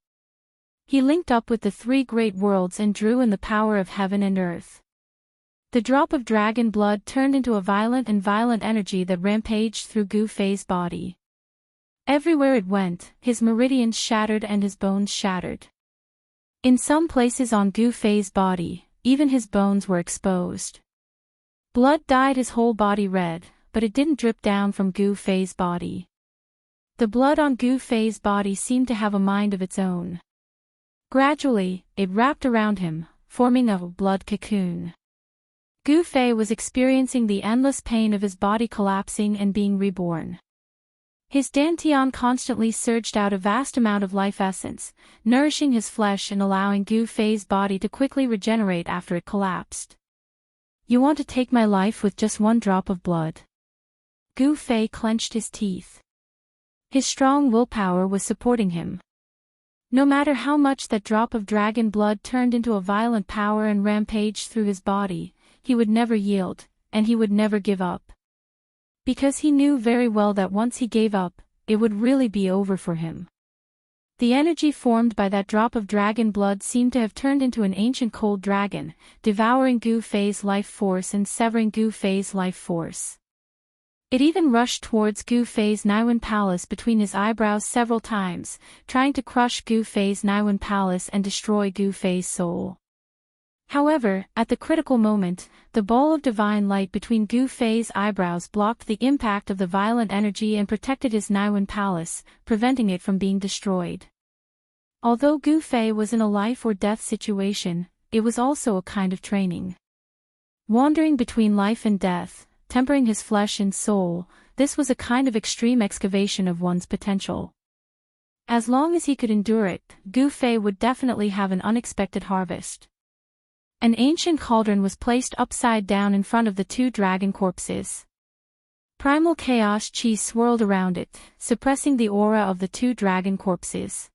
He linked up with the 3 great worlds and drew in the power of heaven and earth. The drop of dragon blood turned into a violent energy that rampaged through Gu Fei's body. Everywhere it went, his meridians shattered and his bones shattered. In some places on Gu Fei's body, even his bones were exposed. Blood dyed his whole body red, but it didn't drip down from Gu Fei's body. The blood on Gu Fei's body seemed to have a mind of its own. Gradually, it wrapped around him, forming a blood cocoon. Gu Fei was experiencing the endless pain of his body collapsing and being reborn. His dantian constantly surged out a vast amount of life essence, nourishing his flesh and allowing Gu Fei's body to quickly regenerate after it collapsed. You want to take my life with just 1 drop of blood? Gu Fei clenched his teeth. His strong willpower was supporting him. No matter how much that drop of dragon blood turned into a violent power and rampaged through his body, he would never yield, and he would never give up. Because he knew very well that once he gave up, it would really be over for him. The energy formed by that drop of dragon blood seemed to have turned into an ancient cold dragon, devouring Gu Fei's life force and severing Gu Fei's life force. It even rushed towards Gu Fei's Naiwen Palace between his eyebrows several times, trying to crush Gu Fei's Naiwen Palace and destroy Gu Fei's soul. However, at the critical moment, the ball of divine light between Gu Fei's eyebrows blocked the impact of the violent energy and protected his Naiwen Palace, preventing it from being destroyed. Although Gu Fei was in a life-or-death situation, it was also a kind of training. Wandering between life and death, tempering his flesh and soul, this was a kind of extreme excavation of one's potential. As long as he could endure it, Gu Fei would definitely have an unexpected harvest. An ancient cauldron was placed upside down in front of the two dragon corpses. Primal chaos chi swirled around it, suppressing the aura of the two dragon corpses.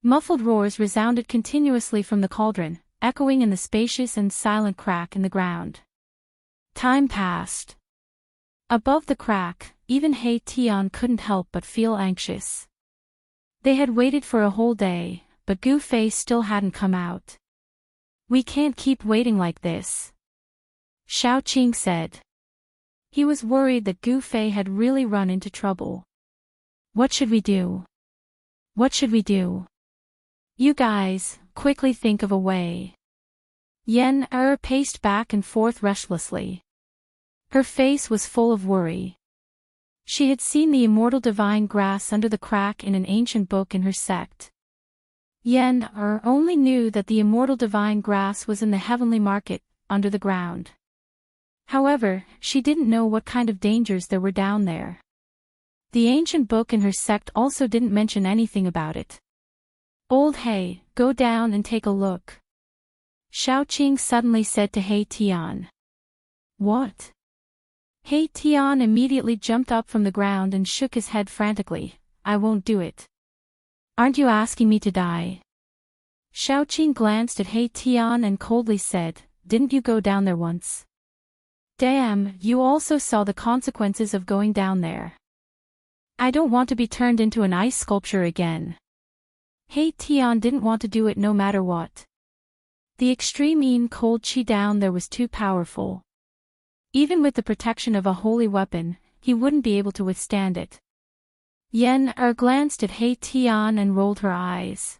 Muffled roars resounded continuously from the cauldron, echoing in the spacious and silent crack in the ground. Time passed. Above the crack, even He Tian couldn't help but feel anxious. They had waited for a whole day, but Gu Fei still hadn't come out. "We can't keep waiting like this," Xiaoqing said. He was worried that Gu Fei had really run into trouble. "What should we do? What should we do? You guys, quickly think of a way." Yen paced back and forth restlessly. Her face was full of worry. She had seen the immortal divine grass under the crack in an ancient book in her sect. Yen only knew that the immortal divine grass was in the heavenly market, under the ground. However, she didn't know what kind of dangers there were down there. The ancient book in her sect also didn't mention anything about it. "Old He, go down and take a look," Xiaoqing suddenly said to He Tian. "What?" He Tian immediately jumped up from the ground and shook his head frantically. "I won't do it." "Aren't you asking me to die?" Xiaoqing glanced at He Tian and coldly said, "Didn't you go down there once? Damn, you also saw the consequences of going down there." "I don't want to be turned into an ice sculpture again." He Tian didn't want to do it no matter what. The extreme cold chi down there was too powerful. Even with the protection of a holy weapon, he wouldn't be able to withstand it. Yen glanced at He Tian and rolled her eyes.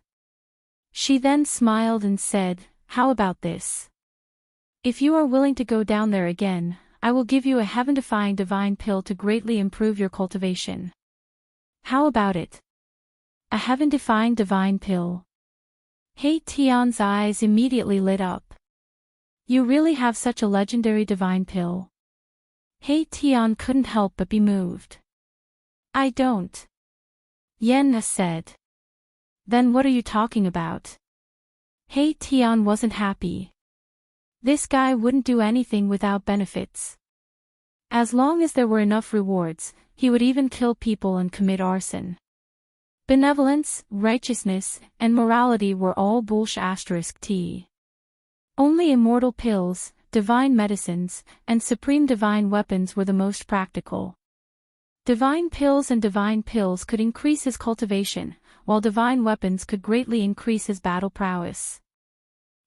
She then smiled and said, "How about this? If you are willing to go down there again, I will give you a heaven-defying divine pill to greatly improve your cultivation." "How about it? A heaven-defying divine pill?" He Tian's eyes immediately lit up. "You really have such a legendary divine pill?" He Tian couldn't help but be moved. "I don't," Yen said. "Then what are you talking about?" He Tian wasn't happy. This guy wouldn't do anything without benefits. As long as there were enough rewards, he would even kill people and commit arson. Benevolence, righteousness, and morality were all bullshit. Only immortal pills, divine medicines, and supreme divine weapons were the most practical. Divine pills and divine pills could increase his cultivation, while divine weapons could greatly increase his battle prowess.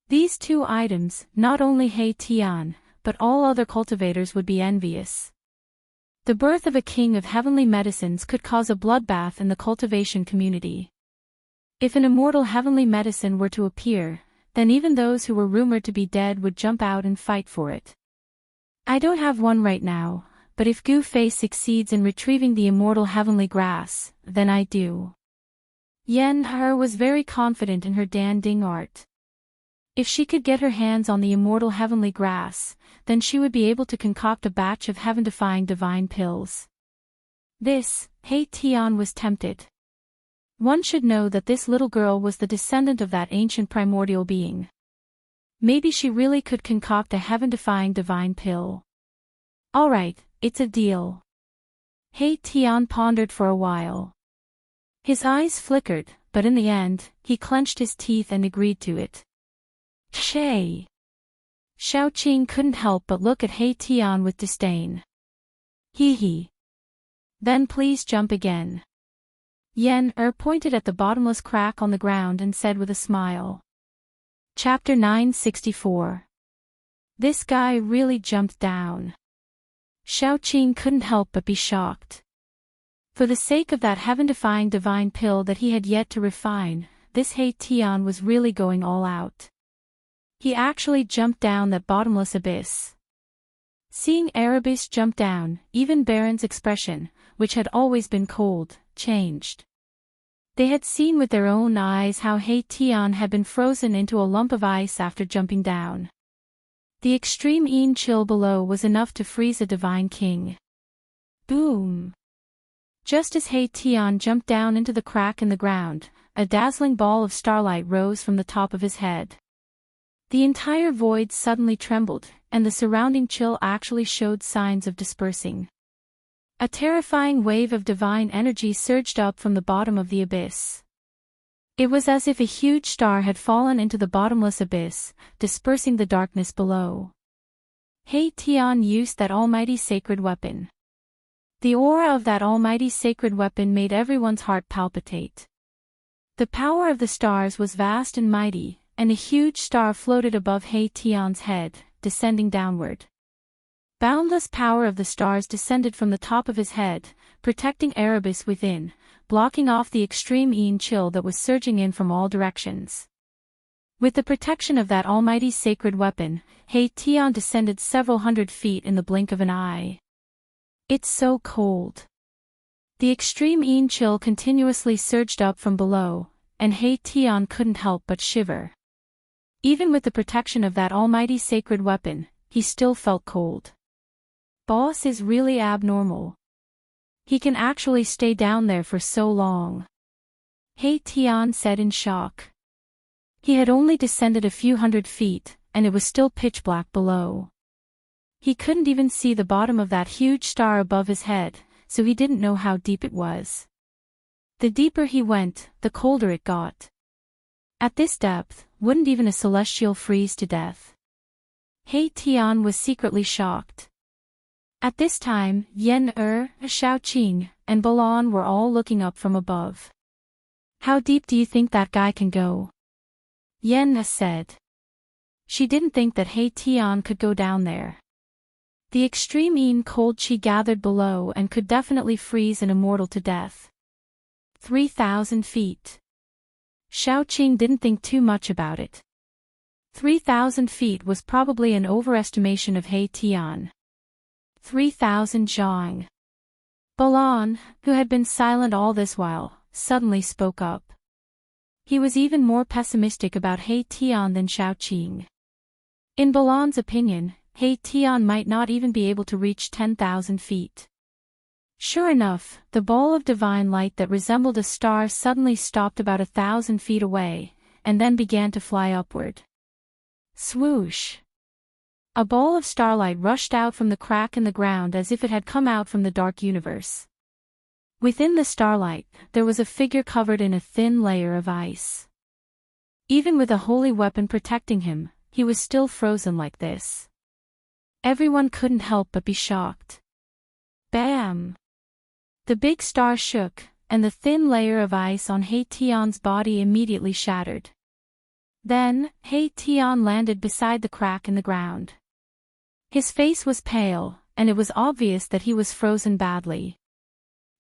These two items, not only He Tian, but all other cultivators would be envious. The birth of a king of heavenly medicines could cause a bloodbath in the cultivation community. If an immortal heavenly medicine were to appear, then even those who were rumored to be dead would jump out and fight for it. "I don't have one right now, but if Gu Fei succeeds in retrieving the immortal heavenly grass, then I do." Yen was very confident in her danding art. If she could get her hands on the immortal heavenly grass, then she would be able to concoct a batch of heaven-defying divine pills. This, He Tian was tempted. One should know that this little girl was the descendant of that ancient primordial being. Maybe she really could concoct a heaven-defying divine pill. "All right, it's a deal." He Tian pondered for a while. His eyes flickered, but in the end, he clenched his teeth and agreed to it. "Shay." Xiaoqing couldn't help but look at He Tian with disdain. Hee hee. "Then please jump again." Yen pointed at the bottomless crack on the ground and said with a smile. Chapter 964. This guy really jumped down. Xiaoqing couldn't help but be shocked. For the sake of that heaven-defying divine pill that he had yet to refine, this He Tian was really going all out. He actually jumped down that bottomless abyss. Seeing Erebus jump down, even Baron's expression, which had always been cold, changed. They had seen with their own eyes how He Tian had been frozen into a lump of ice after jumping down. The extreme yin chill below was enough to freeze a divine king. Boom! Just as He Tian jumped down into the crack in the ground, a dazzling ball of starlight rose from the top of his head. The entire void suddenly trembled, and the surrounding chill actually showed signs of dispersing. A terrifying wave of divine energy surged up from the bottom of the abyss. It was as if a huge star had fallen into the bottomless abyss, dispersing the darkness below. He Tian used that almighty sacred weapon. The aura of that almighty sacred weapon made everyone's heart palpitate. The power of the stars was vast and mighty, and a huge star floated above He Tian's head, descending downward. Boundless power of the stars descended from the top of his head, protecting Erebus within, blocking off the extreme yin chill that was surging in from all directions. With the protection of that almighty sacred weapon, He Tian descended several hundred feet in the blink of an eye. It's so cold. The extreme yin chill continuously surged up from below, and He Tian couldn't help but shiver. Even with the protection of that almighty sacred weapon, he still felt cold. Boss is really abnormal. He can actually stay down there for so long. He Tian said in shock. He had only descended a few hundred feet, and it was still pitch black below. He couldn't even see the bottom of that huge star above his head, so he didn't know how deep it was. The deeper he went, the colder it got. At this depth, wouldn't even a celestial freeze to death? He Tian was secretly shocked. At this time, Yen Xiaoqing, and Balan were all looking up from above. How deep do you think that guy can go? Yen said. She didn't think that He Tian could go down there. The extreme yin cold chi gathered below and could definitely freeze an immortal to death. 3,000 feet. Xiaoqing didn't think too much about it. 3,000 feet was probably an overestimation of He Tian. 3,000 zhang. Balan, who had been silent all this while, suddenly spoke up. He was even more pessimistic about He Tian than Xiaoqing. In Balan's opinion, He Tian might not even be able to reach 10,000 feet. Sure enough, the ball of divine light that resembled a star suddenly stopped about 1,000 feet away, and then began to fly upward. Swoosh! A ball of starlight rushed out from the crack in the ground as if it had come out from the dark universe. Within the starlight, there was a figure covered in a thin layer of ice. Even with a holy weapon protecting him, he was still frozen like this. Everyone couldn't help but be shocked. Bam! The big star shook, and the thin layer of ice on He Tian's body immediately shattered. Then, He Tian landed beside the crack in the ground. His face was pale, and it was obvious that he was frozen badly.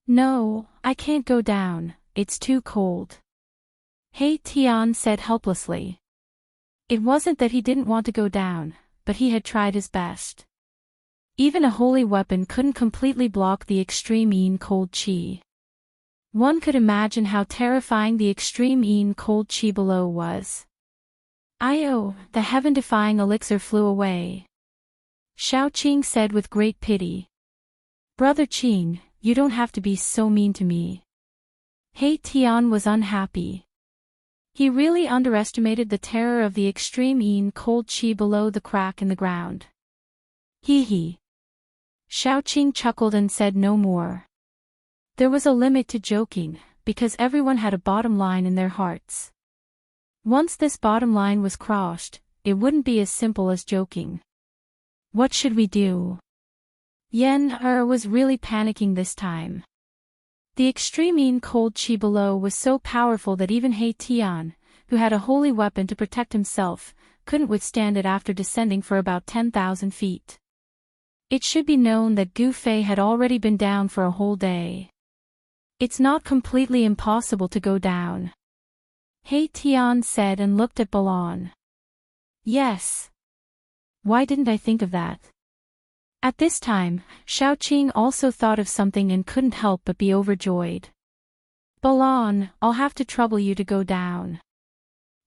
No, I can't go down, it's too cold. He Tian said helplessly. It wasn't that he didn't want to go down, but he had tried his best. Even a holy weapon couldn't completely block the extreme yin cold chi. One could imagine how terrifying the extreme yin cold chi below was. The heaven-defying elixir flew away. Xiaoqing said with great pity. Brother Qing, you don't have to be so mean to me. He Tian was unhappy. He really underestimated the terror of the extreme yin cold chi below the crack in the ground. Hee. Xiaoqing chuckled and said no more. There was a limit to joking, because everyone had a bottom line in their hearts. Once this bottom line was crossed, it wouldn't be as simple as joking. What should we do? Yen was really panicking this time. The extreme cold chi below was so powerful that even He Tian, who had a holy weapon to protect himself, couldn't withstand it after descending for about 10,000 feet. It should be known that Gu Fei had already been down for a whole day. It's not completely impossible to go down, He Tian said and looked at Balan. Yes. Why didn't I think of that? At this time, Xiaoqing also thought of something and couldn't help but be overjoyed. Balan, I'll have to trouble you to go down.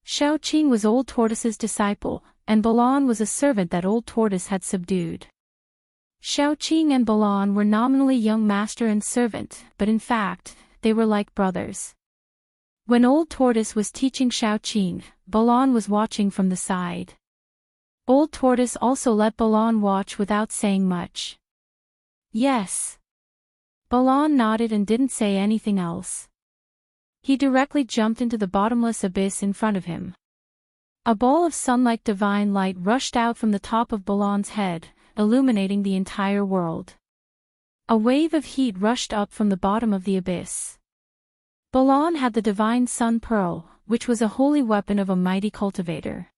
Xiaoqing was Old Tortoise's disciple, and Balan was a servant that Old Tortoise had subdued. Xiaoqing and Balan were nominally young master and servant, but in fact, they were like brothers. When Old Tortoise was teaching Xiaoqing, Balan was watching from the side. Old Tortoise also let Balan watch without saying much. Yes. Balan nodded and didn't say anything else. He directly jumped into the bottomless abyss in front of him. A ball of sun-like divine light rushed out from the top of Balan's head, illuminating the entire world. A wave of heat rushed up from the bottom of the abyss. Balan had the divine sun pearl, which was a holy weapon of a mighty cultivator.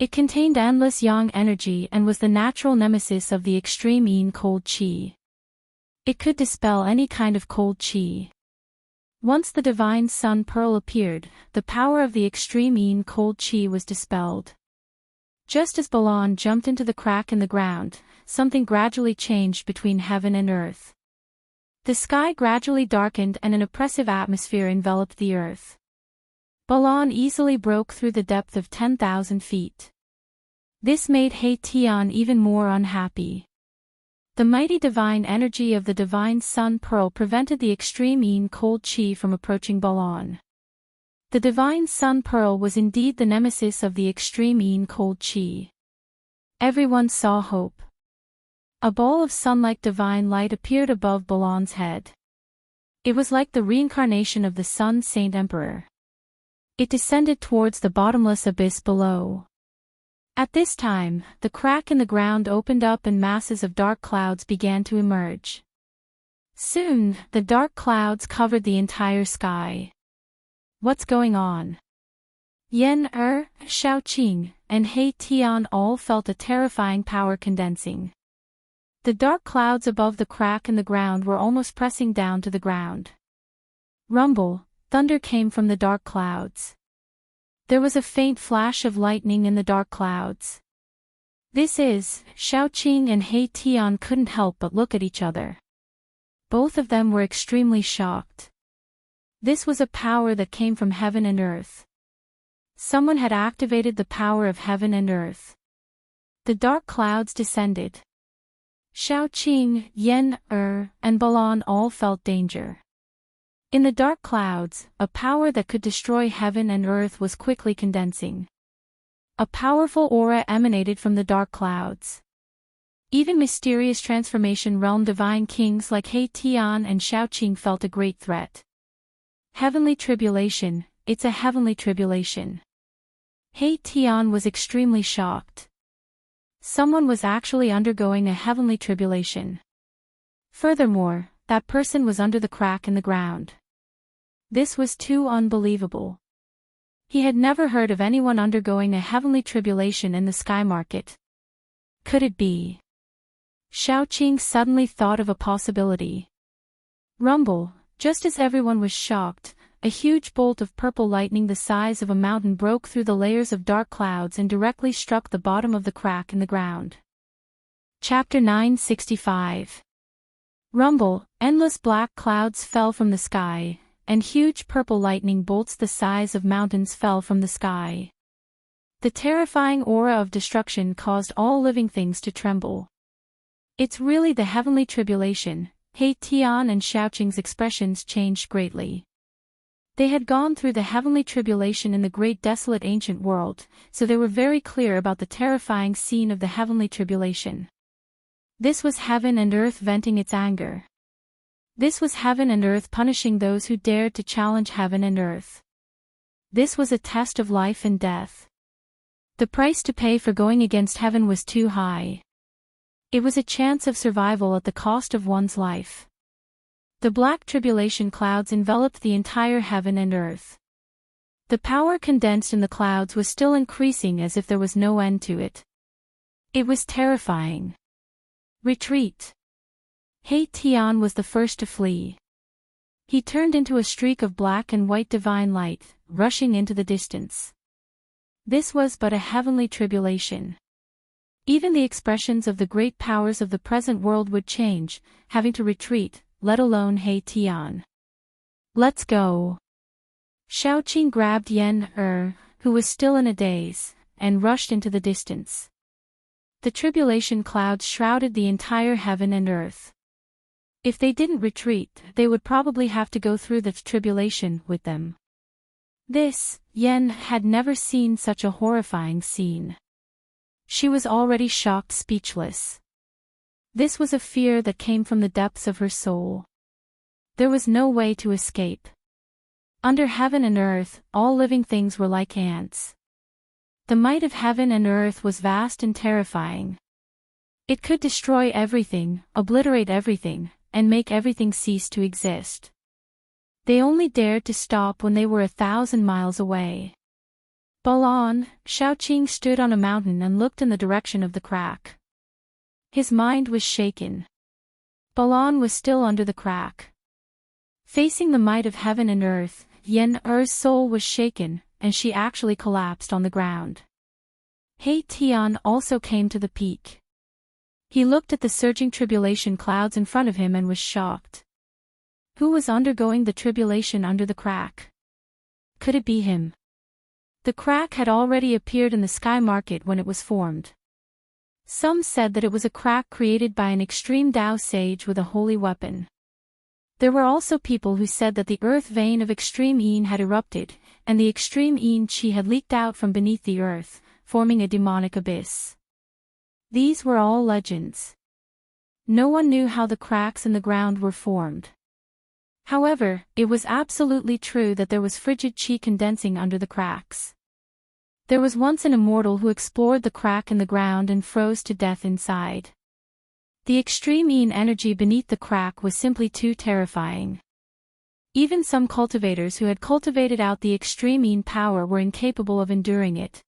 It contained endless yang energy and was the natural nemesis of the extreme cold chi. It could dispel any kind of cold chi. Once the divine sun pearl appeared, the power of the extreme cold chi was dispelled. Just as Balan jumped into the crack in the ground, something gradually changed between heaven and earth. The sky gradually darkened and an oppressive atmosphere enveloped the earth. Balan easily broke through the depth of 10,000 feet. This made He Tian even more unhappy. The mighty divine energy of the divine sun pearl prevented the extreme cold chi from approaching Balan. The divine sun pearl was indeed the nemesis of the extreme cold chi. Everyone saw hope. A ball of sun-like divine light appeared above Balan's head. It was like the reincarnation of the Sun Saint Emperor. It descended towards the bottomless abyss below. At this time, the crack in the ground opened up and masses of dark clouds began to emerge. Soon, the dark clouds covered the entire sky. What's going on? Yan Xiaoqing, and He Tian all felt a terrifying power condensing. The dark clouds above the crack in the ground were almost pressing down to the ground. Rumble, thunder came from the dark clouds. There was a faint flash of lightning in the dark clouds. Xiaoqing and He Tian couldn't help but look at each other. Both of them were extremely shocked. This was a power that came from heaven and earth. Someone had activated the power of heaven and earth. The dark clouds descended. Xiaoqing, Yan and Balan all felt danger. In the dark clouds, a power that could destroy heaven and earth was quickly condensing. A powerful aura emanated from the dark clouds. Even mysterious transformation realm divine kings like He Tian and Xiaoqing felt a great threat. Heavenly tribulation, it's a heavenly tribulation. He Tian was extremely shocked. Someone was actually undergoing a heavenly tribulation. Furthermore, that person was under the crack in the ground. This was too unbelievable. He had never heard of anyone undergoing a heavenly tribulation in the sky market. Could it be? Xiaoqing suddenly thought of a possibility. Rumble, just as everyone was shocked, a huge bolt of purple lightning the size of a mountain broke through the layers of dark clouds and directly struck the bottom of the crack in the ground. Chapter 965. Rumble, endless black clouds fell from the sky, and huge purple lightning bolts the size of mountains fell from the sky. The terrifying aura of destruction caused all living things to tremble. It's really the heavenly tribulation. He Tian and Xiaoqing's expressions changed greatly. They had gone through the heavenly tribulation in the great desolate ancient world, so they were very clear about the terrifying scene of the heavenly tribulation. This was heaven and earth venting its anger. This was heaven and earth punishing those who dared to challenge heaven and earth. This was a test of life and death. The price to pay for going against heaven was too high. It was a chance of survival at the cost of one's life. The black tribulation clouds enveloped the entire heaven and earth. The power condensed in the clouds was still increasing as if there was no end to it. It was terrifying. Retreat. He Tian was the first to flee. He turned into a streak of black and white divine light, rushing into the distance. This was but a heavenly tribulation. Even the expressions of the great powers of the present world would change, having to retreat, let alone He Tian. Let's go. Xiaoqing grabbed Yan who was still in a daze, and rushed into the distance. The tribulation clouds shrouded the entire heaven and earth. If they didn't retreat, they would probably have to go through the tribulation with them. Yen had never seen such a horrifying scene. She was already shocked, speechless. This was a fear that came from the depths of her soul. There was no way to escape. Under heaven and earth, all living things were like ants. The might of heaven and earth was vast and terrifying. It could destroy everything, obliterate everything, and make everything cease to exist. They only dared to stop when they were 1,000 miles away. Balan, Xiaoqing stood on a mountain and looked in the direction of the crack. His mind was shaken. Balan was still under the crack. Facing the might of heaven and earth, Yen-er's soul was shaken, and she actually collapsed on the ground. He Tian also came to the peak. He looked at the surging tribulation clouds in front of him and was shocked. Who was undergoing the tribulation under the crack? Could it be him? The crack had already appeared in the sky market when it was formed. Some said that it was a crack created by an extreme Dao sage with a holy weapon. There were also people who said that the earth vein of extreme yin had erupted, and the extreme yin qi had leaked out from beneath the earth, forming a demonic abyss. These were all legends. No one knew how the cracks in the ground were formed. However, it was absolutely true that there was frigid qi condensing under the cracks. There was once an immortal who explored the crack in the ground and froze to death inside. The extreme yin energy beneath the crack was simply too terrifying. Even some cultivators who had cultivated out the extreme yin power were incapable of enduring it.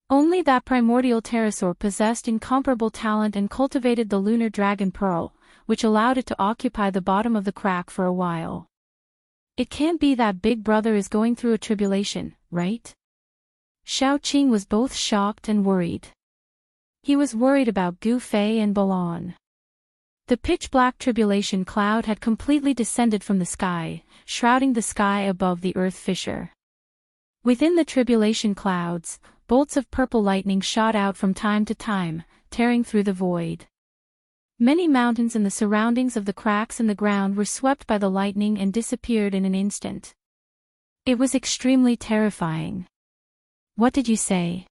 Only that primordial pterosaur possessed incomparable talent and cultivated the lunar dragon pearl, which allowed it to occupy the bottom of the crack for a while. It can't be that Big Brother is going through a tribulation, right? Xiaoqing was both shocked and worried. He was worried about Gu Fei and Balan. The pitch-black tribulation cloud had completely descended from the sky, shrouding the sky above the earth fissure. Within the tribulation clouds, bolts of purple lightning shot out from time to time, tearing through the void. Many mountains in the surroundings of the cracks in the ground were swept by the lightning and disappeared in an instant. It was extremely terrifying. What did you say?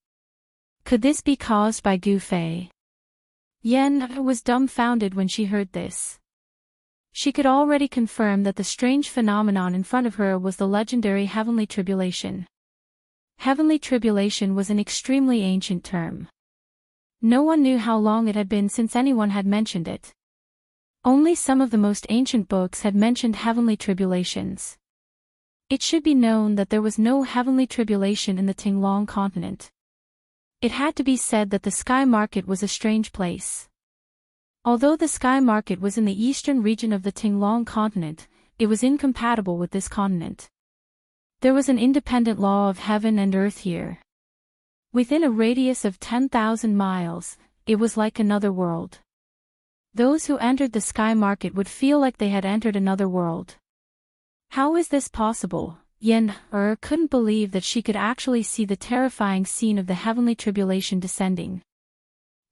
Could this be caused by Gu Fei? Yen was dumbfounded when she heard this. She could already confirm that the strange phenomenon in front of her was the legendary heavenly tribulation. Heavenly tribulation was an extremely ancient term. No one knew how long it had been since anyone had mentioned it. Only some of the most ancient books had mentioned heavenly tribulations. It should be known that there was no heavenly tribulation in the Tinglong continent. It had to be said that the sky market was a strange place. Although the sky market was in the eastern region of the Tinglong continent, it was incompatible with this continent. There was an independent law of heaven and earth here. Within a radius of 10,000 miles, it was like another world. Those who entered the sky market would feel like they had entered another world. How is this possible? Yen-er couldn't believe that she could actually see the terrifying scene of the heavenly tribulation descending.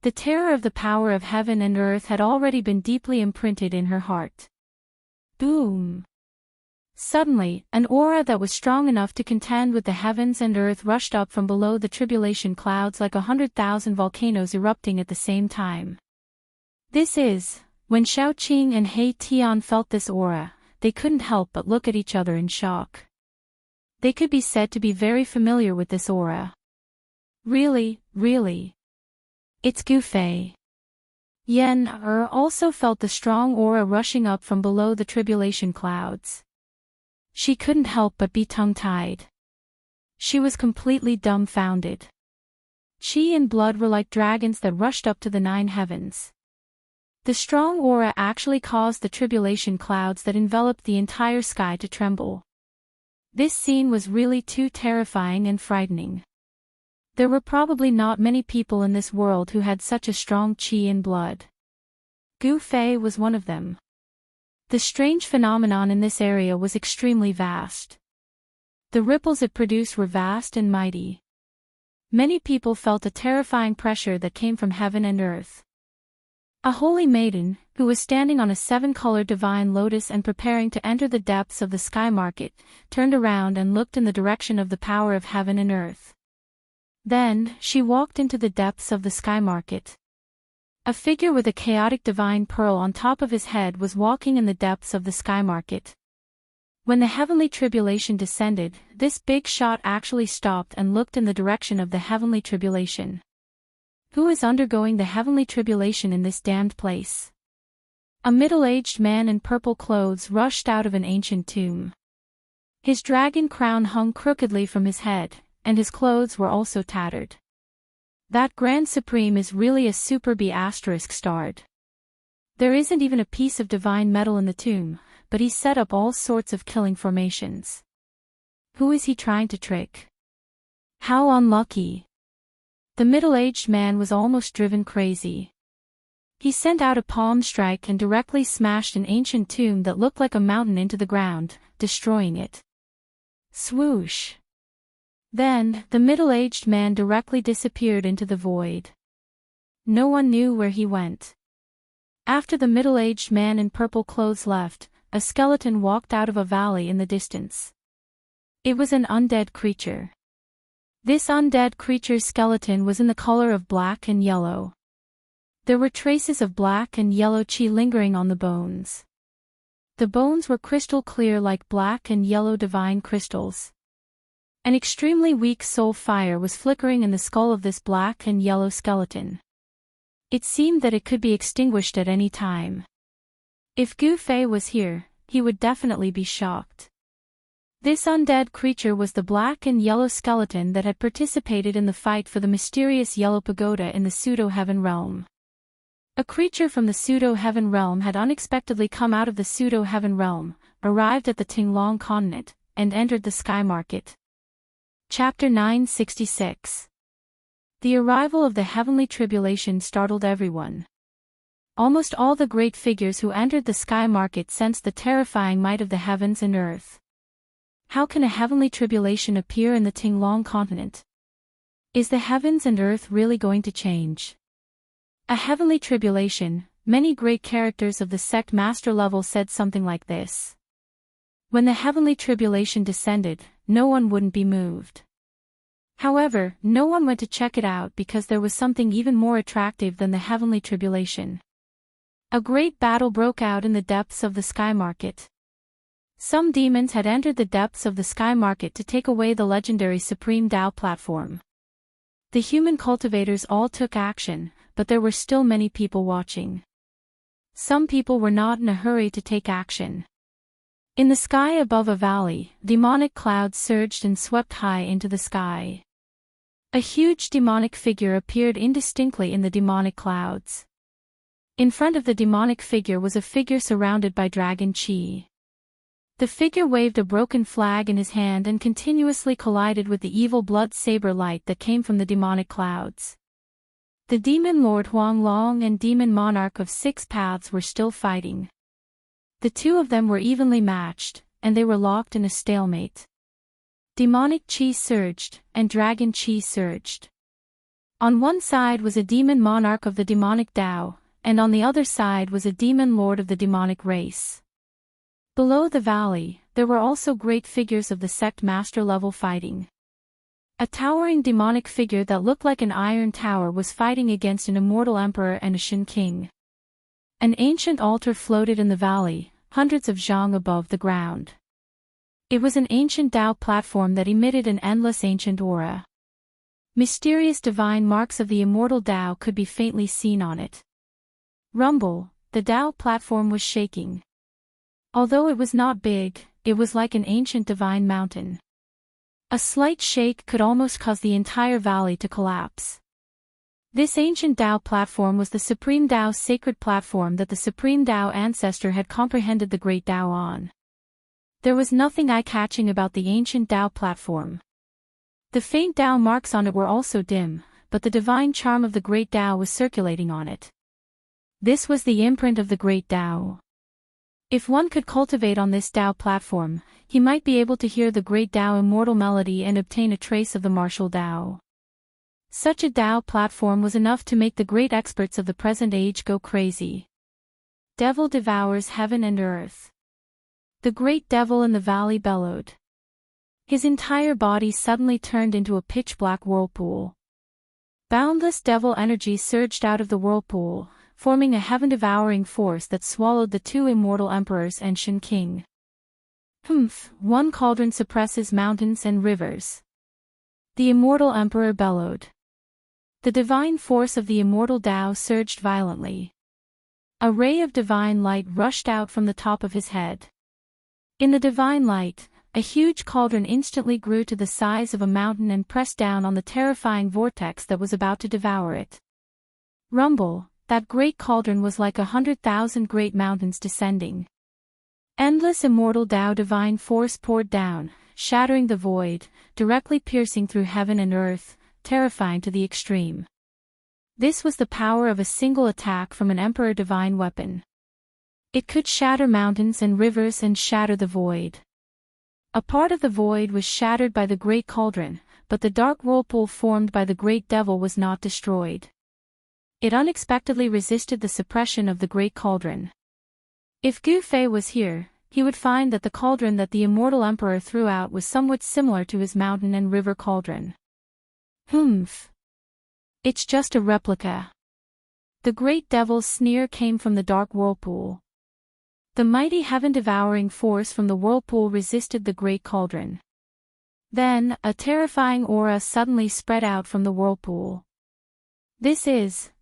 The terror of the power of heaven and earth had already been deeply imprinted in her heart. Boom! Suddenly, an aura that was strong enough to contend with the heavens and earth rushed up from below the tribulation clouds like 100,000 volcanoes erupting at the same time. When Xiaoqing and He Tian felt this aura, they couldn't help but look at each other in shock. They could be said to be very familiar with this aura. Really? It's Gu Fei. Also felt the strong aura rushing up from below the tribulation clouds. She couldn't help but be tongue-tied. She was completely dumbfounded. Qi and blood were like dragons that rushed up to the 9 heavens. The strong aura actually caused the tribulation clouds that enveloped the entire sky to tremble. This scene was really too terrifying and frightening. There were probably not many people in this world who had such a strong qi and blood. Gu Fei was one of them. The strange phenomenon in this area was extremely vast. The ripples it produced were vast and mighty. Many people felt a terrifying pressure that came from heaven and earth. A holy maiden, who was standing on a 7-colored divine lotus and preparing to enter the depths of the sky market, turned around and looked in the direction of the power of heaven and earth. Then, she walked into the depths of the sky market. A figure with a chaotic divine pearl on top of his head was walking in the depths of the sky market. When the heavenly tribulation descended, this big shot actually stopped and looked in the direction of the heavenly tribulation. Who is undergoing the heavenly tribulation in this damned place? A middle-aged man in purple clothes rushed out of an ancient tomb. His dragon crown hung crookedly from his head, and his clothes were also tattered. That Grand Supreme is really a super B** starred. There isn't even a piece of divine metal in the tomb, but he set up all sorts of killing formations. Who is he trying to trick? How unlucky! The middle-aged man was almost driven crazy. He sent out a palm strike and directly smashed an ancient tomb that looked like a mountain into the ground, destroying it. Swoosh! Then, the middle-aged man directly disappeared into the void. No one knew where he went. After the middle-aged man in purple clothes left, a skeleton walked out of a valley in the distance. It was an undead creature. This undead creature's skeleton was in the color of black and yellow. There were traces of black and yellow qi lingering on the bones. The bones were crystal clear like black and yellow divine crystals. An extremely weak soul fire was flickering in the skull of this black and yellow skeleton. It seemed that it could be extinguished at any time. If Gu Fei was here, he would definitely be shocked. This undead creature was the black and yellow skeleton that had participated in the fight for the mysterious yellow pagoda in the pseudo-heaven realm. A creature from the pseudo-heaven realm had unexpectedly come out of the pseudo-heaven realm, arrived at the Tinglong continent, and entered the sky market. Chapter 966. The arrival of the heavenly tribulation startled everyone. Almost all the great figures who entered the sky market sensed the terrifying might of the heavens and earth. How can a heavenly tribulation appear in the Tinglong continent? Is the heavens and earth really going to change? A heavenly tribulation, many great characters of the sect master level said something like this. When the heavenly tribulation descended, no one wouldn't be moved. However, no one went to check it out because there was something even more attractive than the heavenly tribulation. A great battle broke out in the depths of the sky market. Some demons had entered the depths of the sky market to take away the legendary Supreme Tao platform. The human cultivators all took action, but there were still many people watching. Some people were not in a hurry to take action. In the sky above a valley, demonic clouds surged and swept high into the sky. A huge demonic figure appeared indistinctly in the demonic clouds. In front of the demonic figure was a figure surrounded by dragon qi. The figure waved a broken flag in his hand and continuously collided with the evil blood saber light that came from the demonic clouds. The demon lord Huang Long and demon monarch of 6 paths were still fighting. The two of them were evenly matched, and they were locked in a stalemate. Demonic qi surged, and dragon qi surged. On one side was a demon monarch of the demonic Tao, and on the other side was a demon lord of the demonic race. Below the valley, there were also great figures of the sect master level fighting. A towering demonic figure that looked like an iron tower was fighting against an immortal emperor and a Shen king. An ancient altar floated in the valley, hundreds of zhang above the ground. It was an ancient Tao platform that emitted an endless ancient aura. Mysterious divine marks of the immortal Tao could be faintly seen on it. Rumble, the Dao platform was shaking. Although it was not big, it was like an ancient divine mountain. A slight shake could almost cause the entire valley to collapse. This ancient Dao platform was the Supreme Dao's sacred platform that the Supreme Dao ancestor had comprehended the Great Dao on. There was nothing eye-catching about the ancient Dao platform. The faint Dao marks on it were also dim, but the divine charm of the Great Dao was circulating on it. This was the imprint of the Great Dao. If one could cultivate on this Dao platform, he might be able to hear the Great Dao immortal melody and obtain a trace of the martial Dao. Such a Dao platform was enough to make the great experts of the present age go crazy. Devil devours heaven and earth. The great devil in the valley bellowed. His entire body suddenly turned into a pitch-black whirlpool. Boundless devil energy surged out of the whirlpool, forming a heaven-devouring force that swallowed the two immortal emperors and Shen King. One cauldron suppresses mountains and rivers. The immortal emperor bellowed. The divine force of the immortal Dao surged violently. A ray of divine light rushed out from the top of his head. In the divine light, a huge cauldron instantly grew to the size of a mountain and pressed down on the terrifying vortex that was about to devour it. Rumble, that great cauldron was like 100,000 great mountains descending. Endless immortal Dao divine force poured down, shattering the void, directly piercing through heaven and earth, terrifying to the extreme. This was the power of a single attack from an emperor divine weapon. It could shatter mountains and rivers and shatter the void. A part of the void was shattered by the great cauldron, but the dark whirlpool formed by the great devil was not destroyed. It unexpectedly resisted the suppression of the great cauldron. If Gu Fei was here, he would find that the cauldron that the immortal emperor threw out was somewhat similar to his mountain and river cauldron. It's just a replica. The great devil's sneer came from the dark whirlpool. The mighty heaven-devouring force from the whirlpool resisted the great cauldron. Then, a terrifying aura suddenly spread out from the whirlpool.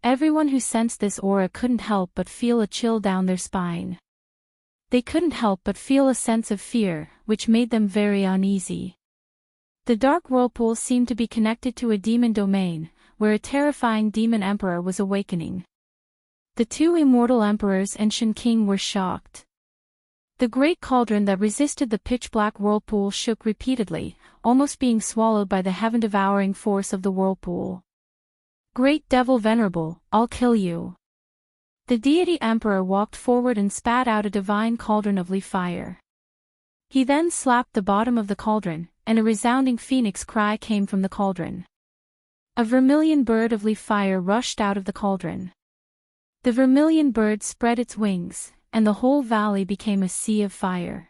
Everyone who sensed this aura couldn't help but feel a chill down their spine. They couldn't help but feel a sense of fear, which made them very uneasy. The dark whirlpool seemed to be connected to a demon domain, where a terrifying demon emperor was awakening. The two immortal emperors and Shen King were shocked. The great cauldron that resisted the pitch-black whirlpool shook repeatedly, almost being swallowed by the heaven-devouring force of the whirlpool. Great devil venerable, I'll kill you. The deity emperor walked forward and spat out a divine cauldron of leaf fire. He then slapped the bottom of the cauldron, and a resounding phoenix cry came from the cauldron. A vermilion bird of leaf fire rushed out of the cauldron. The vermilion bird spread its wings, and the whole valley became a sea of fire.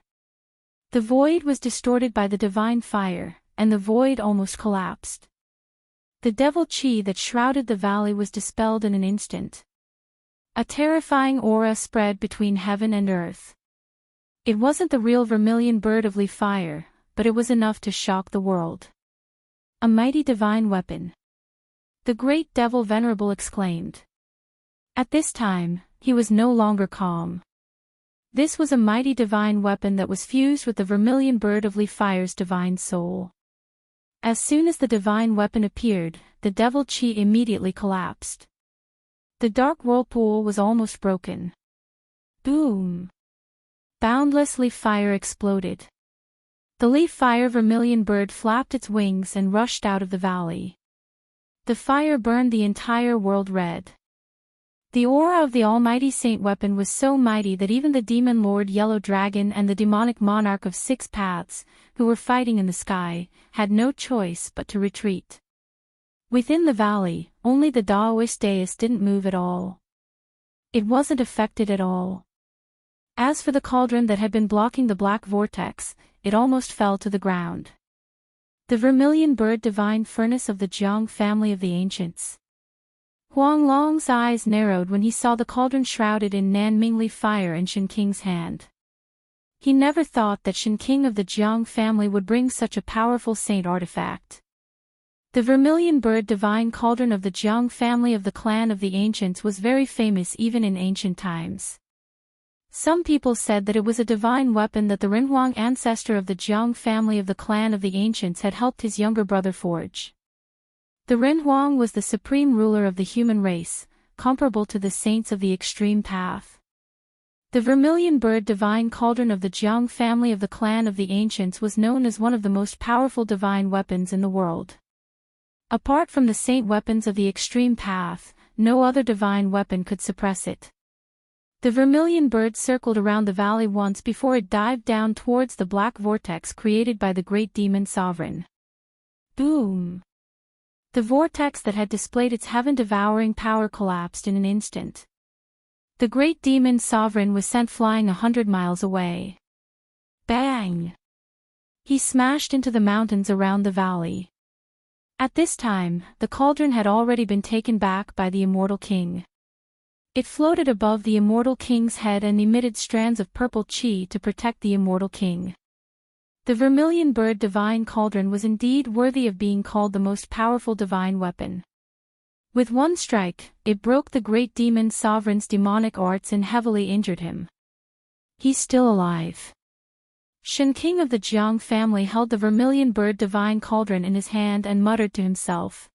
The void was distorted by the divine fire, and the void almost collapsed. The devil chi that shrouded the valley was dispelled in an instant. A terrifying aura spread between heaven and earth. It wasn't the real vermilion bird of leaf fire, but it was enough to shock the world. A mighty divine weapon. The great devil venerable exclaimed. At this time, he was no longer calm. This was a mighty divine weapon that was fused with the vermilion bird of leaf fire's divine soul. As soon as the divine weapon appeared, the devil chi immediately collapsed. The dark whirlpool was almost broken. Boom! Boundless leaf fire exploded. The leaf fire vermilion bird flapped its wings and rushed out of the valley. The fire burned the entire world red. The aura of the almighty saint weapon was so mighty that even the demon lord Yellow Dragon and the demonic monarch of Six Paths, who were fighting in the sky, had no choice but to retreat. Within the valley, only the Daoist didn't move at all. It wasn't affected at all. As for the cauldron that had been blocking the black vortex, it almost fell to the ground. The vermilion bird divine furnace of the Jiang family of the ancients. Huang Long's eyes narrowed when he saw the cauldron shrouded in Nanming leaf fire in Shen King's hand. He never thought that Shen King of the Jiang family would bring such a powerful saint artifact. The vermilion bird divine cauldron of the Jiang family of the clan of the ancients was very famous even in ancient times. Some people said that it was a divine weapon that the Renhuang ancestor of the Jiang family of the clan of the ancients had helped his younger brother forge. The Renhuang was the supreme ruler of the human race, comparable to the saints of the extreme path. The vermilion bird divine cauldron of the Jiang family of the clan of the ancients was known as one of the most powerful divine weapons in the world. Apart from the saint weapons of the extreme path, no other divine weapon could suppress it. The vermilion bird circled around the valley once before it dived down towards the black vortex created by the great demon sovereign. Boom! The vortex that had displayed its heaven-devouring power collapsed in an instant. The great demon sovereign was sent flying 100 miles away. Bang! He smashed into the mountains around the valley. At this time, the cauldron had already been taken back by the immortal king. It floated above the immortal king's head and emitted strands of purple qi to protect the immortal king. The vermilion bird divine cauldron was indeed worthy of being called the most powerful divine weapon. With one strike, it broke the great demon sovereign's demonic arts and heavily injured him. He's still alive. Shen King of the Jiang family held the vermilion bird divine cauldron in his hand and muttered to himself.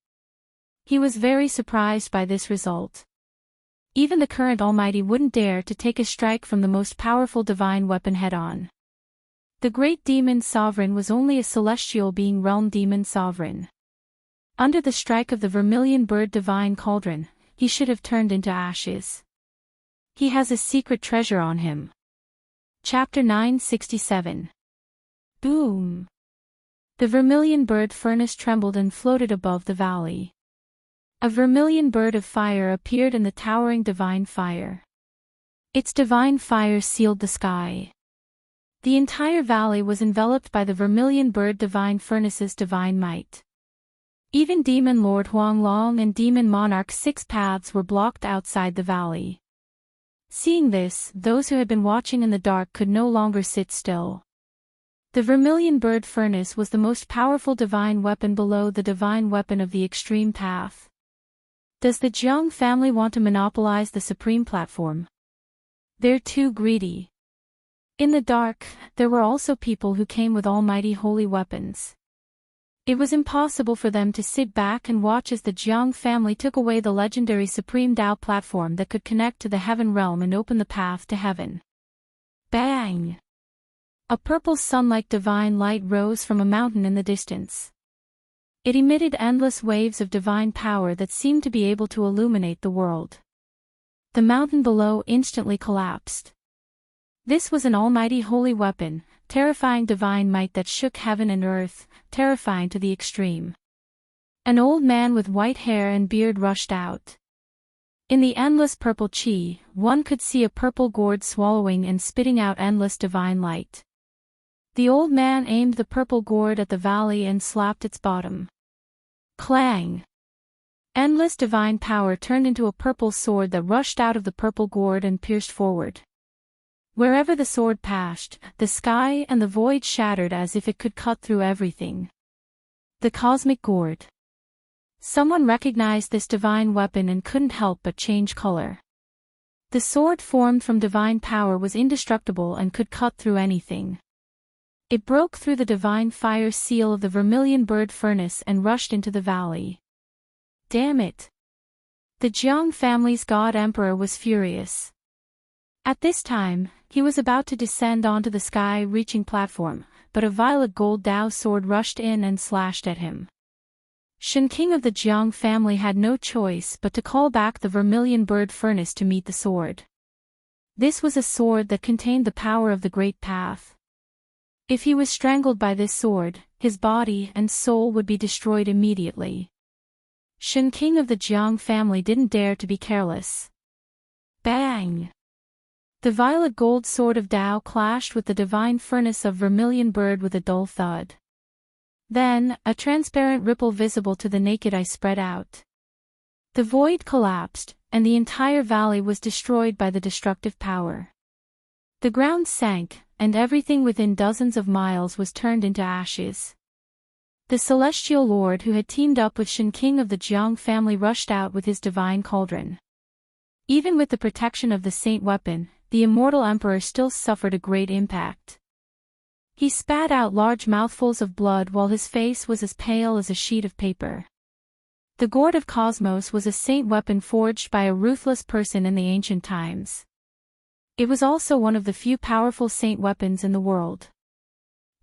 He was very surprised by this result. Even the current Almighty wouldn't dare to take a strike from the most powerful divine weapon head-on. The great demon sovereign was only a celestial being realm demon sovereign. Under the strike of the vermilion bird divine cauldron, he should have turned into ashes. He has a secret treasure on him. Chapter 967. Boom! The vermilion bird furnace trembled and floated above the valley. A vermilion bird of fire appeared in the towering divine fire. Its divine fire sealed the sky. The entire valley was enveloped by the vermilion bird divine furnace's divine might. Even Demon Lord Huanglong and Demon Monarch Six Paths were blocked outside the valley. Seeing this, those who had been watching in the dark could no longer sit still. The vermilion bird furnace was the most powerful divine weapon below the divine weapon of the extreme path. Does the Jiang family want to monopolize the supreme platform? They're too greedy. In the dark, there were also people who came with almighty holy weapons. It was impossible for them to sit back and watch as the Jiang family took away the legendary supreme Tao platform that could connect to the heaven realm and open the path to heaven. Bang! A purple sun-like divine light rose from a mountain in the distance. It emitted endless waves of divine power that seemed to be able to illuminate the world. The mountain below instantly collapsed. This was an almighty holy weapon, terrifying divine might that shook heaven and earth, terrifying to the extreme. An old man with white hair and beard rushed out. In the endless purple qi, one could see a purple gourd swallowing and spitting out endless divine light. The old man aimed the purple gourd at the valley and slapped its bottom. Clang! Endless divine power turned into a purple sword that rushed out of the purple gourd and pierced forward. Wherever the sword passed, the sky and the void shattered as if it could cut through everything. The cosmic gourd. Someone recognized this divine weapon and couldn't help but change color. The sword formed from divine power was indestructible and could cut through anything. It broke through the divine fire seal of the vermilion bird furnace and rushed into the valley. Damn it! The Jiang family's god emperor was furious. At this time, he was about to descend onto the sky-reaching platform, but a violet gold Dao sword rushed in and slashed at him. Shen King of the Jiang family had no choice but to call back the vermilion bird furnace to meet the sword. This was a sword that contained the power of the great path. If he was strangled by this sword, his body and soul would be destroyed immediately. Shen King of the Jiang family didn't dare to be careless. Bang! The violet gold sword of Tao clashed with the divine furnace of vermilion bird with a dull thud. Then, a transparent ripple visible to the naked eye spread out. The void collapsed, and the entire valley was destroyed by the destructive power. The ground sank, and everything within dozens of miles was turned into ashes. The celestial lord who had teamed up with Shen King of the Jiang family rushed out with his divine cauldron. Even with the protection of the saint weapon, the immortal emperor still suffered a great impact. He spat out large mouthfuls of blood while his face was as pale as a sheet of paper. The gourd of Cosmos was a saint weapon forged by a ruthless person in the ancient times. It was also one of the few powerful saint weapons in the world.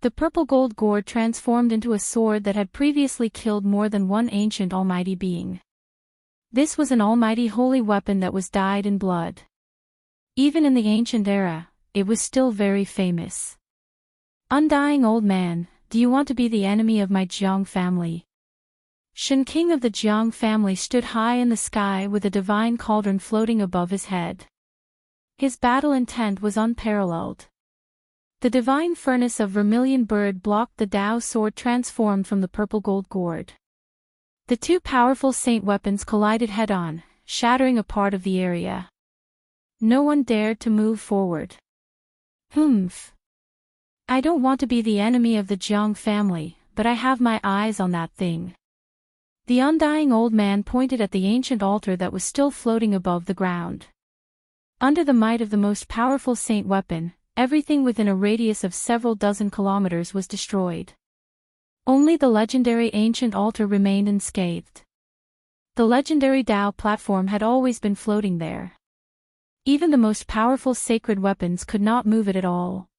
The purple gold gourd transformed into a sword that had previously killed more than one ancient almighty being. This was an almighty holy weapon that was dyed in blood. Even in the ancient era, it was still very famous. Undying old man, do you want to be the enemy of my Jiang family? Shen King of the Jiang family stood high in the sky with a divine cauldron floating above his head. His battle intent was unparalleled. The divine furnace of vermilion bird blocked the Dao sword transformed from the purple gold gourd. The two powerful saint weapons collided head-on, shattering a part of the area. No one dared to move forward. Humph. I don't want to be the enemy of the Jiang family, but I have my eyes on that thing. The undying old man pointed at the ancient altar that was still floating above the ground. Under the might of the most powerful saint weapon, everything within a radius of several dozen kilometers was destroyed. Only the legendary ancient altar remained unscathed. The legendary Dao platform had always been floating there. Even the most powerful sacred weapons could not move it at all.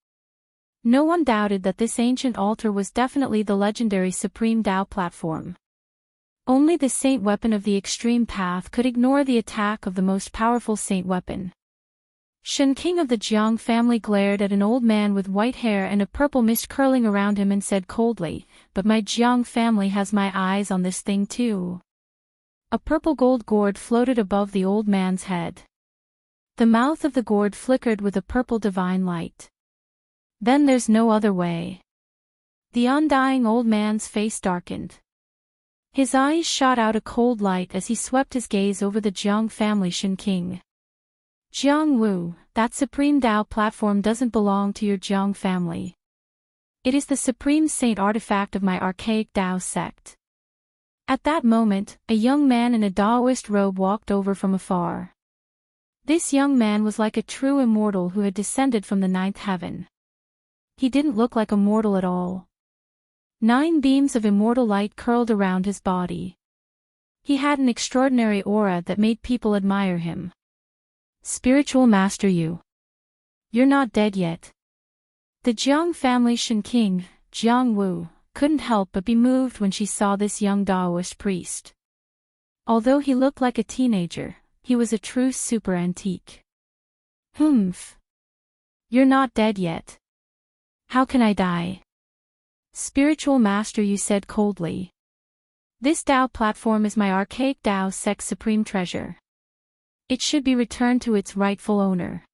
No one doubted that this ancient altar was definitely the legendary Supreme Dao platform. Only the saint weapon of the extreme path could ignore the attack of the most powerful saint weapon. Shen King of the Jiang family glared at an old man with white hair and a purple mist curling around him and said coldly, "But my Jiang family has my eyes on this thing too." A purple gold gourd floated above the old man's head. The mouth of the gourd flickered with a purple divine light. Then there's no other way. The undying old man's face darkened. His eyes shot out a cold light as he swept his gaze over the Jiang family Shen King. Jiang Wu, that supreme Dao platform doesn't belong to your Jiang family. It is the supreme saint artifact of my archaic Dao sect. At that moment, a young man in a Daoist robe walked over from afar. This young man was like a true immortal who had descended from the ninth heaven. He didn't look like a mortal at all. 9 beams of immortal light curled around his body. He had an extraordinary aura that made people admire him. Spiritual Master Yu. You're not dead yet. The Jiang family Shen King, Jiang Wu, couldn't help but be moved when she saw this young Daoist priest. Although he looked like a teenager, he was a true super antique. Humph. You're not dead yet. How can I die? Spiritual Master Yu said coldly. This Dao platform is my archaic Dao sect's supreme treasure. It should be returned to its rightful owner.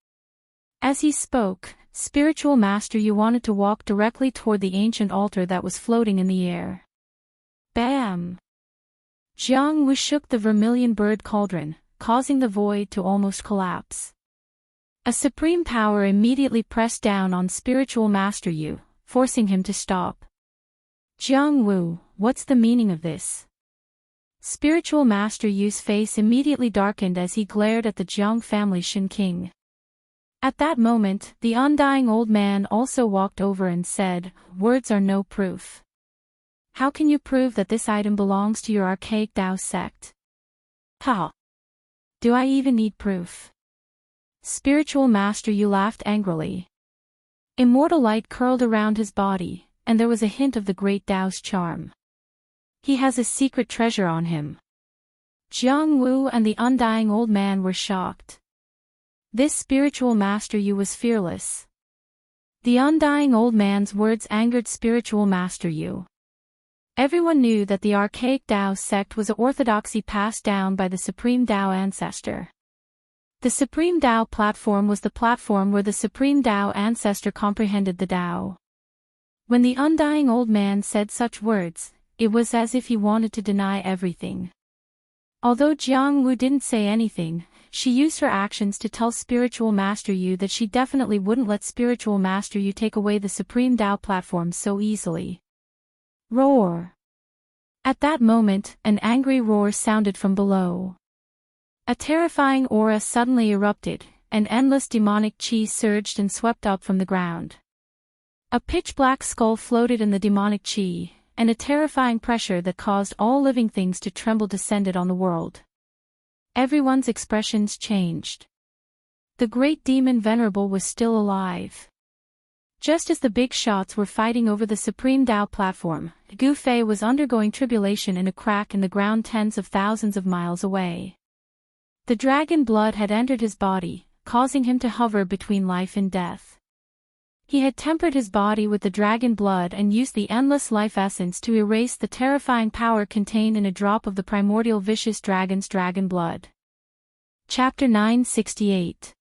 As he spoke, Spiritual Master Yu wanted to walk directly toward the ancient altar that was floating in the air. Bam! Jiang Wu shook the vermilion bird cauldron, causing the void to almost collapse. A supreme power immediately pressed down on Spiritual Master Yu, forcing him to stop. Jiang Wu, what's the meaning of this? Spiritual Master Yu's face immediately darkened as he glared at the Jiang family Shen King. At that moment, the undying old man also walked over and said, "Words are no proof. How can you prove that this item belongs to your archaic Dao sect? Ha! Do I even need proof?" Spiritual Master Yu laughed angrily. Immortal light curled around his body, and there was a hint of the great Dao's charm. He has a secret treasure on him. Jiang Wu and the undying old man were shocked. This Spiritual Master Yu was fearless. The undying old man's words angered Spiritual Master Yu. Everyone knew that the archaic Dao sect was an orthodoxy passed down by the Supreme Dao ancestor. The Supreme Dao platform was the platform where the Supreme Dao ancestor comprehended the Dao. When the undying old man said such words, it was as if he wanted to deny everything. Although Jiang Wu didn't say anything, she used her actions to tell Spiritual Master Yu that she definitely wouldn't let Spiritual Master Yu take away the Supreme Dao platform so easily. Roar! At that moment, an angry roar sounded from below. A terrifying aura suddenly erupted, and endless demonic chi surged and swept up from the ground. A pitch-black skull floated in the demonic chi, and a terrifying pressure that caused all living things to tremble descended on the world. Everyone's expressions changed. The great demon Venerable was still alive. Just as the big shots were fighting over the supreme Dao platform, Gu Fei was undergoing tribulation in a crack in the ground tens of thousands of miles away. The dragon blood had entered his body, causing him to hover between life and death. He had tempered his body with the dragon blood and used the endless life essence to erase the terrifying power contained in a drop of the primordial vicious dragon's dragon blood. Chapter 968.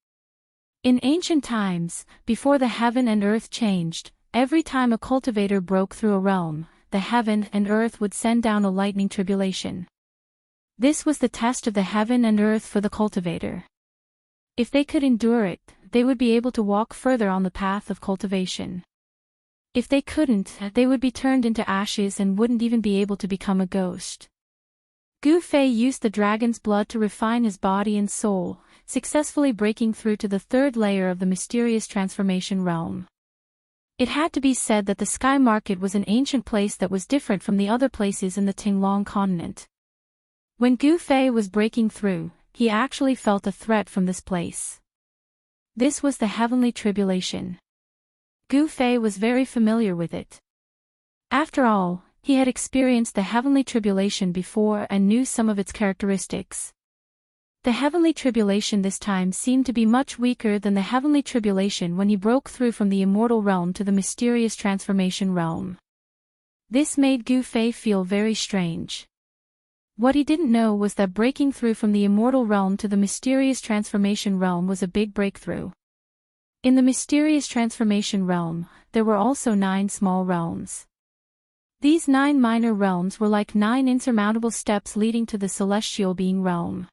In ancient times, before the heaven and earth changed, every time a cultivator broke through a realm, the heaven and earth would send down a lightning tribulation. This was the test of the heaven and earth for the cultivator. If they could endure it, they would be able to walk further on the path of cultivation. If they couldn't, they would be turned into ashes and wouldn't even be able to become a ghost. Gu Fei used the dragon's blood to refine his body and soul, successfully breaking through to the third layer of the mysterious transformation realm. It had to be said that the Sky Market was an ancient place that was different from the other places in the Tinglong continent. When Gu Fei was breaking through, he actually felt a threat from this place. This was the heavenly tribulation. Gu Fei was very familiar with it. After all, he had experienced the heavenly tribulation before and knew some of its characteristics. The heavenly tribulation this time seemed to be much weaker than the heavenly tribulation when he broke through from the immortal realm to the mysterious transformation realm. This made Gu Fei feel very strange. What he didn't know was that breaking through from the immortal realm to the mysterious transformation realm was a big breakthrough. In the mysterious transformation realm, there were also 9 small realms. These 9 minor realms were like 9 insurmountable steps leading to the celestial being realm.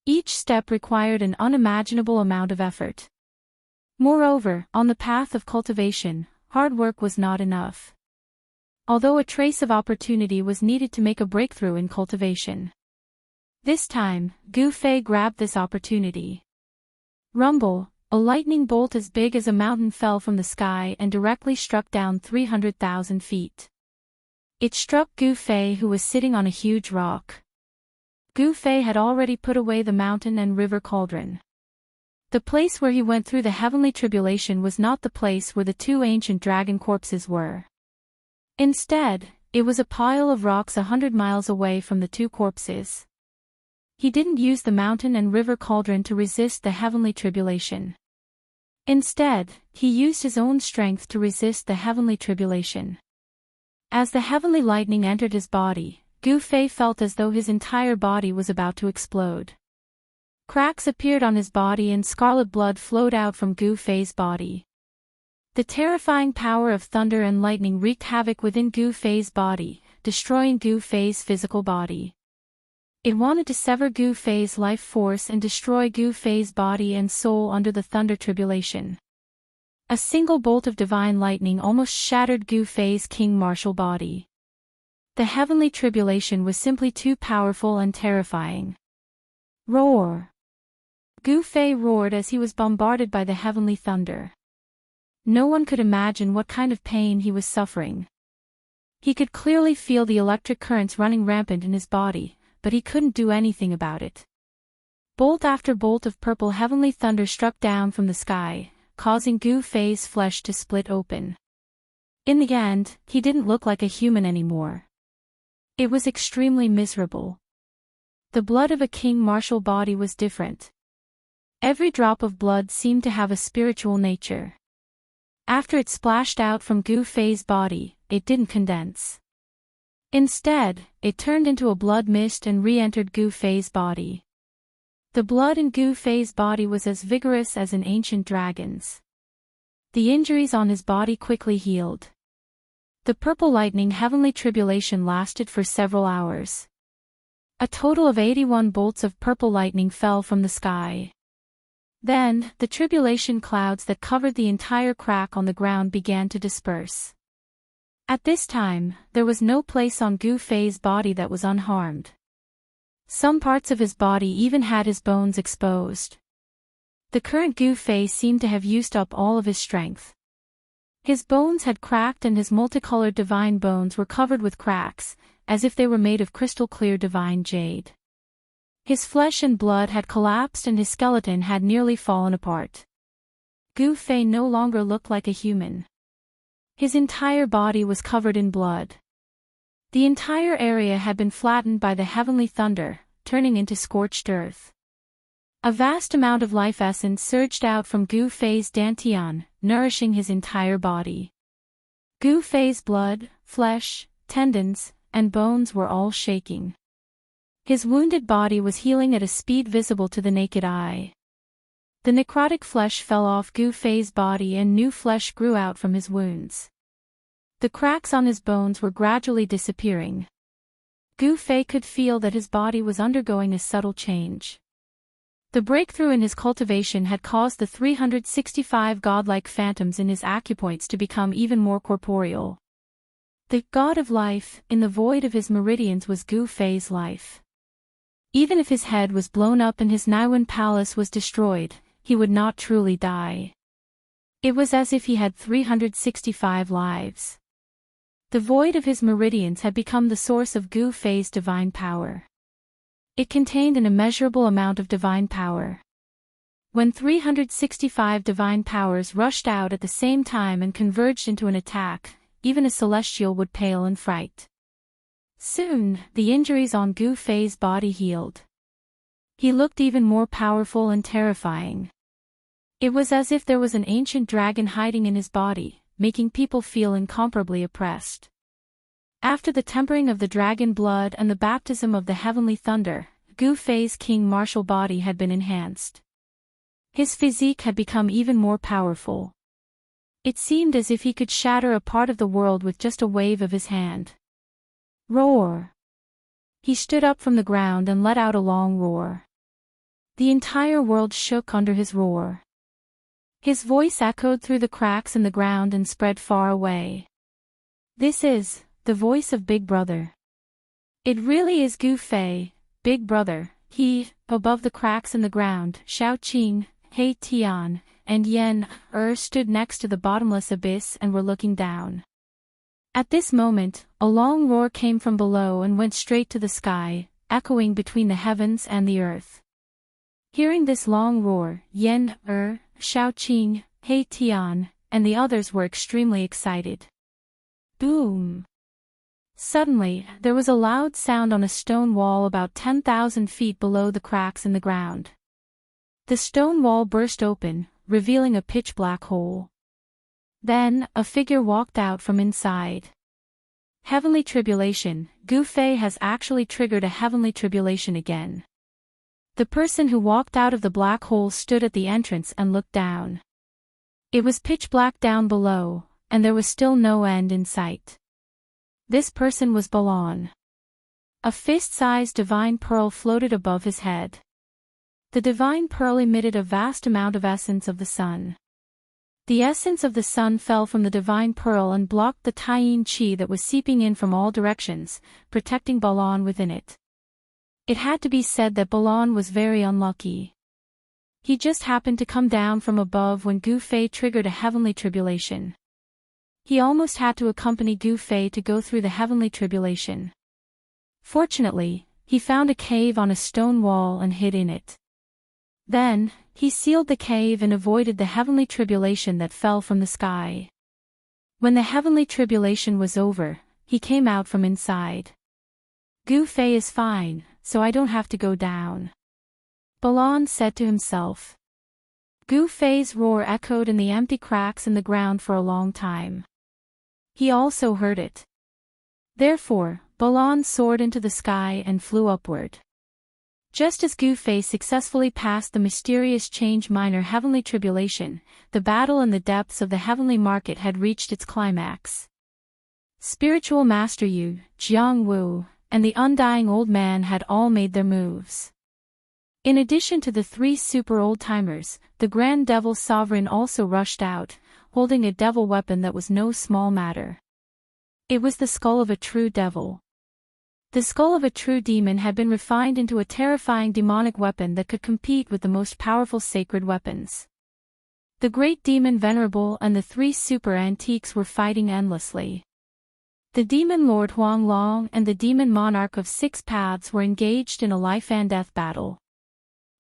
Each step required an unimaginable amount of effort. Moreover, on the path of cultivation, hard work was not enough. Although a trace of opportunity was needed to make a breakthrough in cultivation. This time, Gu Fei grabbed this opportunity. Rumble, a lightning bolt as big as a mountain fell from the sky and directly struck down 300,000 feet. It struck Gu Fei, who was sitting on a huge rock. Gu Fei had already put away the mountain and river cauldron. The place where he went through the heavenly tribulation was not the place where the 2 ancient dragon corpses were. Instead, it was a pile of rocks 100 miles away from the 2 corpses. He didn't use the mountain and river cauldron to resist the heavenly tribulation. Instead, he used his own strength to resist the heavenly tribulation. As the heavenly lightning entered his body, Gu Fei felt as though his entire body was about to explode. Cracks appeared on his body and scarlet blood flowed out from Gu Fei's body. The terrifying power of thunder and lightning wreaked havoc within Gu Fei's body, destroying Gu Fei's physical body. It wanted to sever Gu Fei's life force and destroy Gu Fei's body and soul under the thunder tribulation. A single bolt of divine lightning almost shattered Gu Fei's king martial body. The heavenly tribulation was simply too powerful and terrifying. Roar! Gu Fei roared as he was bombarded by the heavenly thunder. No one could imagine what kind of pain he was suffering. He could clearly feel the electric currents running rampant in his body, but he couldn't do anything about it. Bolt after bolt of purple heavenly thunder struck down from the sky, causing Gu Fei's flesh to split open. In the end, he didn't look like a human anymore. It was extremely miserable. The blood of a king martial body was different. Every drop of blood seemed to have a spiritual nature. After it splashed out from Gu Fei's body, it didn't condense. Instead, it turned into a blood mist and re-entered Gu Fei's body. The blood in Gu Fei's body was as vigorous as an ancient dragon's. The injuries on his body quickly healed. The purple lightning heavenly tribulation lasted for several hours. A total of 81 bolts of purple lightning fell from the sky. Then, the tribulation clouds that covered the entire crack on the ground began to disperse. At this time, there was no place on Gu Fei's body that was unharmed. Some parts of his body even had his bones exposed. The current Gu Fei seemed to have used up all of his strength. His bones had cracked and his multicolored divine bones were covered with cracks, as if they were made of crystal-clear divine jade. His flesh and blood had collapsed and his skeleton had nearly fallen apart. Gu Fei no longer looked like a human. His entire body was covered in blood. The entire area had been flattened by the heavenly thunder, turning into scorched earth. A vast amount of life essence surged out from Gu Fei's dantian, nourishing his entire body. Gu Fei's blood, flesh, tendons, and bones were all shaking. His wounded body was healing at a speed visible to the naked eye. The necrotic flesh fell off Gu Fei's body and new flesh grew out from his wounds. The cracks on his bones were gradually disappearing. Gu Fei could feel that his body was undergoing a subtle change. The breakthrough in his cultivation had caused the 365 godlike phantoms in his acupoints to become even more corporeal. The god of life, in the void of his meridians was Gu Fei's life. Even if his head was blown up and his Naiwen palace was destroyed, he would not truly die. It was as if he had 365 lives. The void of his meridians had become the source of Gu Fei's divine power. It contained an immeasurable amount of divine power. When 365 divine powers rushed out at the same time and converged into an attack, even a celestial would pale in fright. Soon, the injuries on Gu Fei's body healed. He looked even more powerful and terrifying. It was as if there was an ancient dragon hiding in his body, making people feel incomparably oppressed. After the tempering of the dragon blood and the baptism of the heavenly thunder, Gu Fei's king martial body had been enhanced. His physique had become even more powerful. It seemed as if he could shatter a part of the world with just a wave of his hand. Roar! He stood up from the ground and let out a long roar. The entire world shook under his roar. His voice echoed through the cracks in the ground and spread far away. This is the voice of Big Brother. It really is Gu Fei, Big Brother. He, above the cracks in the ground, Xiao Qing, He Tian, and Yen stood next to the bottomless abyss and were looking down. At this moment, a long roar came from below and went straight to the sky, echoing between the heavens and the earth. Hearing this long roar, Yen, Xiao Qing, He Tian, and the others were extremely excited. Boom! Suddenly, there was a loud sound on a stone wall about 10,000 feet below the cracks in the ground. The stone wall burst open, revealing a pitch-black hole. Then, a figure walked out from inside. Heavenly tribulation. Gu Fei has actually triggered a heavenly tribulation again. The person who walked out of the black hole stood at the entrance and looked down. It was pitch black down below, and there was still no end in sight. This person was Balon. A fist-sized divine pearl floated above his head. The divine pearl emitted a vast amount of essence of the sun. The essence of the sun fell from the divine pearl and blocked the Taiyin qi that was seeping in from all directions, protecting Balon within it. It had to be said that Balon was very unlucky. He just happened to come down from above when Gu Fei triggered a heavenly tribulation. He almost had to accompany Gu Fei to go through the heavenly tribulation. Fortunately, he found a cave on a stone wall and hid in it. Then, he sealed the cave and avoided the heavenly tribulation that fell from the sky. When the heavenly tribulation was over, he came out from inside. Gu Fei is fine, so I don't have to go down. Balon said to himself. Gu Fei's roar echoed in the empty cracks in the ground for a long time. He also heard it. Therefore, Balon soared into the sky and flew upward. Just as Gu Fei successfully passed the mysterious change minor heavenly tribulation, the battle in the depths of the heavenly market had reached its climax. Spiritual Master Yu, Jiang Wu, and the undying old man had all made their moves. In addition to the 3 super old-timers, the Grand Devil Sovereign also rushed out, holding a devil weapon that was no small matter. It was the skull of a true devil. The skull of a true demon had been refined into a terrifying demonic weapon that could compete with the most powerful sacred weapons. The great demon Venerable and the three super antiques were fighting endlessly. The demon Lord Huang Long and the demon Monarch of Six Paths were engaged in a life-and-death battle.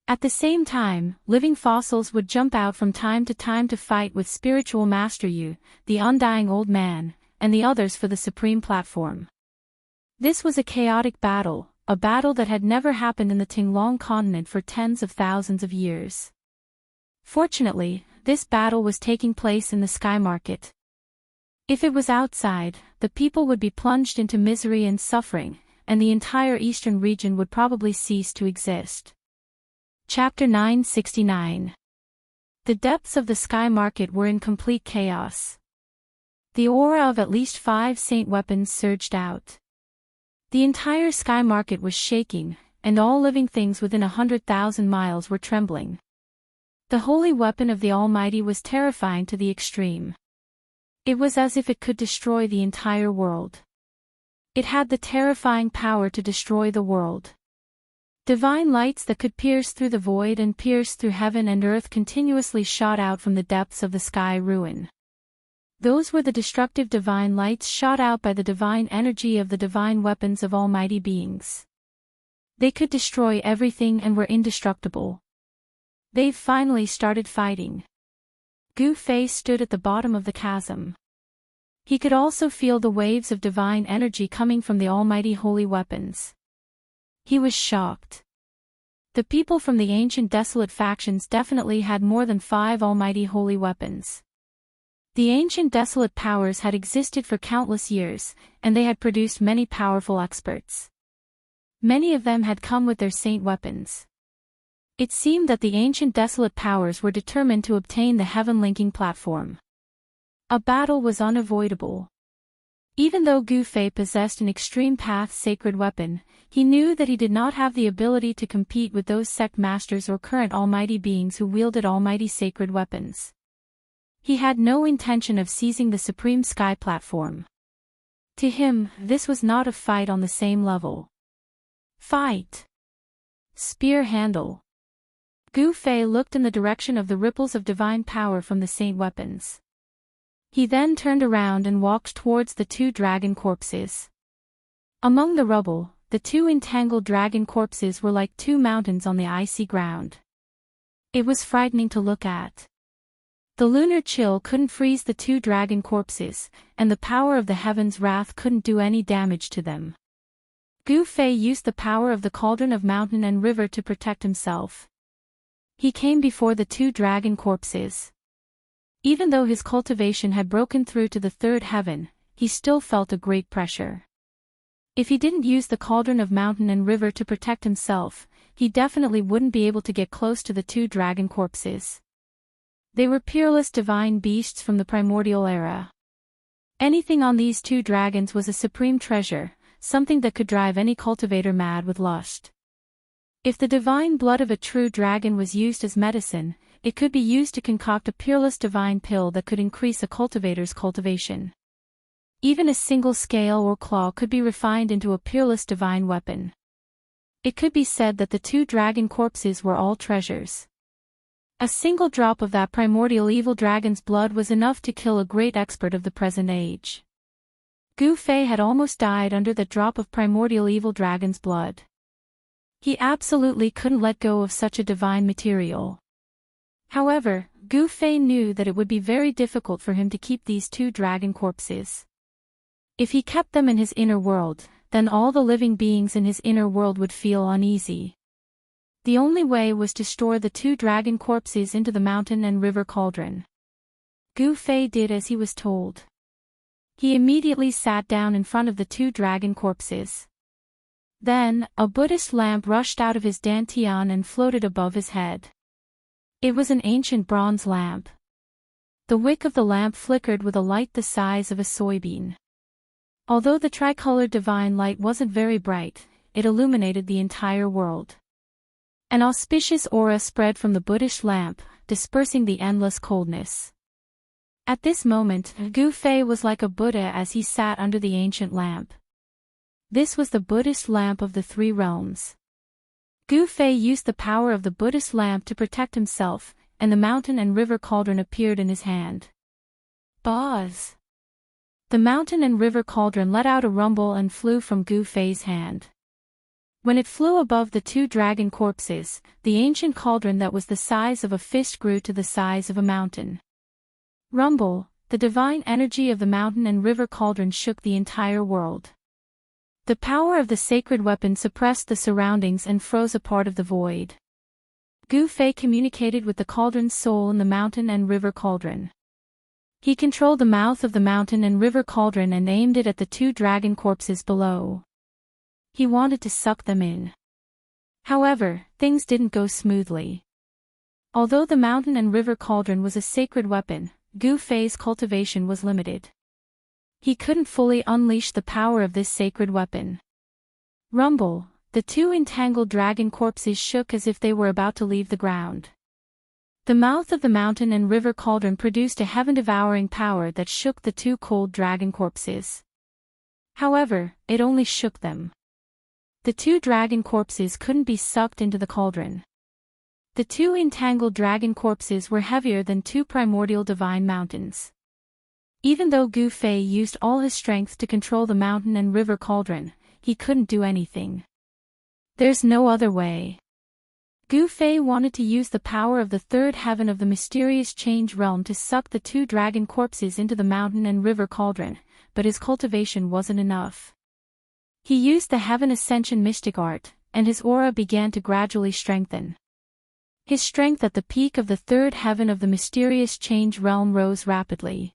At the same time, living fossils would jump out from time to time to fight with spiritual Master Yu, the undying old man, and the others for the supreme platform. This was a chaotic battle, a battle that had never happened in the Tinglong continent for tens of thousands of years. Fortunately, this battle was taking place in the sky market. If it was outside, the people would be plunged into misery and suffering, and the entire eastern region would probably cease to exist. Chapter 969. The depths of the sky market were in complete chaos. The aura of at least 5 saint weapons surged out. The entire sky market was shaking, and all living things within 100,000 miles were trembling. The holy weapon of the Almighty was terrifying to the extreme. It was as if it could destroy the entire world. It had the terrifying power to destroy the world. Divine lights that could pierce through the void and pierce through heaven and earth continuously shot out from the depths of the sky ruin. Those were the destructive divine lights shot out by the divine energy of the divine weapons of almighty beings. They could destroy everything and were indestructible. They've finally started fighting. Gu Fei stood at the bottom of the chasm. He could also feel the waves of divine energy coming from the almighty holy weapons. He was shocked. The people from the ancient desolate factions definitely had more than 5 almighty holy weapons. The ancient desolate powers had existed for countless years, and they had produced many powerful experts. Many of them had come with their saint weapons. It seemed that the ancient desolate powers were determined to obtain the heaven-linking platform. A battle was unavoidable. Even though Gu Fei possessed an extreme path sacred weapon, he knew that he did not have the ability to compete with those sect masters or current almighty beings who wielded almighty sacred weapons. He had no intention of seizing the supreme sky platform. To him, this was not a fight on the same level. Fight! Spear handle! Gu Fei looked in the direction of the ripples of divine power from the saint weapons. He then turned around and walked towards the 2 dragon corpses. Among the rubble, the 2 entangled dragon corpses were like 2 mountains on the icy ground. It was frightening to look at. The lunar chill couldn't freeze the 2 dragon corpses, and the power of the heaven's wrath couldn't do any damage to them. Gu Fei used the power of the cauldron of mountain and river to protect himself. He came before the 2 dragon corpses. Even though his cultivation had broken through to the 3rd heaven, he still felt a great pressure. If he didn't use the cauldron of mountain and river to protect himself, he definitely wouldn't be able to get close to the 2 dragon corpses. They were peerless divine beasts from the primordial era. Anything on these 2 dragons was a supreme treasure, something that could drive any cultivator mad with lust. If the divine blood of a true dragon was used as medicine, it could be used to concoct a peerless divine pill that could increase a cultivator's cultivation. Even a single scale or claw could be refined into a peerless divine weapon. It could be said that the 2 dragon corpses were all treasures. A single drop of that primordial evil dragon's blood was enough to kill a great expert of the present age. Gu Fei had almost died under the drop of primordial evil dragon's blood. He absolutely couldn't let go of such a divine material. However, Gu Fei knew that it would be very difficult for him to keep these 2 dragon corpses. If he kept them in his inner world, then all the living beings in his inner world would feel uneasy. The only way was to store the 2 dragon corpses into the mountain and river cauldron. Gu Fei did as he was told. He immediately sat down in front of the 2 dragon corpses. Then, a Buddhist lamp rushed out of his dantian and floated above his head. It was an ancient bronze lamp. The wick of the lamp flickered with a light the size of a soybean. Although the tricolored divine light wasn't very bright, it illuminated the entire world. An auspicious aura spread from the Buddhist lamp, dispersing the endless coldness. At this moment, Gu Fei was like a Buddha as he sat under the ancient lamp. This was the Buddhist lamp of the three realms. Gu Fei used the power of the Buddhist lamp to protect himself, and the mountain and river cauldron appeared in his hand. Buzz! The mountain and river cauldron let out a rumble and flew from Gu Fei's hand. When it flew above the two dragon corpses, the ancient cauldron that was the size of a fist grew to the size of a mountain. Rumble, the divine energy of the mountain and river cauldron shook the entire world. The power of the sacred weapon suppressed the surroundings and froze a part of the void. Gu Fei communicated with the cauldron's soul in the mountain and river cauldron. He controlled the mouth of the mountain and river cauldron and aimed it at the two dragon corpses below. He wanted to suck them in. However, things didn't go smoothly. Although the mountain and river cauldron was a sacred weapon, Gu Fei's cultivation was limited. He couldn't fully unleash the power of this sacred weapon. Rumble, the two entangled dragon corpses shook as if they were about to leave the ground. The mouth of the mountain and river cauldron produced a heaven-devouring power that shook the two cold dragon corpses. However, it only shook them. The two dragon corpses couldn't be sucked into the cauldron. The two entangled dragon corpses were heavier than two primordial divine mountains. Even though Gu Fei used all his strength to control the mountain and river cauldron, he couldn't do anything. There's no other way. Gu Fei wanted to use the power of the third heaven of the mysterious change realm to suck the two dragon corpses into the mountain and river cauldron, but his cultivation wasn't enough. He used the heaven ascension mystic art, and his aura began to gradually strengthen. His strength at the peak of the third heaven of the mysterious change realm rose rapidly.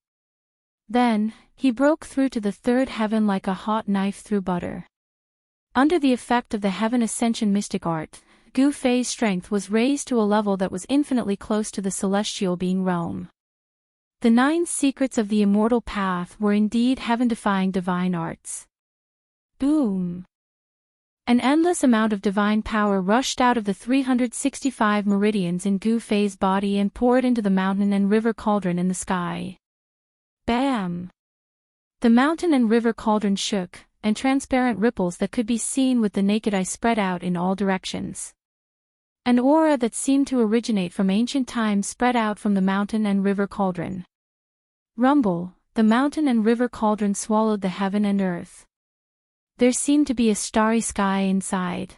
Then, he broke through to the third heaven like a hot knife through butter. Under the effect of the heaven ascension mystic art, Gu Fei's strength was raised to a level that was infinitely close to the celestial being realm. The 9 secrets of the immortal path were indeed heaven-defying divine arts. Boom! An endless amount of divine power rushed out of the 365 meridians in Gu Fei's body and poured into the mountain and river cauldron in the sky. Bam! The mountain and river cauldron shook, and transparent ripples that could be seen with the naked eye spread out in all directions. An aura that seemed to originate from ancient times spread out from the mountain and river cauldron. Rumble, the mountain and river cauldron swallowed the heaven and earth. There seemed to be a starry sky inside.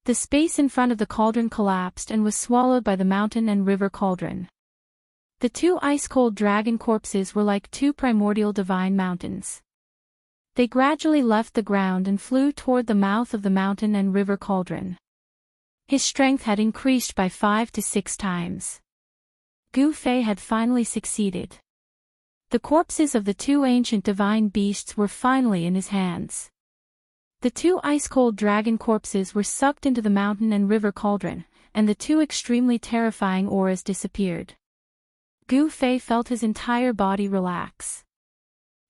The space in front of the cauldron collapsed and was swallowed by the mountain and river cauldron. The two ice-cold dragon corpses were like two primordial divine mountains. They gradually left the ground and flew toward the mouth of the mountain and river cauldron. His strength had increased by 5 to 6 times. Gu Fei had finally succeeded. The corpses of the two ancient divine beasts were finally in his hands. The two ice-cold dragon corpses were sucked into the mountain and river cauldron, and the two extremely terrifying auras disappeared. Gu Fei felt his entire body relax.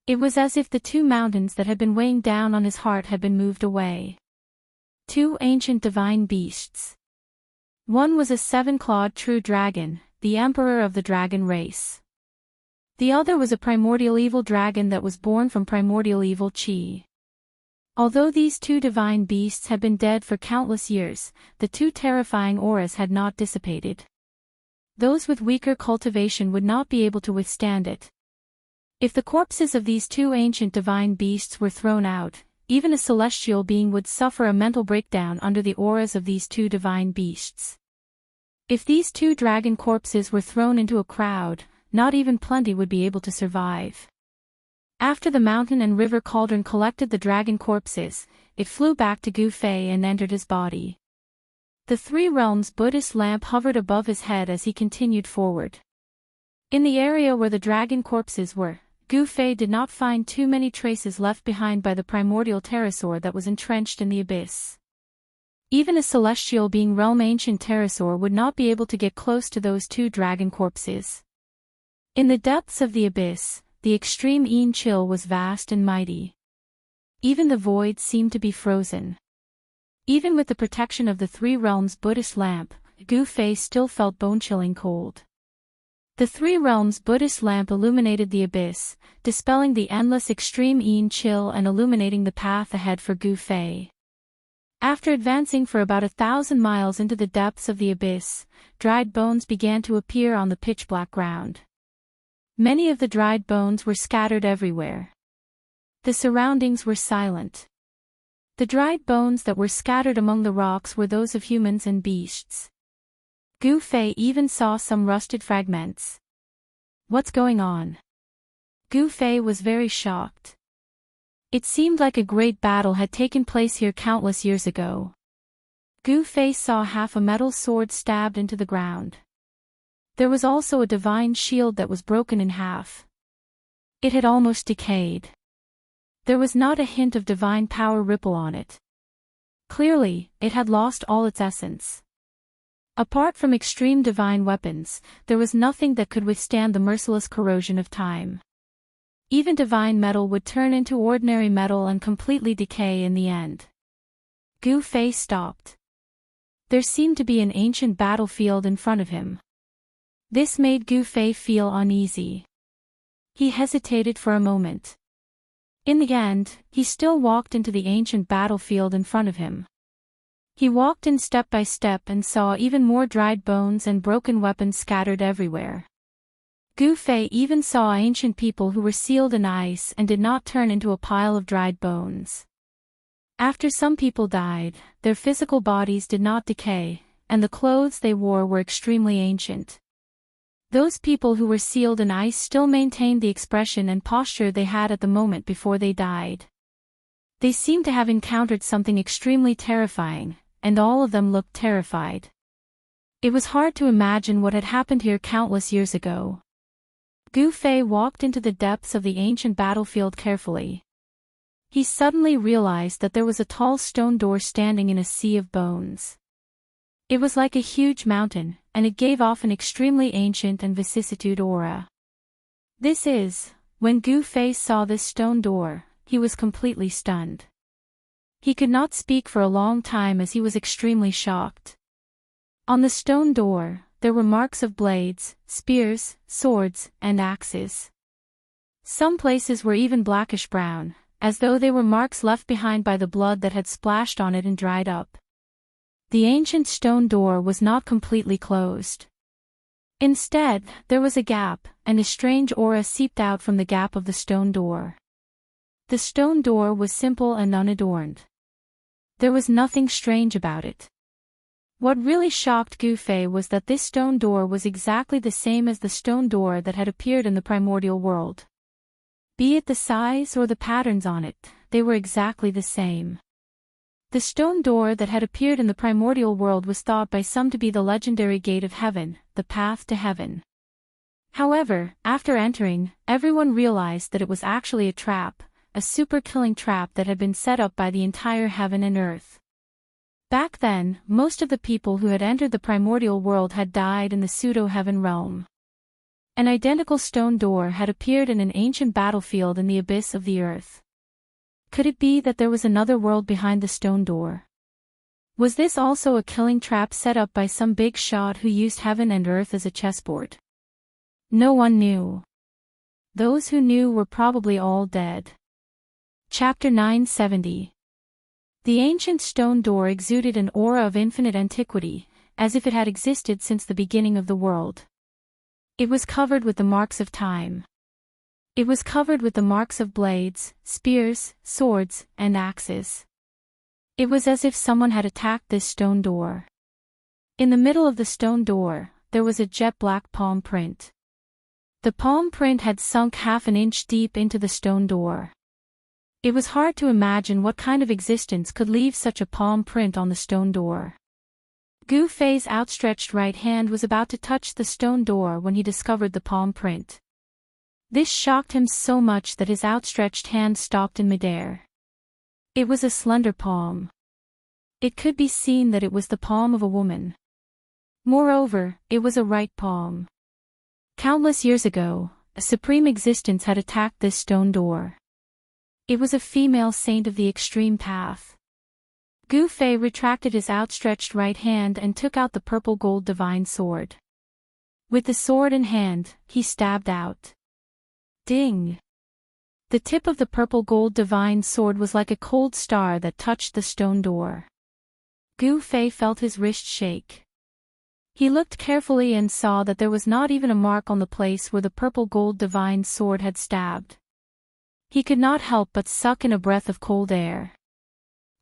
It was as if the two mountains that had been weighing down on his heart had been moved away. Two ancient divine beasts. One was a 7-clawed true dragon, the emperor of the dragon race. The other was a primordial evil dragon that was born from primordial evil chi. Although these two divine beasts had been dead for countless years, the two terrifying auras had not dissipated. Those with weaker cultivation would not be able to withstand it. If the corpses of these two ancient divine beasts were thrown out, even a celestial being would suffer a mental breakdown under the auras of these two divine beasts. If these two dragon corpses were thrown into a crowd, not even plenty would be able to survive. After the mountain and river cauldron collected the dragon corpses, it flew back to Gu Fei and entered his body. The three realms Buddhist lamp hovered above his head as he continued forward. In the area where the dragon corpses were, Gu Fei did not find too many traces left behind by the primordial pterosaur that was entrenched in the abyss. Even a celestial being realm ancient pterosaur would not be able to get close to those two dragon corpses. In the depths of the abyss, the extreme Yin chill was vast and mighty. Even the void seemed to be frozen. Even with the protection of the three realms Buddhist lamp, Gu Fei still felt bone-chilling cold. The three realms Buddhist lamp illuminated the abyss, dispelling the endless extreme yin chill and illuminating the path ahead for Gu Fei. After advancing for about 1,000 miles into the depths of the abyss, dried bones began to appear on the pitch-black ground. Many of the dried bones were scattered everywhere. The surroundings were silent. The dried bones that were scattered among the rocks were those of humans and beasts. Gu Fei even saw some rusted fragments. What's going on? Gu Fei was very shocked. It seemed like a great battle had taken place here countless years ago. Gu Fei saw half a metal sword stabbed into the ground. There was also a divine shield that was broken in half. It had almost decayed. There was not a hint of divine power ripple on it. Clearly, it had lost all its essence. Apart from extreme divine weapons, there was nothing that could withstand the merciless corrosion of time. Even divine metal would turn into ordinary metal and completely decay in the end. Gu Fei stopped. There seemed to be an ancient battlefield in front of him. This made Gu Fei feel uneasy. He hesitated for a moment. In the end, he still walked into the ancient battlefield in front of him. He walked in step by step and saw even more dried bones and broken weapons scattered everywhere. Gu Fei even saw ancient people who were sealed in ice and did not turn into a pile of dried bones. After some people died, their physical bodies did not decay, and the clothes they wore were extremely ancient. Those people who were sealed in ice still maintained the expression and posture they had at the moment before they died. They seemed to have encountered something extremely terrifying, and all of them looked terrified. It was hard to imagine what had happened here countless years ago. Gu Fei walked into the depths of the ancient battlefield carefully. He suddenly realized that there was a tall stone door standing in a sea of bones. It was like a huge mountain, and it gave off an extremely ancient and vicissitude aura. When Gu Fei saw this stone door, he was completely stunned. He could not speak for a long time as he was extremely shocked. On the stone door, there were marks of blades, spears, swords, and axes. Some places were even blackish-brown, as though they were marks left behind by the blood that had splashed on it and dried up. The ancient stone door was not completely closed. Instead, there was a gap, and a strange aura seeped out from the gap of the stone door. The stone door was simple and unadorned. There was nothing strange about it. What really shocked Gu Fei was that this stone door was exactly the same as the stone door that had appeared in the primordial world. Be it the size or the patterns on it, they were exactly the same. The stone door that had appeared in the primordial world was thought by some to be the legendary gate of heaven, the path to heaven. However, after entering, everyone realized that it was actually a trap, a super-killing trap that had been set up by the entire heaven and earth. Back then, most of the people who had entered the primordial world had died in the pseudo-heaven realm. An identical stone door had appeared in an ancient battlefield in the abyss of the earth. Could it be that there was another world behind the stone door? Was this also a killing trap set up by some big shot who used heaven and earth as a chessboard? No one knew. Those who knew were probably all dead. Chapter 970. The ancient stone door exuded an aura of infinite antiquity, as if it had existed since the beginning of the world. It was covered with the marks of time. It was covered with the marks of blades, spears, swords, and axes. It was as if someone had attacked this stone door. In the middle of the stone door, there was a jet-black palm print. The palm print had sunk half an inch deep into the stone door. It was hard to imagine what kind of existence could leave such a palm print on the stone door. Gu Fei's outstretched right hand was about to touch the stone door when he discovered the palm print. This shocked him so much that his outstretched hand stopped in midair. It was a slender palm. It could be seen that it was the palm of a woman. Moreover, it was a right palm. Countless years ago, a supreme existence had attacked this stone door. It was a female saint of the extreme path. Gu Fei retracted his outstretched right hand and took out the purple-gold divine sword. With the sword in hand, he stabbed out. Ding! The tip of the purple-gold divine sword was like a cold star that touched the stone door. Gu Fei felt his wrist shake. He looked carefully and saw that there was not even a mark on the place where the purple-gold divine sword had stabbed. He could not help but suck in a breath of cold air.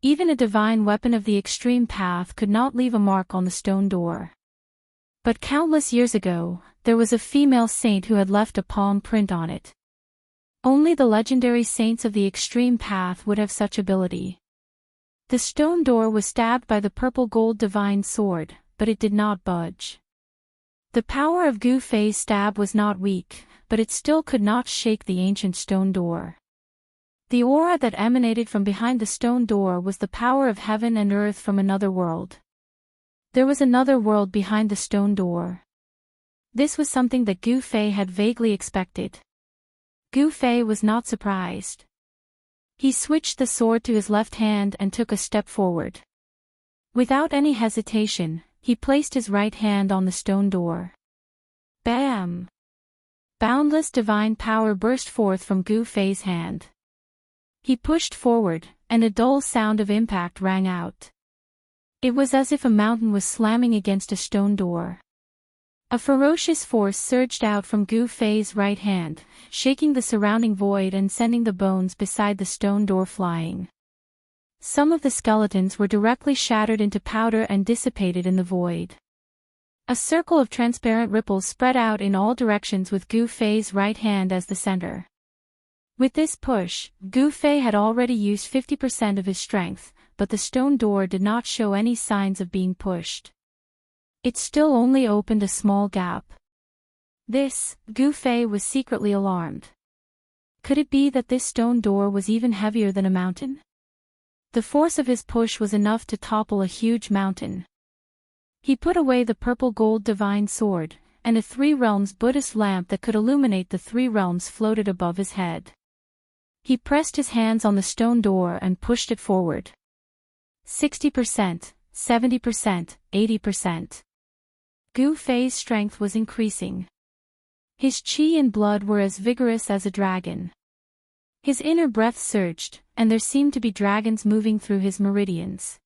Even a divine weapon of the extreme path could not leave a mark on the stone door. But countless years ago, there was a female saint who had left a palm print on it. Only the legendary saints of the extreme path would have such ability. The stone door was stabbed by the purple-gold divine sword, but it did not budge. The power of Gu Fei's stab was not weak, but it still could not shake the ancient stone door. The aura that emanated from behind the stone door was the power of heaven and earth from another world. There was another world behind the stone door. This was something that Gu Fei had vaguely expected. Gu Fei was not surprised. He switched the sword to his left hand and took a step forward. Without any hesitation, he placed his right hand on the stone door. Bam! Boundless divine power burst forth from Gu Fei's hand. He pushed forward, and a dull sound of impact rang out. It was as if a mountain was slamming against a stone door. A ferocious force surged out from Gu Fei's right hand, shaking the surrounding void and sending the bones beside the stone door flying. Some of the skeletons were directly shattered into powder and dissipated in the void. A circle of transparent ripples spread out in all directions with Gu Fei's right hand as the center. With this push, Gu Fei had already used 50% of his strength, but the stone door did not show any signs of being pushed. It still only opened a small gap. Gu Fei was secretly alarmed. Could it be that this stone door was even heavier than a mountain? The force of his push was enough to topple a huge mountain. He put away the purple-gold divine sword, and a three realms Buddhist lamp that could illuminate the three realms floated above his head. He pressed his hands on the stone door and pushed it forward. 60%, 70%, 80%. Gu Fei's strength was increasing. His qi and blood were as vigorous as a dragon. His inner breath surged, and there seemed to be dragons moving through his meridians.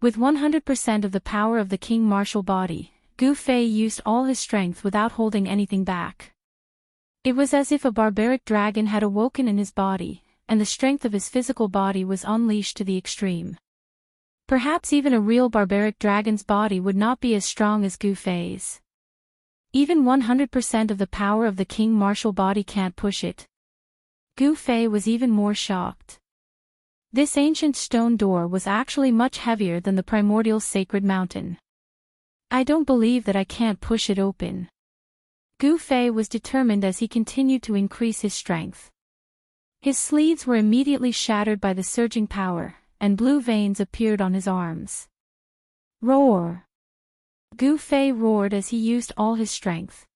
With 100% of the power of the king martial body, Gu Fei used all his strength without holding anything back. It was as if a barbaric dragon had awoken in his body, and the strength of his physical body was unleashed to the extreme. Perhaps even a real barbaric dragon's body would not be as strong as Gu Fei's. Even 100% of the power of the king martial body can't push it. Gu Fei was even more shocked. This ancient stone door was actually much heavier than the primordial sacred mountain. I don't believe that I can't push it open. Gu Fei was determined as he continued to increase his strength. His sleeves were immediately shattered by the surging power, and blue veins appeared on his arms. Roar! Gu Fei roared as he used all his strength.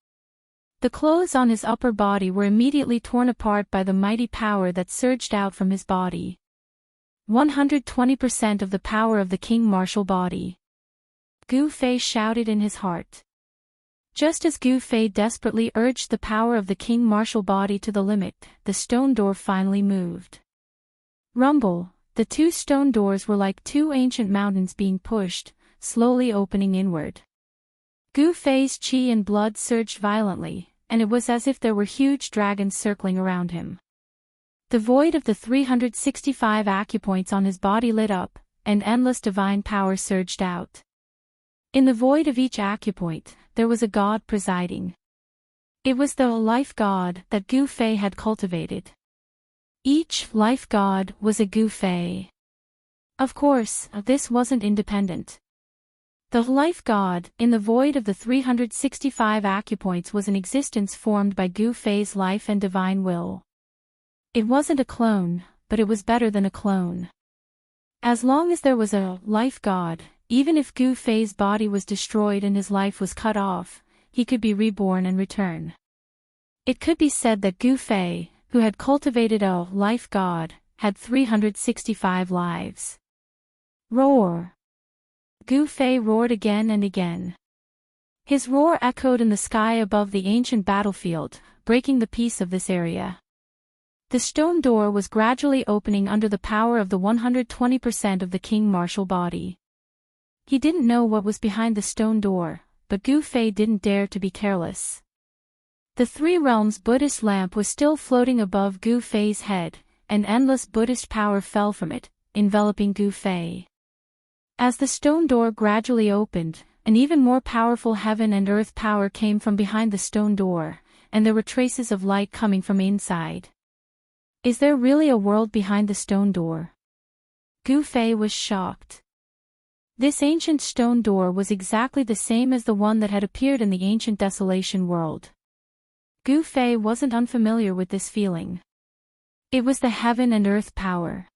The clothes on his upper body were immediately torn apart by the mighty power that surged out from his body. 120% of the power of the king martial body. Gu Fei shouted in his heart. Just as Gu Fei desperately urged the power of the king martial body to the limit, the stone door finally moved. Rumble! The two stone doors were like two ancient mountains being pushed, slowly opening inward. Gu Fei's qi and blood surged violently, and it was as if there were huge dragons circling around him. The void of the 365 acupoints on his body lit up, and endless divine power surged out. In the void of each acupoint, there was a god presiding. It was the life god that Gu Fei had cultivated. Each life god was a Gu Fei. Of course, this wasn't independent. The life god, in the void of the 365 acupoints, was an existence formed by Gu Fei's life and divine will. It wasn't a clone, but it was better than a clone. As long as there was a life god, even if Gu Fei's body was destroyed and his life was cut off, he could be reborn and return. It could be said that Gu Fei, who had cultivated a life god, had 365 lives. Roar! Gu Fei roared again and again. His roar echoed in the sky above the ancient battlefield, breaking the peace of this area. The stone door was gradually opening under the power of the 120% of the king martial body. He didn't know what was behind the stone door, but Gu Fei didn't dare to be careless. The Three Realms Buddhist lamp was still floating above Gu Fei's head, and endless Buddhist power fell from it, enveloping Gu Fei. As the stone door gradually opened, an even more powerful heaven and earth power came from behind the stone door, and there were traces of light coming from inside. Is there really a world behind the stone door? Gu Fei was shocked. This ancient stone door was exactly the same as the one that had appeared in the ancient desolation world. Gu Fei wasn't unfamiliar with this feeling. It was the heaven and earth power.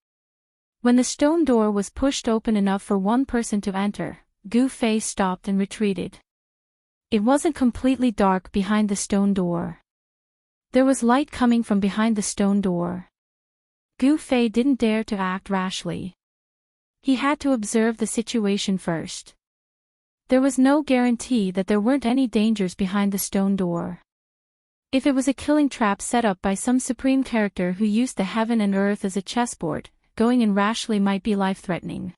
When the stone door was pushed open enough for one person to enter, Gu Fei stopped and retreated. It wasn't completely dark behind the stone door. There was light coming from behind the stone door. Gu Fei didn't dare to act rashly. He had to observe the situation first. There was no guarantee that there weren't any dangers behind the stone door. If it was a killing trap set up by some supreme character who used the heaven and earth as a chessboard, going in rashly might be life-threatening.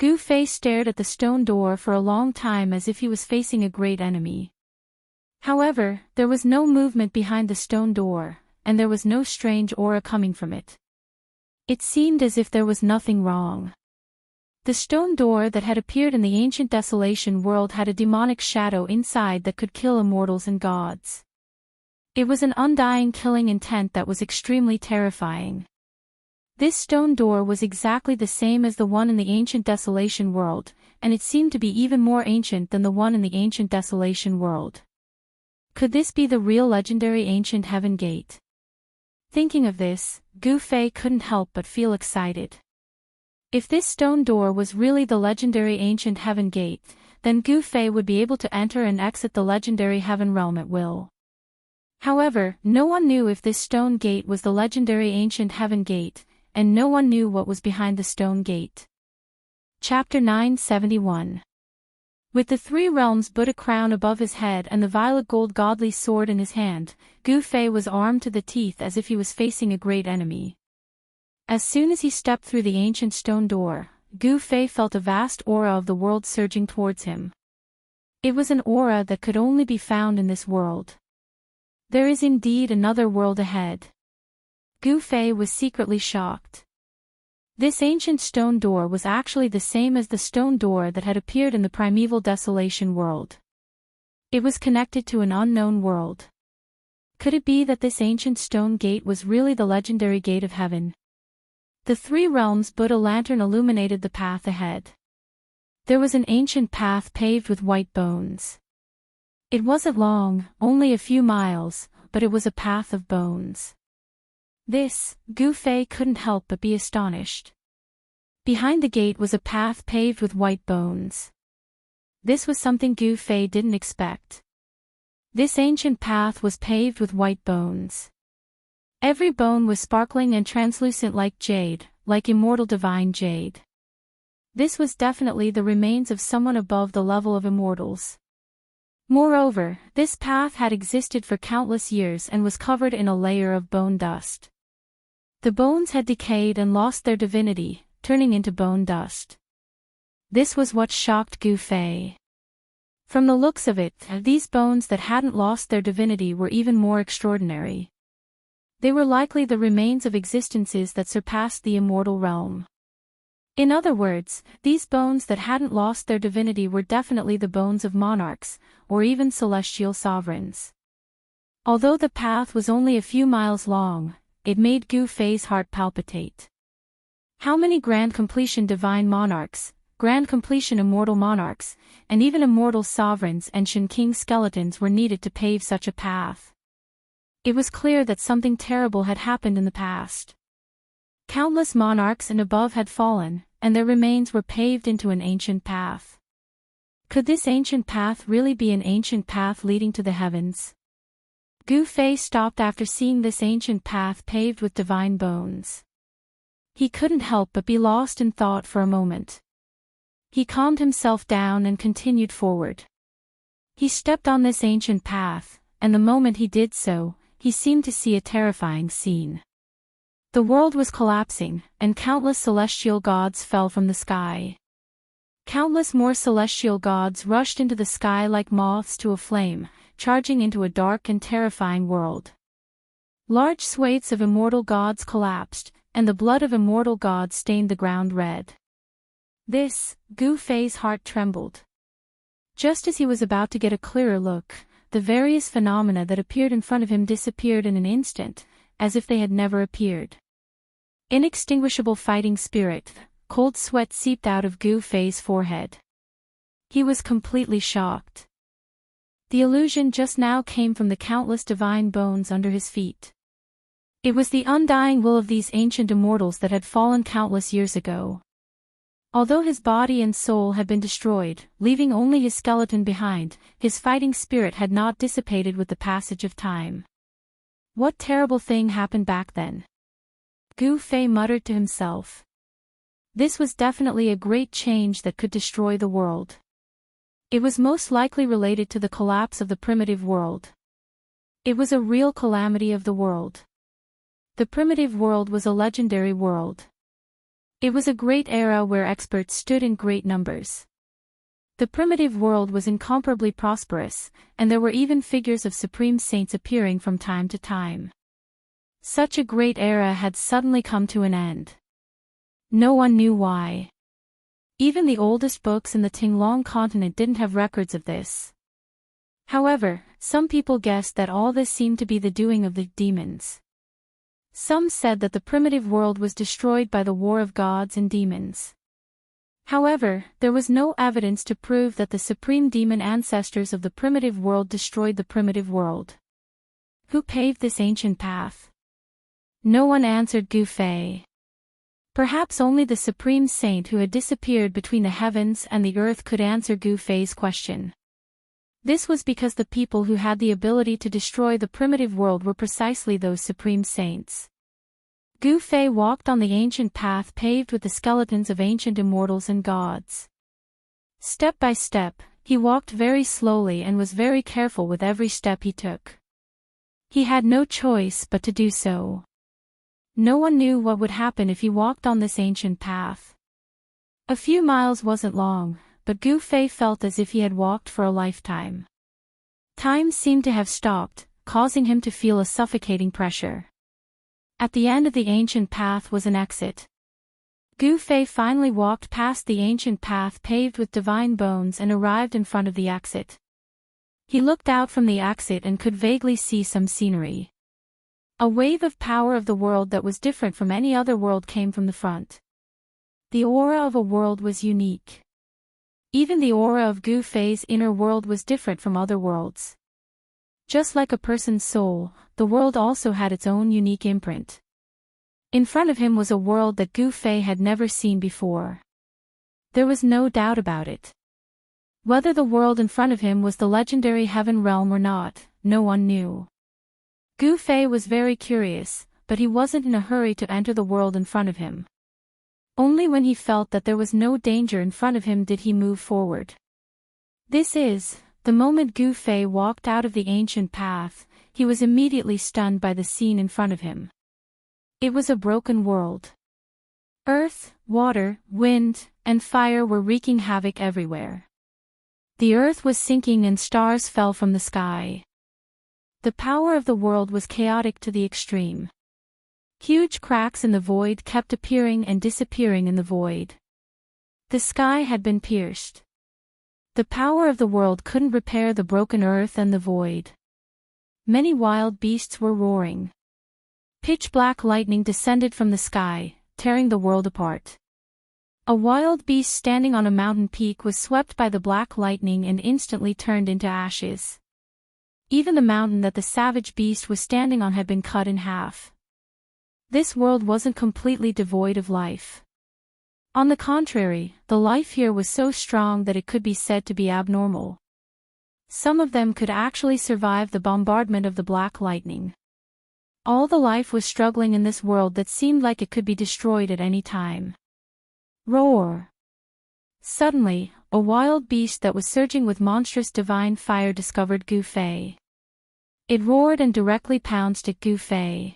Gu Fei stared at the stone door for a long time as if he was facing a great enemy. However, there was no movement behind the stone door, and there was no strange aura coming from it. It seemed as if there was nothing wrong. The stone door that had appeared in the ancient desolation world had a demonic shadow inside that could kill immortals and gods. It was an undying killing intent that was extremely terrifying. This stone door was exactly the same as the one in the ancient desolation world, and it seemed to be even more ancient than the one in the ancient desolation world. Could this be the real legendary ancient heaven gate? Thinking of this, Gu Fei couldn't help but feel excited. If this stone door was really the legendary ancient heaven gate, then Gu Fei would be able to enter and exit the legendary heaven realm at will. However, no one knew if this stone gate was the legendary ancient heaven gate, and no one knew what was behind the stone gate. Chapter 971. With the Three Realms Buddha crown above his head and the violet gold godly sword in his hand, Gu Fei was armed to the teeth as if he was facing a great enemy. As soon as he stepped through the ancient stone door, Gu Fei felt a vast aura of the world surging towards him. It was an aura that could only be found in this world. There is indeed another world ahead. Gu Fei was secretly shocked. This ancient stone door was actually the same as the stone door that had appeared in the primeval desolation world. It was connected to an unknown world. Could it be that this ancient stone gate was really the legendary gate of heaven? The Three Realms Buddha lantern illuminated the path ahead. There was an ancient path paved with white bones. It wasn't long, only a few miles, but it was a path of bones. This, Gu Fei couldn't help but be astonished. Behind the gate was a path paved with white bones. This was something Gu Fei didn't expect. This ancient path was paved with white bones. Every bone was sparkling and translucent like jade, like immortal divine jade. This was definitely the remains of someone above the level of immortals. Moreover, this path had existed for countless years and was covered in a layer of bone dust. The bones had decayed and lost their divinity, turning into bone dust. This was what shocked Gu Fei. From the looks of it, these bones that hadn't lost their divinity were even more extraordinary. They were likely the remains of existences that surpassed the immortal realm. In other words, these bones that hadn't lost their divinity were definitely the bones of monarchs, or even celestial sovereigns. Although the path was only a few miles long, it made Gu Fei's heart palpitate. How many grand completion divine monarchs, grand completion immortal monarchs, and even immortal sovereigns and Shen King skeletons were needed to pave such a path? It was clear that something terrible had happened in the past. Countless monarchs and above had fallen, and their remains were paved into an ancient path. Could this ancient path really be an ancient path leading to the heavens? Gu Fei stopped after seeing this ancient path paved with divine bones. He couldn't help but be lost in thought for a moment. He calmed himself down and continued forward. He stepped on this ancient path, and the moment he did so, he seemed to see a terrifying scene. The world was collapsing, and countless celestial gods fell from the sky. Countless more celestial gods rushed into the sky like moths to a flame, charging into a dark and terrifying world. Large swathes of immortal gods collapsed, and the blood of immortal gods stained the ground red. Gu Fei's heart trembled. Just as he was about to get a clearer look, the various phenomena that appeared in front of him disappeared in an instant, as if they had never appeared. Inextinguishable fighting spirit, cold sweat seeped out of Gu Fei's forehead. He was completely shocked. The illusion just now came from the countless divine bones under his feet. It was the undying will of these ancient immortals that had fallen countless years ago. Although his body and soul had been destroyed, leaving only his skeleton behind, his fighting spirit had not dissipated with the passage of time. What terrible thing happened back then? Gu Fei muttered to himself. This was definitely a great change that could destroy the world. It was most likely related to the collapse of the primitive world. It was a real calamity of the world. The primitive world was a legendary world. It was a great era where experts stood in great numbers. The primitive world was incomparably prosperous, and there were even figures of supreme saints appearing from time to time. Such a great era had suddenly come to an end. No one knew why. Even the oldest books in the Tinglong continent didn't have records of this. However, some people guessed that all this seemed to be the doing of the demons. Some said that the primitive world was destroyed by the war of gods and demons. However, there was no evidence to prove that the supreme demon ancestors of the primitive world destroyed the primitive world. Who paved this ancient path? No one answered Gu Fei. Perhaps only the supreme saint who had disappeared between the heavens and the earth could answer Gu Fei's question. This was because the people who had the ability to destroy the primitive world were precisely those supreme saints. Gu Fei walked on the ancient path paved with the skeletons of ancient immortals and gods. Step by step, he walked very slowly and was very careful with every step he took. He had no choice but to do so. No one knew what would happen if he walked on this ancient path. A few miles wasn't long, but Gu Fei felt as if he had walked for a lifetime. Time seemed to have stopped, causing him to feel a suffocating pressure. At the end of the ancient path was an exit. Gu Fei finally walked past the ancient path paved with divine bones and arrived in front of the exit. He looked out from the exit and could vaguely see some scenery. A wave of power of the world that was different from any other world came from the front. The aura of a world was unique. Even the aura of Gu Fei's inner world was different from other worlds. Just like a person's soul, the world also had its own unique imprint. In front of him was a world that Gu Fei had never seen before. There was no doubt about it. Whether the world in front of him was the legendary heaven realm or not, no one knew. Gu Fei was very curious, but he wasn't in a hurry to enter the world in front of him. Only when he felt that there was no danger in front of him did he move forward. The moment Gu Fei walked out of the ancient path, he was immediately stunned by the scene in front of him. It was a broken world. Earth, water, wind, and fire were wreaking havoc everywhere. The earth was sinking and stars fell from the sky. The power of the world was chaotic to the extreme. Huge cracks in the void kept appearing and disappearing in the void. The sky had been pierced. The power of the world couldn't repair the broken earth and the void. Many wild beasts were roaring. Pitch-black lightning descended from the sky, tearing the world apart. A wild beast standing on a mountain peak was swept by the black lightning and instantly turned into ashes. Even the mountain that the savage beast was standing on had been cut in half. This world wasn't completely devoid of life. On the contrary, the life here was so strong that it could be said to be abnormal. Some of them could actually survive the bombardment of the black lightning. All the life was struggling in this world that seemed like it could be destroyed at any time. Roar! Suddenly, a wild beast that was surging with monstrous divine fire discovered Gu Fei. It roared and directly pounced at Gu Fei.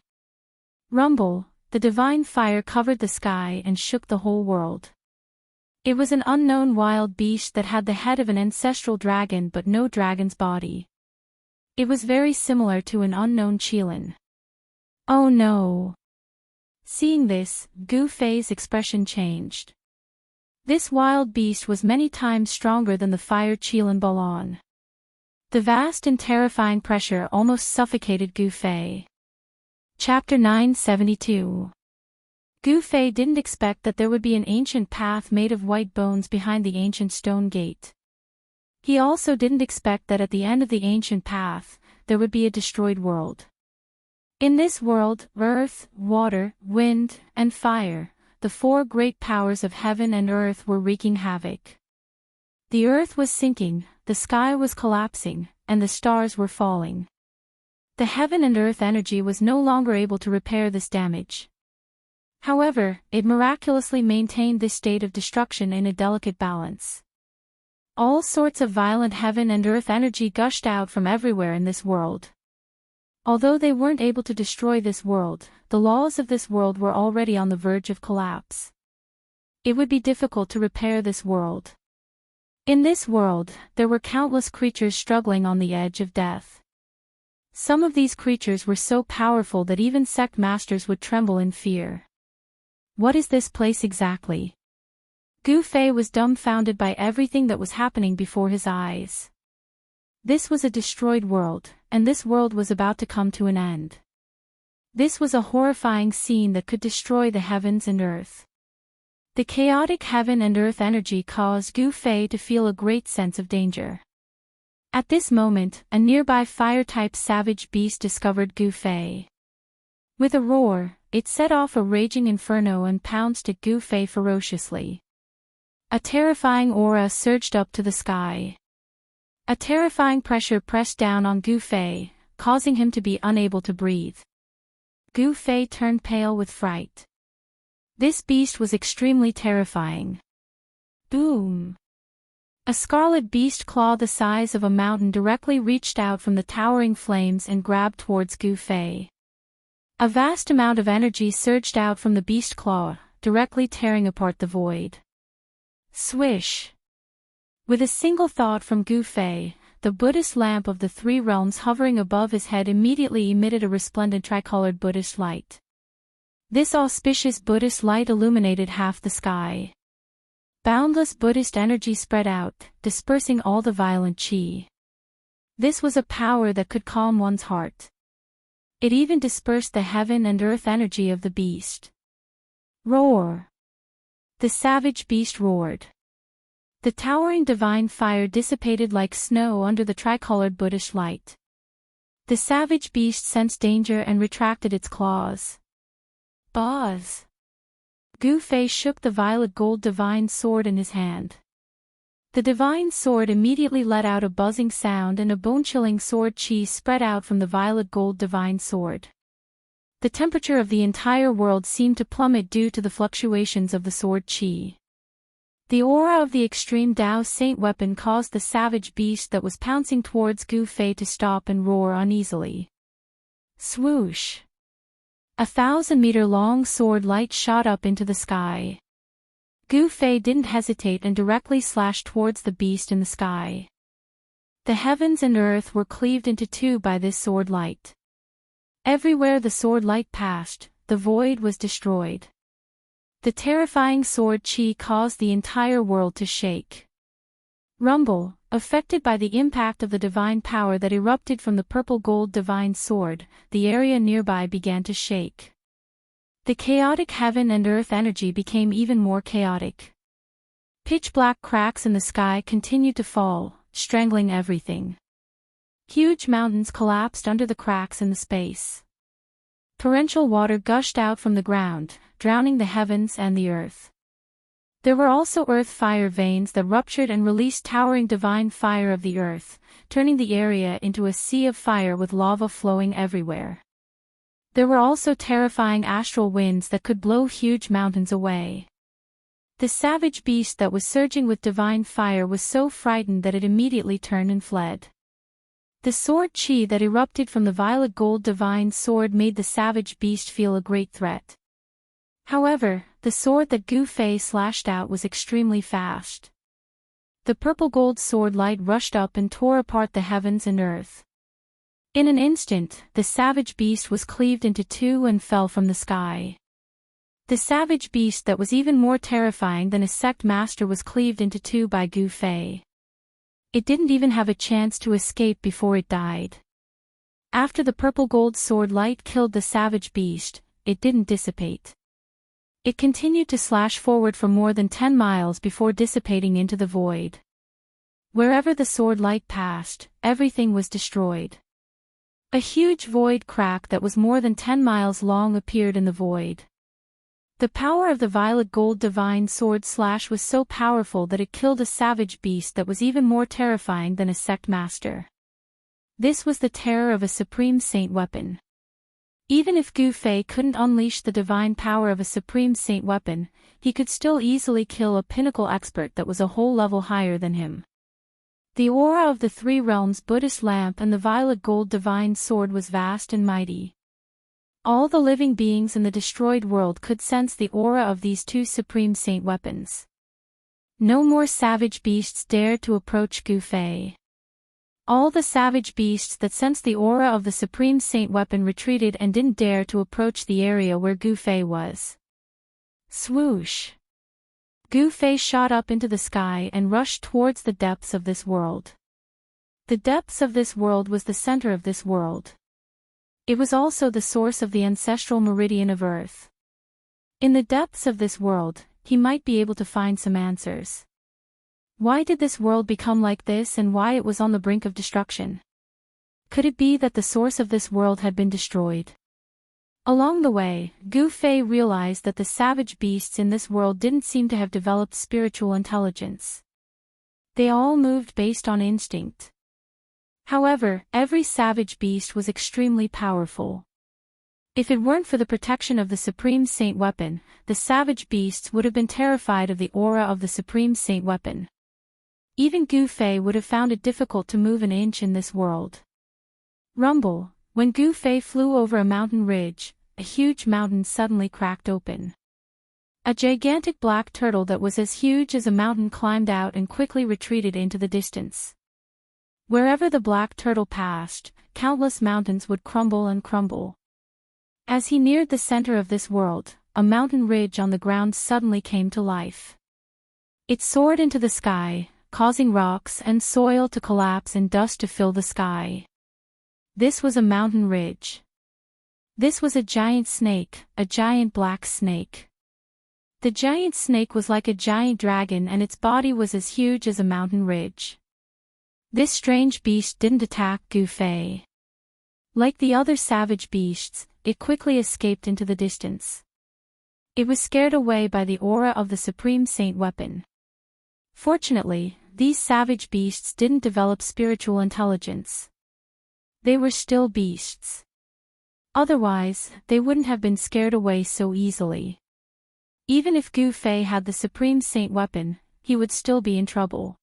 Rumble, the divine fire covered the sky and shook the whole world. It was an unknown wild beast that had the head of an ancestral dragon but no dragon's body. It was very similar to an unknown Qilin. Oh no! Seeing this, Gu Fei's expression changed. This wild beast was many times stronger than the fire Qilin Balon. The vast and terrifying pressure almost suffocated Gu Fei. Chapter 972. Gu Fei didn't expect that there would be an ancient path made of white bones behind the ancient stone gate. He also didn't expect that at the end of the ancient path, there would be a destroyed world. In this world, earth, water, wind, and fire, the four great powers of heaven and earth were wreaking havoc. The earth was sinking, the sky was collapsing, and the stars were falling. The heaven and earth energy was no longer able to repair this damage. However, it miraculously maintained this state of destruction in a delicate balance. All sorts of violent heaven and earth energy gushed out from everywhere in this world. Although they weren't able to destroy this world, the laws of this world were already on the verge of collapse. It would be difficult to repair this world. In this world, there were countless creatures struggling on the edge of death. Some of these creatures were so powerful that even sect masters would tremble in fear. What is this place exactly? Gu Fei was dumbfounded by everything that was happening before his eyes. This was a destroyed world, and this world was about to come to an end. This was a horrifying scene that could destroy the heavens and earth. The chaotic heaven and earth energy caused Gu Fei to feel a great sense of danger. At this moment, a nearby fire-type savage beast discovered Gu Fei. With a roar, it set off a raging inferno and pounced at Gu Fei ferociously. A terrifying aura surged up to the sky. A terrifying pressure pressed down on Gu Fei, causing him to be unable to breathe. Gu Fei turned pale with fright. This beast was extremely terrifying. Boom! A scarlet beast claw the size of a mountain directly reached out from the towering flames and grabbed towards Gu Fei. A vast amount of energy surged out from the beast claw, directly tearing apart the void. Swish! With a single thought from Gu Fei, the Buddhist lamp of the three realms hovering above his head immediately emitted a resplendent tricolored Buddhist light. This auspicious Buddhist light illuminated half the sky. Boundless Buddhist energy spread out, dispersing all the violent qi. This was a power that could calm one's heart. It even dispersed the heaven and earth energy of the beast. Roar! The savage beast roared. The towering divine fire dissipated like snow under the tricolored Buddhist light. The savage beast sensed danger and retracted its claws. Buzz! Gu Fei shook the violet gold divine sword in his hand. The divine sword immediately let out a buzzing sound and a bone-chilling sword chi spread out from the violet gold divine sword. The temperature of the entire world seemed to plummet due to the fluctuations of the sword chi. The aura of the extreme Dao Saint weapon caused the savage beast that was pouncing towards Gu Fei to stop and roar uneasily. Swoosh! 1,000-meter-long sword light shot up into the sky. Gu Fei didn't hesitate and directly slashed towards the beast in the sky. The heavens and earth were cleaved into two by this sword light. Everywhere the sword light passed, the void was destroyed. The terrifying sword chi caused the entire world to shake. Rumble, affected by the impact of the divine power that erupted from the purple gold divine sword, the area nearby began to shake. The chaotic heaven and earth energy became even more chaotic. Pitch-black cracks in the sky continued to fall, strangling everything. Huge mountains collapsed under the cracks in the space. Torrential water gushed out from the ground, drowning the heavens and the earth. There were also earth fire veins that ruptured and released towering divine fire of the earth, turning the area into a sea of fire with lava flowing everywhere. There were also terrifying astral winds that could blow huge mountains away. The savage beast that was surging with divine fire was so frightened that it immediately turned and fled. The sword chi that erupted from the violet gold divine sword made the savage beast feel a great threat. However, the sword that Gu Fei slashed out was extremely fast. The purple gold sword light rushed up and tore apart the heavens and earth. In an instant, the savage beast was cleaved into two and fell from the sky. The savage beast that was even more terrifying than a sect master was cleaved into two by Gu Fei. It didn't even have a chance to escape before it died. After the purple gold sword light killed the savage beast, it didn't dissipate. It continued to slash forward for more than 10 miles before dissipating into the void. Wherever the sword light passed, everything was destroyed. A huge void crack that was more than 10 miles long appeared in the void. The power of the violet gold divine sword slash was so powerful that it killed a savage beast that was even more terrifying than a sect master. This was the terror of a supreme saint weapon. Even if Gu Fei couldn't unleash the divine power of a supreme saint weapon, he could still easily kill a pinnacle expert that was a whole level higher than him. The aura of the three realms Buddhist lamp and the violet gold divine sword was vast and mighty. All the living beings in the destroyed world could sense the aura of these two supreme saint weapons. No more savage beasts dared to approach Gu Fei. All the savage beasts that sensed the aura of the supreme saint weapon retreated and didn't dare to approach the area where Gu Fei was. Swoosh! Gu Fei shot up into the sky and rushed towards the depths of this world. The depths of this world was the center of this world. It was also the source of the ancestral meridian of Earth. In the depths of this world, he might be able to find some answers. Why did this world become like this and why it was on the brink of destruction? Could it be that the source of this world had been destroyed? Along the way, Gu Fei realized that the savage beasts in this world didn't seem to have developed spiritual intelligence. They all moved based on instinct. However, every savage beast was extremely powerful. If it weren't for the protection of the Supreme Saint weapon, the savage beasts would have been terrified of the aura of the Supreme Saint weapon. Even Gu Fei would have found it difficult to move an inch in this world. Rumble! When Gu Fei flew over a mountain ridge, a huge mountain suddenly cracked open. A gigantic black turtle that was as huge as a mountain climbed out and quickly retreated into the distance. Wherever the black turtle passed, countless mountains would crumble and crumble. As he neared the center of this world, a mountain ridge on the ground suddenly came to life. It soared into the sky, causing rocks and soil to collapse and dust to fill the sky. This was a mountain ridge. This was a giant snake, a giant black snake. The giant snake was like a giant dragon and its body was as huge as a mountain ridge. This strange beast didn't attack Gu Fei. Like the other savage beasts, it quickly escaped into the distance. It was scared away by the aura of the Supreme Saint weapon. Fortunately, these savage beasts didn't develop spiritual intelligence. They were still beasts. Otherwise, they wouldn't have been scared away so easily. Even if Gu Fei had the Supreme Saint weapon, he would still be in trouble.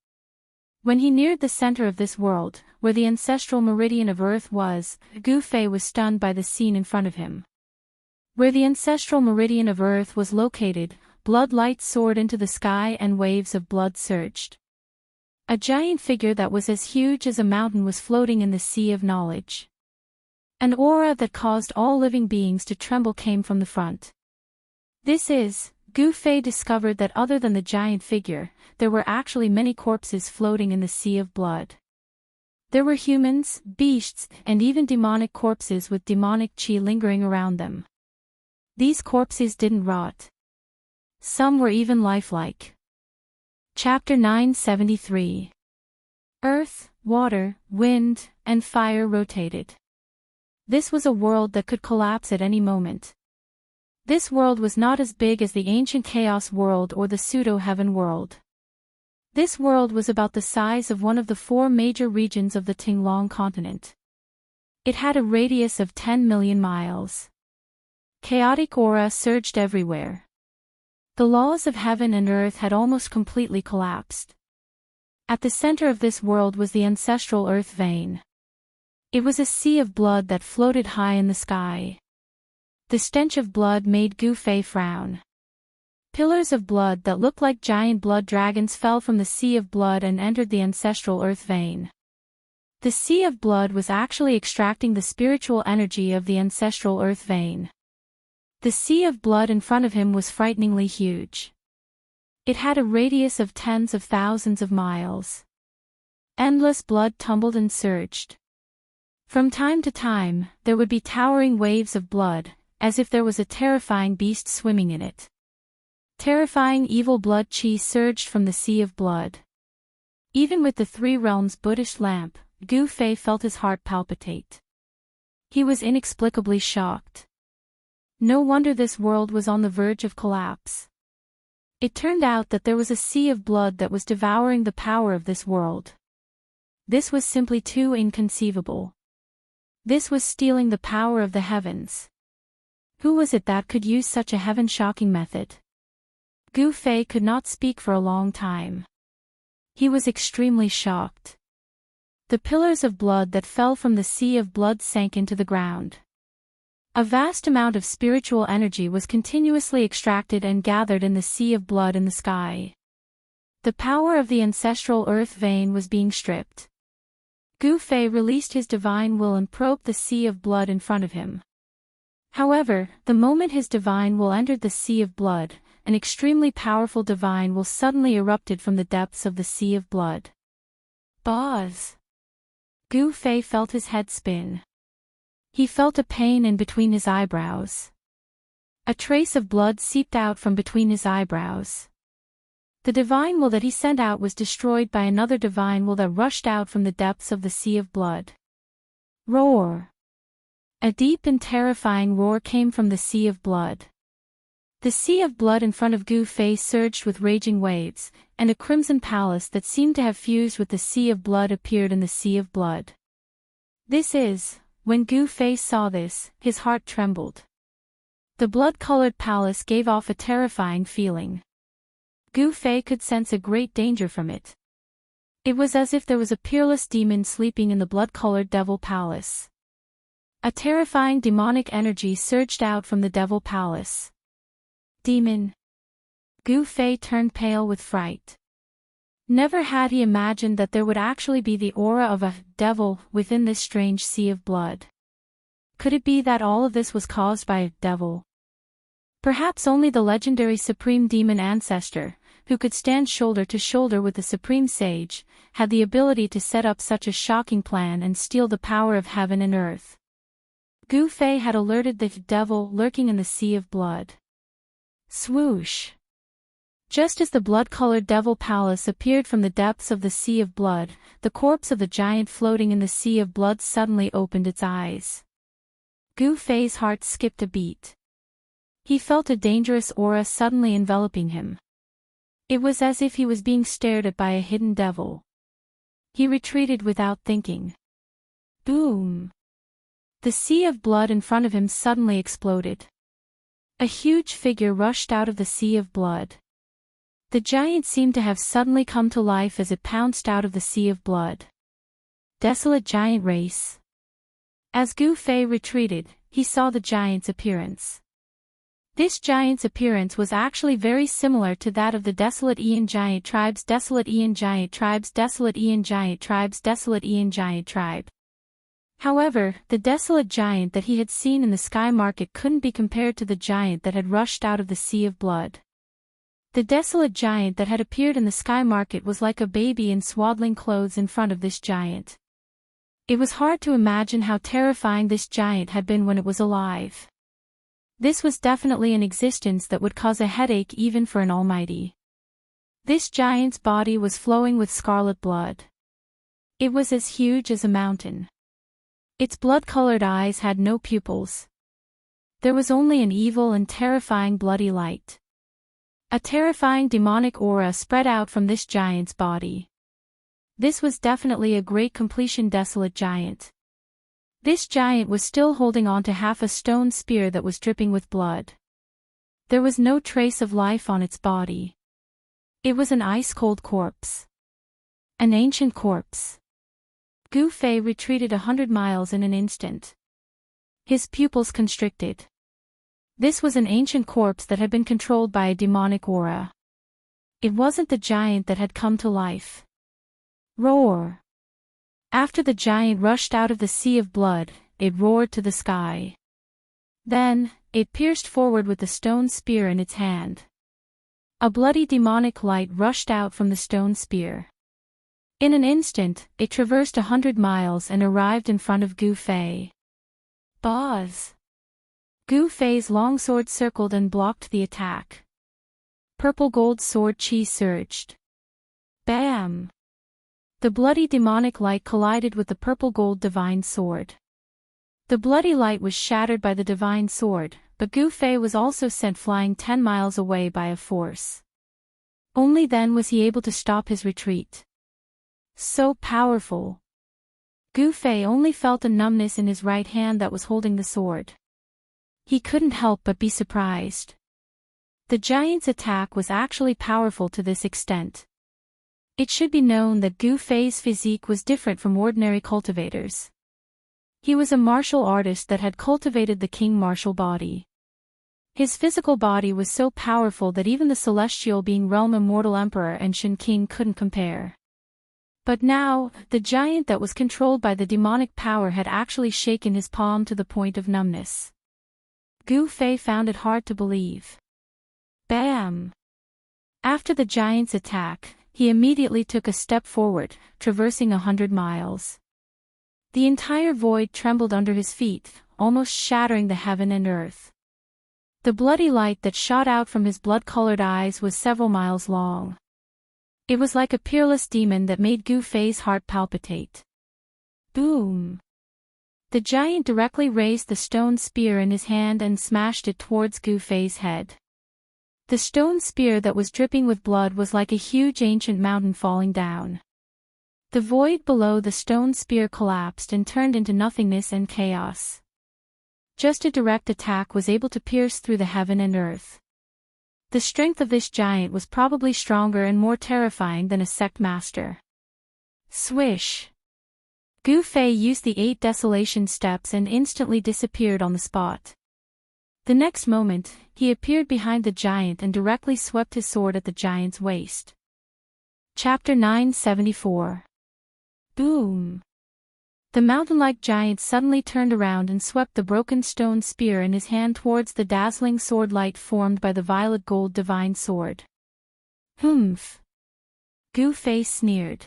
When he neared the center of this world, where the ancestral meridian of Earth was, Gu Fei was stunned by the scene in front of him. Where the ancestral meridian of Earth was located, blood light soared into the sky and waves of blood surged. A giant figure that was as huge as a mountain was floating in the sea of knowledge. An aura that caused all living beings to tremble came from the front. Gu Fei discovered that other than the giant figure, there were actually many corpses floating in the sea of blood. There were humans, beasts, and even demonic corpses with demonic chi lingering around them. These corpses didn't rot. Some were even lifelike. Chapter 973. Earth, water, wind, and fire rotated. This was a world that could collapse at any moment. This world was not as big as the ancient chaos world or the pseudo-heaven world. This world was about the size of one of the 4 major regions of the Tinglong continent. It had a radius of 10 million miles. Chaotic aura surged everywhere. The laws of heaven and earth had almost completely collapsed. At the center of this world was the ancestral earth vein. It was a sea of blood that floated high in the sky. The stench of blood made Gu Fei frown. Pillars of blood that looked like giant blood dragons fell from the sea of blood and entered the ancestral earth vein. The sea of blood was actually extracting the spiritual energy of the ancestral earth vein. The sea of blood in front of him was frighteningly huge. It had a radius of tens of thousands of miles. Endless blood tumbled and surged. From time to time, there would be towering waves of blood, as if there was a terrifying beast swimming in it. Terrifying evil blood chi surged from the sea of blood. Even with the three realms Buddhist lamp, Gu Fei felt his heart palpitate. He was inexplicably shocked. No wonder this world was on the verge of collapse. It turned out that there was a sea of blood that was devouring the power of this world. This was simply too inconceivable. This was stealing the power of the heavens. Who was it that could use such a heaven-shocking method? Gu Fei could not speak for a long time. He was extremely shocked. The pillars of blood that fell from the sea of blood sank into the ground. A vast amount of spiritual energy was continuously extracted and gathered in the sea of blood in the sky. The power of the ancestral earth vein was being stripped. Gu Fei released his divine will and probed the sea of blood in front of him. However, the moment his divine will entered the sea of blood, an extremely powerful divine will suddenly erupted from the depths of the sea of blood. Buzz! Gu Fei felt his head spin. He felt a pain in between his eyebrows. A trace of blood seeped out from between his eyebrows. The divine will that he sent out was destroyed by another divine will that rushed out from the depths of the sea of blood. Roar! A deep and terrifying roar came from the sea of blood. The sea of blood in front of Gu Fei surged with raging waves, and a crimson palace that seemed to have fused with the sea of blood appeared in the sea of blood. When Gu Fei saw this, his heart trembled. The blood-colored palace gave off a terrifying feeling. Gu Fei could sense a great danger from it. It was as if there was a peerless demon sleeping in the blood-colored devil palace. A terrifying demonic energy surged out from the devil palace. Demon! Gu Fei turned pale with fright. Never had he imagined that there would actually be the aura of a devil within this strange sea of blood. Could it be that all of this was caused by a devil? Perhaps only the legendary supreme demon ancestor, who could stand shoulder to shoulder with the supreme sage, had the ability to set up such a shocking plan and steal the power of heaven and earth. Gu Fei had alerted the devil lurking in the sea of blood. Swoosh! Just as the blood-colored devil palace appeared from the depths of the sea of blood, the corpse of the giant floating in the sea of blood suddenly opened its eyes. Gu Fei's heart skipped a beat. He felt a dangerous aura suddenly enveloping him. It was as if he was being stared at by a hidden devil. He retreated without thinking. Boom! The sea of blood in front of him suddenly exploded. A huge figure rushed out of the sea of blood. The giant seemed to have suddenly come to life as it pounced out of the sea of blood. Desolate giant race. As Gu Fei retreated, he saw the giant's appearance. This giant's appearance was actually very similar to that of the desolate Ian giant tribes, desolate Ian giant tribes, desolate Ian giant tribes, desolate Ian giant tribe. However, the desolate giant that he had seen in the sky market couldn't be compared to the giant that had rushed out of the sea of blood. The desolate giant that had appeared in the sky market was like a baby in swaddling clothes in front of this giant. It was hard to imagine how terrifying this giant had been when it was alive. This was definitely an existence that would cause a headache even for an almighty. This giant's body was flowing with scarlet blood. It was as huge as a mountain. Its blood-colored eyes had no pupils. There was only an evil and terrifying bloody light. A terrifying demonic aura spread out from this giant's body. This was definitely a great completion desolate giant. This giant was still holding on to half a stone spear that was dripping with blood. There was no trace of life on its body. It was an ice-cold corpse. An ancient corpse. Gu Fei retreated 100 miles in an instant. His pupils constricted. This was an ancient corpse that had been controlled by a demonic aura. It wasn't the giant that had come to life. Roar! After the giant rushed out of the sea of blood, it roared to the sky. Then, it pierced forward with the stone spear in its hand. A bloody demonic light rushed out from the stone spear. In an instant, it traversed 100 miles and arrived in front of Gu Fei. Buzz! Gu Fei's longsword circled and blocked the attack. Purple gold sword chi surged. Bam! The bloody demonic light collided with the purple gold divine sword. The bloody light was shattered by the divine sword, but Gu Fei was also sent flying 10 miles away by a force. Only then was he able to stop his retreat. So powerful. Gu Fei only felt a numbness in his right hand that was holding the sword. He couldn't help but be surprised. The giant's attack was actually powerful to this extent. It should be known that Gu Fei's physique was different from ordinary cultivators. He was a martial artist that had cultivated the king martial body. His physical body was so powerful that even the celestial being realm immortal emperor and Shen King couldn't compare. But now, the giant that was controlled by the demonic power had actually shaken his palm to the point of numbness. Gu Fei found it hard to believe. Bam! After the giant's attack, he immediately took a step forward, traversing 100 miles. The entire void trembled under his feet, almost shattering the heaven and earth. The bloody light that shot out from his blood-colored eyes was several miles long. It was like a peerless demon that made Gu Fei's heart palpitate. Boom! The giant directly raised the stone spear in his hand and smashed it towards Gu Fei's head. The stone spear that was dripping with blood was like a huge ancient mountain falling down. The void below the stone spear collapsed and turned into nothingness and chaos. Just a direct attack was able to pierce through the heaven and earth. The strength of this giant was probably stronger and more terrifying than a sect master. Swish! Gu Fei used the 8 desolation steps and instantly disappeared on the spot. The next moment, he appeared behind the giant and directly swept his sword at the giant's waist. Chapter 974. Boom! The mountain-like giant suddenly turned around and swept the broken stone spear in his hand towards the dazzling sword light formed by the violet gold divine sword. Humph! Gu Fei sneered.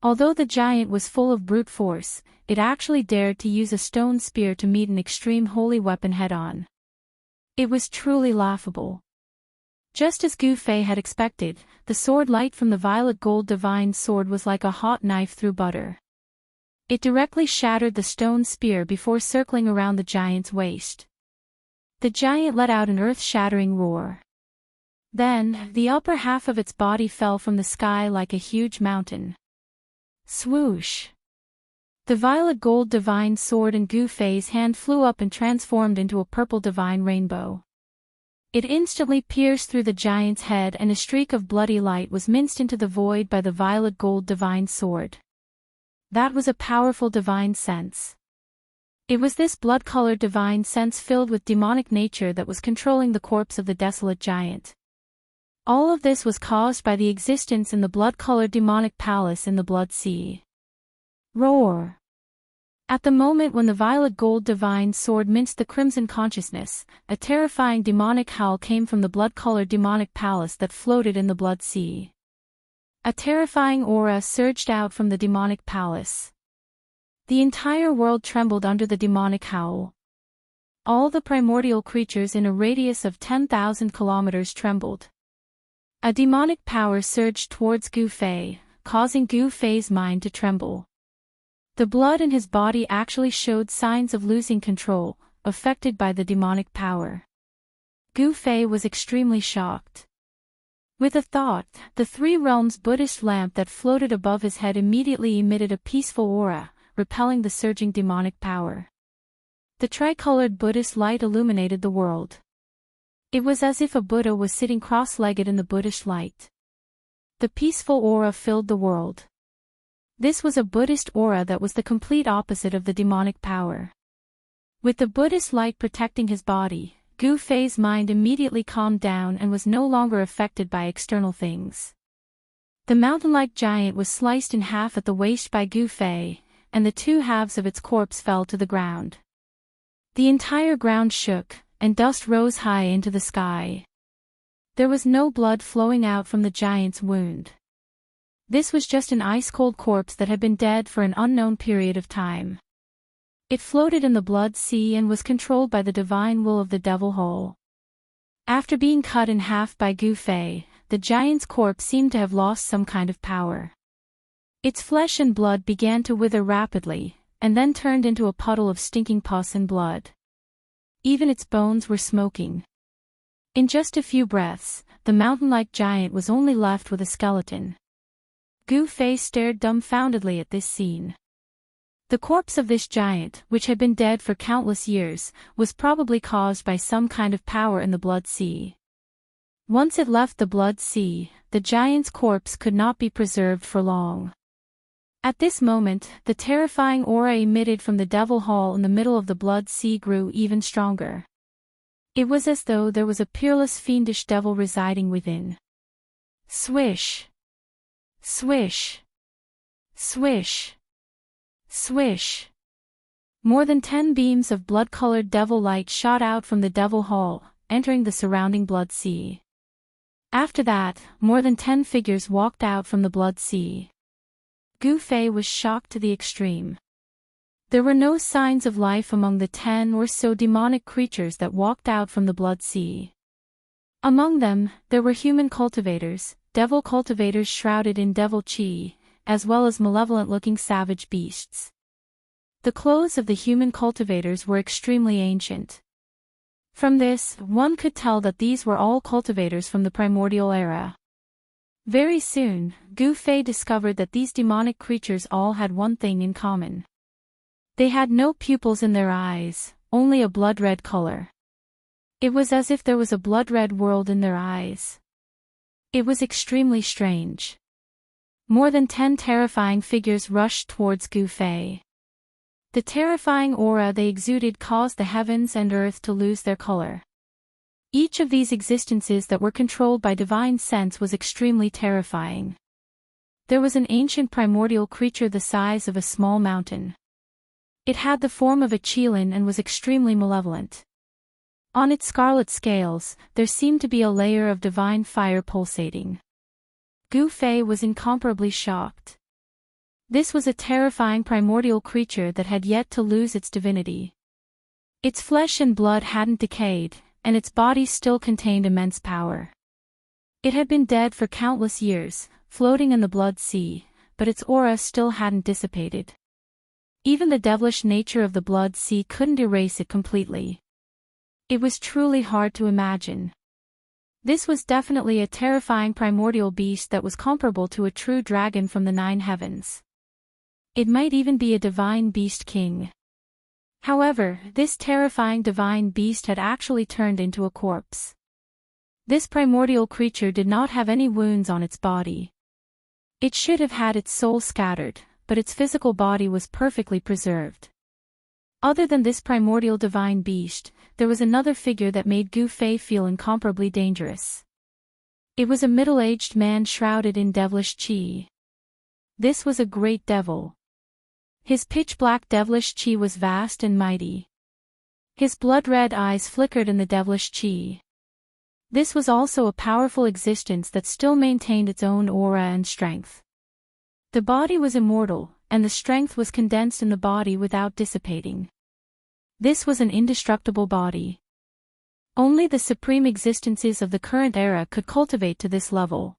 Although the giant was full of brute force, it actually dared to use a stone spear to meet an extreme holy weapon head-on. It was truly laughable. Just as Gu Fei had expected, the sword light from the violet gold divine sword was like a hot knife through butter. It directly shattered the stone spear before circling around the giant's waist. The giant let out an earth-shattering roar. Then, the upper half of its body fell from the sky like a huge mountain. Swoosh! The violet gold divine sword in Gu Fei's hand flew up and transformed into a purple divine rainbow. It instantly pierced through the giant's head and a streak of bloody light was minced into the void by the violet gold divine sword. That was a powerful divine sense. It was this blood-colored divine sense filled with demonic nature that was controlling the corpse of the desolate giant. All of this was caused by the existence in the blood-colored demonic palace in the Blood Sea. Roar! At the moment when the violet gold divine sword minced the crimson consciousness, a terrifying demonic howl came from the blood-colored demonic palace that floated in the Blood Sea. A terrifying aura surged out from the demonic palace. The entire world trembled under the demonic howl. All the primordial creatures in a radius of 10,000 kilometers trembled. A demonic power surged towards Gu Fei, causing Gu Fei's mind to tremble. The blood in his body actually showed signs of losing control, affected by the demonic power. Gu Fei was extremely shocked. With a thought, the Three Realms Buddhist lamp that floated above his head immediately emitted a peaceful aura, repelling the surging demonic power. The tricolored Buddhist light illuminated the world. It was as if a Buddha was sitting cross-legged in the Buddhist light. The peaceful aura filled the world. This was a Buddhist aura that was the complete opposite of the demonic power. With the Buddhist light protecting his body, Gu Fei's mind immediately calmed down and was no longer affected by external things. The mountain-like giant was sliced in half at the waist by Gu Fei, and the two halves of its corpse fell to the ground. The entire ground shook, and dust rose high into the sky. There was no blood flowing out from the giant's wound. This was just an ice-cold corpse that had been dead for an unknown period of time. It floated in the blood sea and was controlled by the divine will of the devil whole. After being cut in half by Gu Fei, the giant's corpse seemed to have lost some kind of power. Its flesh and blood began to wither rapidly, and then turned into a puddle of stinking pus and blood. Even its bones were smoking. In just a few breaths, the mountain-like giant was only left with a skeleton. Gu Fei stared dumbfoundedly at this scene. The corpse of this giant, which had been dead for countless years, was probably caused by some kind of power in the blood sea. Once it left the blood sea, the giant's corpse could not be preserved for long. At this moment, the terrifying aura emitted from the devil hall in the middle of the blood sea grew even stronger. It was as though there was a peerless fiendish devil residing within. Swish! Swish! Swish! Swish! More than 10 beams of blood-colored devil light shot out from the devil hall, entering the surrounding blood sea. After that, more than 10 figures walked out from the blood sea. Gu Fei was shocked to the extreme. There were no signs of life among the 10 or so demonic creatures that walked out from the blood sea. Among them, there were human cultivators, devil cultivators shrouded in devil chi, as well as malevolent-looking savage beasts. The clothes of the human cultivators were extremely ancient. From this, one could tell that these were all cultivators from the primordial era. Very soon, Gu Fei discovered that these demonic creatures all had one thing in common. They had no pupils in their eyes, only a blood-red color. It was as if there was a blood-red world in their eyes. It was extremely strange. More than 10 terrifying figures rushed towards Gu Fei. The terrifying aura they exuded caused the heavens and earth to lose their color. Each of these existences that were controlled by divine sense was extremely terrifying. There was an ancient primordial creature the size of a small mountain. It had the form of a qilin and was extremely malevolent. On its scarlet scales, there seemed to be a layer of divine fire pulsating. Gu Fei was incomparably shocked. This was a terrifying primordial creature that had yet to lose its divinity. Its flesh and blood hadn't decayed, and its body still contained immense power. It had been dead for countless years, floating in the blood sea, but its aura still hadn't dissipated. Even the devilish nature of the blood sea couldn't erase it completely. It was truly hard to imagine. This was definitely a terrifying primordial beast that was comparable to a true dragon from the 9 heavens. It might even be a divine beast king. However, this terrifying divine beast had actually turned into a corpse. This primordial creature did not have any wounds on its body. It should have had its soul scattered, but its physical body was perfectly preserved. Other than this primordial divine beast, there was another figure that made Gu Fei feel incomparably dangerous. It was a middle-aged man shrouded in devilish qi. This was a great devil. His pitch-black devilish qi was vast and mighty. His blood-red eyes flickered in the devilish qi. This was also a powerful existence that still maintained its own aura and strength. The body was immortal, and the strength was condensed in the body without dissipating. This was an indestructible body. Only the supreme existences of the current era could cultivate to this level.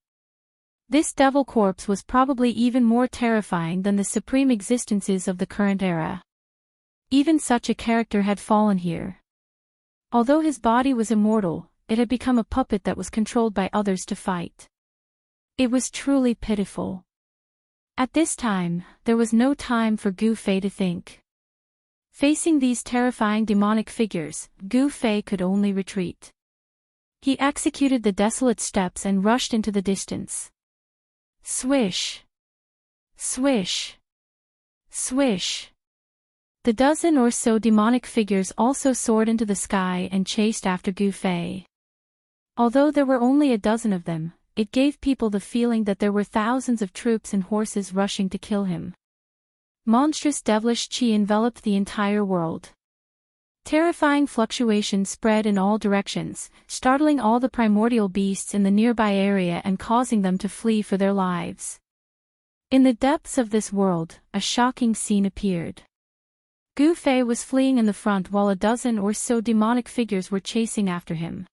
This devil corpse was probably even more terrifying than the supreme existences of the current era. Even such a character had fallen here. Although his body was immortal, it had become a puppet that was controlled by others to fight. It was truly pitiful. At this time, there was no time for Gu Fei to think. Facing these terrifying demonic figures, Gu Fei could only retreat. He executed the desolate steps and rushed into the distance. Swish! Swish! Swish! The dozen or so demonic figures also soared into the sky and chased after Gu Fei. Although there were only a dozen of them, it gave people the feeling that there were thousands of troops and horses rushing to kill him. Monstrous devilish qi enveloped the entire world. Terrifying fluctuations spread in all directions, startling all the primordial beasts in the nearby area and causing them to flee for their lives. In the depths of this world, a shocking scene appeared. Gu Fei was fleeing in the front while a dozen or so demonic figures were chasing after him.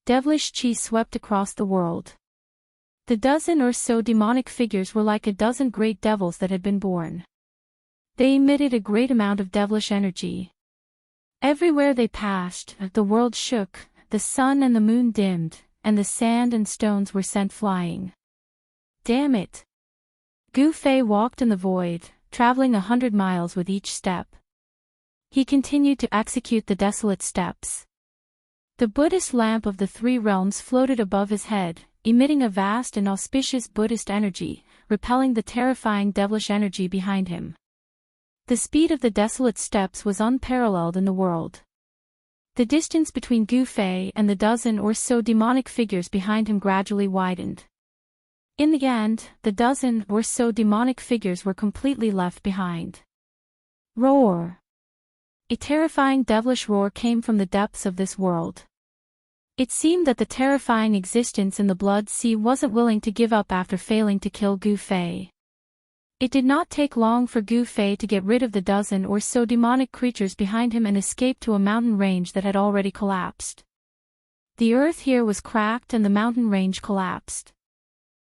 Devilish qi swept across the world. The dozen or so demonic figures were like a dozen great devils that had been born. They emitted a great amount of devilish energy. Everywhere they passed, the world shook, the sun and the moon dimmed, and the sand and stones were sent flying. Damn it! Gu Fei walked in the void, traveling 100 miles with each step. He continued to execute the desolate steps. The Buddhist lamp of the three realms floated above his head, emitting a vast and auspicious Buddhist energy, repelling the terrifying devilish energy behind him. The speed of the desolate steps was unparalleled in the world. The distance between Gu Fei and the dozen or so demonic figures behind him gradually widened. In the end, the dozen or so demonic figures were completely left behind. Roar! A terrifying devilish roar came from the depths of this world. It seemed that the terrifying existence in the Blood Sea wasn't willing to give up after failing to kill Gu Fei. It did not take long for Gu Fei to get rid of the dozen or so demonic creatures behind him and escape to a mountain range that had already collapsed. The earth here was cracked and the mountain range collapsed.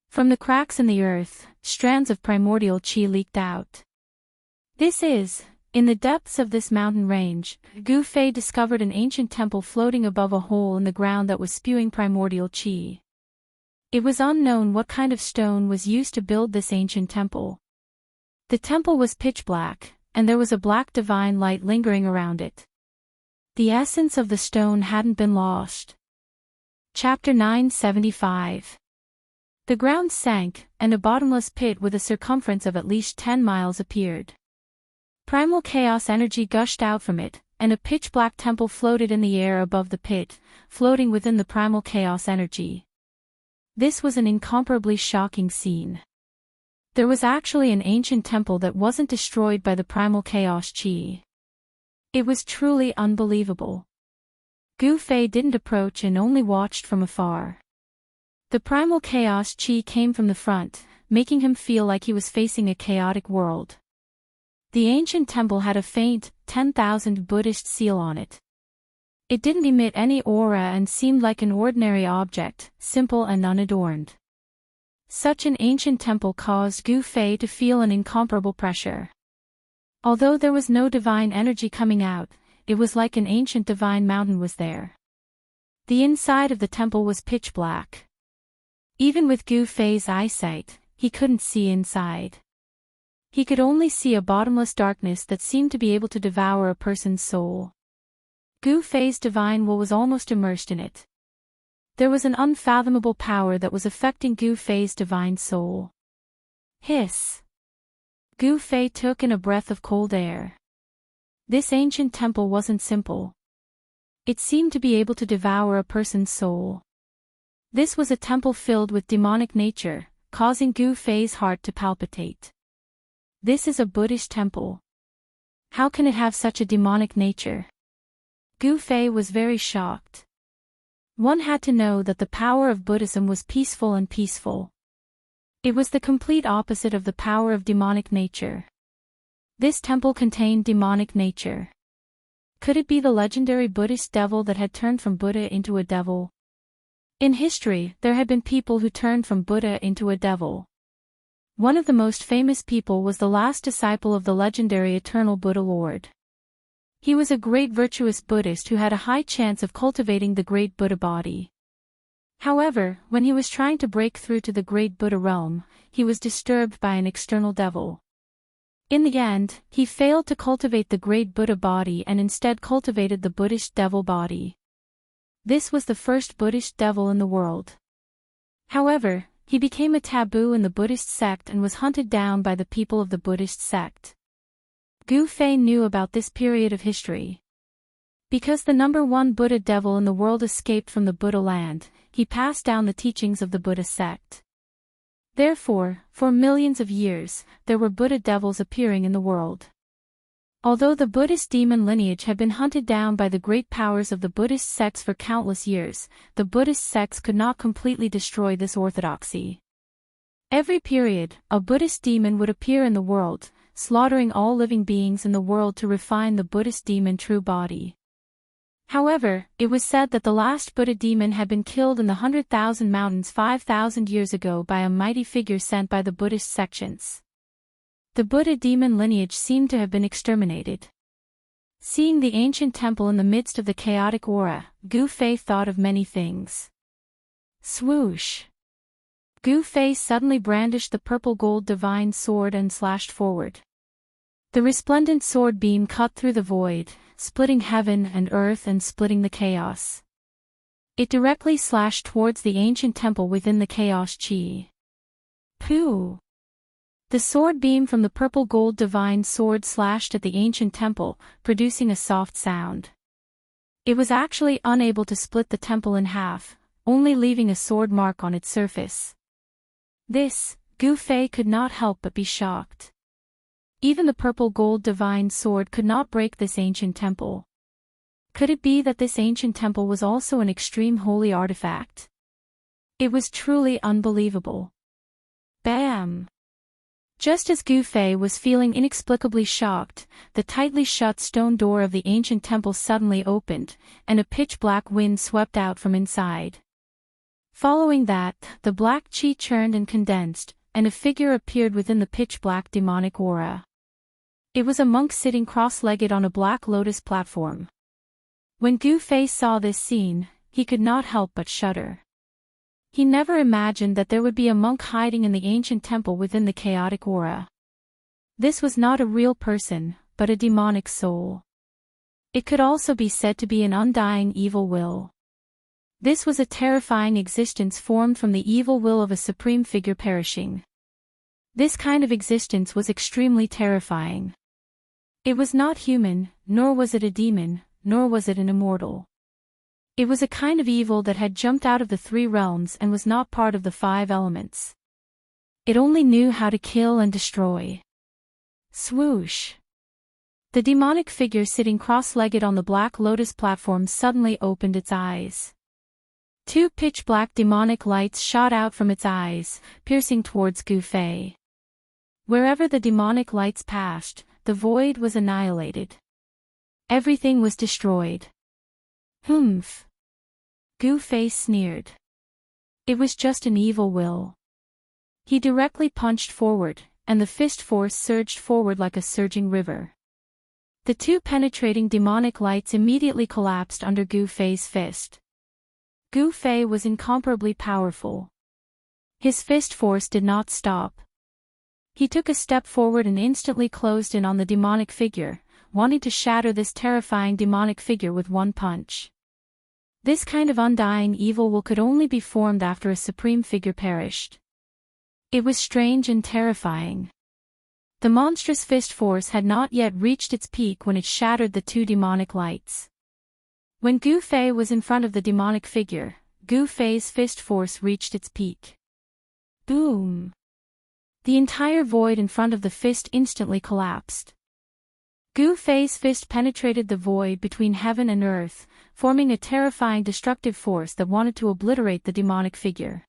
From the cracks in the earth, strands of primordial qi leaked out. In the depths of this mountain range, Gu Fei discovered an ancient temple floating above a hole in the ground that was spewing primordial qi. It was unknown what kind of stone was used to build this ancient temple. The temple was pitch black, and there was a black divine light lingering around it. The essence of the stone hadn't been lost. Chapter 975. The ground sank, and a bottomless pit with a circumference of at least 10 miles appeared. Primal chaos energy gushed out from it, and a pitch-black temple floated in the air above the pit, floating within the primal chaos energy. This was an incomparably shocking scene. There was actually an ancient temple that wasn't destroyed by the primal chaos qi. It was truly unbelievable. Gu Fei didn't approach and only watched from afar. The primal chaos qi came from the front, making him feel like he was facing a chaotic world. The ancient temple had a faint, 10,000 Buddhist seal on it. It didn't emit any aura and seemed like an ordinary object, simple and unadorned. Such an ancient temple caused Gu Fei to feel an incomparable pressure. Although there was no divine energy coming out, it was like an ancient divine mountain was there. The inside of the temple was pitch black. Even with Gu Fei's eyesight, he couldn't see inside. He could only see a bottomless darkness that seemed to be able to devour a person's soul. Gu Fei's divine will was almost immersed in it. There was an unfathomable power that was affecting Gu Fei's divine soul. Hiss! Gu Fei took in a breath of cold air. This ancient temple wasn't simple. It seemed to be able to devour a person's soul. This was a temple filled with demonic nature, causing Gu Fei's heart to palpitate. This is a Buddhist temple. How can it have such a demonic nature? Gu Fei was very shocked. One had to know that the power of Buddhism was peaceful and peaceful. It was the complete opposite of the power of demonic nature. This temple contained demonic nature. Could it be the legendary Buddhist devil that had turned from Buddha into a devil? In history, there had been people who turned from Buddha into a devil. One of the most famous people was the last disciple of the legendary Eternal Buddha Lord. He was a great virtuous Buddhist who had a high chance of cultivating the great Buddha body. However, when he was trying to break through to the great Buddha realm, he was disturbed by an external devil. In the end, he failed to cultivate the great Buddha body and instead cultivated the Buddhist devil body. This was the first Buddhist devil in the world. However, he became a taboo in the Buddhist sect and was hunted down by the people of the Buddhist sect. Gu Fei knew about this period of history. Because the number one Buddha devil in the world escaped from the Buddha land, he passed down the teachings of the Buddha sect. Therefore, for millions of years, there were Buddha devils appearing in the world. Although the Buddhist demon lineage had been hunted down by the great powers of the Buddhist sects for countless years, the Buddhist sects could not completely destroy this orthodoxy. Every period, a Buddhist demon would appear in the world, slaughtering all living beings in the world to refine the Buddhist demon true body. However, it was said that the last Buddha demon had been killed in the 100,000 Mountains 5,000 years ago by a mighty figure sent by the Buddhist sections. The Buddha demon lineage seemed to have been exterminated. Seeing the ancient temple in the midst of the chaotic aura, Gu Fei thought of many things. Swoosh! Gu Fei suddenly brandished the purple gold divine sword and slashed forward. The resplendent sword beam cut through the void, splitting heaven and earth and splitting the chaos. It directly slashed towards the ancient temple within the chaos chi. Pooh! The sword beam from the purple gold divine sword slashed at the ancient temple, producing a soft sound. It was actually unable to split the temple in half, only leaving a sword mark on its surface. This, Gu Fei could not help but be shocked. Even the purple gold divine sword could not break this ancient temple. Could it be that this ancient temple was also an extreme holy artifact? It was truly unbelievable. Bam! Just as Gu Fei was feeling inexplicably shocked, the tightly shut stone door of the ancient temple suddenly opened, and a pitch-black wind swept out from inside. Following that, the black chi churned and condensed, and a figure appeared within the pitch-black demonic aura. It was a monk sitting cross-legged on a black lotus platform. When Gu Fei saw this scene, he could not help but shudder. He never imagined that there would be a monk hiding in the ancient temple within the chaotic aura. This was not a real person, but a demonic soul. It could also be said to be an undying evil will. This was a terrifying existence formed from the evil will of a supreme figure perishing. This kind of existence was extremely terrifying. It was not human, nor was it a demon, nor was it an immortal. It was a kind of evil that had jumped out of the three realms and was not part of the five elements. It only knew how to kill and destroy. Swoosh! The demonic figure sitting cross-legged on the black lotus platform suddenly opened its eyes. Two pitch-black demonic lights shot out from its eyes, piercing towards Gu Fei. Wherever the demonic lights passed, the void was annihilated. Everything was destroyed. Humph! Gu Fei sneered. It was just an evil will. He directly punched forward, and the fist force surged forward like a surging river. The two penetrating demonic lights immediately collapsed under Gu Fei's fist. Gu Fei was incomparably powerful. His fist force did not stop. He took a step forward and instantly closed in on the demonic figure, wanting to shatter this terrifying demonic figure with one punch. This kind of undying evil will could only be formed after a supreme figure perished. It was strange and terrifying. The monstrous fist force had not yet reached its peak when it shattered the two demonic lights. When Gu Fei was in front of the demonic figure, Gu Fei's fist force reached its peak. Boom! The entire void in front of the fist instantly collapsed. Gu Fei's fist penetrated the void between heaven and earth, forming a terrifying destructive force that wanted to obliterate the demonic figure.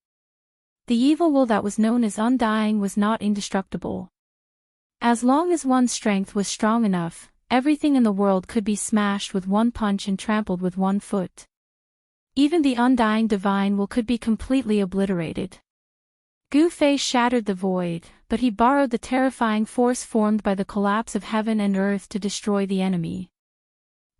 The evil will that was known as undying was not indestructible. As long as one's strength was strong enough, everything in the world could be smashed with one punch and trampled with one foot. Even the undying divine will could be completely obliterated. Gu Fei shattered the void, but he borrowed the terrifying force formed by the collapse of heaven and earth to destroy the enemy.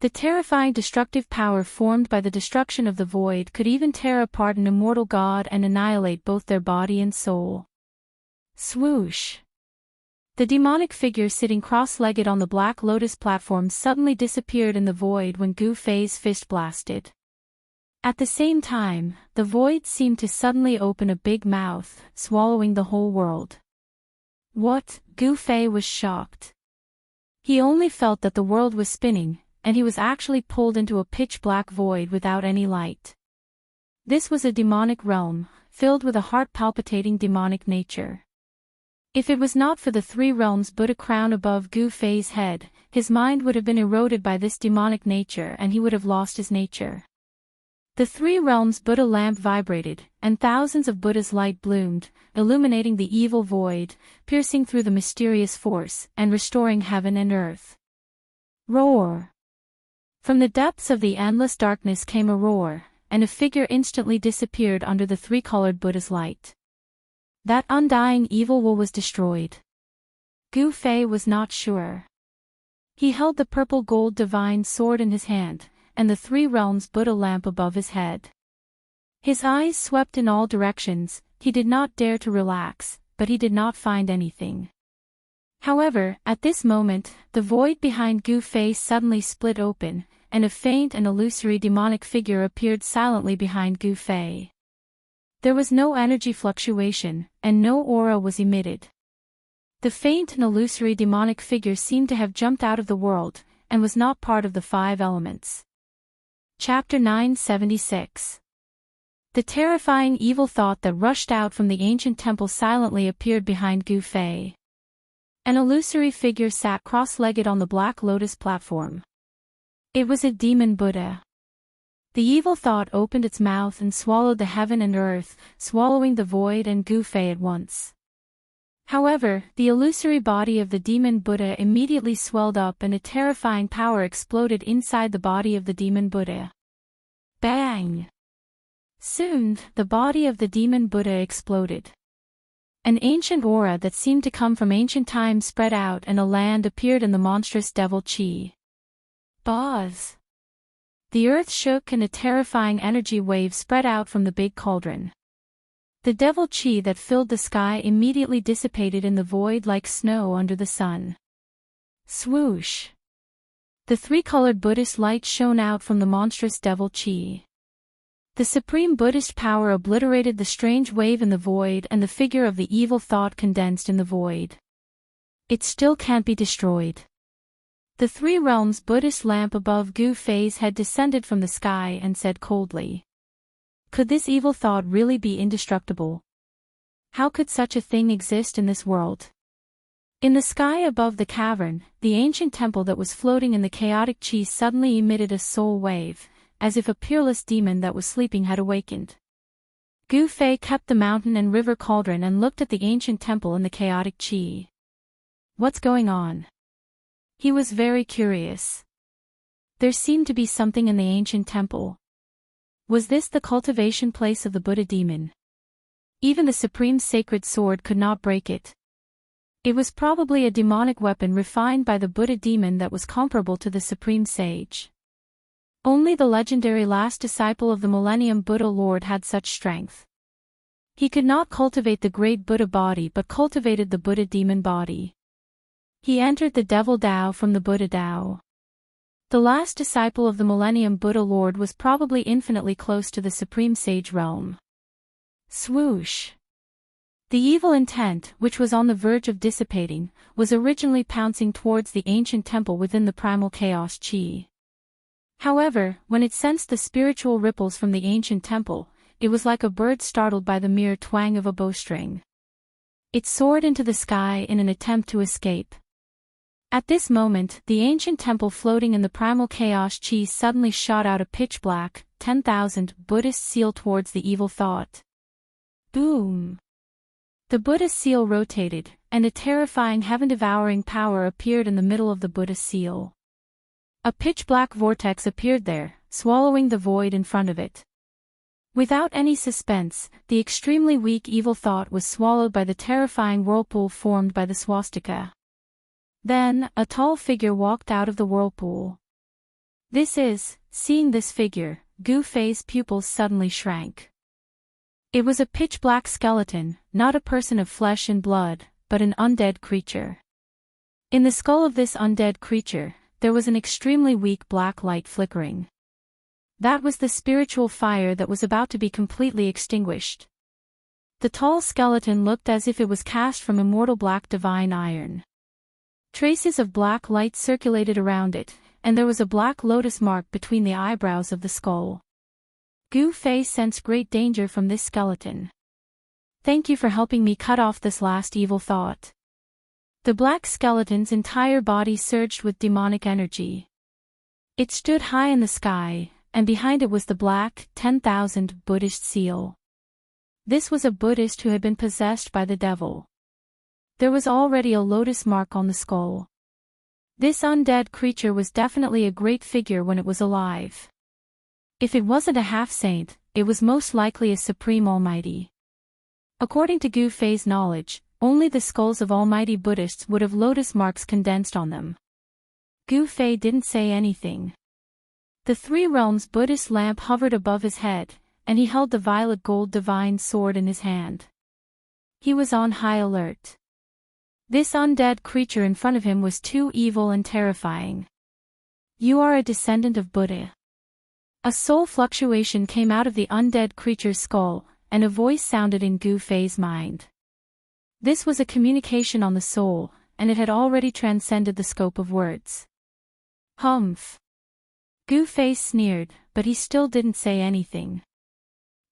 The terrifying destructive power formed by the destruction of the void could even tear apart an immortal god and annihilate both their body and soul. Swoosh! The demonic figure sitting cross-legged on the black lotus platform suddenly disappeared in the void when Gu Fei's fist blasted. At the same time, the void seemed to suddenly open a big mouth, swallowing the whole world. What? Gu Fei was shocked. He only felt that the world was spinning, and he was actually pulled into a pitch-black void without any light. This was a demonic realm, filled with a heart-palpitating demonic nature. If it was not for the three realms Buddha crown above Gu Fei's head, his mind would have been eroded by this demonic nature and he would have lost his nature. The three realms Buddha lamp vibrated, and thousands of Buddha's light bloomed, illuminating the evil void, piercing through the mysterious force, and restoring heaven and earth. Roar! From the depths of the endless darkness came a roar, and a figure instantly disappeared under the three-colored Buddha's light. That undying evil will was destroyed. Gu Fei was not sure. He held the purple gold divine sword in his hand, and the three realms Buddha lamp above his head. His eyes swept in all directions, he did not dare to relax, but he did not find anything. However, at this moment, the void behind Gu Fei suddenly split open, and a faint and illusory demonic figure appeared silently behind Gu Fei. There was no energy fluctuation, and no aura was emitted. The faint and illusory demonic figure seemed to have jumped out of the world, and was not part of the five elements. Chapter 976. The terrifying evil thought that rushed out from the ancient temple silently appeared behind Gu Fei. An illusory figure sat cross-legged on the black lotus platform. It was a demon Buddha. The evil thought opened its mouth and swallowed the heaven and earth, swallowing the void and Gu Fei at once. However, the illusory body of the demon Buddha immediately swelled up and a terrifying power exploded inside the body of the demon Buddha. Bang! Soon, the body of the demon Buddha exploded. An ancient aura that seemed to come from ancient times spread out and a land appeared in the monstrous devil Qi. Buzz! The earth shook and a terrifying energy wave spread out from the big cauldron. The devil Qi that filled the sky immediately dissipated in the void like snow under the sun. Swoosh! The three-colored Buddhist light shone out from the monstrous devil Qi. The supreme Buddhist power obliterated the strange wave in the void and the figure of the evil thought condensed in the void. It still can't be destroyed. The three realms Buddhist lamp above Gu Fei's head descended from the sky and said coldly. Could this evil thought really be indestructible? How could such a thing exist in this world? In the sky above the cavern, the ancient temple that was floating in the chaotic Qi suddenly emitted a soul wave, as if a peerless demon that was sleeping had awakened. Gu Fei kept the mountain and river cauldron and looked at the ancient temple in the chaotic Qi. What's going on? He was very curious. There seemed to be something in the ancient temple. Was this the cultivation place of the Buddha demon? Even the supreme sacred sword could not break it. It was probably a demonic weapon refined by the Buddha demon that was comparable to the supreme sage. Only the legendary last disciple of the Millennium Buddha Lord had such strength. He could not cultivate the great Buddha body but cultivated the Buddha demon body. He entered the devil Tao from the Buddha Tao. The last disciple of the Millennium Buddha Lord was probably infinitely close to the Supreme Sage realm. Swoosh! The evil intent, which was on the verge of dissipating, was originally pouncing towards the ancient temple within the primal chaos Qi. However, when it sensed the spiritual ripples from the ancient temple, it was like a bird startled by the mere twang of a bowstring. It soared into the sky in an attempt to escape. At this moment, the ancient temple floating in the primal chaos Qi suddenly shot out a pitch-black, 10,000 Buddhist seal towards the evil thought. Boom! The Buddha seal rotated, and a terrifying heaven-devouring power appeared in the middle of the Buddha seal. A pitch-black vortex appeared there, swallowing the void in front of it. Without any suspense, the extremely weak evil thought was swallowed by the terrifying whirlpool formed by the swastika. Then, a tall figure walked out of the whirlpool. Seeing this figure, Gu Fei's pupils suddenly shrank. It was a pitch-black skeleton, not a person of flesh and blood, but an undead creature. In the skull of this undead creature, there was an extremely weak black light flickering. That was the spiritual fire that was about to be completely extinguished. The tall skeleton looked as if it was cast from immortal black divine iron. Traces of black light circulated around it, and there was a black lotus mark between the eyebrows of the skull. Gu Fei sensed great danger from this skeleton. Thank you for helping me cut off this last evil thought. The black skeleton's entire body surged with demonic energy. It stood high in the sky, and behind it was the black, 10,000 Buddhist seal. This was a Buddhist who had been possessed by the devil. There was already a lotus mark on the skull. This undead creature was definitely a great figure when it was alive. If it wasn't a half-saint, it was most likely a supreme almighty. According to Gu Fei's knowledge, only the skulls of almighty Buddhists would have lotus marks condensed on them. Gu Fei didn't say anything. The Three Realms Buddhist lamp hovered above his head, and he held the violet gold divine sword in his hand. He was on high alert. This undead creature in front of him was too evil and terrifying. You are a descendant of Buddha. A soul fluctuation came out of the undead creature's skull, and a voice sounded in Gu Fei's mind. This was a communication on the soul, and it had already transcended the scope of words. Humph. Gu Fei sneered, but he still didn't say anything.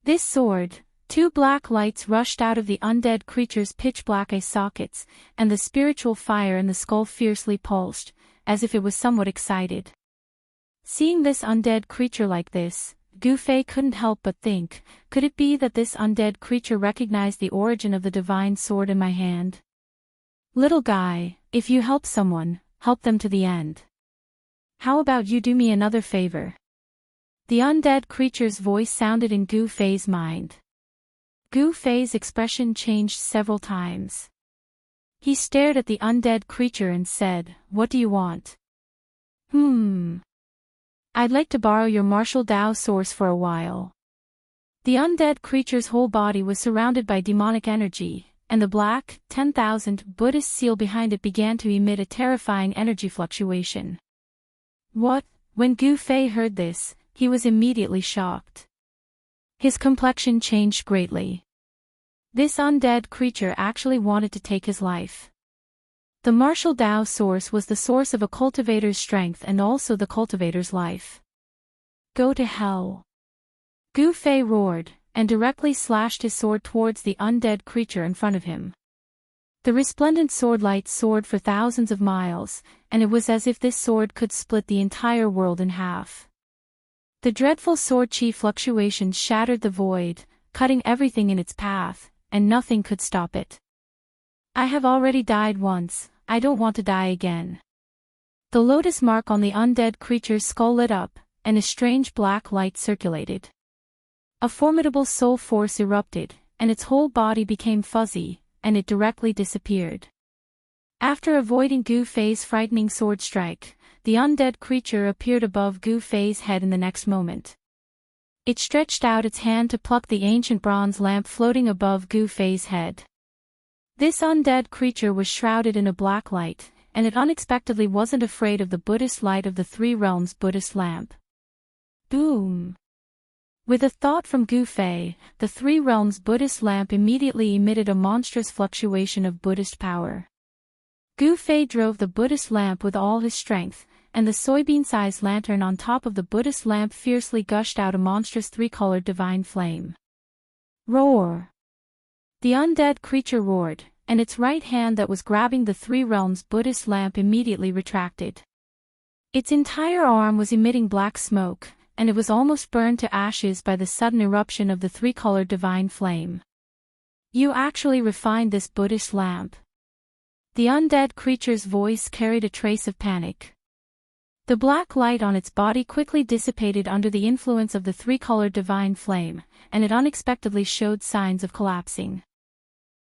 This sword, two black lights rushed out of the undead creature's pitch-black eye sockets, and the spiritual fire in the skull fiercely pulsed, as if it was somewhat excited. Seeing this undead creature like this, Gu Fei couldn't help but think, could it be that this undead creature recognized the origin of the divine sword in my hand? Little guy, if you help someone, help them to the end. How about you do me another favor? The undead creature's voice sounded in Gu Fei's mind. Gu Fei's expression changed several times. He stared at the undead creature and said, "What do you want?" I'd like to borrow your martial Dao source for a while." The undead creature's whole body was surrounded by demonic energy, and the black, 10,000 Buddhist seal behind it began to emit a terrifying energy fluctuation. What? When Gu Fei heard this, he was immediately shocked. His complexion changed greatly. This undead creature actually wanted to take his life. The martial Dao source was the source of a cultivator's strength and also the cultivator's life. Go to hell. Gu Fei roared, and directly slashed his sword towards the undead creature in front of him. The resplendent sword light soared for thousands of miles, and it was as if this sword could split the entire world in half. The dreadful sword chi fluctuations shattered the void, cutting everything in its path, and nothing could stop it. I have already died once, I don't want to die again. The lotus mark on the undead creature's skull lit up, and a strange black light circulated. A formidable soul force erupted, and its whole body became fuzzy, and it directly disappeared. After avoiding Gu Fei's frightening sword strike, the undead creature appeared above Gu Fei's head in the next moment. It stretched out its hand to pluck the ancient bronze lamp floating above Gu Fei's head. This undead creature was shrouded in a black light, and it unexpectedly wasn't afraid of the Buddhist light of the Three Realms Buddhist lamp. Boom! With a thought from Gu Fei, the Three Realms Buddhist lamp immediately emitted a monstrous fluctuation of Buddhist power. Gu Fei drove the Buddhist lamp with all his strength, and the soybean-sized lantern on top of the Buddhist lamp fiercely gushed out a monstrous three-colored divine flame. Roar! The undead creature roared, and its right hand that was grabbing the Three Realms Buddhist lamp immediately retracted. Its entire arm was emitting black smoke, and it was almost burned to ashes by the sudden eruption of the three-colored divine flame. You actually refined this Buddhist lamp. The undead creature's voice carried a trace of panic. The black light on its body quickly dissipated under the influence of the three-colored divine flame, and it unexpectedly showed signs of collapsing.